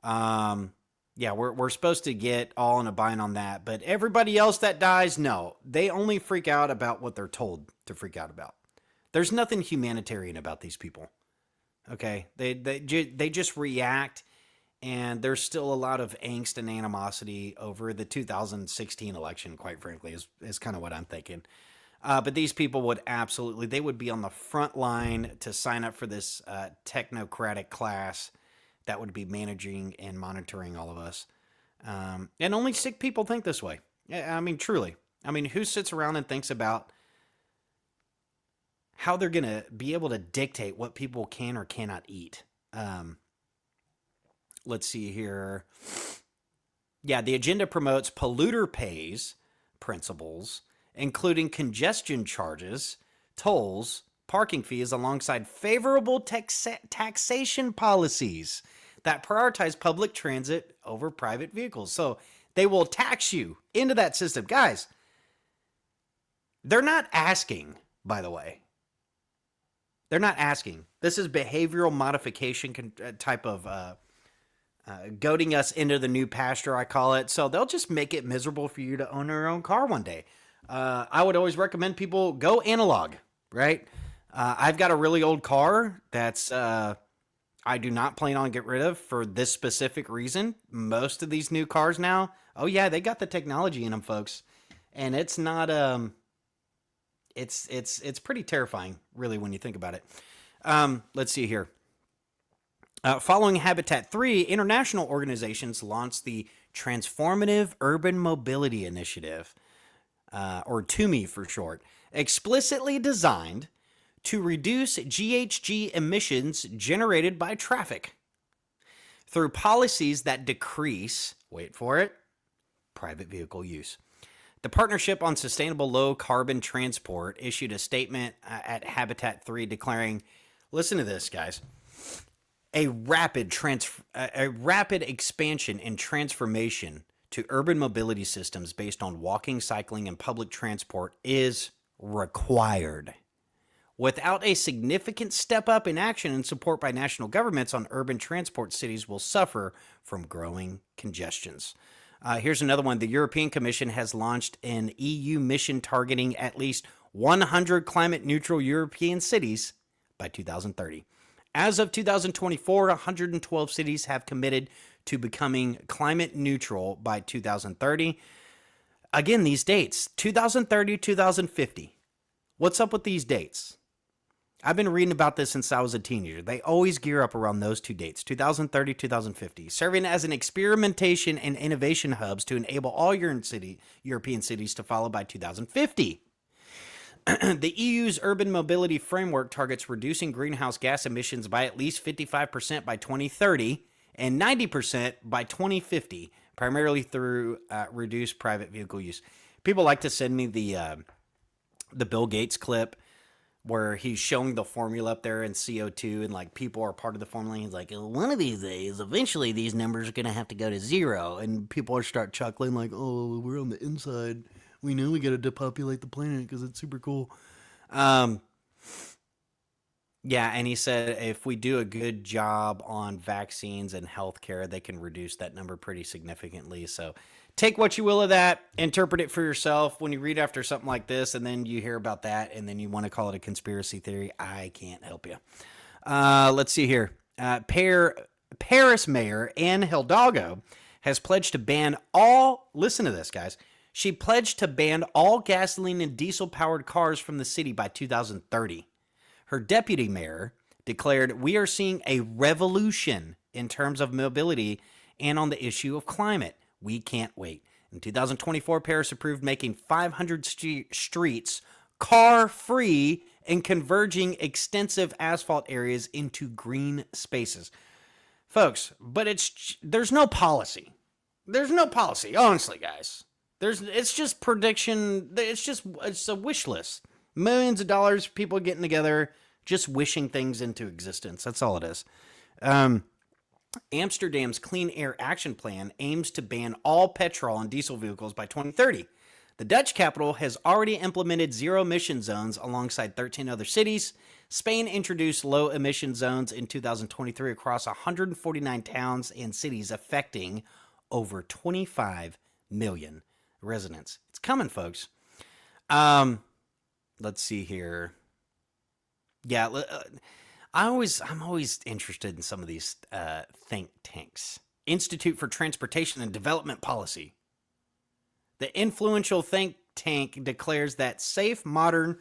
Speaker 1: We're supposed to get all in a bind on that. But everybody else that dies, no. They only freak out about what they're told to freak out about. There's nothing humanitarian about these people. Okay? They just react. And there's still a lot of angst and animosity over the 2016 election, quite frankly, is kind of what I'm thinking. But these people would absolutely, they would be on the front line to sign up for this technocratic class that would be managing and monitoring all of us. And only sick people think this way. I mean, truly. I mean, who sits around and thinks about how they're going to be able to dictate what people can or cannot eat? Let's see here. Yeah, the agenda promotes polluter pays principles, including congestion charges, tolls, parking fees, alongside favorable taxation policies that prioritize public transit over private vehicles. So they will tax you into that system. Guys, they're not asking, by the way. They're not asking. This is behavioral modification type of goading us into the new pasture, I call it. So they'll just make it miserable for you to own your own car one day. I would always recommend people go analog, right? I've got a really old car that's I do not plan on get rid of for this specific reason. Most of these new cars now, oh yeah, they got the technology in them, folks, and it's not it's pretty terrifying, really, when you think about it. Let's see here. Following Habitat 3, international organizations launched the Transformative Urban Mobility Initiative, or TUMI for short, explicitly designed to reduce GHG emissions generated by traffic through policies that decrease, wait for it, private vehicle use. The Partnership on Sustainable Low Carbon Transport issued a statement at Habitat 3 declaring, listen to this, guys, a rapid expansion and transformation to urban mobility systems based on walking, cycling, and public transport is required. Without a significant step up in action and support by national governments on urban transport, cities will suffer from growing congestions. Here's another one. The European Commission has launched an EU mission targeting at least 100 climate-neutral European cities by 2030. As of 2024, 112 cities have committed
Speaker 3: to becoming climate neutral by 2030. Again, these dates, 2030, 2050. What's up with these dates? I've been reading about this since I was a teenager. They always gear up around those two dates, 2030, 2050, serving as an experimentation and innovation hubs to enable all European cities to follow by 2050. The EU's urban mobility framework targets reducing greenhouse gas emissions by at least 55% by 2030 and 90% by 2050, primarily through reduced private vehicle use. People like to send me the Bill Gates clip where he's showing the formula up there in CO2 and like people are part of the formula. He's like, one of these days, eventually these numbers are going to have to go to zero. And people are start chuckling like, oh, we're on the inside. We know we got to depopulate the planet because it's super cool. Yeah, and he said if we do a good job on vaccines and healthcare, they can reduce that number pretty significantly. So take what you will of that, interpret it for yourself. When you read after something like this and then you hear about that and then you want to call it a conspiracy theory, I can't help you. Let's see here. Paris Mayor Anne Hidalgo has pledged to ban all, listen to this, guys. She pledged to ban all gasoline and diesel-powered cars from the city by 2030. Her deputy mayor declared, we are seeing a revolution in terms of mobility and on the issue of climate. We can't wait. In 2024, Paris approved making 500 streets car-free and converging extensive asphalt areas into green spaces. Folks, but there's no policy. There's no policy, honestly, guys. It's just prediction. It's a wish list. Millions of dollars, people getting together, just wishing things into existence. That's all it is. Amsterdam's Clean Air Action Plan aims to ban all petrol and diesel vehicles by 2030. The Dutch capital has already implemented zero-emission zones alongside 13 other cities. Spain introduced low-emission zones in 2023 across 149 towns and cities, affecting over 25 million residents. It's coming, folks. Let's see here. Yeah, I'm always interested in some of these think tanks. Institute for Transportation and Development Policy. The influential think tank declares that safe, modern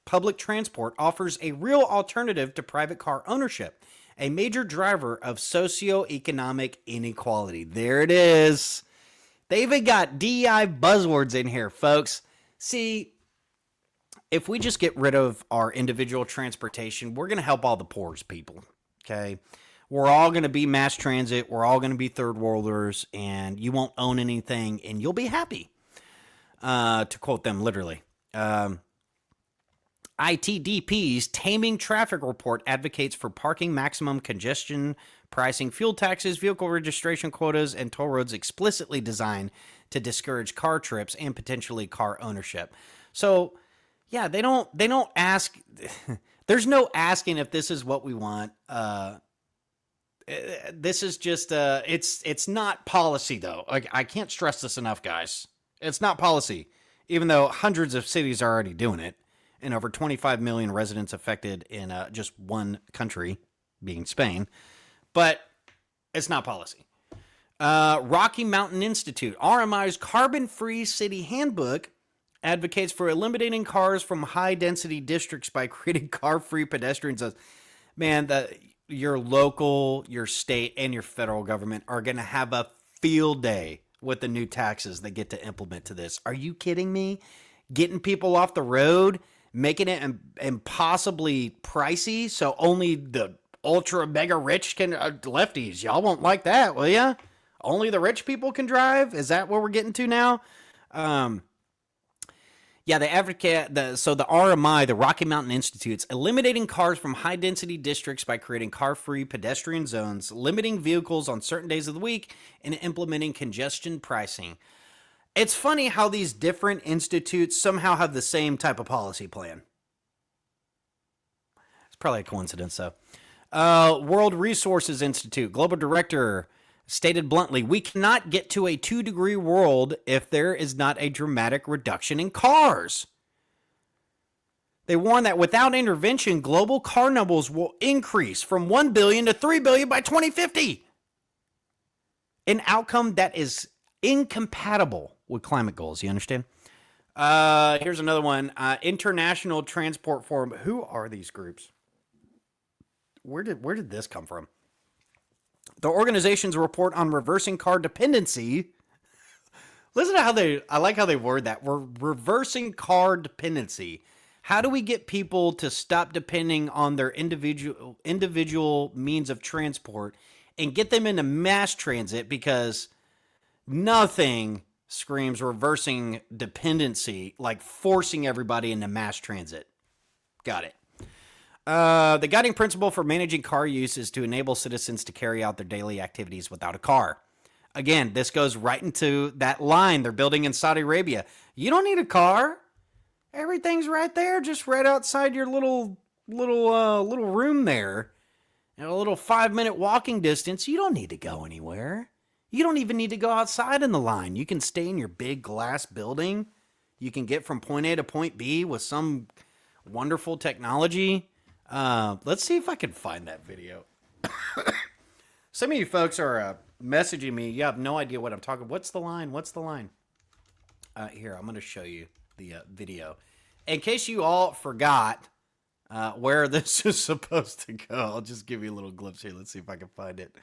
Speaker 3: public transport offers a real alternative to private car ownership, a major driver of socioeconomic inequality. There it is. They even got DEI buzzwords in here, folks. See, if we just get rid of our individual transportation, we're going to help all the poorest people, okay? We're all going to be mass transit. We're all going to be third worlders, and you won't own anything, and you'll be happy, to quote them literally. ITDP's Taming Traffic Report advocates for parking maximum congestion pricing, fuel taxes, vehicle registration quotas, and toll roads explicitly designed to discourage car trips and potentially car ownership. So, yeah, they don't ask. There's no asking if this is what we want. This is just it's not policy though. Like, I can't stress this enough, guys. It's not policy, even though hundreds of cities are already doing it, and over 25 million residents affected in just one country, being Spain. But it's not policy. Rocky Mountain Institute, RMI's carbon-free city handbook, advocates for eliminating cars from high-density districts by creating car-free pedestrian zones. Man, your local, your state, and your federal government are going to have a field day with the new taxes they get to implement to this. Are you kidding me? Getting people off the road, making it impossibly pricey so only the ultra mega rich can, lefties, y'all won't like that, will ya? Only the rich people can drive? Is that where we're getting to now? Yeah, they advocate the RMI, the Rocky Mountain Institute's eliminating cars from high density districts by creating car-free pedestrian zones, limiting vehicles on certain days of the week, and implementing congestion pricing. It's funny how these different institutes somehow have the same type of policy plan. It's probably a coincidence, though. World Resources Institute Global Director stated bluntly, we cannot get to a 2-degree world if there is not a dramatic reduction in cars. They warn that without intervention, global car numbers will increase from 1 billion to 3 billion by 2050. an outcome that is incompatible with climate goals. You understand? Here's another one. International Transport Forum. Who are these groups? Where did this come from? The organization's report on reversing car dependency. Listen to I like how they word that. We're reversing car dependency. How do we get people to stop depending on their individual means of transport and get them into mass transit? Because nothing screams reversing dependency like forcing everybody into mass transit. Got it. The guiding principle for managing car use is to enable citizens to carry out their daily activities without a car. Again, this goes right into that line they're building in Saudi Arabia. You don't need a car. Everything's right there, just right outside your little room there. And a little 5-minute walking distance. You don't need to go anywhere. You don't even need to go outside in the line. You can stay in your big glass building. You can get from point A to point B with some wonderful technology. Let's see if I can find that video. Some of you folks are messaging me. You have no idea what I'm talking about. What's the line? What's the line? Here, I'm going to show you the video. In case you all forgot where this is supposed to go, I'll just give you a little glimpse here. Let's see if I can find it.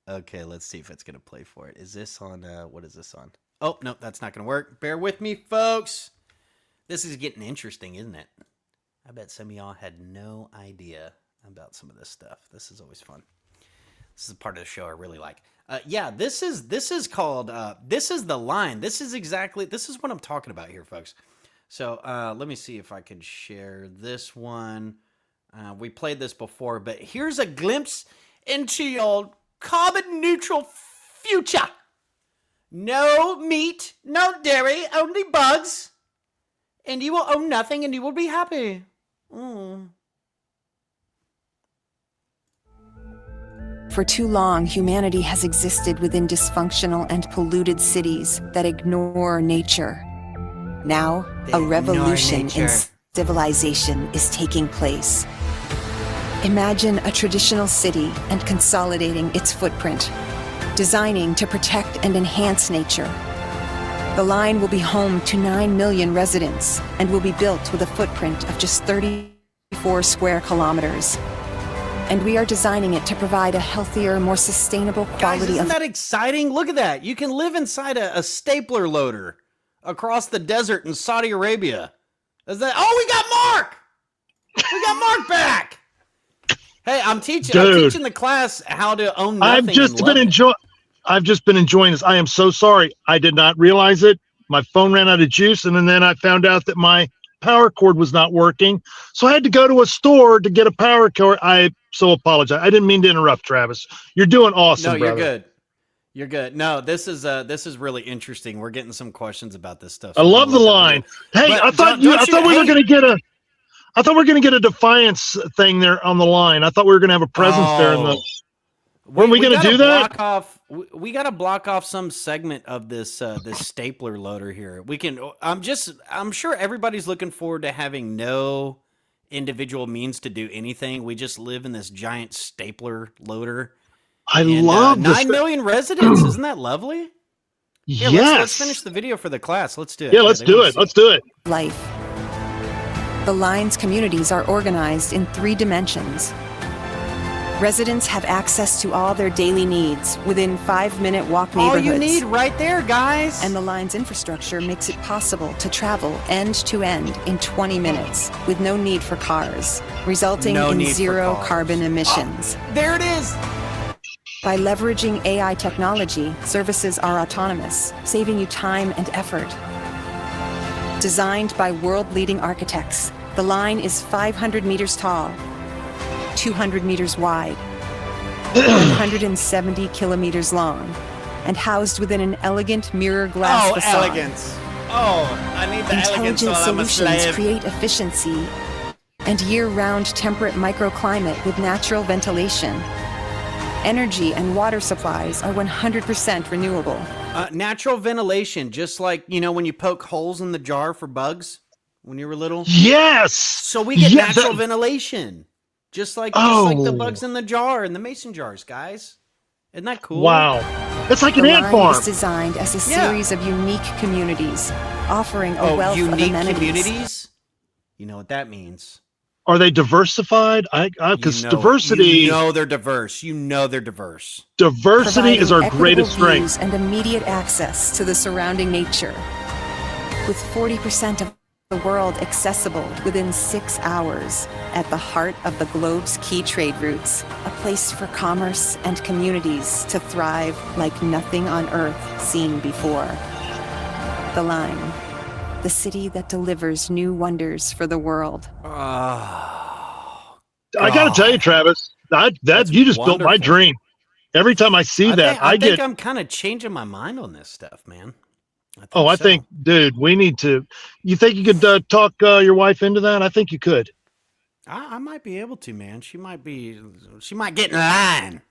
Speaker 3: Okay, let's see if it's going to play for it. Is this on, what is this on? Oh, no, that's not going to work. Bear with me, folks. This is getting interesting, isn't it? I bet some of y'all had no idea about some of this stuff. This is always fun. This is a part of the show I really like. Yeah, this is called, this is the line. This is what I'm talking about here, folks. So let me see if I can share this one. We played this before, but here's a glimpse into your carbon neutral future. No meat, no dairy, only bugs. And you will own nothing and you will be happy.
Speaker 5: For too long, humanity has existed within dysfunctional and polluted cities that ignore nature. Now, a revolution in civilization is taking place. Imagine a traditional city and consolidating its footprint, designing to protect and enhance nature. The line will be home to 9 million residents and will be built with a footprint of just 34 square kilometers. And we are designing it to provide a healthier, more sustainable quality
Speaker 3: Guys, isn't that exciting? Look at that. You can live inside a stapler loader across the desert in Saudi Arabia. Is that? Oh, we got Mark! We got Mark back! Hey, I'm teaching the class how to own nothing.
Speaker 6: I've just been enjoying this. I am so sorry. I did not realize it. My phone ran out of juice, and then I found out that my power cord was not working. So I had to go to a store to get a power cord. I so apologize. I didn't mean to interrupt, Travis. You're doing awesome,
Speaker 3: No,
Speaker 6: brother.
Speaker 3: you're good. You're good. No, this is really interesting. We're getting some questions about this stuff.
Speaker 6: I love the line. Hey, I thought we were going to get a. I thought we were going to get a Defiance thing there on the line. I thought we were going to have a presence there in the. Weren't we going to do that?
Speaker 3: We got to block off some segment of this this stapler loader here. We can. I'm sure everybody's looking forward to having no individual means to do anything. We just live in this giant stapler loader.
Speaker 6: I love
Speaker 3: 9 million residents. Isn't that lovely? Here,
Speaker 6: yes.
Speaker 3: Let's finish the video for the class. Let's do it.
Speaker 6: Yeah, let's do it. Let's do it.
Speaker 5: Life. The line's communities are organized in 3 dimensions. Residents have access to all their daily needs within 5-minute walk neighborhoods.
Speaker 3: All you need right there, guys.
Speaker 5: And the line's infrastructure makes it possible to travel end to end in 20 minutes with no need for cars, resulting in 0 carbon emissions.
Speaker 3: There it is.
Speaker 5: By leveraging AI technology, services are autonomous, saving you time and effort. Designed by world-leading architects, the line is 500 meters tall, 200 meters wide, 170 kilometers long, and housed within an elegant mirror glass facade.
Speaker 3: Elegance. Oh, I need the elegance
Speaker 5: Intelligent
Speaker 3: while I'm a
Speaker 5: solutions
Speaker 3: slave.
Speaker 5: create efficiency and year-round temperate microclimate with natural ventilation. Energy and water supplies are 100% renewable.
Speaker 3: Natural ventilation, just like, when you poke holes in the jar for bugs when you were little.
Speaker 6: Yes.
Speaker 3: So we get natural ventilation. Just like the bugs in the jar and the mason jars, guys. Isn't that cool?
Speaker 6: Wow. That's like
Speaker 5: The
Speaker 6: an ant
Speaker 5: line
Speaker 6: farm.
Speaker 5: is designed as a series of unique communities, offering a wealth of
Speaker 3: unique
Speaker 5: amenities.
Speaker 3: communities? You know what that means.
Speaker 6: Are they diversified? Because diversity.
Speaker 3: You know they're diverse.
Speaker 6: Diversity is our
Speaker 5: Providing
Speaker 6: greatest
Speaker 5: equitable
Speaker 6: strength.
Speaker 5: views and immediate access to the surrounding nature. With 40% of the world accessible within 6 hours, at the heart of the globe's key trade routes, a place for commerce and communities to thrive like nothing on Earth seen before. The Line, the city that delivers new wonders for the world.
Speaker 6: I got to tell you, Travis, that you just built my
Speaker 3: wonderful.
Speaker 6: dream. Every time I see that,
Speaker 3: I think
Speaker 6: get.
Speaker 3: I'm kind of changing my mind on this stuff, man.
Speaker 6: I think, dude, we need to. You think you could talk your wife into that? I think you could.
Speaker 3: I might be able to, man. She might get in line.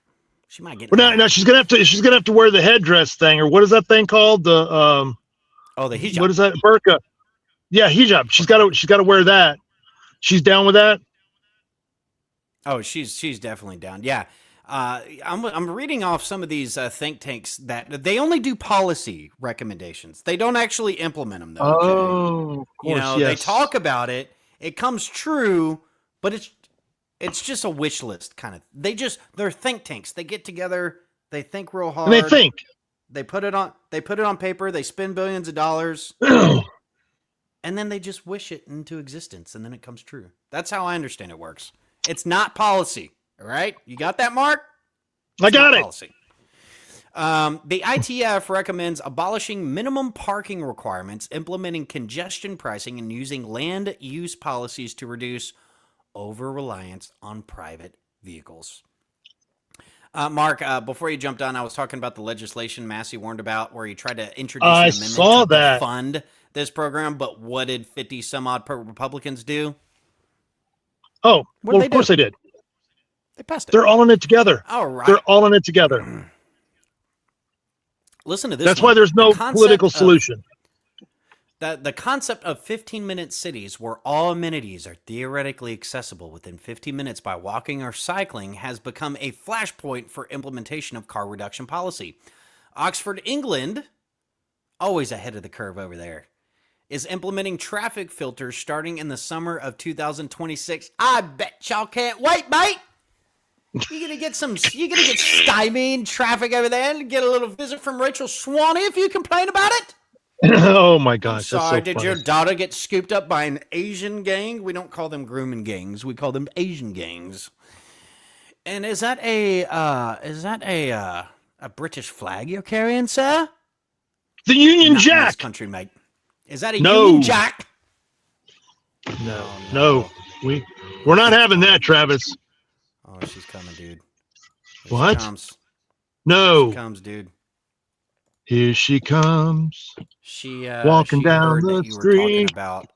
Speaker 3: She might get.
Speaker 6: Well, now she's gonna have to. She's gonna have to wear the headdress thing, or what is that thing called? The
Speaker 3: the hijab.
Speaker 6: What is that? Burqa. Yeah, hijab. She's got to wear that. She's down with that.
Speaker 3: Oh, she's definitely down. Yeah. I'm reading off some of these think tanks that they only do policy recommendations. They don't actually implement them, though.
Speaker 6: Oh, of course,
Speaker 3: they
Speaker 6: yes.
Speaker 3: talk about it. It comes true, but it's just a wish list kind of. They're think tanks. They get together. They think real hard.
Speaker 6: And they think.
Speaker 3: They put it on paper. They spend billions of dollars, and then they just wish it into existence, and then it comes true. That's how I understand it works. It's not policy. All right, you got that, Mark?
Speaker 6: I got it.
Speaker 3: Policy. The ITF recommends abolishing minimum parking requirements, implementing congestion pricing, and using land use policies to reduce over-reliance on private vehicles. Mark, before you jumped on, I was talking about the legislation Massey warned about, where he tried to introduce an amendment to fund this program. But what did 50 some odd Republicans do?
Speaker 6: Oh, well, of course they did.
Speaker 3: They passed it.
Speaker 6: They're all in it together.
Speaker 3: All right.
Speaker 6: They're all in it together.
Speaker 3: Listen to this.
Speaker 6: That's why there's no political solution.
Speaker 3: The concept of 15-minute cities where all amenities are theoretically accessible within 15 minutes by walking or cycling has become a flashpoint for implementation of car reduction policy. Oxford, England, always ahead of the curve over there, is implementing traffic filters starting in the summer of 2026. I bet y'all can't wait, mate. You're gonna get stymied traffic over there and get a little visit from Rachel Swanee if you complain about it.
Speaker 6: Oh my gosh!
Speaker 3: Sorry,
Speaker 6: that's so
Speaker 3: did your daughter get scooped up by an Asian gang? We don't call them grooming gangs. We call them Asian gangs. And is that a British flag you're carrying, sir?
Speaker 6: The Union
Speaker 3: Not
Speaker 6: Jack.
Speaker 3: in this country, mate. Is that a Union Jack?
Speaker 6: No. We're not having that, Travis.
Speaker 3: Oh, she's coming, dude.
Speaker 6: What?
Speaker 3: She comes.
Speaker 6: No.
Speaker 3: Here she comes, dude.
Speaker 6: Here she comes.
Speaker 3: She
Speaker 6: walking
Speaker 3: she
Speaker 6: down
Speaker 3: heard
Speaker 6: the
Speaker 3: that you were
Speaker 6: street.
Speaker 3: talking about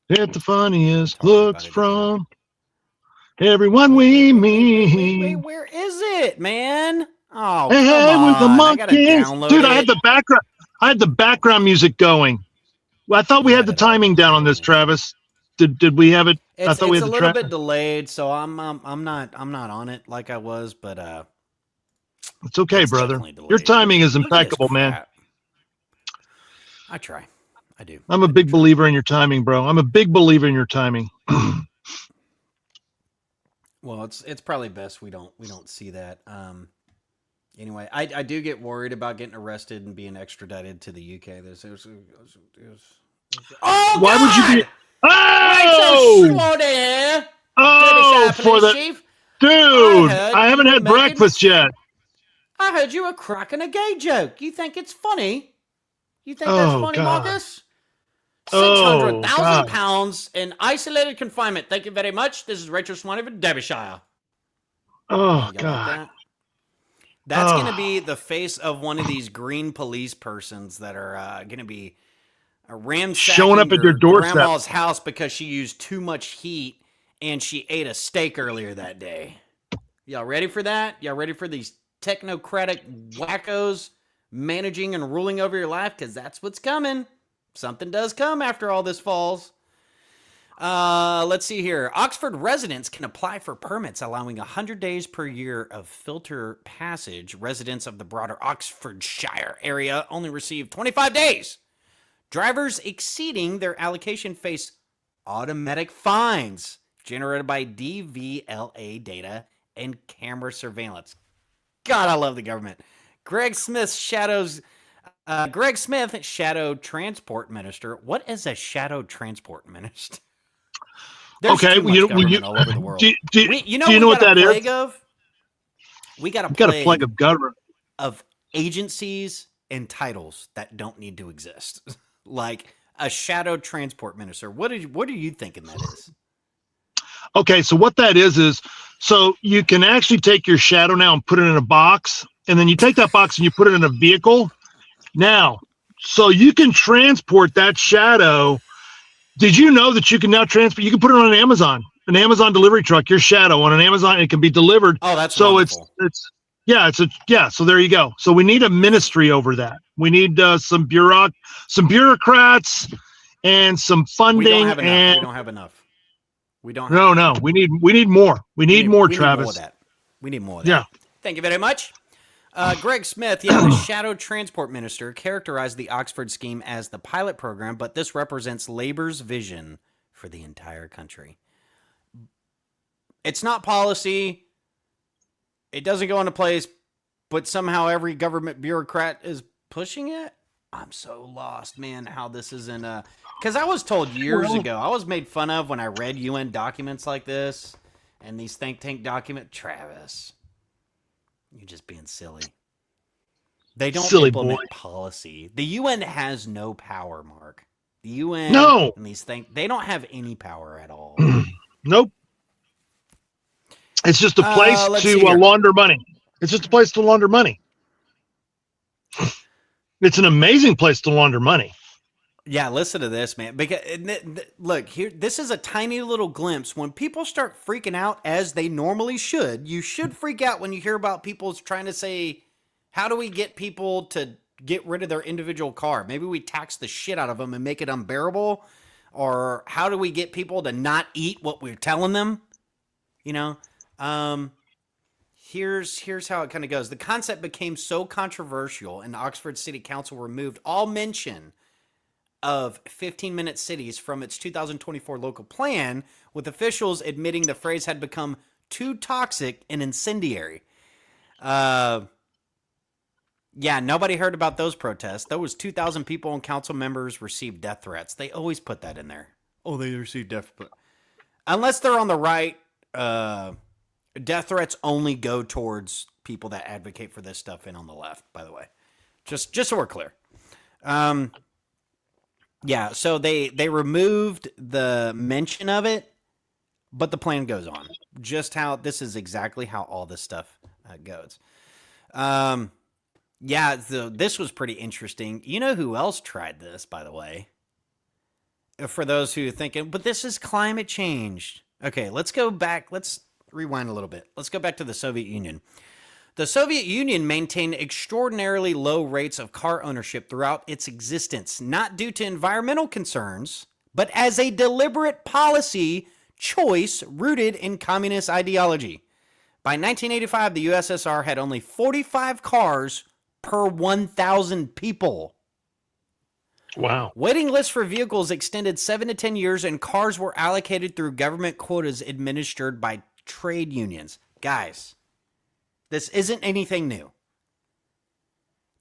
Speaker 6: Get the funniest looks from everyone we meet.
Speaker 3: Wait, where is it, man? Oh,
Speaker 6: Hey,
Speaker 3: come
Speaker 6: with the
Speaker 3: on. I gotta
Speaker 6: monkeys,
Speaker 3: download
Speaker 6: dude!
Speaker 3: it.
Speaker 6: I had the background music going. Well, I thought we had the timing down on this, Travis. Did we have it? I thought we
Speaker 3: It's
Speaker 6: had
Speaker 3: a
Speaker 6: the
Speaker 3: little
Speaker 6: track.
Speaker 3: bit delayed, so I'm not on it like I was, but
Speaker 6: It's okay,
Speaker 3: it's
Speaker 6: brother.
Speaker 3: definitely delayed.
Speaker 6: Your timing is
Speaker 3: Look at this
Speaker 6: impeccable, man.
Speaker 3: crap. I try. I do.
Speaker 6: I'm a big believer in your timing, bro. I'm a big believer in your timing.
Speaker 3: Well, it's probably best we don't see that. Anyway, I do get worried about getting arrested and being extradited to the UK. Oh,
Speaker 6: Why would you be?
Speaker 3: Oh,
Speaker 6: for the
Speaker 3: chief.
Speaker 6: dude!
Speaker 3: I heard
Speaker 6: I haven't
Speaker 3: you
Speaker 6: had
Speaker 3: were making-
Speaker 6: breakfast yet.
Speaker 3: I heard you were cracking a gay joke. You think it's funny? You think
Speaker 6: Oh,
Speaker 3: that's funny,
Speaker 6: God.
Speaker 3: Marcus?
Speaker 6: Oh,
Speaker 3: 600,000
Speaker 6: God.
Speaker 3: pounds in isolated confinement. Thank you very much. This is Rachel Swanee from Derbyshire.
Speaker 6: Oh,
Speaker 3: You
Speaker 6: God.
Speaker 3: like that? That's
Speaker 6: Oh.
Speaker 3: going to be the face of one of these green police persons that are going to be ransacking
Speaker 6: Showing up at your doorstep.
Speaker 3: grandma's house because she used too much heat and she ate a steak earlier that day. Y'all ready for that? Y'all ready for these technocratic wackos managing and ruling over your life? Because that's what's coming. Something does come after all this falls. Let's see here. Oxford residents can apply for permits allowing 100 days per year of filter passage. Residents of the broader Oxfordshire area only receive 25 days. Drivers exceeding their allocation face automatic fines generated by DVLA data and camera surveillance. God, I love the government. Greg Smith, shadow transport minister. What is a shadow transport minister? There's
Speaker 7: okay,
Speaker 3: too much government all over the world.
Speaker 7: Do you know what that is?
Speaker 3: We got a
Speaker 7: plague of government,
Speaker 3: of agencies and titles that don't need to exist, like a shadow transport minister. What are you thinking that is?
Speaker 7: Okay, so what that is so you can actually take your shadow now and put it in a box, and then you take that box and you put it in a vehicle. Now, so you can transport that shadow. Did you know that you can now transport? You can put it on an Amazon delivery truck. Your shadow on an Amazon, it can be delivered.
Speaker 3: Oh, that's
Speaker 7: so
Speaker 3: wonderful.
Speaker 7: So there you go. So we need a ministry over that. We need some bureaucrats and some funding.
Speaker 3: We don't have enough.
Speaker 7: And
Speaker 3: we don't have enough. We don't.
Speaker 7: No, no. We need more. We need more, Travis.
Speaker 3: Need more of that. We need more of that. Yeah. Thank you very much. Greg Smith, the shadow transport minister, characterized the Oxford scheme as the pilot program, but this represents Labor's vision for the entire country. It's not policy. It doesn't go into place, but somehow every government bureaucrat is pushing it. I'm so lost, man, how this isn't because I was told years ago, I was made fun of when I read UN documents like this and these think tank documents. Travis, you're just being silly. They don't implement policy. The UN has no power, Mark. The UN and these things, they don't have any power at all.
Speaker 7: Nope. It's just a place to launder money. It's just a place to launder money. It's an amazing place to launder money.
Speaker 3: Yeah, listen to this, man. Because look, here, this is a tiny little glimpse. When people start freaking out, as they normally should, you should freak out when you hear about people trying to say, how do we get people to get rid of their individual car? Maybe we tax the shit out of them and make it unbearable. Or how do we get people to not eat what we're telling them? You know, here's how it kind of goes. The concept became so controversial, and Oxford City Council removed all mention of 15-minute cities from its 2024 local plan, with officials admitting the phrase had become too toxic and incendiary. Yeah, nobody heard about those protests. Those 2,000 people and council members received death threats. They always put that in there. Oh, they received death threats. Unless they're on the right, death threats only go towards people that advocate for this stuff and on the left, by the way. Just so we're clear. Yeah, so they removed the mention of it, but the plan goes on. This is exactly how all this stuff goes. Yeah, this was pretty interesting. You know who else tried this, by the way? For those who are thinking, but this is climate change. Okay, let's go back. Let's rewind a little bit. Let's go back to the Soviet Union. The Soviet Union maintained extraordinarily low rates of car ownership throughout its existence, not due to environmental concerns, but as a deliberate policy choice rooted in communist ideology. By 1985, the USSR had only 45 cars per 1,000 people.
Speaker 7: Wow.
Speaker 3: Waiting lists for vehicles extended 7 to 10 years, and cars were allocated through government quotas administered by trade unions. Guys, this isn't anything new.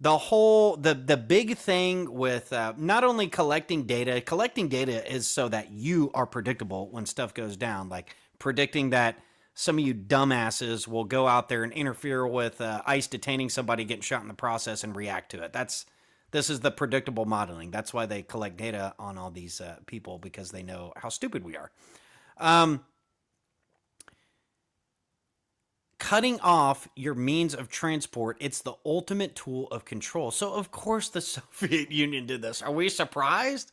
Speaker 3: The big thing with not only collecting data is so that you are predictable when stuff goes down, like predicting that some of you dumbasses will go out there and interfere with ICE detaining somebody, getting shot in the process, and react to it. This is the predictable modeling. That's why they collect data on all these people, because they know how stupid we are. Cutting off your means of transport, it's the ultimate tool of control. So, of course, the Soviet Union did this. Are we surprised?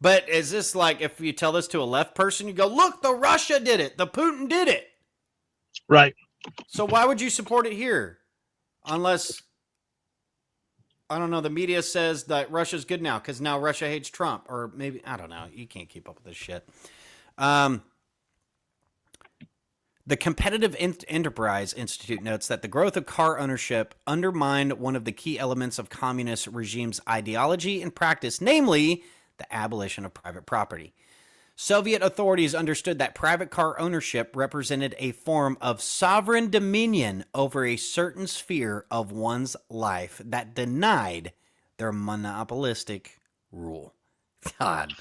Speaker 3: But is this like, if you tell this to a left person, you go, look, the Russia did it. The Putin did it.
Speaker 7: Right.
Speaker 3: So why would you support it here? Unless, I don't know, the media says that Russia's good now because now Russia hates Trump. Or maybe, I don't know. You can't keep up with this shit. The Competitive Enterprise Institute notes that the growth of car ownership undermined one of the key elements of communist regime's ideology and practice, namely the abolition of private property. Soviet authorities understood that private car ownership represented a form of sovereign dominion over a certain sphere of one's life that denied their monopolistic rule. God.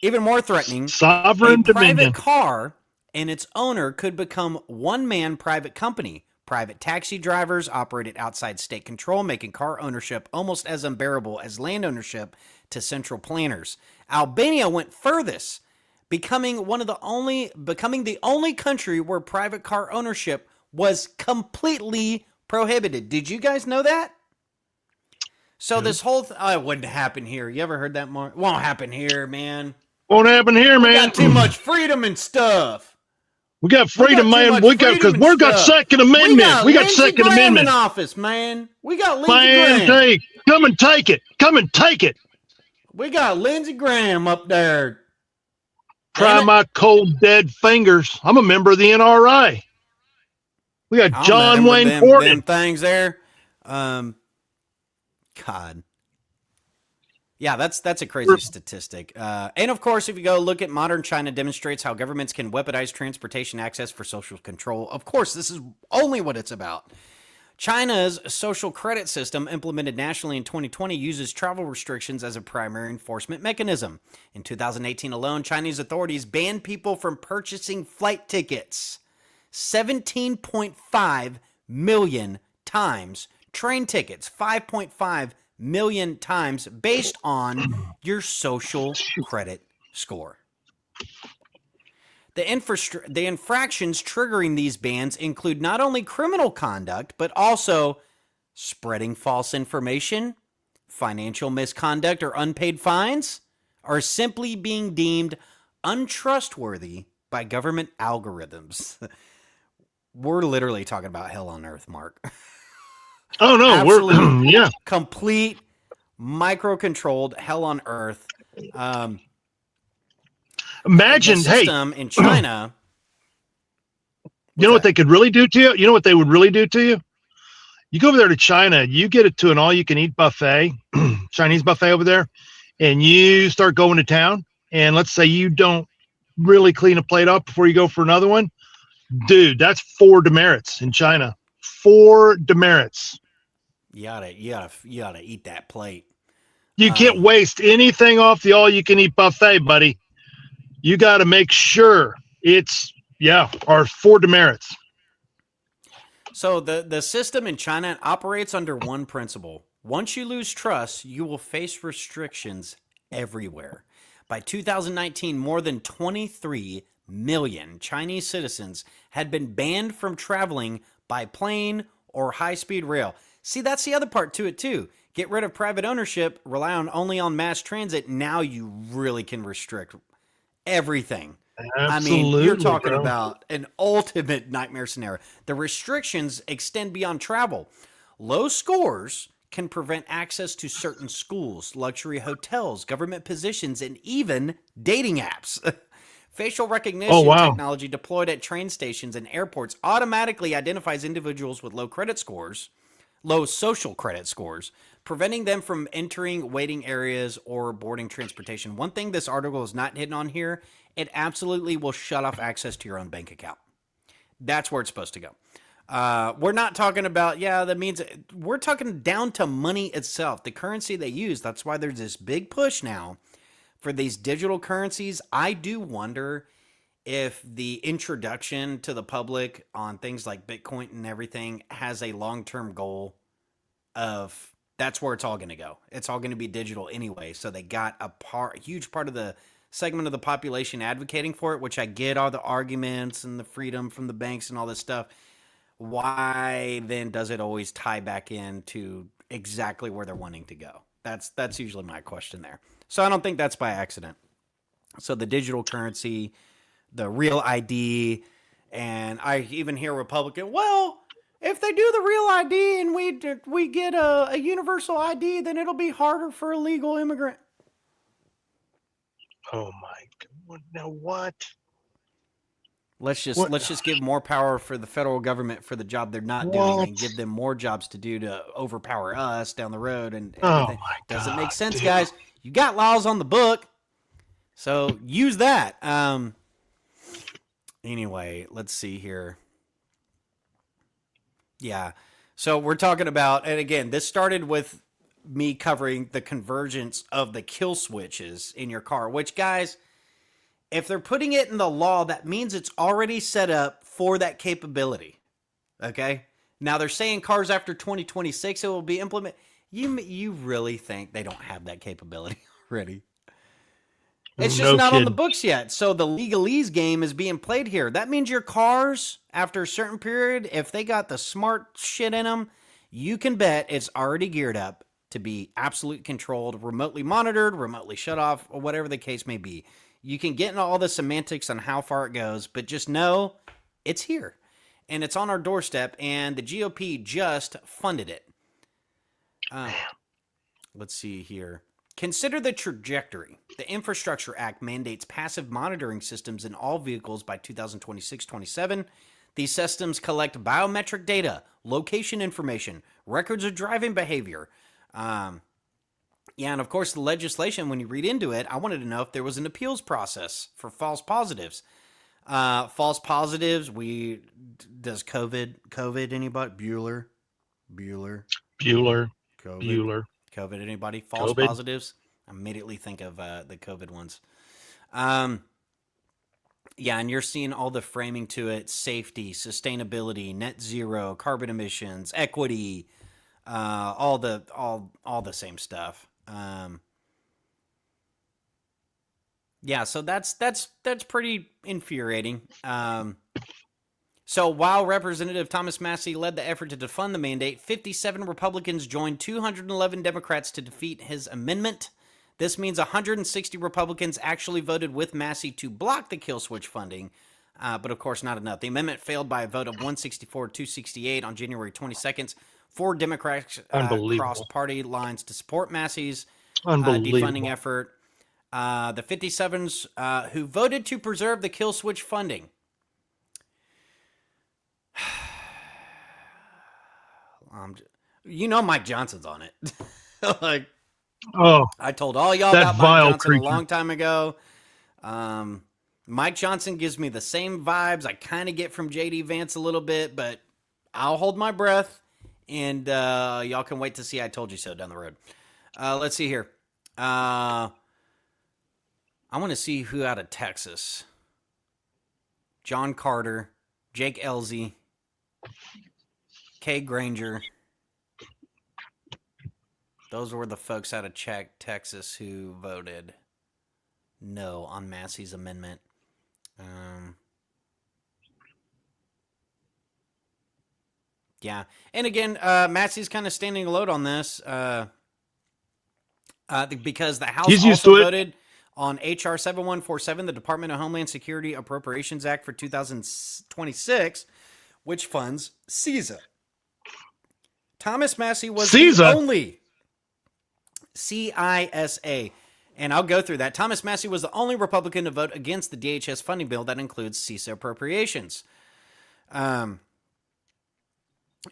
Speaker 3: Even more threatening,
Speaker 7: sovereign
Speaker 3: a private
Speaker 7: dominion.
Speaker 3: car and its owner could become one-man private company. Private taxi drivers operated outside state control, making car ownership almost as unbearable as land ownership to central planners. Albania went furthest, becoming the only country where private car ownership was completely prohibited. Did you guys know that? So this whole it wouldn't happen here. You ever heard that, Mark? Won't happen here, man.
Speaker 7: Won't happen here, man.
Speaker 3: We got too much freedom and stuff.
Speaker 7: We got freedom, man. We got because we've got Second Amendment. We got Second Amendment
Speaker 3: in office, man. We got Lindsey Graham.
Speaker 7: Come and take it. Come and take it.
Speaker 3: We got Lindsey Graham up there.
Speaker 7: Try my cold dead fingers. I'm a member of the NRA. We got John Wayne Fortin.
Speaker 3: Them things there. God. Yeah, that's a crazy statistic. And of course, if you go look at modern China, demonstrates how governments can weaponize transportation access for social control. Of course, this is only what it's about. China's social credit system, implemented nationally in 2020, uses travel restrictions as a primary enforcement mechanism. In 2018 alone, Chinese authorities banned people from purchasing flight tickets 17.5 million times, train tickets 5.5 million times based on your social credit score. The infractions triggering these bans include not only criminal conduct, but also spreading false information, financial misconduct or unpaid fines, or simply being deemed untrustworthy by government algorithms. We're literally talking about hell on earth, Mark.
Speaker 7: Oh no, we're
Speaker 3: complete micro-controlled hell on earth.
Speaker 7: Imagine,
Speaker 3: the system in China.
Speaker 7: You know what they could really do to you? You know what they would really do to you? You go over there to China, you get it to an all-you-can-eat buffet, Chinese buffet over there, and you start going to town. And let's say you don't really clean a plate up before you go for another one, dude. That's 4 demerits in China. 4 demerits.
Speaker 3: You gotta eat that plate.
Speaker 7: You can't waste anything off the all-you-can-eat buffet, buddy. You got to make sure it's our 4 demerits.
Speaker 3: So the system in China operates under one principle: once you lose trust, you will face restrictions everywhere. By 2019, more than 23 million Chinese citizens had been banned from traveling by plane or high-speed rail. See, that's the other part to it, too. Get rid of private ownership, rely only on mass transit. Now you really can restrict everything.
Speaker 7: Absolutely,
Speaker 3: I mean, you're talking about an ultimate nightmare scenario. The restrictions extend beyond travel. Low scores can prevent access to certain schools, luxury hotels, government positions, and even dating apps. Facial recognition technology deployed at train stations and airports automatically identifies individuals with low social credit scores, preventing them from entering waiting areas or boarding transportation. One thing this article is not hitting on here, it absolutely will shut off access to your own bank account. That's where it's supposed to go. We're not talking about, that means we're talking down to money itself, the currency they use. That's why there's this big push now for these digital currencies. I do wonder if the introduction to the public on things like Bitcoin and everything has a long-term goal of that's where it's all going to go. It's all going to be digital anyway. So they got a huge part of the segment of the population advocating for it, which I get all the arguments and the freedom from the banks and all this stuff. Why then does it always tie back into exactly where they're wanting to go? That's usually my question there. So I don't think that's by accident. So the digital currency, the real ID, and I even hear Republican, well, if they do the real ID and we get a universal ID, then it'll be harder for illegal immigrant.
Speaker 7: Oh my God! Now what?
Speaker 3: Let's just give more power for the federal government for the job they're not doing, and give them more jobs to do to overpower us down the road. And everything. Doesn't make sense, guys. You got laws on the book, so use that. Anyway, let's see here. Yeah, so we're talking about, and again, this started with me covering the convergence of the kill switches in your car, which, guys, if they're putting it in the law, that means it's already set up for that capability. Okay? Now they're saying cars after 2026 it will be implemented. You really think they don't have that capability already? It's just not on the books yet. So the legalese game is being played here. That means your cars, after a certain period, if they got the smart shit in them, you can bet it's already geared up to be absolutely controlled, remotely monitored, remotely shut off, or whatever the case may be. You can get into all the semantics on how far it goes, but just know it's here. And it's on our doorstep, and the GOP just funded it. Let's see here. Consider the trajectory. The Infrastructure Act mandates passive monitoring systems in all vehicles by 2026-27. These systems collect biometric data, location information, records of driving behavior. Yeah, and of course the legislation, when you read into it, I wanted to know if there was an appeals process for false positives. False positives, does COVID, anybody? Bueller. COVID, anybody? False positives? I immediately think of the COVID ones. Yeah, and you're seeing all the framing to it: safety, sustainability, net zero, carbon emissions, equity, all the same stuff. Yeah, so that's pretty infuriating. So while Representative Thomas Massie led the effort to defund the mandate, 57 Republicans joined 211 Democrats to defeat his amendment. This means 160 Republicans actually voted with Massie to block the kill switch funding, but of course not enough. The amendment failed by a vote of 164-268 on January 22nd. 4 Democrats crossed party lines to support Massie's defunding effort. The 57s who voted to preserve the kill switch funding. Mike Johnson's on it. I told all y'all about Mike Johnson a long time ago. Mike Johnson gives me the same vibes I kind of get from J.D. Vance a little bit, but I'll hold my breath, and y'all can wait to see I told you so down the road. Let's see here. I want to see who out of Texas. John Carter, Jake Elzy, Kay Granger. Those were the folks out of Texas who voted no on Massie's amendment. Yeah. And again, Massie's kind of standing alone on this because the House also voted on H.R. 7147, the Department of Homeland Security Appropriations Act for 2026, which funds CISA. Thomas Massie was the only CISA. And I'll go through that. Thomas Massie was the only Republican to vote against the DHS funding bill that includes CISA appropriations. Now,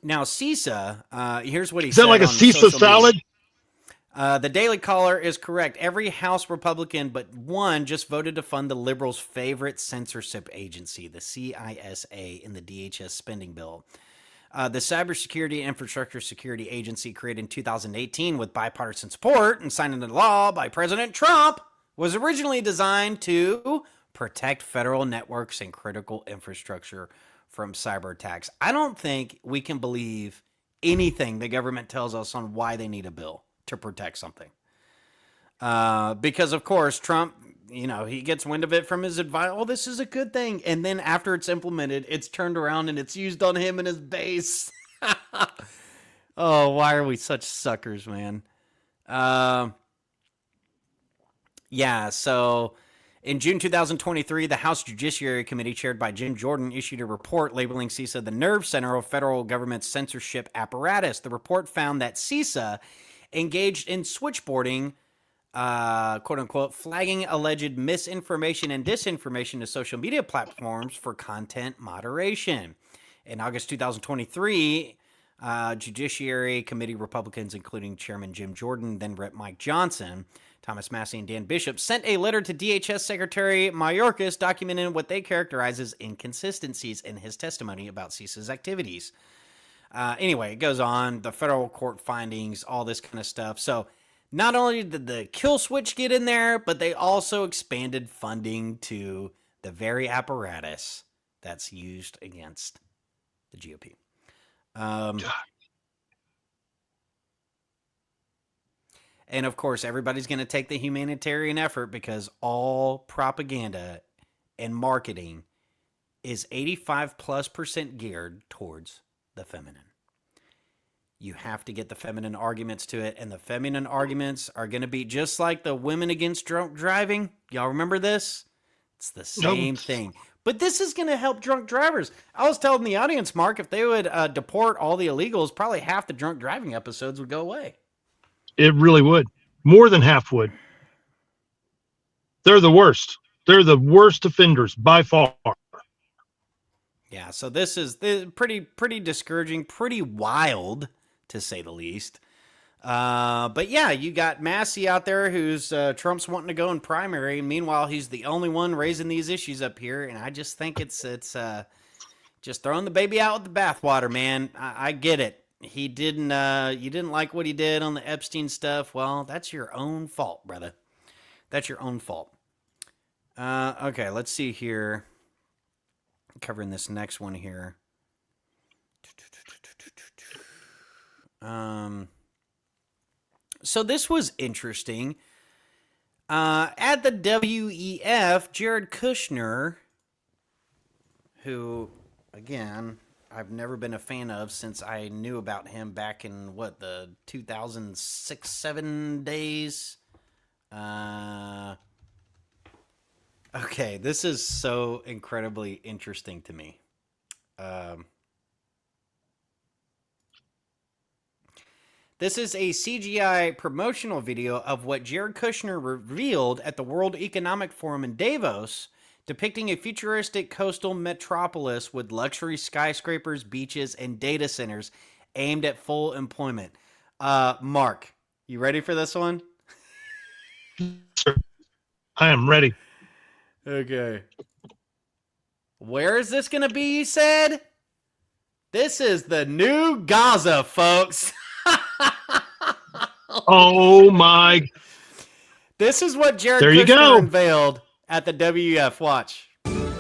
Speaker 3: CISA, here's what he said.
Speaker 7: Is that like a CISA salad?
Speaker 3: The Daily Caller is correct. Every House Republican but one just voted to fund the liberals' favorite censorship agency, the CISA, in the DHS spending bill. The Cybersecurity and Infrastructure Security Agency, created in 2018 with bipartisan support and signed into law by President Trump, was originally designed to protect federal networks and critical infrastructure from cyber attacks. I don't think we can believe anything the government tells us on why they need a bill to protect something. Because, of course, Trump, he gets wind of it from his advice. Oh, this is a good thing. And then after it's implemented, it's turned around and it's used on him and his base. Oh, why are we such suckers, man? Yeah, so in June 2023, the House Judiciary Committee, chaired by Jim Jordan, issued a report labeling CISA the nerve center of federal government's censorship apparatus. The report found that CISA engaged in switchboarding quote unquote, flagging alleged misinformation and disinformation to social media platforms for content moderation. In August 2023, Judiciary Committee Republicans, including Chairman Jim Jordan, then Rep. Mike Johnson, Thomas Massey, and Dan Bishop, sent a letter to DHS Secretary Mayorkas documenting what they characterize as inconsistencies in his testimony about CISA's activities. Anyway, it goes on, the federal court findings, all this kind of stuff. So not only did the kill switch get in there, but they also expanded funding to the very apparatus that's used against the GOP. And of course, everybody's going to take the humanitarian effort because all propaganda and marketing is 85+% geared towards the feminine. You have to get the feminine arguments to it, and the feminine arguments are going to be just like the women against drunk driving. Y'all remember this? It's the same thing. But this is going to help drunk drivers. I was telling the audience, Mark, if they would deport all the illegals, probably half the drunk driving episodes would go away.
Speaker 7: It really would. More than half would. They're the worst. They're the worst offenders by far.
Speaker 3: Yeah, so this is pretty discouraging, pretty wild, to say the least. But yeah, you got Massey out there who's Trump's wanting to go in primary. Meanwhile, he's the only one raising these issues up here, and I just think it's just throwing the baby out with the bathwater, man. I get it. You didn't like what he did on the Epstein stuff. Well, that's your own fault, brother. That's your own fault. Okay, let's see here. Covering this next one here. So this was interesting. At the WEF, Jared Kushner, who, again, I've never been a fan of since I knew about him back in, the 2006-7 days? Okay, this is so incredibly interesting to me. This is a CGI promotional video of what Jared Kushner revealed at the World Economic Forum in Davos, depicting a futuristic coastal metropolis with luxury skyscrapers, beaches, and data centers aimed at full employment. Mark, you ready for this one?
Speaker 7: Sure. I am ready.
Speaker 3: Okay. Where is this going to be, you said? This is the new Gaza, folks.
Speaker 7: Oh, my.
Speaker 3: This is what Jared Kushner unveiled at the WEF. Watch. I'm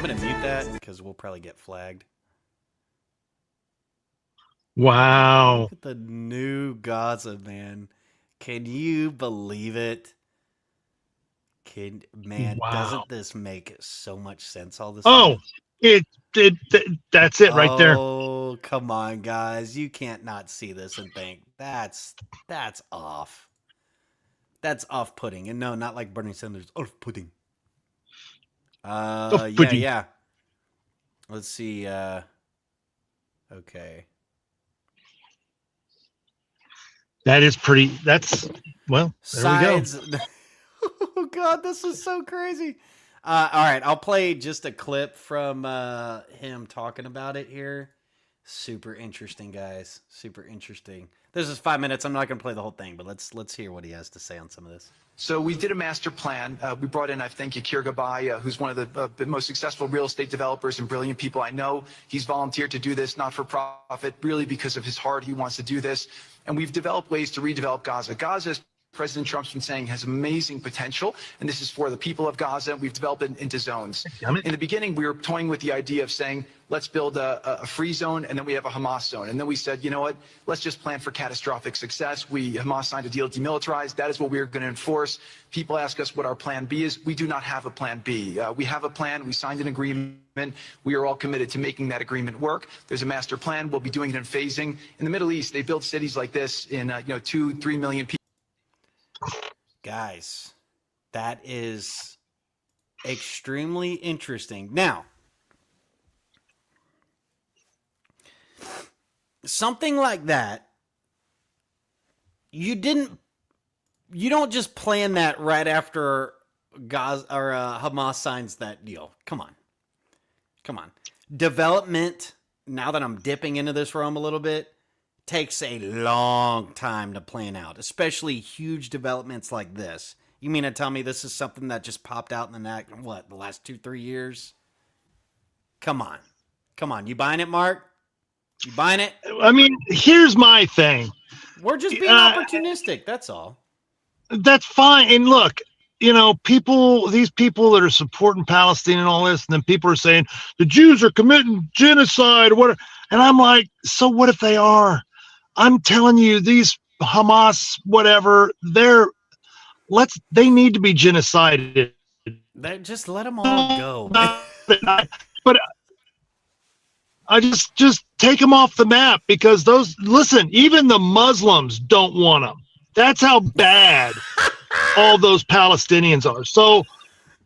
Speaker 3: going to mute that because we'll probably get flagged.
Speaker 7: Wow.
Speaker 3: Look at the new Gaza, man. Can you believe it? Doesn't this make so much sense all this time?
Speaker 7: That's it right there.
Speaker 3: Oh, come on, guys. You can't not see this and think that's off. That's off-putting. And no, not like Bernie Sanders. Off-putting. Yeah. Let's see. Okay.
Speaker 7: That is pretty. There we go.
Speaker 3: Oh, God, this is so crazy. All right, I'll play just a clip from him talking about it here. Super interesting, guys. Super interesting. This is 5 minutes. I'm not going to play the whole thing, but let's hear what he has to say on some of this.
Speaker 11: So we did a master plan. We brought in, I think, Yakir Gabay, who's one of the most successful real estate developers and brilliant people I know. He's volunteered to do this, not for profit, really because of his heart. He wants to do this. And we've developed ways to redevelop Gaza. Gaza is President Trump's been saying has amazing potential, and this is for the people of Gaza. We've developed it into zones. In the beginning, we were toying with the idea of saying, let's build a free zone, and then we have a Hamas zone. And then we said, you know what, let's just plan for catastrophic success. Hamas signed a deal to demilitarize. That is what we're going to enforce. People ask us what our plan B is. We do not have a plan B. We have a plan. We signed an agreement. We are all committed to making that agreement work. There's a master plan. We'll be doing it in phasing. In the Middle East, they build cities like this in 2-3 million people.
Speaker 3: Guys, that is extremely interesting. Now, something like that, you don't just plan that right after Gaza or Hamas signs that deal. Come on. Development, now that I'm dipping into this realm a little bit, takes a long time to plan out, especially huge developments like this. You mean to tell me this is something that just popped out in the last 2-3 years? Come on. You buying it, Mark? You buying it?
Speaker 7: I mean, here's my thing.
Speaker 3: We're just being opportunistic. That's all.
Speaker 7: That's fine. And look, these people that are supporting Palestine and all this, and then people are saying the Jews are committing genocide or whatever. And I'm like, so what if they are? I'm telling you, these Hamas, whatever, they need to be genocided.
Speaker 3: Just let them all go.
Speaker 7: But I just take them off the map, because even the Muslims don't want them. That's how bad all those Palestinians are. So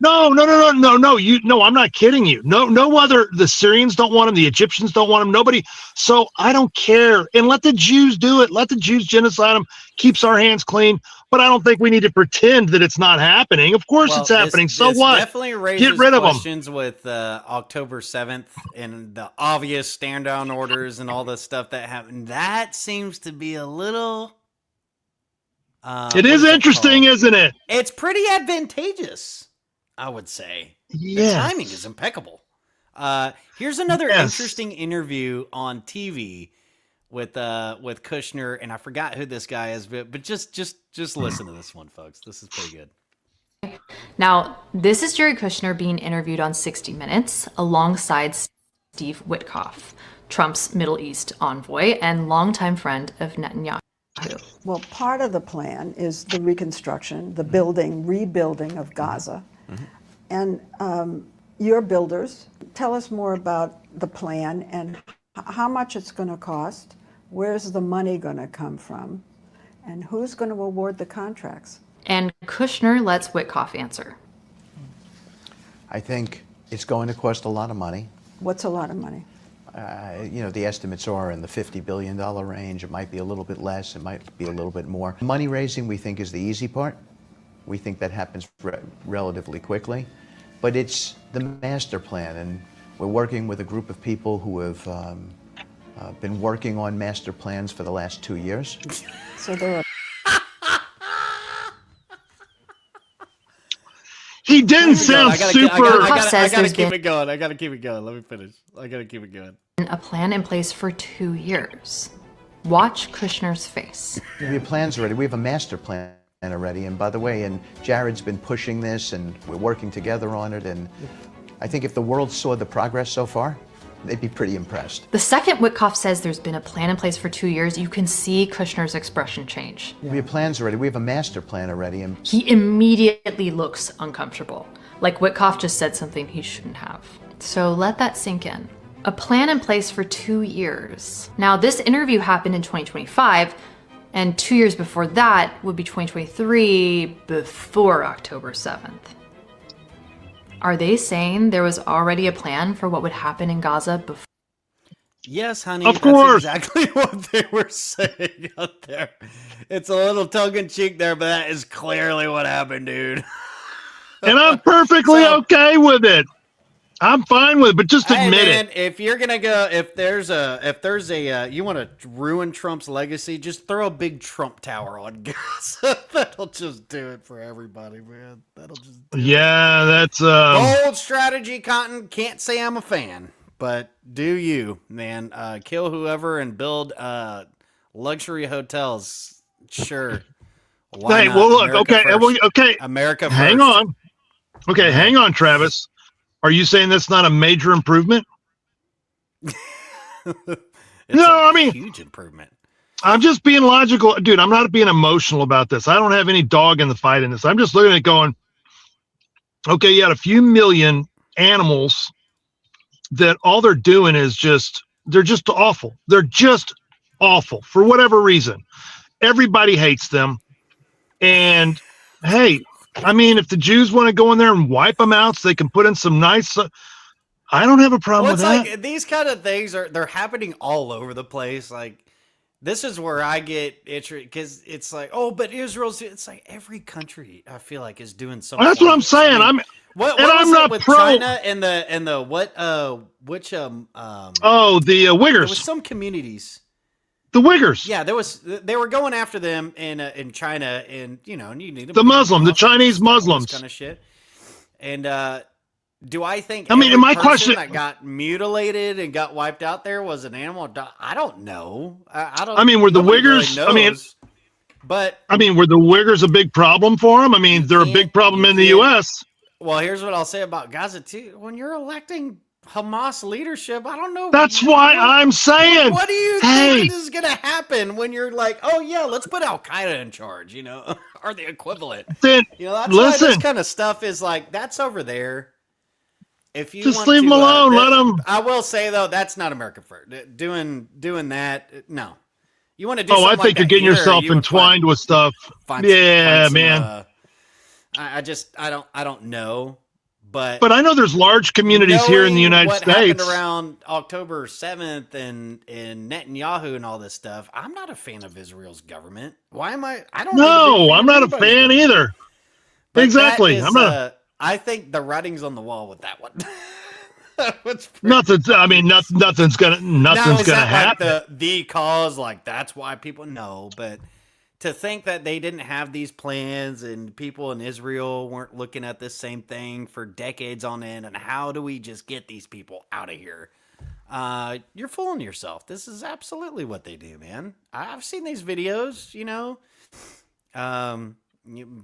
Speaker 7: no. I'm not kidding you. The Syrians don't want them. The Egyptians don't want them. Nobody. So I don't care. And let the Jews do it. Let the Jews genocide them. Keeps our hands clean. But I don't think we need to pretend that it's not happening. Of course it's happening. So what?
Speaker 3: Definitely raises
Speaker 7: Get rid of them.
Speaker 3: questions with October 7th and the obvious stand down orders and all the stuff that happened. That seems to be a little.
Speaker 7: It is interesting, isn't it?
Speaker 3: It's pretty advantageous, I would say.
Speaker 7: Yeah.
Speaker 3: The timing is impeccable. Here's another interesting interview on TV with Kushner, and I forgot who this guy is, but just listen to this one, folks. This is pretty good.
Speaker 12: Now, this is Jared Kushner being interviewed on 60 Minutes alongside Steve Witkoff, Trump's Middle East envoy and longtime friend of Netanyahu.
Speaker 22: Well, part of the plan is the reconstruction, the rebuilding of Gaza. And your builders, tell us more about the plan and how much it's going to cost, where's the money going to come from, and who's going to award the contracts?
Speaker 12: And Kushner lets Witkoff answer.
Speaker 23: I think it's going to cost a lot of money.
Speaker 22: What's a lot of money?
Speaker 23: The estimates are in the $50 billion range. It might be a little bit less. It might be a little bit more. Money raising, we think, is the easy part. We think that happens relatively quickly. But it's the master plan, and we're working with a group of people who have been working on master plans for the last 2 years.
Speaker 22: So there are.
Speaker 7: He didn't sound super.
Speaker 3: I gotta keep it going. Let me finish. I gotta keep it going.
Speaker 12: A plan in place for 2 years. Watch Kushner's face.
Speaker 23: We have plans already. We have a master plan already. And by the way, Jared's been pushing this, and we're working together on it. And I think if the world saw the progress so far, they'd be pretty impressed.
Speaker 12: The second Witkoff says there's been a plan in place for 2 years, you can see Kushner's expression change.
Speaker 23: We have plans already. We have a master plan already. And
Speaker 12: he immediately looks uncomfortable, like Witkoff just said something he shouldn't have. So let that sink in. A plan in place for 2 years. Now, this interview happened in 2025, and 2 years before that would be 2023, before October 7th. Are they saying there was already a plan for what would happen in Gaza before?
Speaker 3: Yes, honey.
Speaker 7: Of course.
Speaker 3: That's exactly what they were saying out there. It's a little tongue-in-cheek there, but that is clearly what happened, dude.
Speaker 7: And I'm perfectly okay with it. I'm fine with it, but just admit it.
Speaker 3: If you're gonna go, if there's a, you want to ruin Trump's legacy, just throw a big Trump tower on Gaza. That'll just do it for everybody, man. That'll just.
Speaker 7: That's
Speaker 3: bold strategy, Cotton. Can't say I'm a fan, but do you, man? Kill whoever and build luxury hotels. Sure. Why
Speaker 7: Hey,
Speaker 3: not?
Speaker 7: well, look,
Speaker 3: America
Speaker 7: okay,
Speaker 3: first.
Speaker 7: okay.
Speaker 3: America first.
Speaker 7: Hang on. Okay, hang on, Travis. Are you saying that's not a major improvement? I mean,
Speaker 3: huge improvement.
Speaker 7: I'm just being logical. Dude, I'm not being emotional about this. I don't have any dog in the fight in this. I'm just looking at it going, okay, you had a few million animals that all they're doing is they're just awful. They're just awful for whatever reason. Everybody hates them. And hey, I mean, if the Jews want to go in there and wipe them out so they can put in some nice, I don't have a problem with that.
Speaker 3: Like these kind of things they're happening all over the place. Like these kind of things they're happening all over the place. Like this is where I get interested because it's like, oh, but Israel's. It's like every country I feel like is doing something.
Speaker 7: Well, that's what I'm saying.
Speaker 3: I mean, what
Speaker 7: and
Speaker 3: was
Speaker 7: I'm
Speaker 3: it
Speaker 7: not
Speaker 3: with
Speaker 7: pro
Speaker 3: China and the what which
Speaker 7: the Uyghurs.
Speaker 3: There was some communities.
Speaker 7: The Uyghurs.
Speaker 3: Yeah, they were going after them in China, and you know, and you need
Speaker 7: the Chinese Muslims
Speaker 3: kind of shit. And do I think?
Speaker 7: I mean,
Speaker 3: every
Speaker 7: my
Speaker 3: person
Speaker 7: question
Speaker 3: that got mutilated and got wiped out there was an animal. I don't know. I don't.
Speaker 7: I mean, were the
Speaker 3: Uyghurs?
Speaker 7: Really
Speaker 3: but
Speaker 7: I mean, were the Uyghurs a big problem for them? I mean, they're a big problem in the U.S.
Speaker 3: Well, here's what I'll say about Gaza too. When you're electing Hamas leadership, I don't know.
Speaker 7: That's why I'm saying.
Speaker 3: What do you think is going to happen when you're like, oh yeah, let's put Al Qaeda in charge, you know, or the equivalent?
Speaker 7: Then
Speaker 3: you know, that's why this kind of stuff is like that's over there. If you
Speaker 7: just
Speaker 3: want
Speaker 7: leave them alone, let them.
Speaker 3: I will say though, that's not America first. Doing that, no. You want to do?
Speaker 7: Oh, I think you're getting yourself entwined with stuff. Yeah, man.
Speaker 3: I don't know. But
Speaker 7: I know there's large communities here in the United States. What happened
Speaker 3: around October 7th and Netanyahu and all this stuff, I'm not a fan of Israel's government. Why am I? I don't.
Speaker 7: No, I'm not a fan either.
Speaker 3: But
Speaker 7: exactly. I'm not.
Speaker 3: I think the writing's on the wall with that one.
Speaker 7: Nothing's. I mean, nothing's gonna happen.
Speaker 3: Like the cause, like that's why people know, but. To think that they didn't have these plans and people in Israel weren't looking at this same thing for decades on end, and how do we just get these people out of here? You're fooling yourself. This is absolutely what they do, man. I've seen these videos, you know.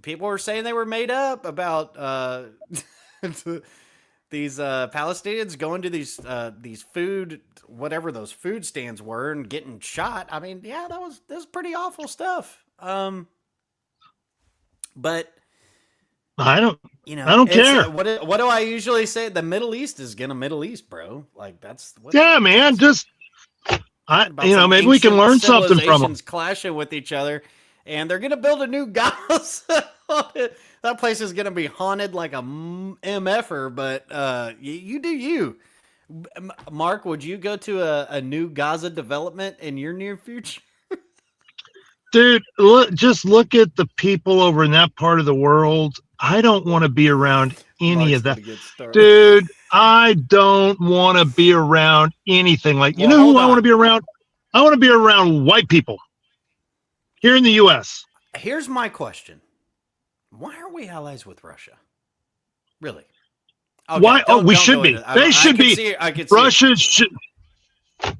Speaker 3: People were saying they were made up about these Palestinians going to these food, whatever those food stands were, and getting shot. I mean, yeah, that was pretty awful stuff. But
Speaker 7: I don't care.
Speaker 3: What do I usually say? The Middle East is gonna Middle East, bro. Like that's
Speaker 7: man. Just maybe we can learn something from them.
Speaker 3: Clashing with each other, and they're gonna build a new Gaza. That place is gonna be haunted like a MFer. But you do you. Mark, would you go to a new Gaza development in your near future?
Speaker 7: Dude, just look at the people over in that part of the world. I don't want to be around any of that. Dude, I don't want to be around anything like, you know who I want to be around? I want to be around white people here in the U.S.
Speaker 3: Here's my question. Why are we allies with Russia? Really? Okay,
Speaker 7: why? We should be. They should be. Russia should.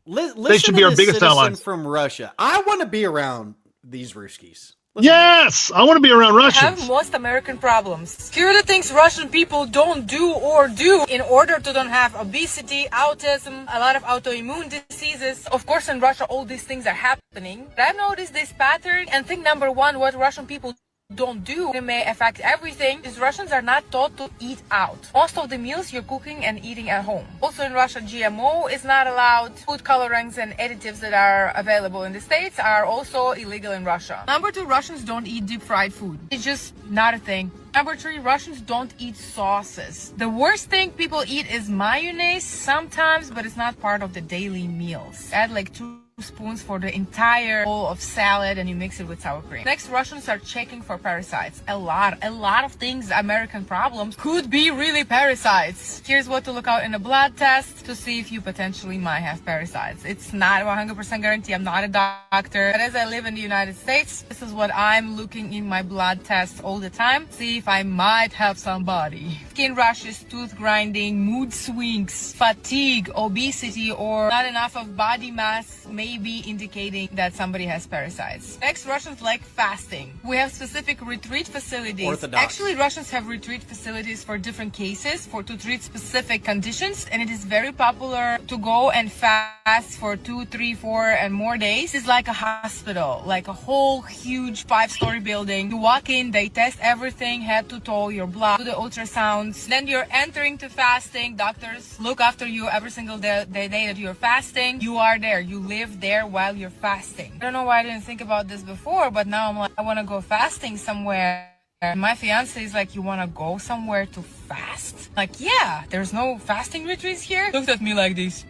Speaker 7: They should be our biggest allies.
Speaker 3: From Russia. I want to be around these Ruskies.
Speaker 7: Yes, I want to be around Russians.
Speaker 13: Have most American problems. Here are the things Russian people don't do or do in order to don't have obesity, autism, a lot of autoimmune diseases. Of course, in Russia, all these things are happening. But I've noticed this pattern, and thing number one, what Russian people don't do, it may affect everything, is Russians are not taught to eat out. Most of the meals you're cooking and eating at home. Also in Russia, GMO is not allowed. Food colorants and additives that are available in the States are also illegal in Russia. Number two, Russians don't eat deep fried food. It's just not a thing. Number three, Russians don't eat sauces. The worst thing people eat is mayonnaise sometimes, but it's not part of the daily meals. Add like 2 spoons for the entire bowl of salad and you mix it with sour cream. Next, Russians are checking for parasites. A lot of things, American problems, could be really parasites. Here's what to look out in a blood test to see if you potentially might have parasites. It's not 100% guarantee. I'm not a doctor, but as I live in the United States, this is what I'm looking in my blood tests all the time. See if I might have somebody. Skin rashes, tooth grinding, mood swings, fatigue, obesity, or not enough of body mass may be indicating that somebody has parasites. Next, Russians like fasting. We have specific retreat facilities.
Speaker 3: Orthodox.
Speaker 13: Actually, Russians have retreat facilities for different cases, to treat specific conditions, and it is very popular to go and fast for 2, 3, 4, and more days. It's like a hospital, like a whole huge 5-story building. You walk in, they test everything, head to toe, your blood, do the ultrasounds. Then you're entering to fasting. Doctors look after you every single day that you're fasting. You are there. You live there while you're fasting. I don't know why I didn't think about this before, but now I'm like, I want to go fasting somewhere My fiance is like, you want to go somewhere to fast? Like, yeah, there's no fasting retreats here. Looked at me like this.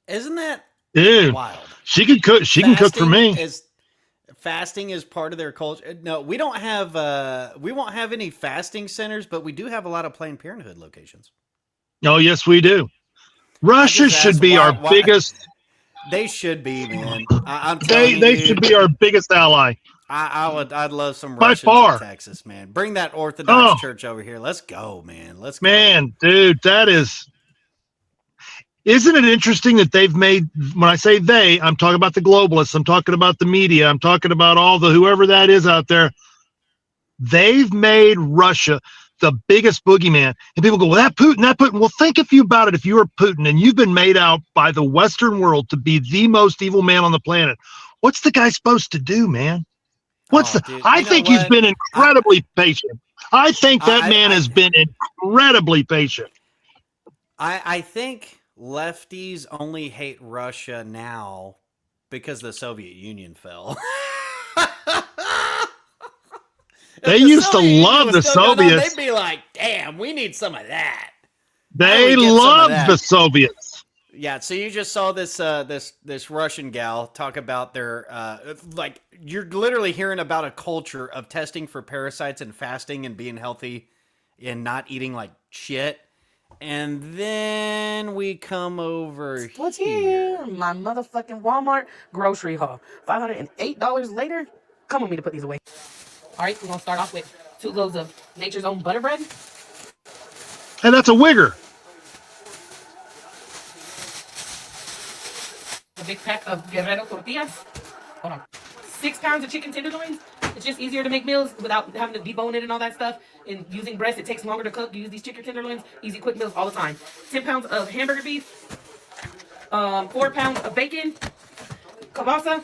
Speaker 3: Isn't that
Speaker 7: Dude,
Speaker 3: wild?
Speaker 7: She can cook. She can cook for me.
Speaker 3: Fasting is part of their culture. No, we don't have. We won't have any fasting centers, but we do have a lot of Planned Parenthood locations.
Speaker 7: Oh, yes, we do. Russia should be our biggest.
Speaker 3: They should be, man. I'm telling you,
Speaker 7: they should be our biggest ally.
Speaker 3: I'd love some
Speaker 7: By
Speaker 3: Russians
Speaker 7: far.
Speaker 3: in Texas, man. Bring that Orthodox Church over here. Let's go, man. Let's go.
Speaker 7: Man, dude, that is. Isn't it interesting that they've made, when I say they, I'm talking about the globalists, I'm talking about the media, I'm talking about all the whoever that is out there. They've made Russia the biggest boogeyman. And people go, well, that Putin. Well, think if you about it. If you were Putin and you've been made out by the Western world to be the most evil man on the planet, what's the guy supposed to do, man? I think he's been incredibly patient. I think that man has been incredibly patient.
Speaker 3: I think lefties only hate Russia now because the Soviet Union fell.
Speaker 7: They used to love the Soviets.
Speaker 3: They'd be like, damn, we need some of that.
Speaker 7: They loved the Soviets.
Speaker 3: Yeah, so you just saw this this Russian gal talk about their like, you're literally hearing about a culture of testing for parasites and fasting and being healthy and not eating like shit. And then we come over
Speaker 14: What's
Speaker 3: here.
Speaker 14: here? My motherfucking Walmart grocery haul. $508 later. Come with me to put these away. All right, we're going to start off with 2 loaves of Nature's Own butter bread.
Speaker 7: And that's a wigger.
Speaker 14: A big pack of Guerrero tortillas. Hold on. 6 pounds of chicken tenderloins. It's just easier to make meals without having to debone it and all that stuff. And using breast, it takes longer to cook. You use these chicken tenderloins. Easy, quick meals all the time. 10 pounds of hamburger beef. 4 pounds of bacon. Kielbasa.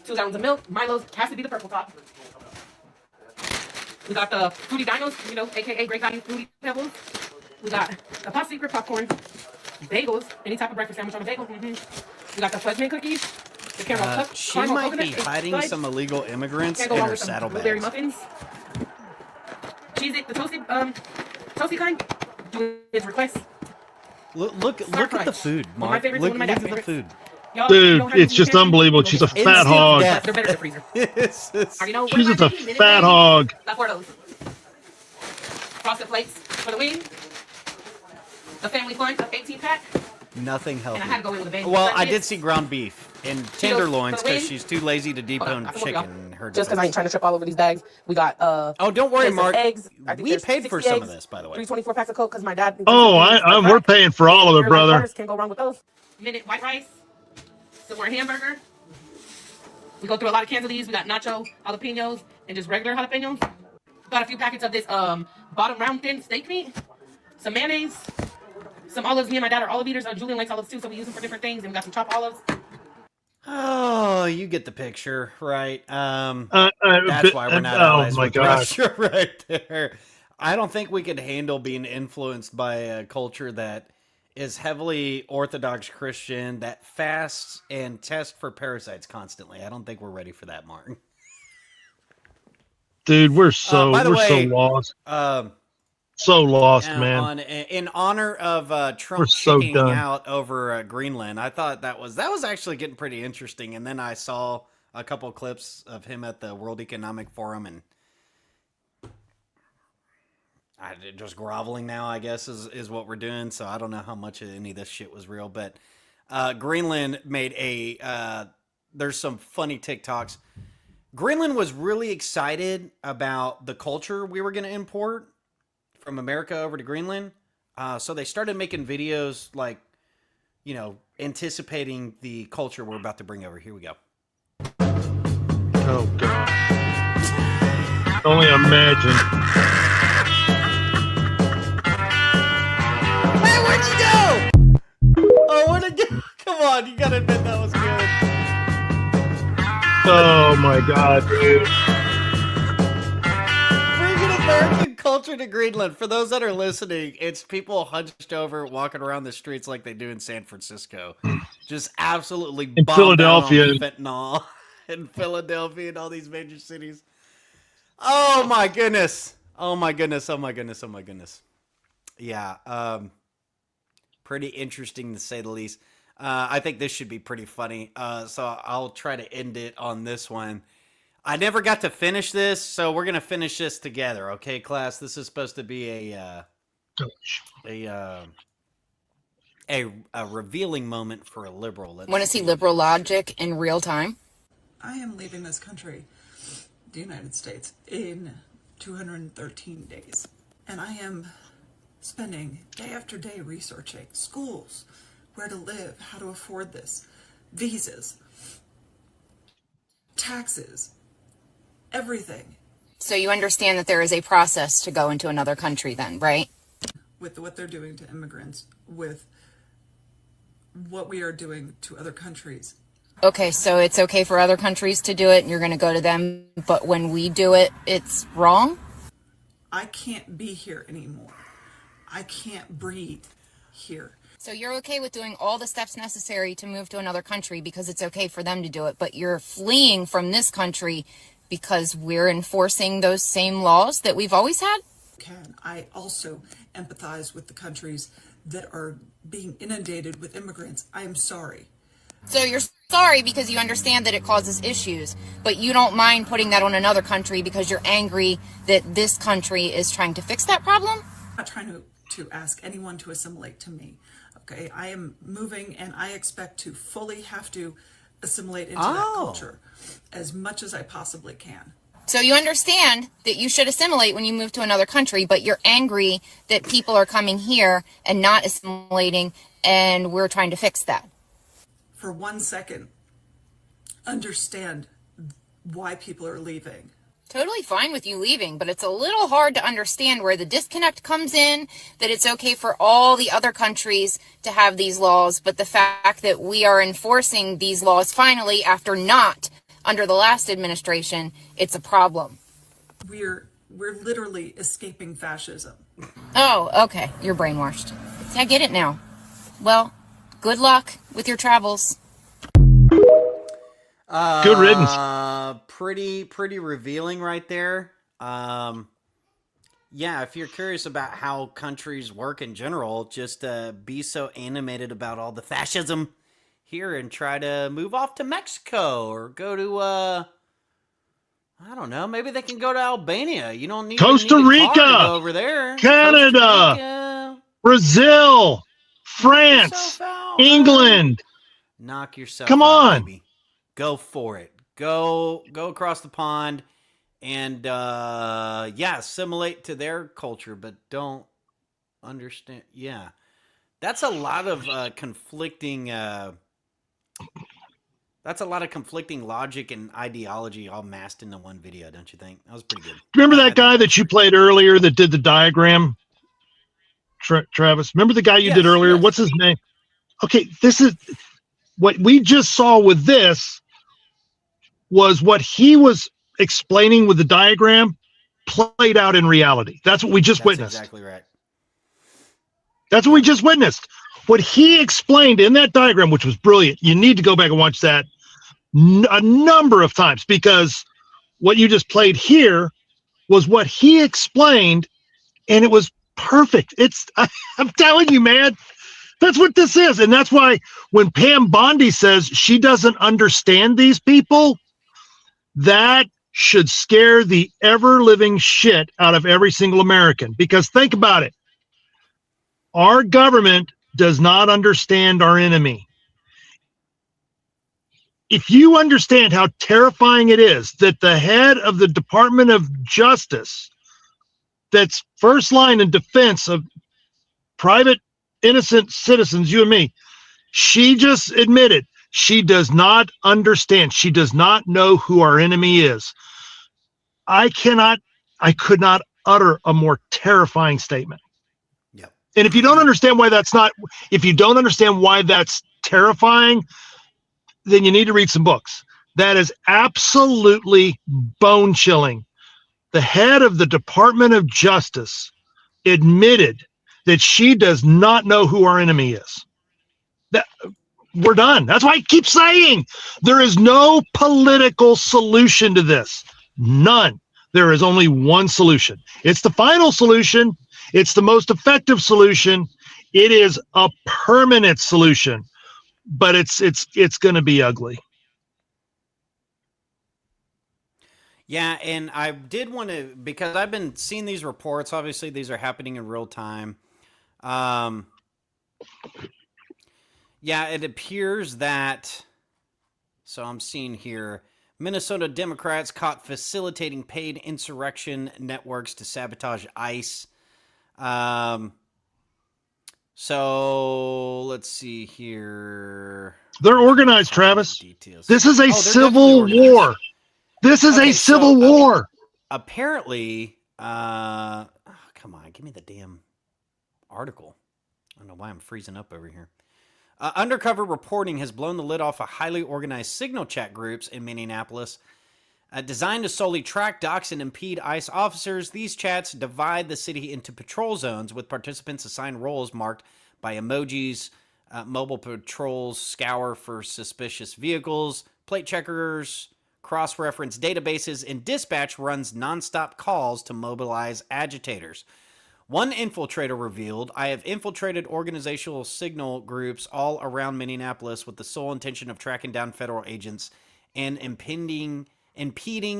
Speaker 14: 2 gallons of milk. Milo's has to be the purple top. We got the Fruity Dinos, you know, aka Great Value Fruity Pebbles. We got the Pop Secret popcorn. Bagels. Any type of breakfast sandwich on a bagel. We got the Fudge cookies. The caramel
Speaker 3: She might be hiding some illegal immigrants in her saddlebags.
Speaker 14: Blueberry muffins. Cheese it, the toasty kind. Do his request.
Speaker 3: Look at the food, Mark. Look at the food.
Speaker 7: Dude, it's just unbelievable. She's a fat hog.
Speaker 14: They're better in the freezer.
Speaker 7: She's just a fat hog.
Speaker 14: Got 4 of those. Frosted flakes for the wing. The family fun, a 18-pack.
Speaker 3: Nothing healthy.
Speaker 14: And I had to go in with a bagel.
Speaker 3: Well, I did see ground beef and tenderloins because she's too lazy to debone chicken.
Speaker 14: Just because I ain't trying to trip all over these bags. We got
Speaker 3: oh, don't worry, Mark.
Speaker 14: Eggs.
Speaker 3: We paid for some of this, by the way.
Speaker 14: 324 packs of Coke because my dad.
Speaker 7: Oh, we're paying for all of it, brother.
Speaker 14: Can't go wrong with those. Minute white rice. Some more hamburger. We go through a lot of cans of these. We got nacho jalapenos and just regular jalapenos. Got a few packets of this bottom round thin steak meat. Some mayonnaise. Some olives. Me and my dad are olive eaters. Julian likes olives too, so we use them for different things. And we got some chopped olives.
Speaker 3: Oh, you get the picture, right? That's why we're not allies with Russia right there. I don't think we could handle being influenced by a culture that is heavily Orthodox Christian, that fasts and tests for parasites constantly. I don't think we're ready for that, Martin.
Speaker 7: Dude, we're so lost. So lost, man.
Speaker 3: In honor of Trump chicking out over Greenland, I thought that was actually getting pretty interesting. And then I saw a couple clips of him at the World Economic Forum, and just groveling now, I guess, is what we're doing. So I don't know how much of any of this shit was real, but Greenland made there's some funny TikToks. Greenland was really excited about the culture we were going to import from America over to Greenland. So they started making videos like, anticipating the culture we're about to bring over. Here we go.
Speaker 7: Oh, God. Only imagine.
Speaker 3: Hey, where'd you go? Oh, where'd it go? Come on, you gotta admit that was good.
Speaker 7: Oh, my God, dude.
Speaker 3: American culture to Greenland. For those that are listening, it's people hunched over, walking around the streets like they do in San Francisco. Just absolutely
Speaker 7: in Philadelphia.
Speaker 3: Fentanyl in Philadelphia and all these major cities. Oh my goodness. Oh my goodness. Oh my goodness. Oh my goodness. Yeah. Pretty interesting to say the least. I think this should be pretty funny. So I'll try to end it on this one. I never got to finish this, so we're gonna finish this together, okay, class? This is supposed to be a revealing moment for a liberal.
Speaker 15: Want to see liberal logic in real time?
Speaker 16: I am leaving this country, the United States, in 213 days. And I am spending day after day researching schools, where to live, how to afford this, visas, taxes, everything.
Speaker 15: So you understand that there is a process to go into another country then, right?
Speaker 16: With what they're doing to immigrants, with what we are doing to other countries.
Speaker 15: Okay, so it's okay for other countries to do it and you're going to go to them, but when we do it, it's wrong?
Speaker 16: I can't be here anymore. I can't breathe here.
Speaker 15: So you're okay with doing all the steps necessary to move to another country because it's okay for them to do it, but you're fleeing from this country because we're enforcing those same laws that we've always had?
Speaker 16: I also empathize with the countries that are being inundated with immigrants. I am sorry.
Speaker 15: So you're sorry because you understand that it causes issues, but you don't mind putting that on another country because you're angry that this country is trying to fix that problem?
Speaker 16: I'm not trying to ask anyone to assimilate to me. Okay, I am moving and I expect to fully have to assimilate into that culture as much as I possibly can.
Speaker 15: So you understand that you should assimilate when you move to another country, but you're angry that people are coming here and not assimilating, and we're trying to fix that.
Speaker 16: For 1 second, understand why people are leaving.
Speaker 15: Totally fine with you leaving, but it's a little hard to understand where the disconnect comes in, that it's okay for all the other countries to have these laws, but the fact that we are enforcing these laws finally after not under the last administration, it's a problem.
Speaker 16: We're literally escaping fascism.
Speaker 15: Oh, okay. You're brainwashed. I get it now. Well, good luck with your travels.
Speaker 7: Good riddance.
Speaker 3: Pretty revealing right there. Yeah, if you're curious about how countries work in general, just be so animated about all the fascism here and try to move off to Mexico or go to I don't know, maybe they can go to Albania. You don't need
Speaker 7: Costa Rica,
Speaker 3: to go over there.
Speaker 7: Canada, Rica, Brazil, France, England.
Speaker 3: Knock yourself
Speaker 7: Come
Speaker 3: out,
Speaker 7: on.
Speaker 3: baby. Go for it. Go across the pond and assimilate to their culture, but don't understand. Yeah. That's a lot of conflicting logic and ideology all masked into one video, don't you think? That was pretty good.
Speaker 7: Remember that guy that you played earlier that did the diagram? Travis, remember the guy you did earlier? Yes. What's his name? Okay, this is what we just saw with this was what he was explaining with the diagram played out in reality. That's what we just witnessed.
Speaker 3: Exactly right.
Speaker 7: That's what we just witnessed. What he explained in that diagram, which was brilliant. You need to go back and watch that a number of times because what you just played here was what he explained, and it was perfect. I'm telling you, man, that's what this is. And that's why when Pam Bondi says she doesn't understand these people, that should scare the ever-living shit out of every single American. Because think about it. Our government does not understand our enemy. If you understand how terrifying it is that the head of the Department of Justice, that's first line in defense of private innocent citizens, you and me, she just admitted she does not understand. She does not know who our enemy is. I could not utter a more terrifying statement.
Speaker 3: Yep.
Speaker 7: And if you don't understand why that's terrifying, then you need to read some books. That is absolutely bone chilling. The head of the Department of Justice admitted that she does not know who our enemy is. We're done. That's why I keep saying there is no political solution to this. None. There is only one solution. It's the final solution. It's the most effective solution. It is a permanent solution, but it's going to be ugly.
Speaker 3: Yeah, and I did want to, because I've been seeing these reports. Obviously, these are happening in real time. Yeah, it appears that, so I'm seeing here, Minnesota Democrats caught facilitating paid insurrection networks to sabotage ICE. So let's see here.
Speaker 7: They're organized, Travis.
Speaker 3: Details.
Speaker 7: This is a civil war. This is a civil war.
Speaker 3: Apparently, come on, give me the damn article. I don't know why I'm freezing up over here. Undercover reporting has blown the lid off of highly organized signal chat groups in Minneapolis. Designed to solely track, dox, and impede ICE officers, these chats divide the city into patrol zones with participants assigned roles marked by emojis. Mobile patrols scour for suspicious vehicles, plate checkers, cross-reference databases, and dispatch runs nonstop calls to mobilize agitators. One infiltrator revealed, "I have infiltrated organizational signal groups all around Minneapolis with the sole intention of tracking down federal agents and impeding,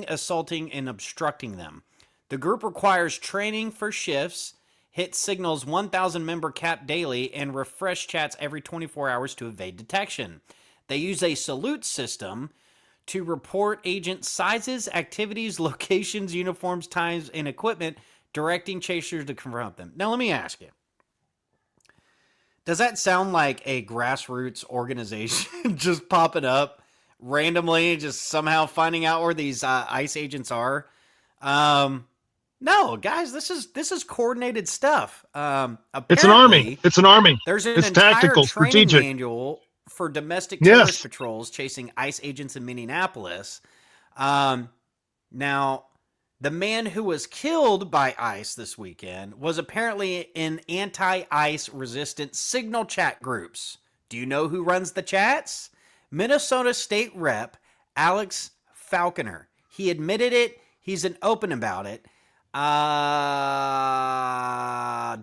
Speaker 3: assaulting, and obstructing them. The group requires training for shifts, hit signals 1,000 member cap daily, and refresh chats every 24 hours to evade detection. They use a salute system to report agent sizes, activities, locations, uniforms, times, and equipment, directing chasers to confront them." Now, let me ask you. Does that sound like a grassroots organization just popping up randomly, just somehow finding out where these ICE agents are? No, guys, this is coordinated stuff.
Speaker 7: It's an army. It's an army.
Speaker 3: There's an
Speaker 7: it's
Speaker 3: entire
Speaker 7: tactical,
Speaker 3: training
Speaker 7: strategic
Speaker 3: manual for domestic terrorist patrols chasing ICE agents in Minneapolis. Now, the man who was killed by ICE this weekend was apparently in anti-ICE resistant signal chat groups. Do you know who runs the chats? Minnesota State Rep Alex Falconer. He admitted it. He's open about it.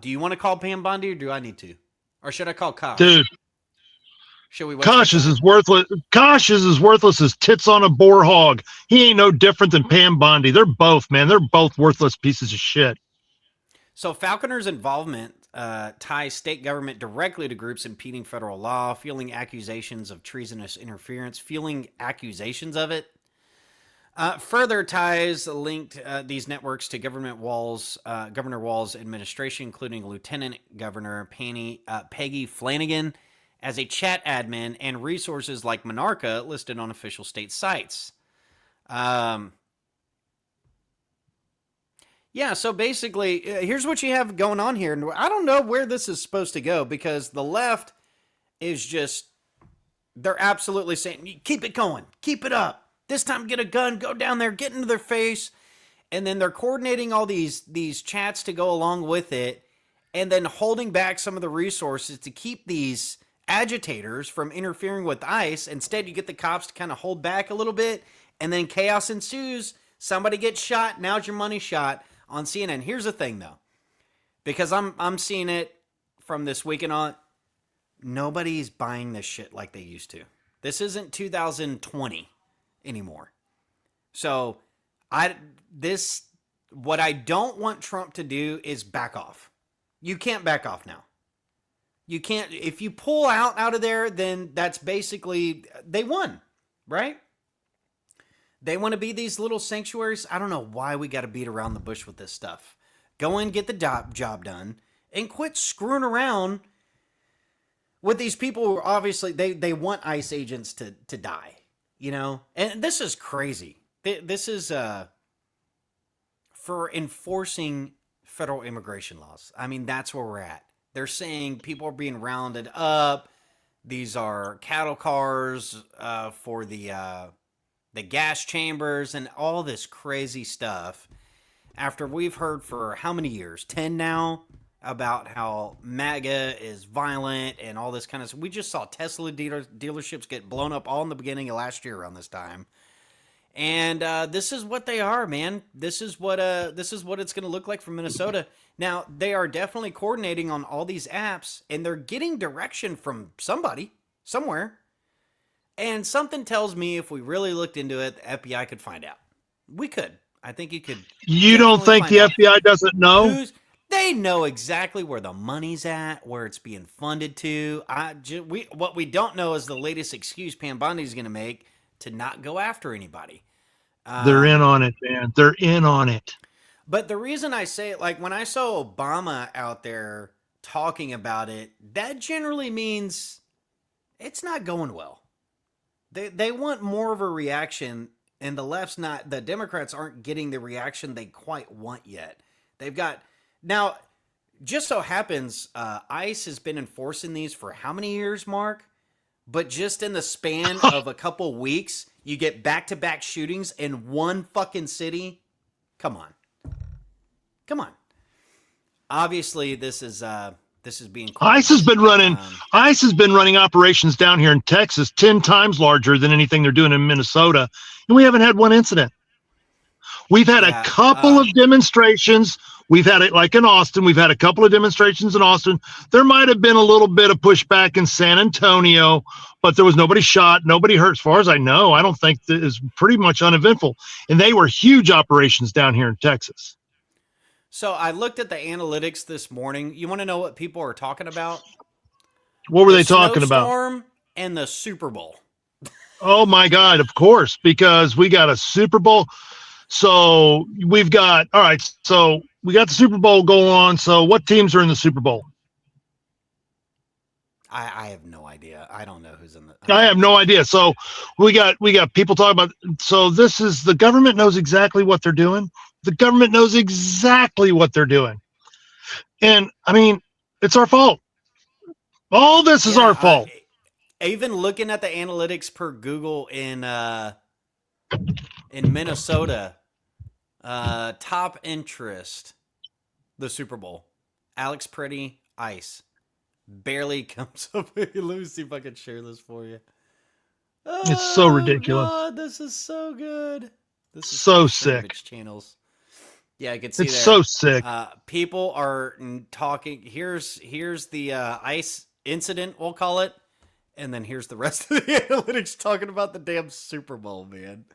Speaker 3: Do you want to call Pam Bondi or do I need to? Or should I call Kosh?
Speaker 7: Dude.
Speaker 3: Should we
Speaker 7: Kosh is as worthless. Kosh is as worthless as tits on a boar hog. He ain't no different than Pam Bondi. They're both, man. They're both worthless pieces of shit.
Speaker 3: So Falconer's involvement ties state government directly to groups impeding federal law, fueling accusations of treasonous interference, further ties linked these networks to Governor Walz's administration, including Lieutenant Governor Peggy Flanagan as a chat admin, and resources like Monarca listed on official state sites. Yeah, so basically, here's what you have going on here. And I don't know where this is supposed to go, because the left is just, they're absolutely saying, keep it going, keep it up. This time get a gun, go down there, get into their face. And then they're coordinating all these chats to go along with it, and then holding back some of the resources to keep these agitators from interfering with ICE. Instead, you get the cops to kind of hold back a little bit, and then chaos ensues. Somebody gets shot. Now's your money shot on CNN. Here's the thing, though, because I'm seeing it from this weekend on. Nobody's buying this shit like they used to. This isn't 2020 anymore. So what I don't want Trump to do is back off. You can't back off now. You can't. If you pull out of there, then that's basically, they won, right? They want to be these little sanctuaries. I don't know why we got to beat around the bush with this stuff. Go and get the job done and quit screwing around with these people who obviously they want ICE agents to die, you know? And this is crazy. This is for enforcing federal immigration laws. I mean, that's where we're at. They're saying people are being rounded up. These are cattle cars for the gas chambers and all this crazy stuff. After we've heard for how many years? 10 now? About how MAGA is violent and all this kind of stuff. We just saw Tesla dealerships get blown up all in the beginning of last year around this time. And this is what they are, man. This is what it's going to look like for Minnesota. Now, they are definitely coordinating on all these apps, and they're getting direction from somebody, somewhere. And something tells me if we really looked into it, the FBI could find out. We could. I think you could.
Speaker 7: You don't think the FBI doesn't know?
Speaker 3: They know exactly where the money's at, where it's being funded to. What we don't know is the latest excuse Pam Bondi's going to make to not go after anybody.
Speaker 7: They're in on it, man. They're in on it.
Speaker 3: But the reason I say it, like when I saw Obama out there talking about it, that generally means it's not going well. They want more of a reaction, and the Democrats aren't getting the reaction they quite want yet. They've got, now, just so happens, ICE has been enforcing these for how many years, Mark? But just in the span of a couple weeks, you get back-to-back shootings in one fucking city. Come on. Obviously, this is being
Speaker 7: ICE has been running operations down here in Texas 10 times larger than anything they're doing in Minnesota, and we haven't had one incident. We've had a couple of demonstrations. We've had it like in Austin. We've had a couple of demonstrations in Austin. There might have been a little bit of pushback in San Antonio, but there was nobody shot, nobody hurt. As far as I know, I don't think that is pretty much uneventful. And they were huge operations down here in Texas.
Speaker 3: So I looked at the analytics this morning. You want to know what people are talking about?
Speaker 7: What were they talking about?
Speaker 3: Snowstorm and the Super Bowl.
Speaker 7: Oh my God, of course, because we got a Super Bowl. So we got the Super Bowl going on. So what teams are in the Super Bowl?
Speaker 3: I have no idea. I don't know who's in the.
Speaker 7: I have no idea. So we got people talking about. So this is, the government knows exactly what they're doing. The government knows exactly what they're doing. And I mean, it's our fault. All this is our fault.
Speaker 3: Even looking at the analytics per Google in Minnesota, top interest, the Super Bowl. Alex Pretty, ICE. Barely comes up. Let me see if I can share this for you.
Speaker 7: It's so ridiculous.
Speaker 3: God, this is so good. This is
Speaker 7: so sick.
Speaker 3: Channels. Yeah, I can see
Speaker 7: it's
Speaker 3: there.
Speaker 7: So sick.
Speaker 3: People are talking. Here's the ICE incident, we'll call it, and then here's the rest of the analytics talking about the damn Super Bowl, man.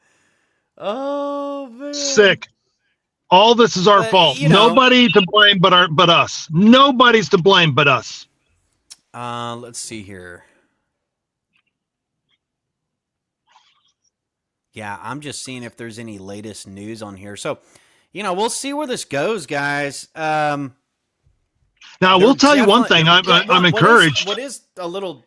Speaker 3: Oh man,
Speaker 7: sick. All this is our fault. Nobody to blame but us. Nobody's to blame but us.
Speaker 3: Let's see here. Yeah, I'm just seeing if there's any latest news on here. So, we'll see where this goes, guys.
Speaker 7: Now, we'll tell you one thing. I'm encouraged.
Speaker 3: What is a little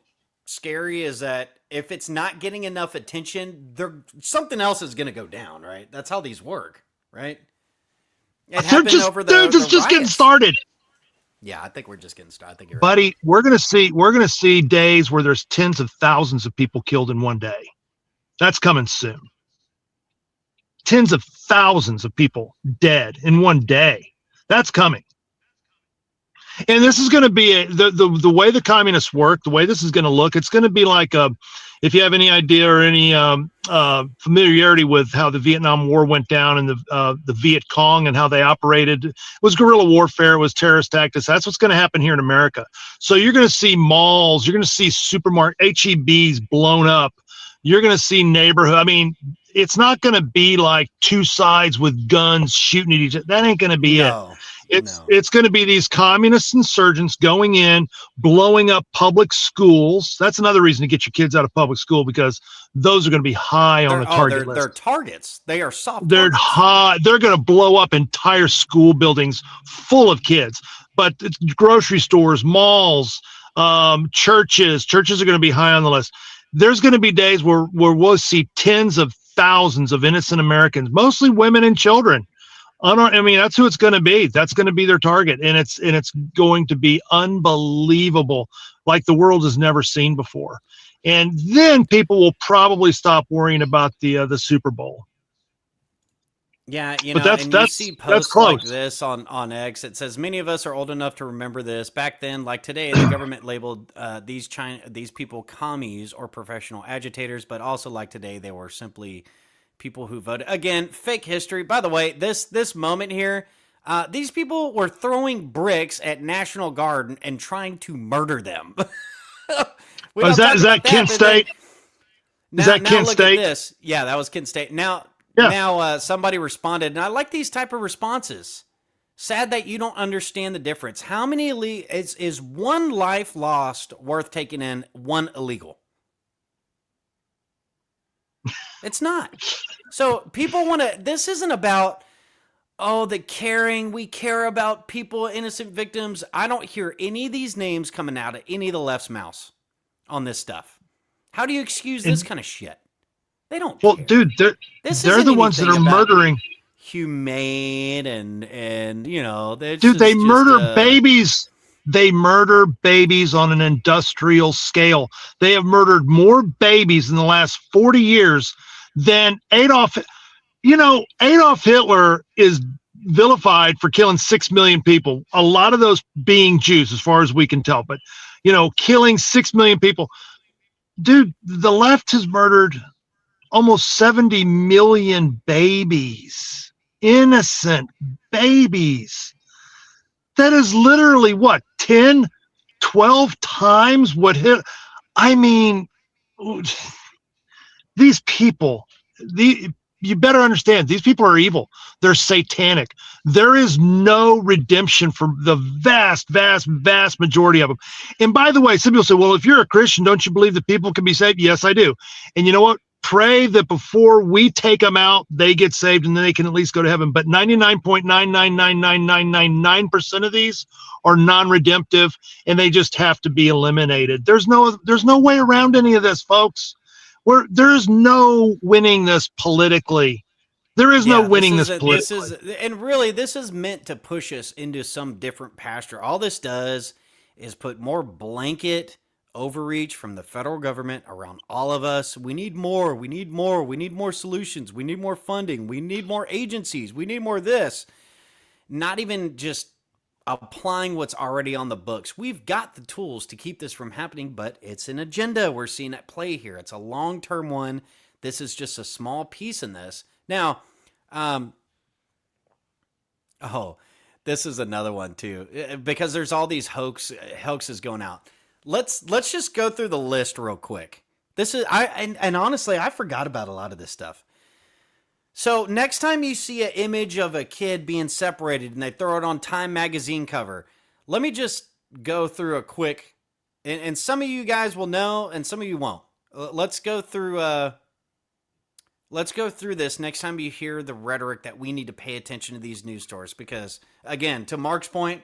Speaker 3: scary is that if it's not getting enough attention, something else is going to go down, right? That's how these work, right? It happened over the
Speaker 7: just getting started.
Speaker 3: Yeah, I think we're just getting started. I think you're
Speaker 7: Buddy, right. We're gonna see days where there's tens of thousands of people killed in one day. That's coming soon. Tens of thousands of people dead in one day. That's coming. And this is going to be the way the communists work, the way this is going to look. It's going to be like if you have any idea or any familiarity with how the Vietnam War went down and the Viet Cong and how they operated. It was guerrilla warfare. It was terrorist tactics. That's what's going to happen here in America. So you're going to see malls. You're going to see supermarket HEBs blown up. You're going to see neighborhood. I mean, it's not going to be like two sides with guns shooting at each other. That ain't going to be it. It's going to be these communist insurgents going in, blowing up public schools. That's another reason to get your kids out of public school, because those are going to be high on the target list.
Speaker 3: They're targets. They are soft.
Speaker 7: They're high. They're going to blow up entire school buildings full of kids. But grocery stores, malls, churches are going to be high on the list. There's going to be days where we'll see tens of thousands of innocent Americans, mostly women and children. I mean, that's who it's going to be. That's going to be their target, and it's going to be unbelievable, like the world has never seen before. And then people will probably stop worrying about the Super Bowl.
Speaker 3: Yeah,
Speaker 7: you see
Speaker 3: posts like this on X. It says many of us are old enough to remember this. Back then, like today, the government labeled these people commies or professional agitators, but also like today, they were simply people who voted. Again, fake history. By the way, this moment here, these people were throwing bricks at National Guard and trying to murder them.
Speaker 7: Is that Kent State? Is that Kent State?
Speaker 3: At this. Yeah, that was Kent State. Now somebody responded, and I like these type of responses. Sad that you don't understand the difference. How many is one life lost worth taking in one illegal? It's not. So people want to, this isn't about, the caring. We care about people, innocent victims. I don't hear any of these names coming out of any of the left's mouths on this stuff. How do you excuse this kind of shit? They don't care.
Speaker 7: Dude, they're the ones that are murdering.
Speaker 3: Humane and
Speaker 7: they murder babies. They murder babies on an industrial scale. They have murdered more babies in the last 40 years than Adolf. Adolf Hitler is vilified for killing 6 million people. A lot of those being Jews, as far as we can tell. But, killing 6 million people. Dude, the left has murdered almost 70 million babies. Innocent babies. That is literally what, 10, 12 times what hit. I mean, these people, you better understand, these people are evil. They're satanic. There is no redemption for the vast, vast, vast majority of them. And by the way, some people say, well, if you're a Christian, don't you believe that people can be saved? Yes, I do. And you know what? Pray that before we take them out, they get saved and then they can at least go to heaven. But 99.9999999% of these are non-redemptive, and they just have to be eliminated. There's no way around any of this, folks. There's no winning this politically. There is no winning this politically.
Speaker 3: And really, this is meant to push us into some different pasture. All this does is put more blanket overreach from the federal government around all of us. We need more. We need more. We need more solutions. We need more funding. We need more agencies. We need more of this. Not even just applying what's already on the books. We've got the tools to keep this from happening, but it's an agenda we're seeing at play here. It's a long-term one. This is just a small piece in this. Now, this is another one too, because there's all these hoaxes going out. Let's just go through the list real quick. This is and honestly, I forgot about a lot of this stuff. So next time you see an image of a kid being separated and they throw it on Time magazine cover, let me just go through a quick, and some of you guys will know and some of you won't. Let's go through this next time you hear the rhetoric that we need to pay attention to these news stories, because again, to Mark's point,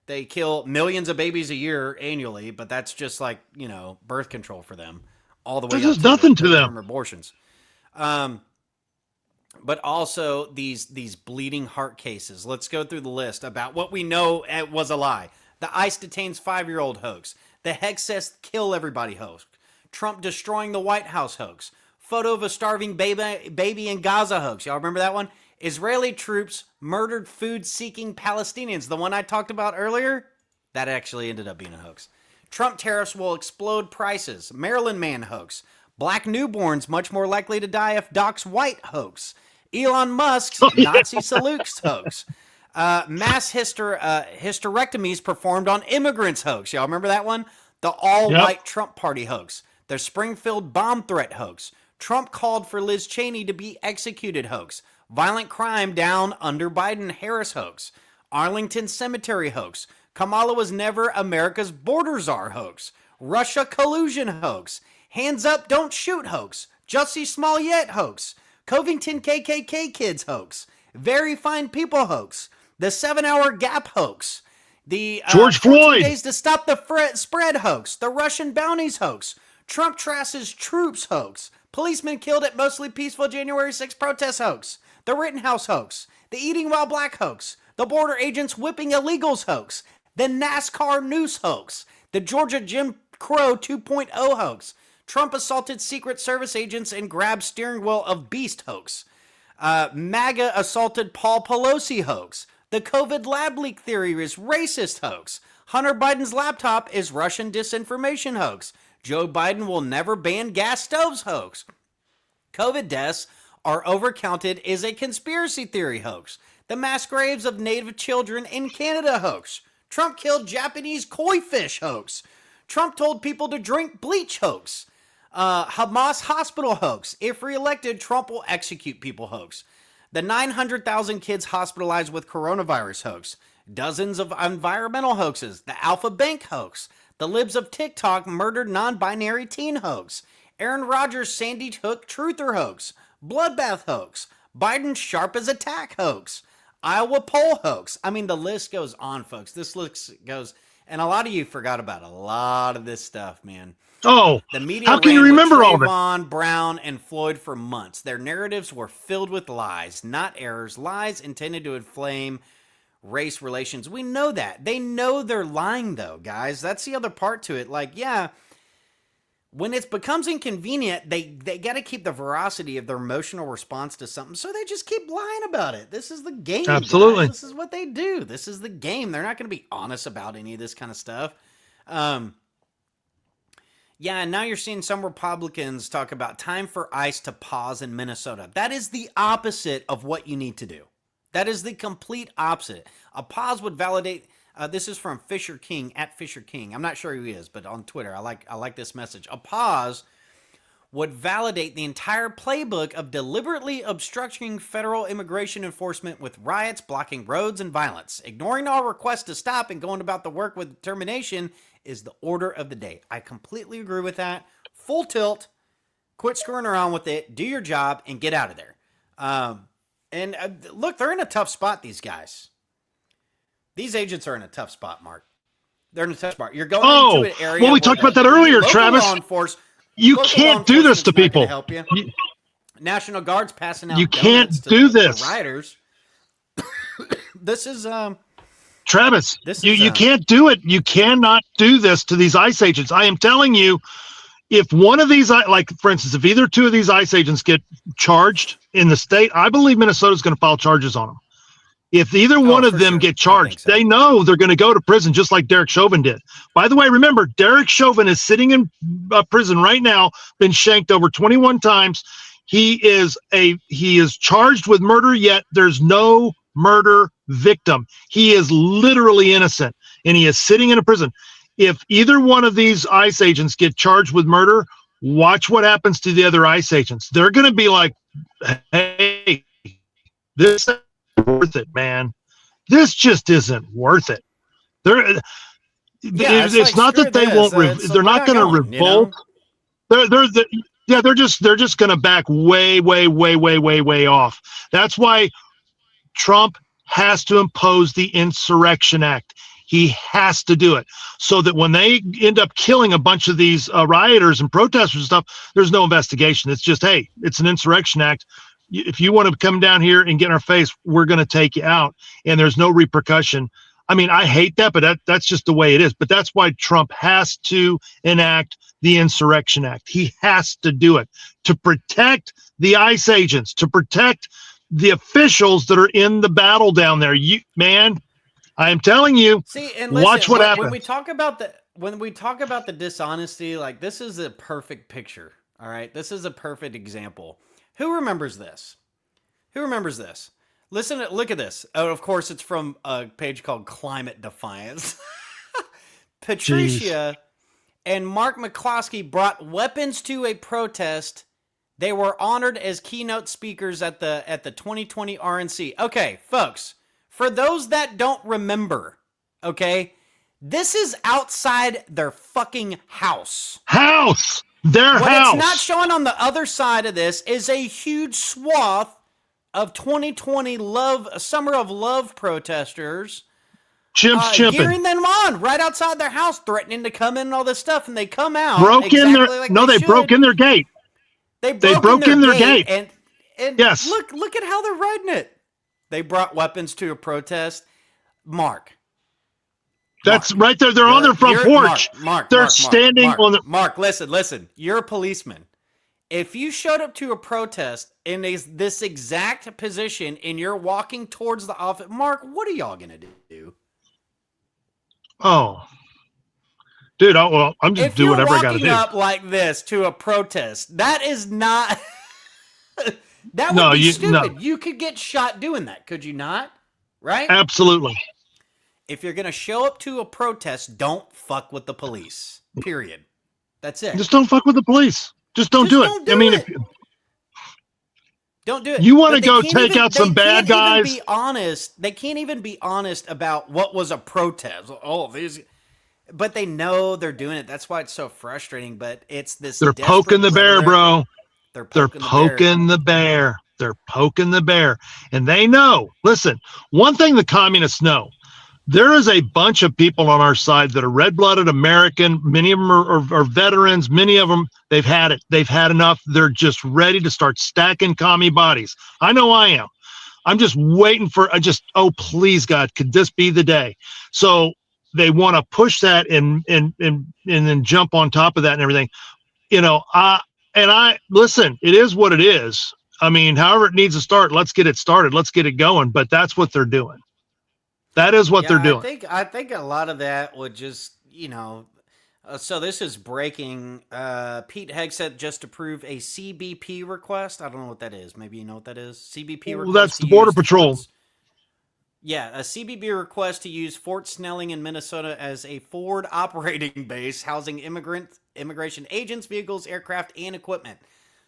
Speaker 3: they kill millions of babies a year annually, but that's just like, birth control for them all the way.
Speaker 7: There's nothing to them.
Speaker 3: Abortions. But also these bleeding heart cases. Let's go through the list about what we know was a lie. The ICE detains 5-year-old hoax. The Hex says kill everybody hoax. Trump destroying the White House hoax. Photo of a starving baby in Gaza hoax. Y'all remember that one? Israeli troops murdered food-seeking Palestinians. The one I talked about earlier, that actually ended up being a hoax. Trump tariffs will explode prices. Maryland man hoax. Black newborns much more likely to die if Doc's white hoax. Elon Musk's Nazi salutes hoax. Mass hysterectomies performed on immigrants hoax. Y'all remember that one? The all-white Trump party hoax. The Springfield bomb threat hoax. Trump called for Liz Cheney to be executed hoax. Violent crime down under Biden-Harris hoax. Arlington Cemetery hoax. Kamala was never America's border czar hoax. Russia collusion hoax. Hands up, don't shoot hoax. Jussie Smollett hoax. Covington KKK kids hoax. Very fine people hoax. The 7-hour Gap hoax. The
Speaker 7: George Floyd
Speaker 3: 14 days to stop the spread hoax. The Russian bounties hoax. Trump trashes troops hoax. Policemen killed at mostly peaceful January 6th protest hoax. The Rittenhouse hoax. The eating while black hoax. The border agents whipping illegals hoax. The NASCAR noose hoax. The Georgia Jim Crow 2.0 hoax. Trump assaulted Secret Service agents and grabbed steering wheel of beast hoax. MAGA assaulted Paul Pelosi hoax. The COVID lab leak theory is racist hoax. Hunter Biden's laptop is Russian disinformation hoax. Joe Biden will never ban gas stoves hoax. COVID deaths are overcounted is a conspiracy theory hoax. The mass graves of Native children in Canada hoax. Trump killed Japanese koi fish hoax. Trump told people to drink bleach hoax. Hamas hospital hoax. If reelected, Trump will execute people hoax. The 900,000 kids hospitalized with coronavirus hoax. Dozens of environmental hoaxes. The Alpha Bank hoax. The libs of TikTok murdered non-binary teen hoax. Aaron Rodgers Sandy Hook truther hoax. Bloodbath hoax. Biden sharp as attack hoax. Iowa poll hoax. I mean, the list goes on, folks. This list goes, and a lot of you forgot about a lot of this stuff, man.
Speaker 7: Oh,
Speaker 3: the media
Speaker 7: how can you remember all of it?
Speaker 3: Trayvon, Brown, and Floyd for months. Their narratives were filled with lies, not errors. Lies intended to inflame race relations. We know that. They know they're lying, though, guys. That's the other part to it. Like, yeah, when it becomes inconvenient, they got to keep the veracity of their emotional response to something, so they just keep lying about it. This is the game.
Speaker 7: Absolutely.
Speaker 3: Guys. This is what they do. This is the game. They're not going to be honest about any of this kind of stuff. Yeah, and now you're seeing some Republicans talk about time for ICE to pause in Minnesota. That is the opposite of what you need to do. That is the complete opposite. A pause would validate. This is from Fisher King, at Fisher King. I'm not sure who he is, but on Twitter, I like this message. A pause would validate the entire playbook of deliberately obstructing federal immigration enforcement with riots, blocking roads, and violence. Ignoring all requests to stop and going about the work with determination is the order of the day. I completely agree with that. Full tilt. Quit screwing around with it. Do your job and get out of there. Look, they're in a tough spot, these guys. These agents are in a tough spot, Mark. They're in a tough spot. You're going into an area.
Speaker 7: Well, we talked about that earlier, Travis. You can't do this to people.
Speaker 3: Help you. National Guard's passing out.
Speaker 7: You can't do this.
Speaker 3: The rioters. This is
Speaker 7: Travis, you can't do it. You cannot do this to these ICE agents. I am telling you, if one of these, like for instance, if either two of these ICE agents get charged in the state, I believe Minnesota's going to file charges on them. If either one of them get charged, they know they're going to go to prison, just like Derek Chauvin did. By the way, remember, Derek Chauvin is sitting in prison right now, been shanked over 21 times. He is charged with murder, yet there's no murder victim. He is literally innocent, and he is sitting in a prison. If either one of these ICE agents get charged with murder, watch what happens to the other ICE agents. They're going to be like, hey, this isn't worth it, man. This just isn't worth it. It's like, not that they won't. They're not going to revolt. You know? They're just going to back way off. That's why Trump has to impose the Insurrection Act. He has to do it so that when they end up killing a bunch of these rioters and protesters and stuff, there's no investigation. It's just, hey, it's an Insurrection Act. If you want to come down here and get in our face, we're going to take you out, and there's no repercussion. I mean, I hate that, but that's just the way it is. But that's why Trump has to enact the Insurrection Act. He has to do it to protect the ICE agents, to protect the officials that are in the battle down there. I am telling you.
Speaker 3: See, and
Speaker 7: watch what happens.
Speaker 3: When we talk about the dishonesty, like, this is a perfect picture. All right, this is a perfect example. Who remembers this? Look at this. Oh, of course, it's from a page called Climate Defiance. Patricia and Mark McCloskey brought weapons to a protest. They were honored as keynote speakers at the 2020 RNC. Okay, folks, for those that don't remember, okay, this is outside their fucking house.
Speaker 7: Their house.
Speaker 3: What it's not showing on the other side of this is a huge swath of 2020 Summer of Love protesters.
Speaker 7: Chimping.
Speaker 3: Gearing them on right outside their house, threatening to come in and all this stuff, and they come out.
Speaker 7: Broke in their gate. They broke in their gate.
Speaker 3: And
Speaker 7: yes.
Speaker 3: Look at how they're riding it. They brought weapons to a protest. Mark.
Speaker 7: That's right there. They're on their front porch. They're standing on the.
Speaker 3: Mark, listen. You're a policeman. If you showed up to a protest in this exact position and you're walking towards the office, Mark, what are y'all gonna do?
Speaker 7: Oh, dude, I'm just doing whatever I got to do.
Speaker 3: If you're walking up like this to a protest, that is not. That would be stupid. You could get shot doing that, could you not? Right?
Speaker 7: Absolutely.
Speaker 3: If you're going to show up to a protest, don't fuck with the police. Period. That's it.
Speaker 7: Just don't fuck with the police. Just don't do it. I mean,
Speaker 3: don't do it.
Speaker 7: You want to go take out some bad guys?
Speaker 3: Be honest. They can't even be honest about what was a protest. But they know they're doing it. That's why it's so frustrating. But it's this.
Speaker 7: They're poking the bear, bro.
Speaker 3: They're
Speaker 7: poking the bear. They're poking the bear, and they know. Listen, one thing the communists know. There is a bunch of people on our side that are red-blooded American. Many of them are veterans. Many of them, they've had it. They've had enough. They're just ready to start stacking commie bodies. I know I am. I'm just waiting for, oh, please, God, could this be the day? So they want to push that and then jump on top of that and everything. Listen, it is what it is. I mean, however it needs to start, let's get it started. Let's get it going. But that's what they're doing. That is what they're doing.
Speaker 3: I think a lot of that would just, so this is breaking. Pete Hegseth just approved a CBP request. I don't know what that is. Maybe you know what that is. CBP request.
Speaker 7: Well, that's the Border Patrol.
Speaker 3: Yeah, a CBP request to use Fort Snelling in Minnesota as a forward operating base, housing immigration agents, vehicles, aircraft, and equipment.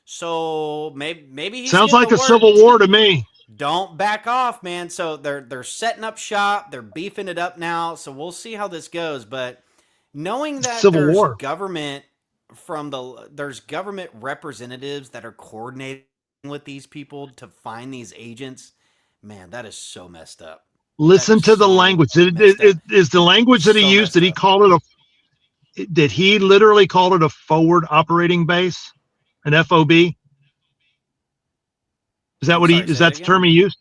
Speaker 3: So maybe he's
Speaker 7: sounds like a civil war to me.
Speaker 3: Don't back off, man. So they're setting up shop. They're beefing it up now. So we'll see how this goes. But knowing that there's government there's government representatives that are coordinating with these people to find these agents, man, that is so messed up.
Speaker 7: Listen to the language. Is the language that he used? Did he call it did he literally call it a forward operating base, an FOB? Is that the term he used?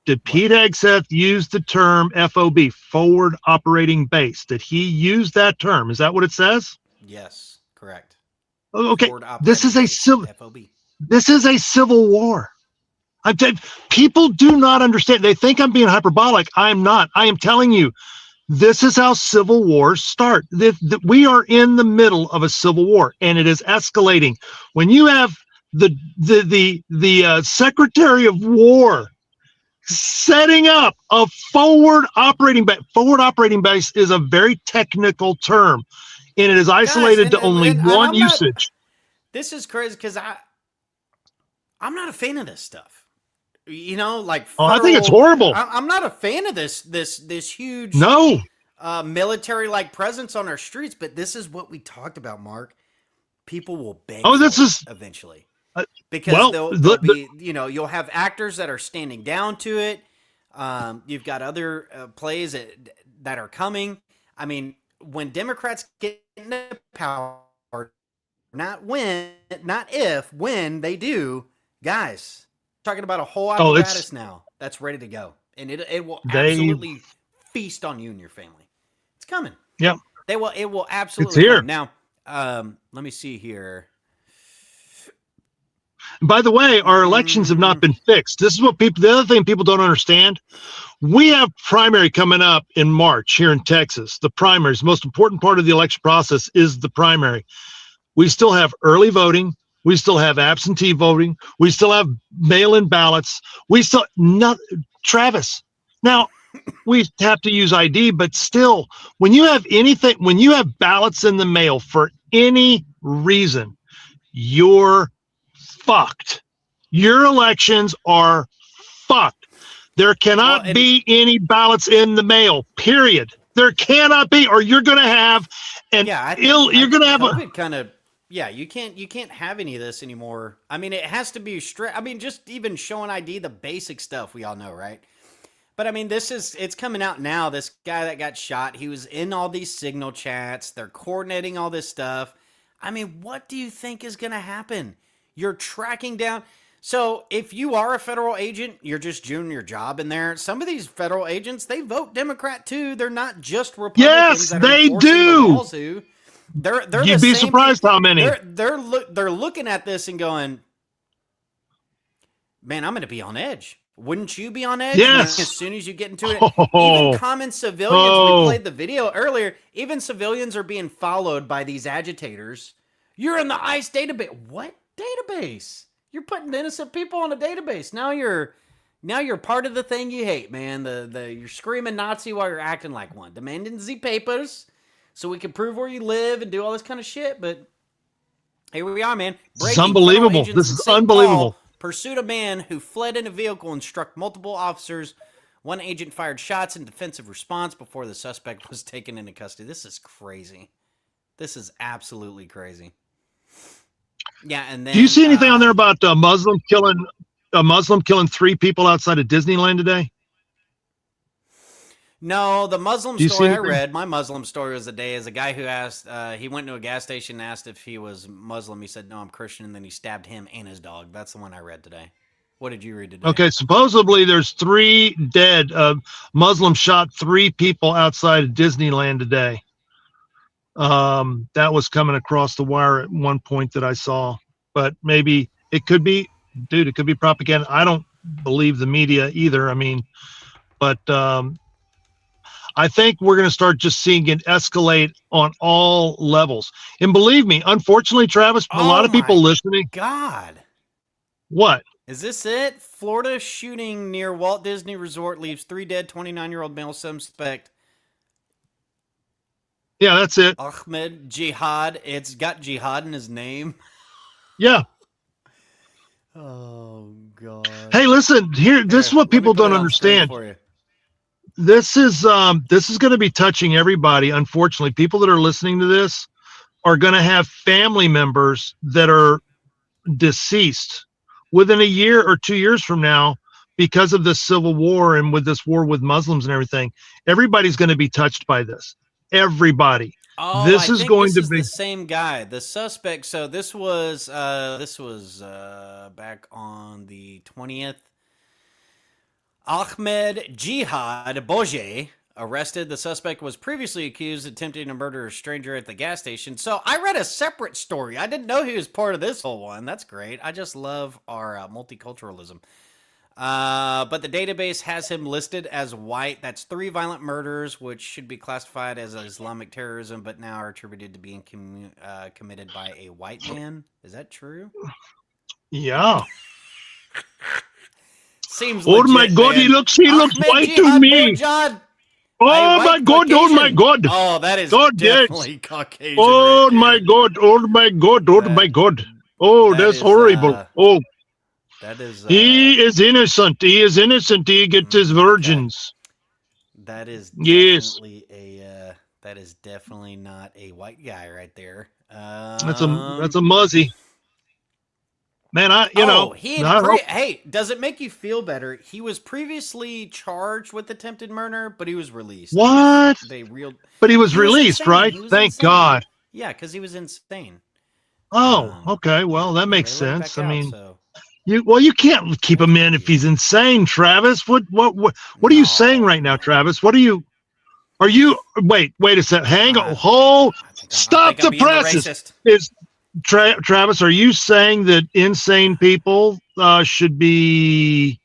Speaker 7: Did Pete Hegseth use the term FOB, forward operating base? Did he use that term? Is that what it says?
Speaker 3: Yes, correct.
Speaker 7: Okay, this is a civil war. People do not understand. They think I'm being hyperbolic. I am not. I am telling you, this is how civil wars start. We are in the middle of a civil war, and it is escalating. When you have the Secretary of War setting up a forward operating base. Forward operating base is a very technical term, and it is isolated to only one usage.
Speaker 3: This is crazy because I'm not a fan of this stuff. I
Speaker 7: think it's horrible.
Speaker 3: I'm not a fan of this huge military like presence on our streets. But this is what we talked about, Mark. People will beg. Eventually. Because they'll be, you'll have actors that are standing down to it. You've got other plays that are coming. I mean, when Democrats get into power, not if, when they do, guys, talking about a whole apparatus now that's ready to go. And it will absolutely feast on you and your family. It's coming.
Speaker 7: Yeah.
Speaker 3: It will absolutely
Speaker 7: it's here.
Speaker 3: Come. Now, let me see here.
Speaker 7: By the way, our elections have not been fixed. This is what the other thing people don't understand. We have primary coming up in March here in Texas. The primaries, the most important part of the election process is the primary. We still have early voting. We still have absentee voting. We still have mail-in ballots. Travis. Now, we have to use ID, but still, when you have ballots in the mail for any reason, you're fucked. Your elections are fucked. There cannot be any ballots in the mail, period. There cannot be, or you're going to have
Speaker 3: you can't have any of this anymore. I mean, it has to be strict. I mean, just even showing ID, the basic stuff we all know, right? But I mean, it's coming out now. This guy that got shot, he was in all these signal chats. They're coordinating all this stuff. I mean, what do you think is going to happen? You're tracking down. So if you are a federal agent, you're just doing your job in there. Some of these federal agents, they vote Democrat too. They're not just Republicans.
Speaker 7: Yes, they do.
Speaker 3: They're
Speaker 7: You'd be surprised how many.
Speaker 3: They're looking at this and going, man, I'm going to be on edge. Wouldn't you be on edge?
Speaker 7: Yes.
Speaker 3: As soon as you get into it, even common civilians, we played the video earlier, even civilians are being followed by these agitators. You're in the ICE database. What database? You're putting innocent people on a database. Now you're part of the thing you hate, man. You're screaming Nazi while you're acting like one. Demanding the papers so we can prove where you live and do all this kind of shit. But here we are, man.
Speaker 7: It's unbelievable. This is unbelievable.
Speaker 3: Pursued a man who fled in a vehicle and struck multiple officers. One agent fired shots in defensive response before the suspect was taken into custody. This is crazy. This is absolutely crazy. Yeah, and then
Speaker 7: do you see anything on there about a Muslim killing 3 people outside of Disneyland today?
Speaker 3: No, the Muslim story I read, my Muslim story was a guy who asked, he went to a gas station and asked if he was Muslim. He said, no, I'm Christian, and then he stabbed him and his dog. That's the one I read today. What did you read today?
Speaker 7: Okay, supposedly there's 3 dead. Muslims shot 3 people outside of Disneyland today. That was coming across the wire at one point that I saw. But maybe it could be, dude, it could be propaganda. I don't believe the media either. I mean, but I think we're going to start just seeing it escalate on all levels. And believe me, unfortunately, Travis, a lot of people listening.
Speaker 3: God.
Speaker 7: What?
Speaker 3: Is this it? Florida shooting near Walt Disney Resort leaves 3 dead, 29-year-old male suspect.
Speaker 7: Yeah, that's it.
Speaker 3: Ahmed Jihad. It's got Jihad in his name.
Speaker 7: Yeah.
Speaker 3: Oh, God.
Speaker 7: Hey, listen, this is what people don't understand. This is going to be touching everybody. Unfortunately, people that are listening to this are going to have family members that are deceased within a year or 2 years from now because of this civil war and with this war with Muslims and everything. Everybody's going to be touched by this. Everybody.
Speaker 3: Oh,
Speaker 7: this
Speaker 3: I
Speaker 7: is
Speaker 3: think
Speaker 7: going
Speaker 3: this
Speaker 7: to
Speaker 3: is
Speaker 7: be
Speaker 3: the same guy. The suspect. So this was back on the 20th. Ahmed Jihad Boje arrested. The suspect was previously accused of attempting to murder a stranger at the gas station. So I read a separate story. I didn't know he was part of this whole one. That's great. I just love our multiculturalism. But the database has him listed as white. That's 3 violent murders, which should be classified as Islamic terrorism, but now are attributed to being committed by a white man. Is that true?
Speaker 7: Yeah.
Speaker 3: Seems
Speaker 7: oh
Speaker 3: legit,
Speaker 7: my God,
Speaker 3: man.
Speaker 7: he looks white to me. Oh my God,
Speaker 3: Caucasian.
Speaker 7: oh my God.
Speaker 3: Oh, that is
Speaker 7: God,
Speaker 3: definitely
Speaker 7: yes.
Speaker 3: Caucasian.
Speaker 7: Oh my God, oh my God, oh my God. Oh, that's horrible. Oh.
Speaker 3: That is
Speaker 7: he is innocent. He is innocent. He gets his virgins.
Speaker 3: That is
Speaker 7: definitely
Speaker 3: that is definitely not a white guy right there.
Speaker 7: That's a muzzy. Man,
Speaker 3: hey, does it make you feel better? He was previously charged with attempted murder, but he was released.
Speaker 7: What? But he was released, right? Thank God.
Speaker 3: Yeah, because he was insane.
Speaker 7: Oh, okay. Well, that makes sense. I mean, you can't keep him in if he's insane, Travis. What are you saying right now, Travis? Are you wait a second. Hang on. Stop the presses. Travis, are you saying that insane people should be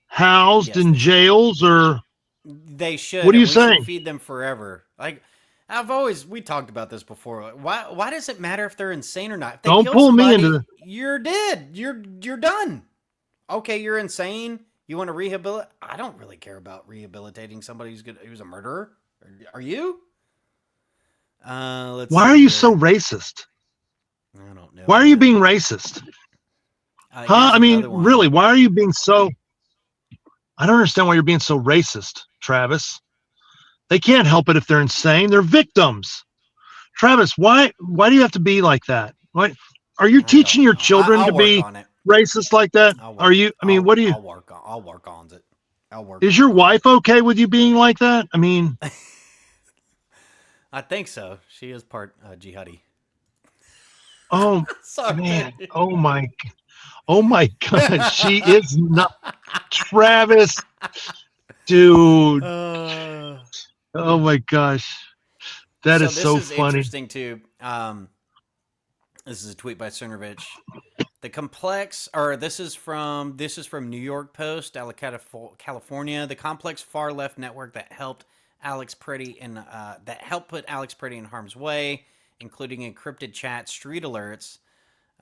Speaker 7: housed in jails, or
Speaker 3: they should?
Speaker 7: What are you saying?
Speaker 3: Should feed them forever. Like we talked about this before. Why does it matter if they're insane or not? If they
Speaker 7: Don't
Speaker 3: kill
Speaker 7: pull
Speaker 3: somebody,
Speaker 7: me into
Speaker 3: you're dead. You're done. Okay, you're insane. You want to rehabilitate? I don't really care about rehabilitating somebody who's a murderer. Are you?
Speaker 7: Why are you so racist?
Speaker 3: I don't know.
Speaker 7: Why are you being racist? I mean, really, why are you being so... I don't understand why you're being so racist, Travis. They can't help it if they're insane. They're victims. Travis, why do you have to be like that? Why are you teaching your children to be racist like that? Are you? I mean, what do you?
Speaker 3: I'll work on it.
Speaker 7: Is your wife okay with you being like that? I mean,
Speaker 3: I think so. She is part jihadi.
Speaker 7: Oh man! Oh my God! She is not Travis, dude. Oh my gosh, that is so funny.
Speaker 3: Interesting too. This is a tweet by Cernovich. The complex, or this is from New York Post, California. The complex far left network that helped Alex Pretty put Alex Pretty in harm's way, including encrypted chat, street alerts,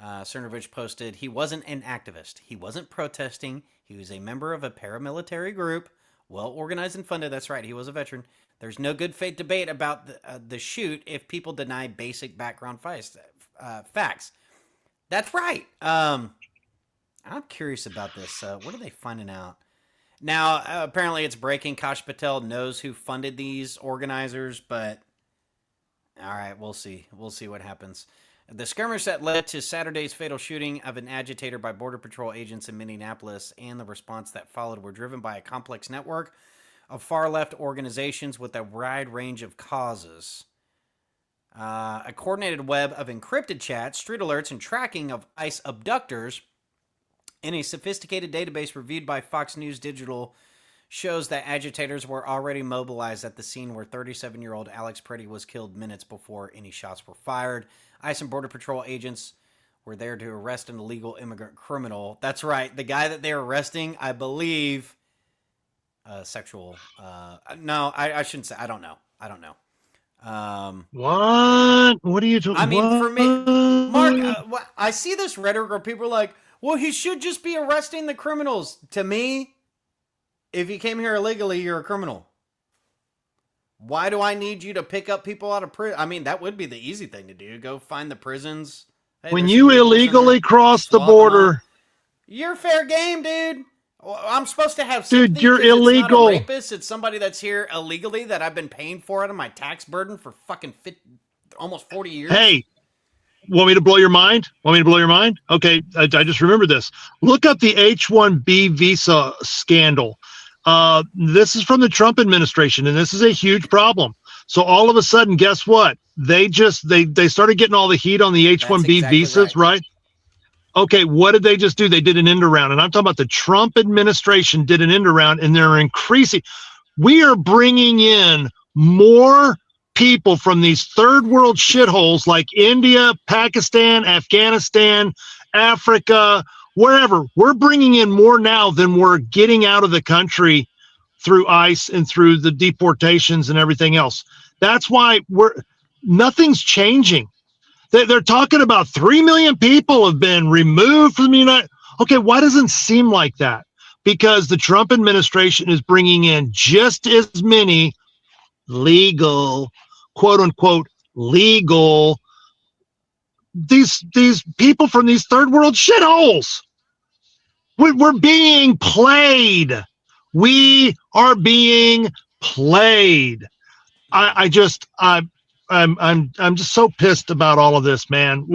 Speaker 3: Cernovich posted, he wasn't an activist. He wasn't protesting. He was a member of a paramilitary group, well organized and funded. That's right. He was a veteran. There's no good faith debate about the shoot if people deny basic background facts. That's right. I'm curious about this. What are they finding out? Now, apparently it's breaking. Kash Patel knows who funded these organizers, but all right, we'll see. We'll see what happens. The skirmish that led to Saturday's fatal shooting of an agitator by Border Patrol agents in Minneapolis and the response that followed were driven by a complex network of far-left organizations with a wide range of causes. A coordinated web of encrypted chats, street alerts, and tracking of ICE abductors in a sophisticated database reviewed by Fox News Digital shows that agitators were already mobilized at the scene where 37-year-old Alex Preddy was killed minutes before any shots were fired. ICE and Border Patrol agents were there to arrest an illegal immigrant criminal. That's right. The guy that they're arresting, I believe, sexual. No, I shouldn't say. I don't know.
Speaker 7: What are you talking about?
Speaker 3: I mean, for me, Mark, I see this rhetoric where people are like, well, he should just be arresting the criminals. To me, if you came here illegally, you're a criminal. Why do I need you to pick up people out of prison? I mean, that would be the easy thing to do. Go find the prisons. Hey,
Speaker 7: when you illegally cross the border,
Speaker 3: you're fair game, dude. I'm supposed to have
Speaker 7: dude. You're illegal.
Speaker 3: It's not a rapist. It's somebody that's here illegally that I've been paying for out of my tax burden for fucking almost 40 years.
Speaker 7: Hey, want me to blow your mind? Okay, I just remembered this. Look up the H-1B visa scandal. This is from the Trump administration, and this is a huge problem. So all of a sudden, guess what? They started getting all the heat on the H-1B visas, right? Okay, what did they just do? They did an end around, and I'm talking about the Trump administration did an end around, and they're increasing. We are bringing in more people from these third world shitholes like India, Pakistan, Afghanistan, Africa, wherever. We're bringing in more now than we're getting out of the country through ICE and through the deportations and everything else. That's why nothing's changing. They're talking about 3 million people have been removed from the United. Okay, why doesn't it seem like that? Because the Trump administration is bringing in just as many legal, quote unquote, legal, these people from these third world shitholes. We're being played. We are being played. I'm just so pissed about all of this, man.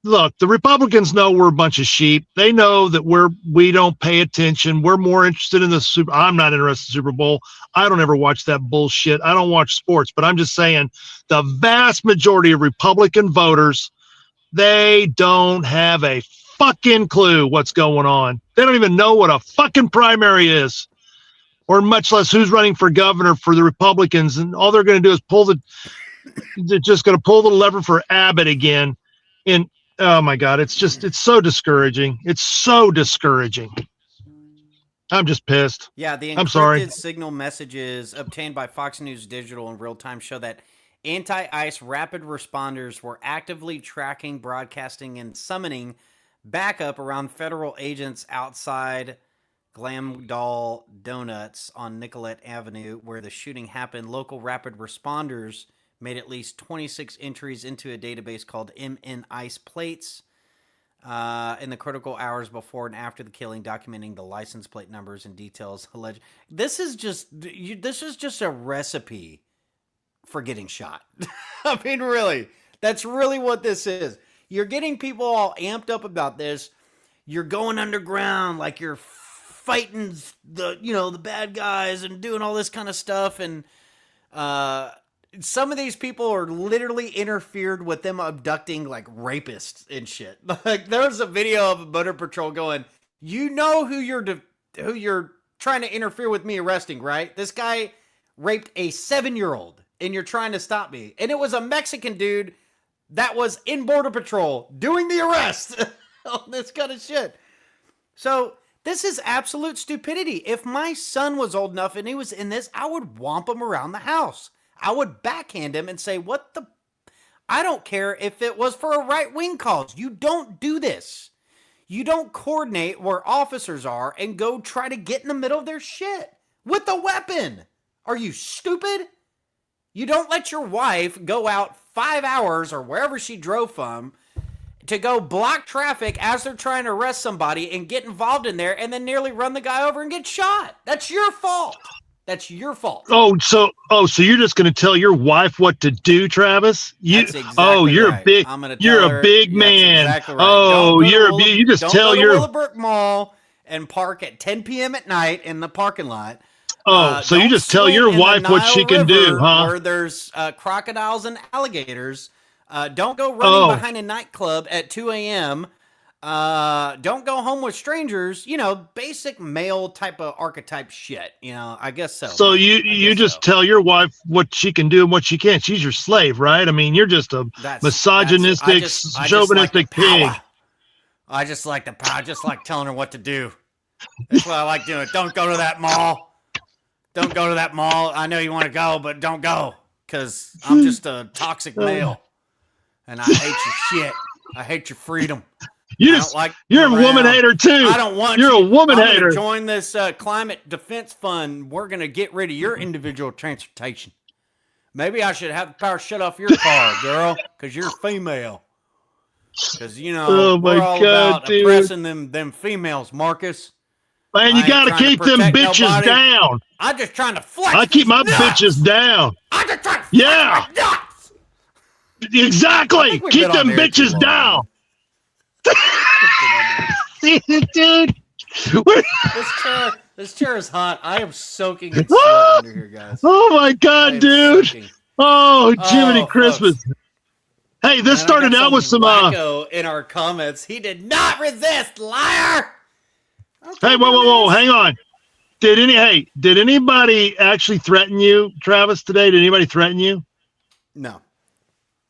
Speaker 7: Look, the Republicans know we're a bunch of sheep. They know that we don't pay attention. We're more interested in the Super. I'm not interested in the Super Bowl. I don't ever watch that bullshit. I don't watch sports, but I'm just saying the vast majority of Republican voters, they don't have a fucking clue what's going on. They don't even know what a fucking primary is, or much less who's running for governor for the Republicans. And all they're going to do is they're just going to pull the lever for Abbott again. And oh my God, it's so discouraging. It's so discouraging. I'm just pissed.
Speaker 3: Yeah, the
Speaker 7: I'm sorry.
Speaker 3: encrypted signal messages obtained by Fox News Digital in real time show that anti-ICE rapid responders were actively tracking, broadcasting, and summoning backup around federal agents outside Glam Doll Donuts on Nicollet Avenue, where the shooting happened. Local rapid responders made at least 26 entries into a database called MN ICE plates in the critical hours before and after the killing, documenting the license plate numbers and details alleged. This is just a recipe for getting shot. I mean, really, that's really what this is. You're getting people all amped up about this. You're going underground like you're fighting the bad guys and doing all this kind of stuff. And some of these people are literally interfered with them abducting like rapists and shit. Like there's a video of a Border Patrol going, you know who you're trying to interfere with me arresting, right? This guy raped a 7-year-old and you're trying to stop me. And it was a Mexican dude that was in Border Patrol doing the arrest. All this kind of shit. So this is absolute stupidity. If my son was old enough and he was in this, I would whomp him around the house. I would backhand him and say, what the... I don't care if it was for a right-wing cause. You don't do this. You don't coordinate where officers are and go try to get in the middle of their shit with a weapon. Are you stupid? You don't let your wife go out 5 hours or wherever she drove from to go block traffic as they're trying to arrest somebody and get involved in there and then nearly run the guy over and get shot. That's your fault. That's your fault.
Speaker 7: So you're just going to tell your wife what to do, Travis?
Speaker 3: That's exactly
Speaker 7: you're
Speaker 3: right.
Speaker 7: a big,
Speaker 3: I'm gonna
Speaker 7: you're
Speaker 3: tell
Speaker 7: a
Speaker 3: her,
Speaker 7: big
Speaker 3: that's
Speaker 7: man.
Speaker 3: exactly right.
Speaker 7: Oh, you just tell your.
Speaker 3: Willowbrook Mall and park at 10 p.m. at night in the parking lot.
Speaker 7: So you just tell your wife what she can do, huh?
Speaker 3: Where there's crocodiles and alligators. Don't go running behind a nightclub at 2 a.m. Don't go home with strangers. You know, basic male type of archetype shit. You know, I guess so.
Speaker 7: So you just tell your wife what she can do and what she can't. She's your slave, right? I mean, you're just a misogynistic, chauvinistic pig.
Speaker 3: I just like the power. I just like telling her what to do. That's what I like doing. Don't go to that mall. Don't go to that mall. I know you want to go, but don't go because I'm just a toxic male, and I hate your shit. I hate your freedom.
Speaker 7: You're a woman hater too.
Speaker 3: I don't want
Speaker 7: you're a woman hater.
Speaker 3: Join this climate defense fund. We're gonna get rid of your individual transportation. Maybe I should have the power to shut off your car, girl, because you're female. Because we're all about oppressing them females, Marcus.
Speaker 7: Man, you gotta keep them bitches down.
Speaker 3: I'm just trying to flex.
Speaker 7: I keep my bitches down.
Speaker 3: I'm just trying to flex my nuts.
Speaker 7: Exactly. Keep them bitches down. Dude.
Speaker 3: This chair is hot. I am soaking in sweat under here, guys.
Speaker 7: Oh my god, dude. Soaking. Oh, Jiminy Christmas. Folks. Hey, this started out with some
Speaker 3: in our comments. He did not resist, liar.
Speaker 7: Okay, hey, whoa, hang on. Did anybody actually threaten you, Travis, today? Did anybody threaten you?
Speaker 3: No.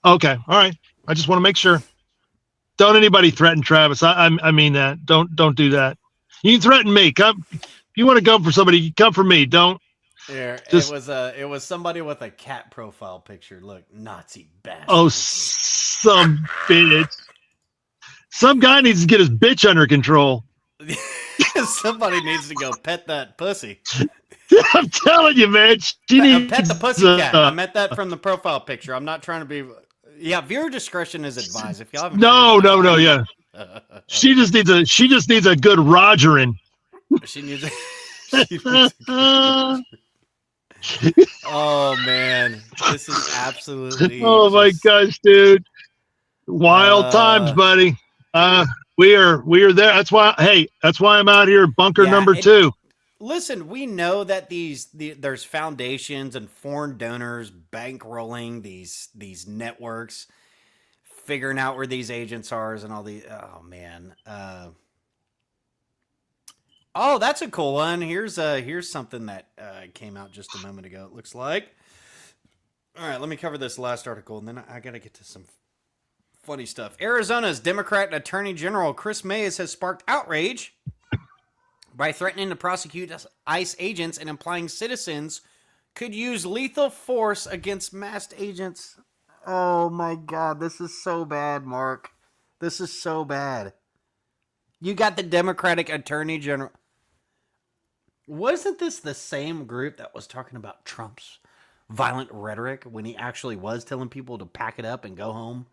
Speaker 7: Okay, all right. I just want to make sure. Don't anybody threaten Travis. I mean that. Don't do that. You can threaten me. Come. If you want to come for somebody, come for me. Don't.
Speaker 3: Yeah, it was somebody with a cat profile picture. Look, Nazi bastard.
Speaker 7: Oh, some bitch. Some guy needs to get his bitch under control.
Speaker 3: Somebody needs to go pet that pussy.
Speaker 7: I'm telling you, man.
Speaker 3: Pet the pussy cat. I meant that from the profile picture. I'm not trying to be. Yeah, viewer discretion is advised. If y'all haven't.
Speaker 7: No, yeah. She just needs a good Rogering.
Speaker 3: She needs Oh man, this is absolutely.
Speaker 7: Oh my gosh, dude! Wild times, buddy. We are there. That's why I'm out here, bunker number 2.
Speaker 3: Listen, we know that there's foundations and foreign donors bankrolling these networks, figuring out where these agents are and all the. Oh man. Oh, that's a cool one. Here's something that came out just a moment ago. It looks like. All right, let me cover this last article, and then I got to get to some funny stuff. Arizona's Democrat Attorney General Chris Mays has sparked outrage by threatening to prosecute ICE agents and implying citizens could use lethal force against masked agents. Oh my God, this is so bad, Mark. This is so bad. You got the Democratic Attorney General. Wasn't this the same group that was talking about Trump's violent rhetoric when he actually was telling people to pack it up and go home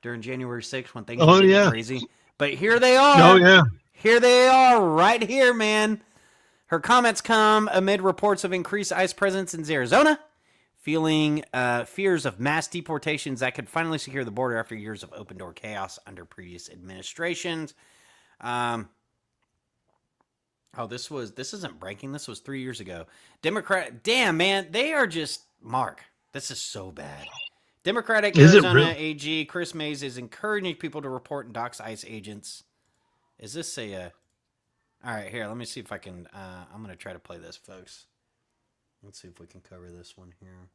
Speaker 3: during January 6th when things were getting crazy? But here they are.
Speaker 7: Oh, yeah.
Speaker 3: Here they are right here, man. Her comments come amid reports of increased ICE presence in Arizona, feeling fears of mass deportations that could finally secure the border after years of open-door chaos under previous administrations. This isn't breaking. This was 3 years ago. Damn, man, they are just, Mark, this is so bad. Democratic Arizona AG Chris Mays is encouraging people to report and dox ICE agents. Is this all right, here, let me see if I can, I'm going to try to play this, folks. Let's see if we can cover this one here.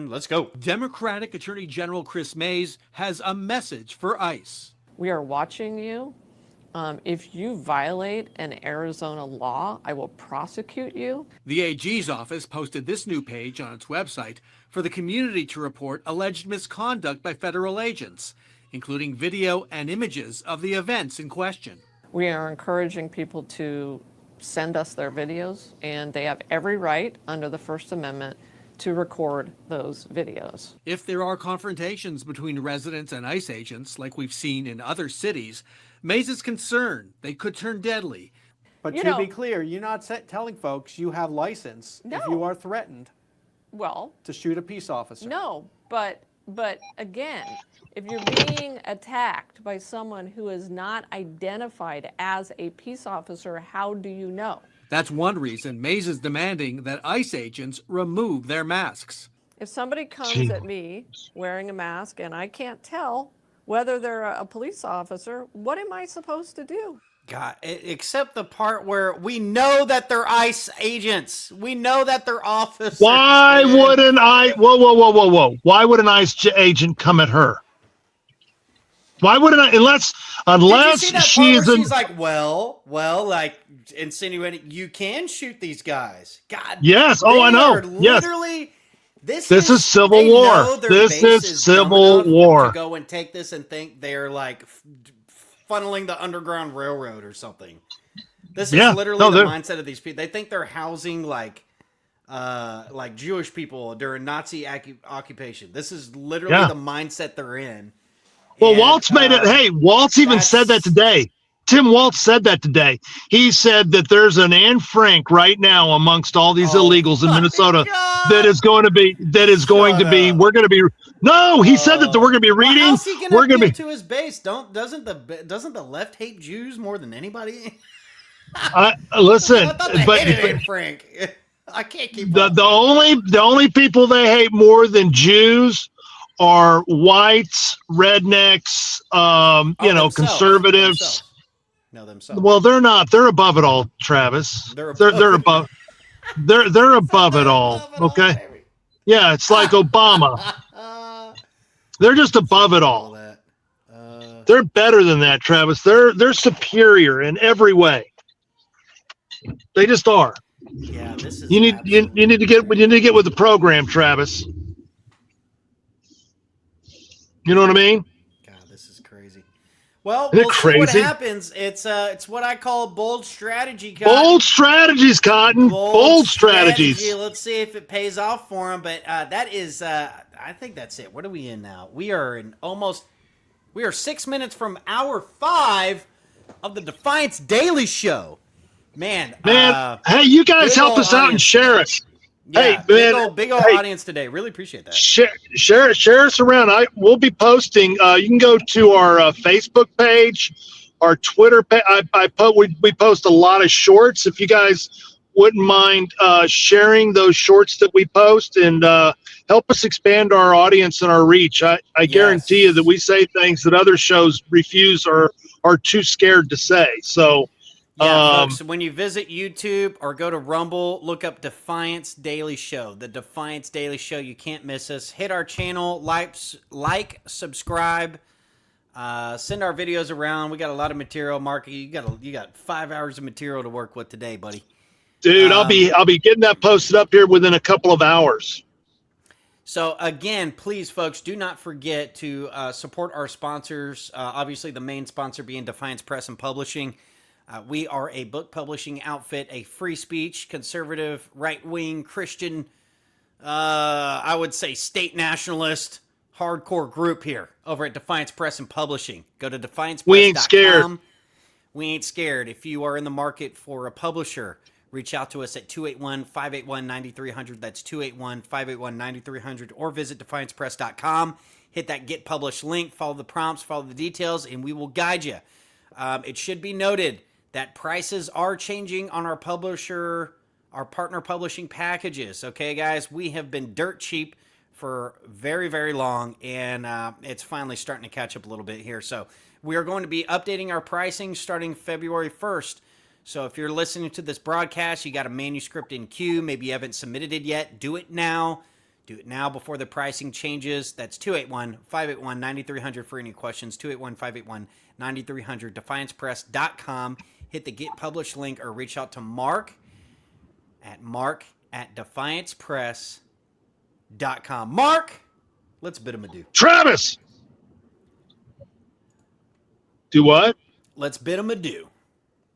Speaker 3: Let's go.
Speaker 18: Democratic Attorney General Chris Mays has a message for ICE.
Speaker 19: We are watching you.
Speaker 18: If you violate an Arizona law, I will prosecute you.
Speaker 19: The AG's office posted this new page on its website for the community to report alleged misconduct by federal agents, including video and images of the events in question.
Speaker 18: We are encouraging people to send us their videos, and they have every right under the First Amendment to record those videos.
Speaker 19: If there are confrontations between residents and ICE agents, like we've seen in other cities, Mays is concerned they could turn deadly.
Speaker 21: But to be clear, you're not telling folks you have license if you are threatened to shoot a peace officer.
Speaker 18: No, but again, if you're being attacked by someone who is not identified as a peace officer, how do you know?
Speaker 19: That's one reason Mays is demanding that ICE agents remove their masks.
Speaker 18: If somebody comes at me wearing a mask and I can't tell whether they're a police officer, what am I supposed to do?
Speaker 3: God, except the part where we know that they're ICE agents. We know that they're officers.
Speaker 7: Why wouldn't I? Whoa. Why would an ICE agent come at her? Why wouldn't I? Unless she's
Speaker 3: like, like insinuating you can shoot these guys. God.
Speaker 7: Yes. Oh, I know. Yes.
Speaker 3: Literally, this
Speaker 7: is civil war. This is civil war.
Speaker 3: To go and take this and think they're like funneling the Underground Railroad or something. This is literally the mindset of these people. They think they're housing like Jewish people during Nazi occupation. This is literally the mindset they're in.
Speaker 7: Well, Waltz made it. Hey, Waltz even said that today. Tim Waltz said that today. He said that there's an Anne Frank right now amongst all these illegals in Minnesota that is going to be. We're going to be. No, he said that we're going to be reading.
Speaker 3: How's he going to get to his base? Doesn't the left hate Jews more than anybody?
Speaker 7: Listen,
Speaker 3: I thought they hated Anne Frank. I can't keep
Speaker 7: the only people they hate more than Jews are whites, rednecks, conservatives.
Speaker 3: No, themselves.
Speaker 7: Well, they're not. They're above it all, Travis. They're above. They're above it all. Okay. Yeah, it's like Obama. They're just above it all. They're better than that, Travis. They're superior in every way. They just are.
Speaker 3: Yeah, this is.
Speaker 7: You need to get with the program, Travis. You know what I mean?
Speaker 3: God, this is crazy. Well, we'll see what happens. It's what I call bold strategy, Cotton.
Speaker 7: Bold strategies, Cotton. Bold strategies.
Speaker 3: Let's see if it pays off for him. But that is, I think that's it. What are we in now? We are 6 minutes from hour 5 of the Defiance Daily Show. Man,
Speaker 7: hey, you guys help us out and share us.
Speaker 3: Yeah,
Speaker 7: hey,
Speaker 3: big old audience today. Really appreciate that.
Speaker 7: Share us around. We'll be posting. You can go to our Facebook page, our Twitter page. We post a lot of shorts. If you guys wouldn't mind sharing those shorts that we post and help us expand our audience and our reach. I guarantee you that we say things that other shows refuse or are too scared to say. So.
Speaker 3: Yeah, folks, when you visit YouTube or go to Rumble, look up Defiance Daily Show. The Defiance Daily Show. You can't miss us. Hit our channel, like, subscribe, send our videos around. We got a lot of material. Mark, you got 5 hours of material to work with today, buddy.
Speaker 7: Dude, I'll be getting that posted up here within a couple of hours.
Speaker 3: So again, please, folks, do not forget to support our sponsors. Obviously, the main sponsor being Defiance Press and Publishing. We are a book publishing outfit, a free speech, conservative, right-wing, Christian, I would say state nationalist, hardcore group here over at Defiance Press and Publishing. Go to defiancepress.com.
Speaker 7: We ain't scared.
Speaker 3: We ain't scared. If you are in the market for a publisher, reach out to us at 281-581-9300. That's 281-581-9300. Or visit defiancepress.com. Hit that Get Published link. Follow the prompts, follow the details, and we will guide you. It should be noted that prices are changing on our partner publishing packages. Okay, guys, we have been dirt cheap for very, very long, and it's finally starting to catch up a little bit here. So we are going to be updating our pricing starting February 1st. So if you're listening to this broadcast, you got a manuscript in queue, maybe you haven't submitted it yet, do it now. Do it now before the pricing changes. That's 281-581-9300 for any questions, 281-581-9300. 9300 defiancepress.com. Hit the Get Published link or reach out to Mark at defiancepress.com. Mark, let's bid him adieu.
Speaker 7: Travis! Do what?
Speaker 3: Let's bid him adieu.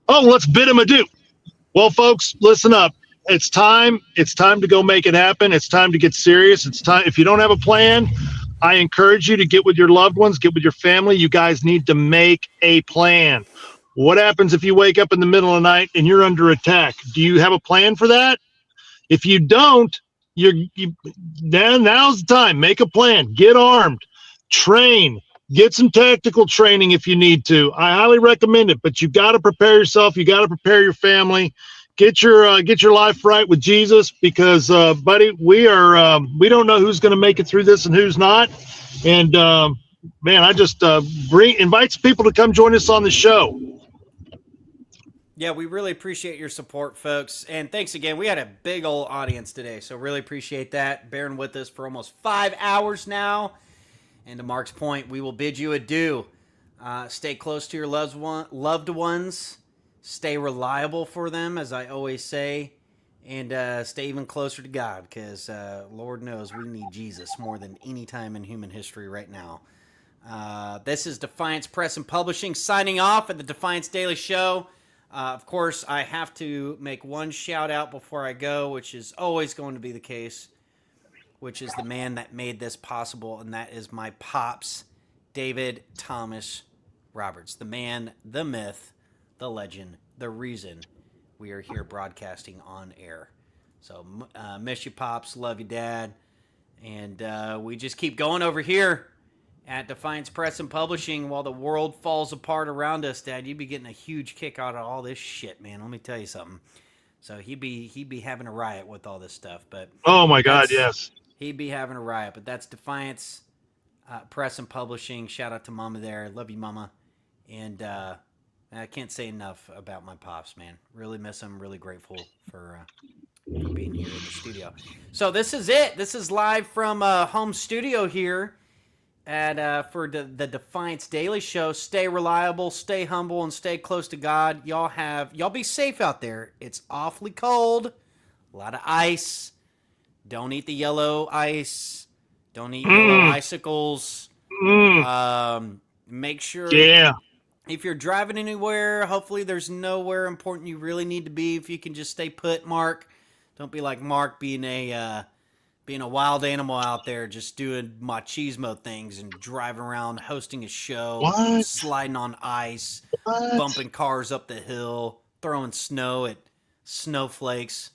Speaker 7: Oh, let's bid him adieu. Well, folks, listen up. It's time. It's time to go make it happen. It's time to get serious. It's time. If you don't have a plan, I encourage you to get with your loved ones, get with your family. You guys need to make a plan. What happens if you wake up in the middle of the night and you're under attack? Do you have a plan for that? If you don't, then now's the time. Make a plan. Get armed. Train. Get some tactical training if you need to. I highly recommend it, but you got to prepare yourself. You got to prepare your family. Get your life right with Jesus, because, buddy, we don't know who's going to make it through this and who's not. And man, I just invite some people to come join us on the show.
Speaker 3: Yeah, we really appreciate your support, folks. And thanks again. We had a big old audience today, so really appreciate that. Bearing with us for almost 5 hours now. And to Mark's point, we will bid you adieu. Stay close to your loved ones. Stay reliable for them, as I always say. And stay even closer to God, because Lord knows we need Jesus more than any time in human history right now. This is Defiance Press and Publishing signing off at the Defiance Daily Show. Of course, I have to make one shout out before I go, which is always going to be the case, which is the man that made this possible, and that is my pops, David Thomas Roberts. The man, the myth, the legend, the reason we are here broadcasting on air. So miss you, Pops. Love you, Dad. And we just keep going over here at Defiance Press and Publishing while the world falls apart around us. Dad, you'd be getting a huge kick out of all this shit, man. Let me tell you something. So he'd be having a riot with all this stuff. But
Speaker 7: oh my God, yes.
Speaker 3: He'd be having a riot. But that's Defiance Press and Publishing. Shout out to Mama there. Love you, Mama. And I can't say enough about my pops, man. Really miss him. Really grateful for being here in the studio. So this is it. This is live from home studio here at for the Defiance Daily Show. Stay reliable, stay humble, and stay close to God. Y'all be safe out there. It's awfully cold. A lot of ice. Don't eat the yellow ice. Don't eat yellow icicles. Make sure.
Speaker 7: Yeah.
Speaker 3: If you're driving anywhere, hopefully there's nowhere important you really need to be. If you can just stay put, Mark. Don't be like Mark being a wild animal out there, just doing machismo things and driving around, hosting a show, sliding on ice, bumping cars up the hill, throwing snow at snowflakes.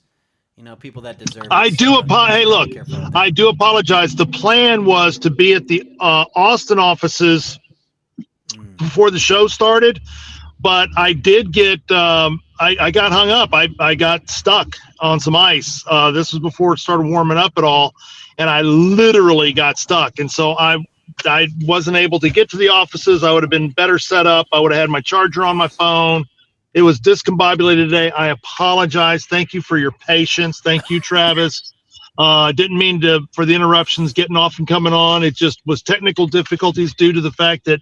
Speaker 3: You know, people that deserve it.
Speaker 7: Hey, look, I do apologize. The plan was to be at the Austin offices before the show started, but I did get I got hung up. I got stuck on some ice. This was before it started warming up at all, and I literally got stuck. And so I wasn't able to get to the offices. I would have been better set up. I would have had my charger on my phone. It was discombobulated today. I apologize. Thank you for your patience. Thank you, Travis. Didn't mean for the interruptions getting off and coming on. It just was technical difficulties due to the fact that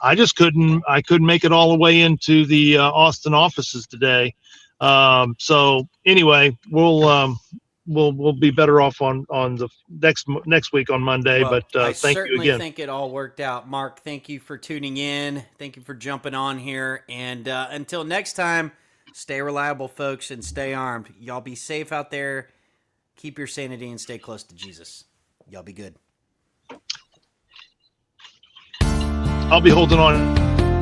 Speaker 7: I couldn't make it all the way into the Austin offices today. So anyway, we'll be better off on the next week on Monday. Well, but thank you again. I certainly
Speaker 3: think it all worked out. Mark, thank you for tuning in. Thank you for jumping on here. And until next time, stay reliable, folks, and stay armed. Y'all be safe out there. Keep your sanity and stay close to Jesus. Y'all be good.
Speaker 7: I'll be holding on.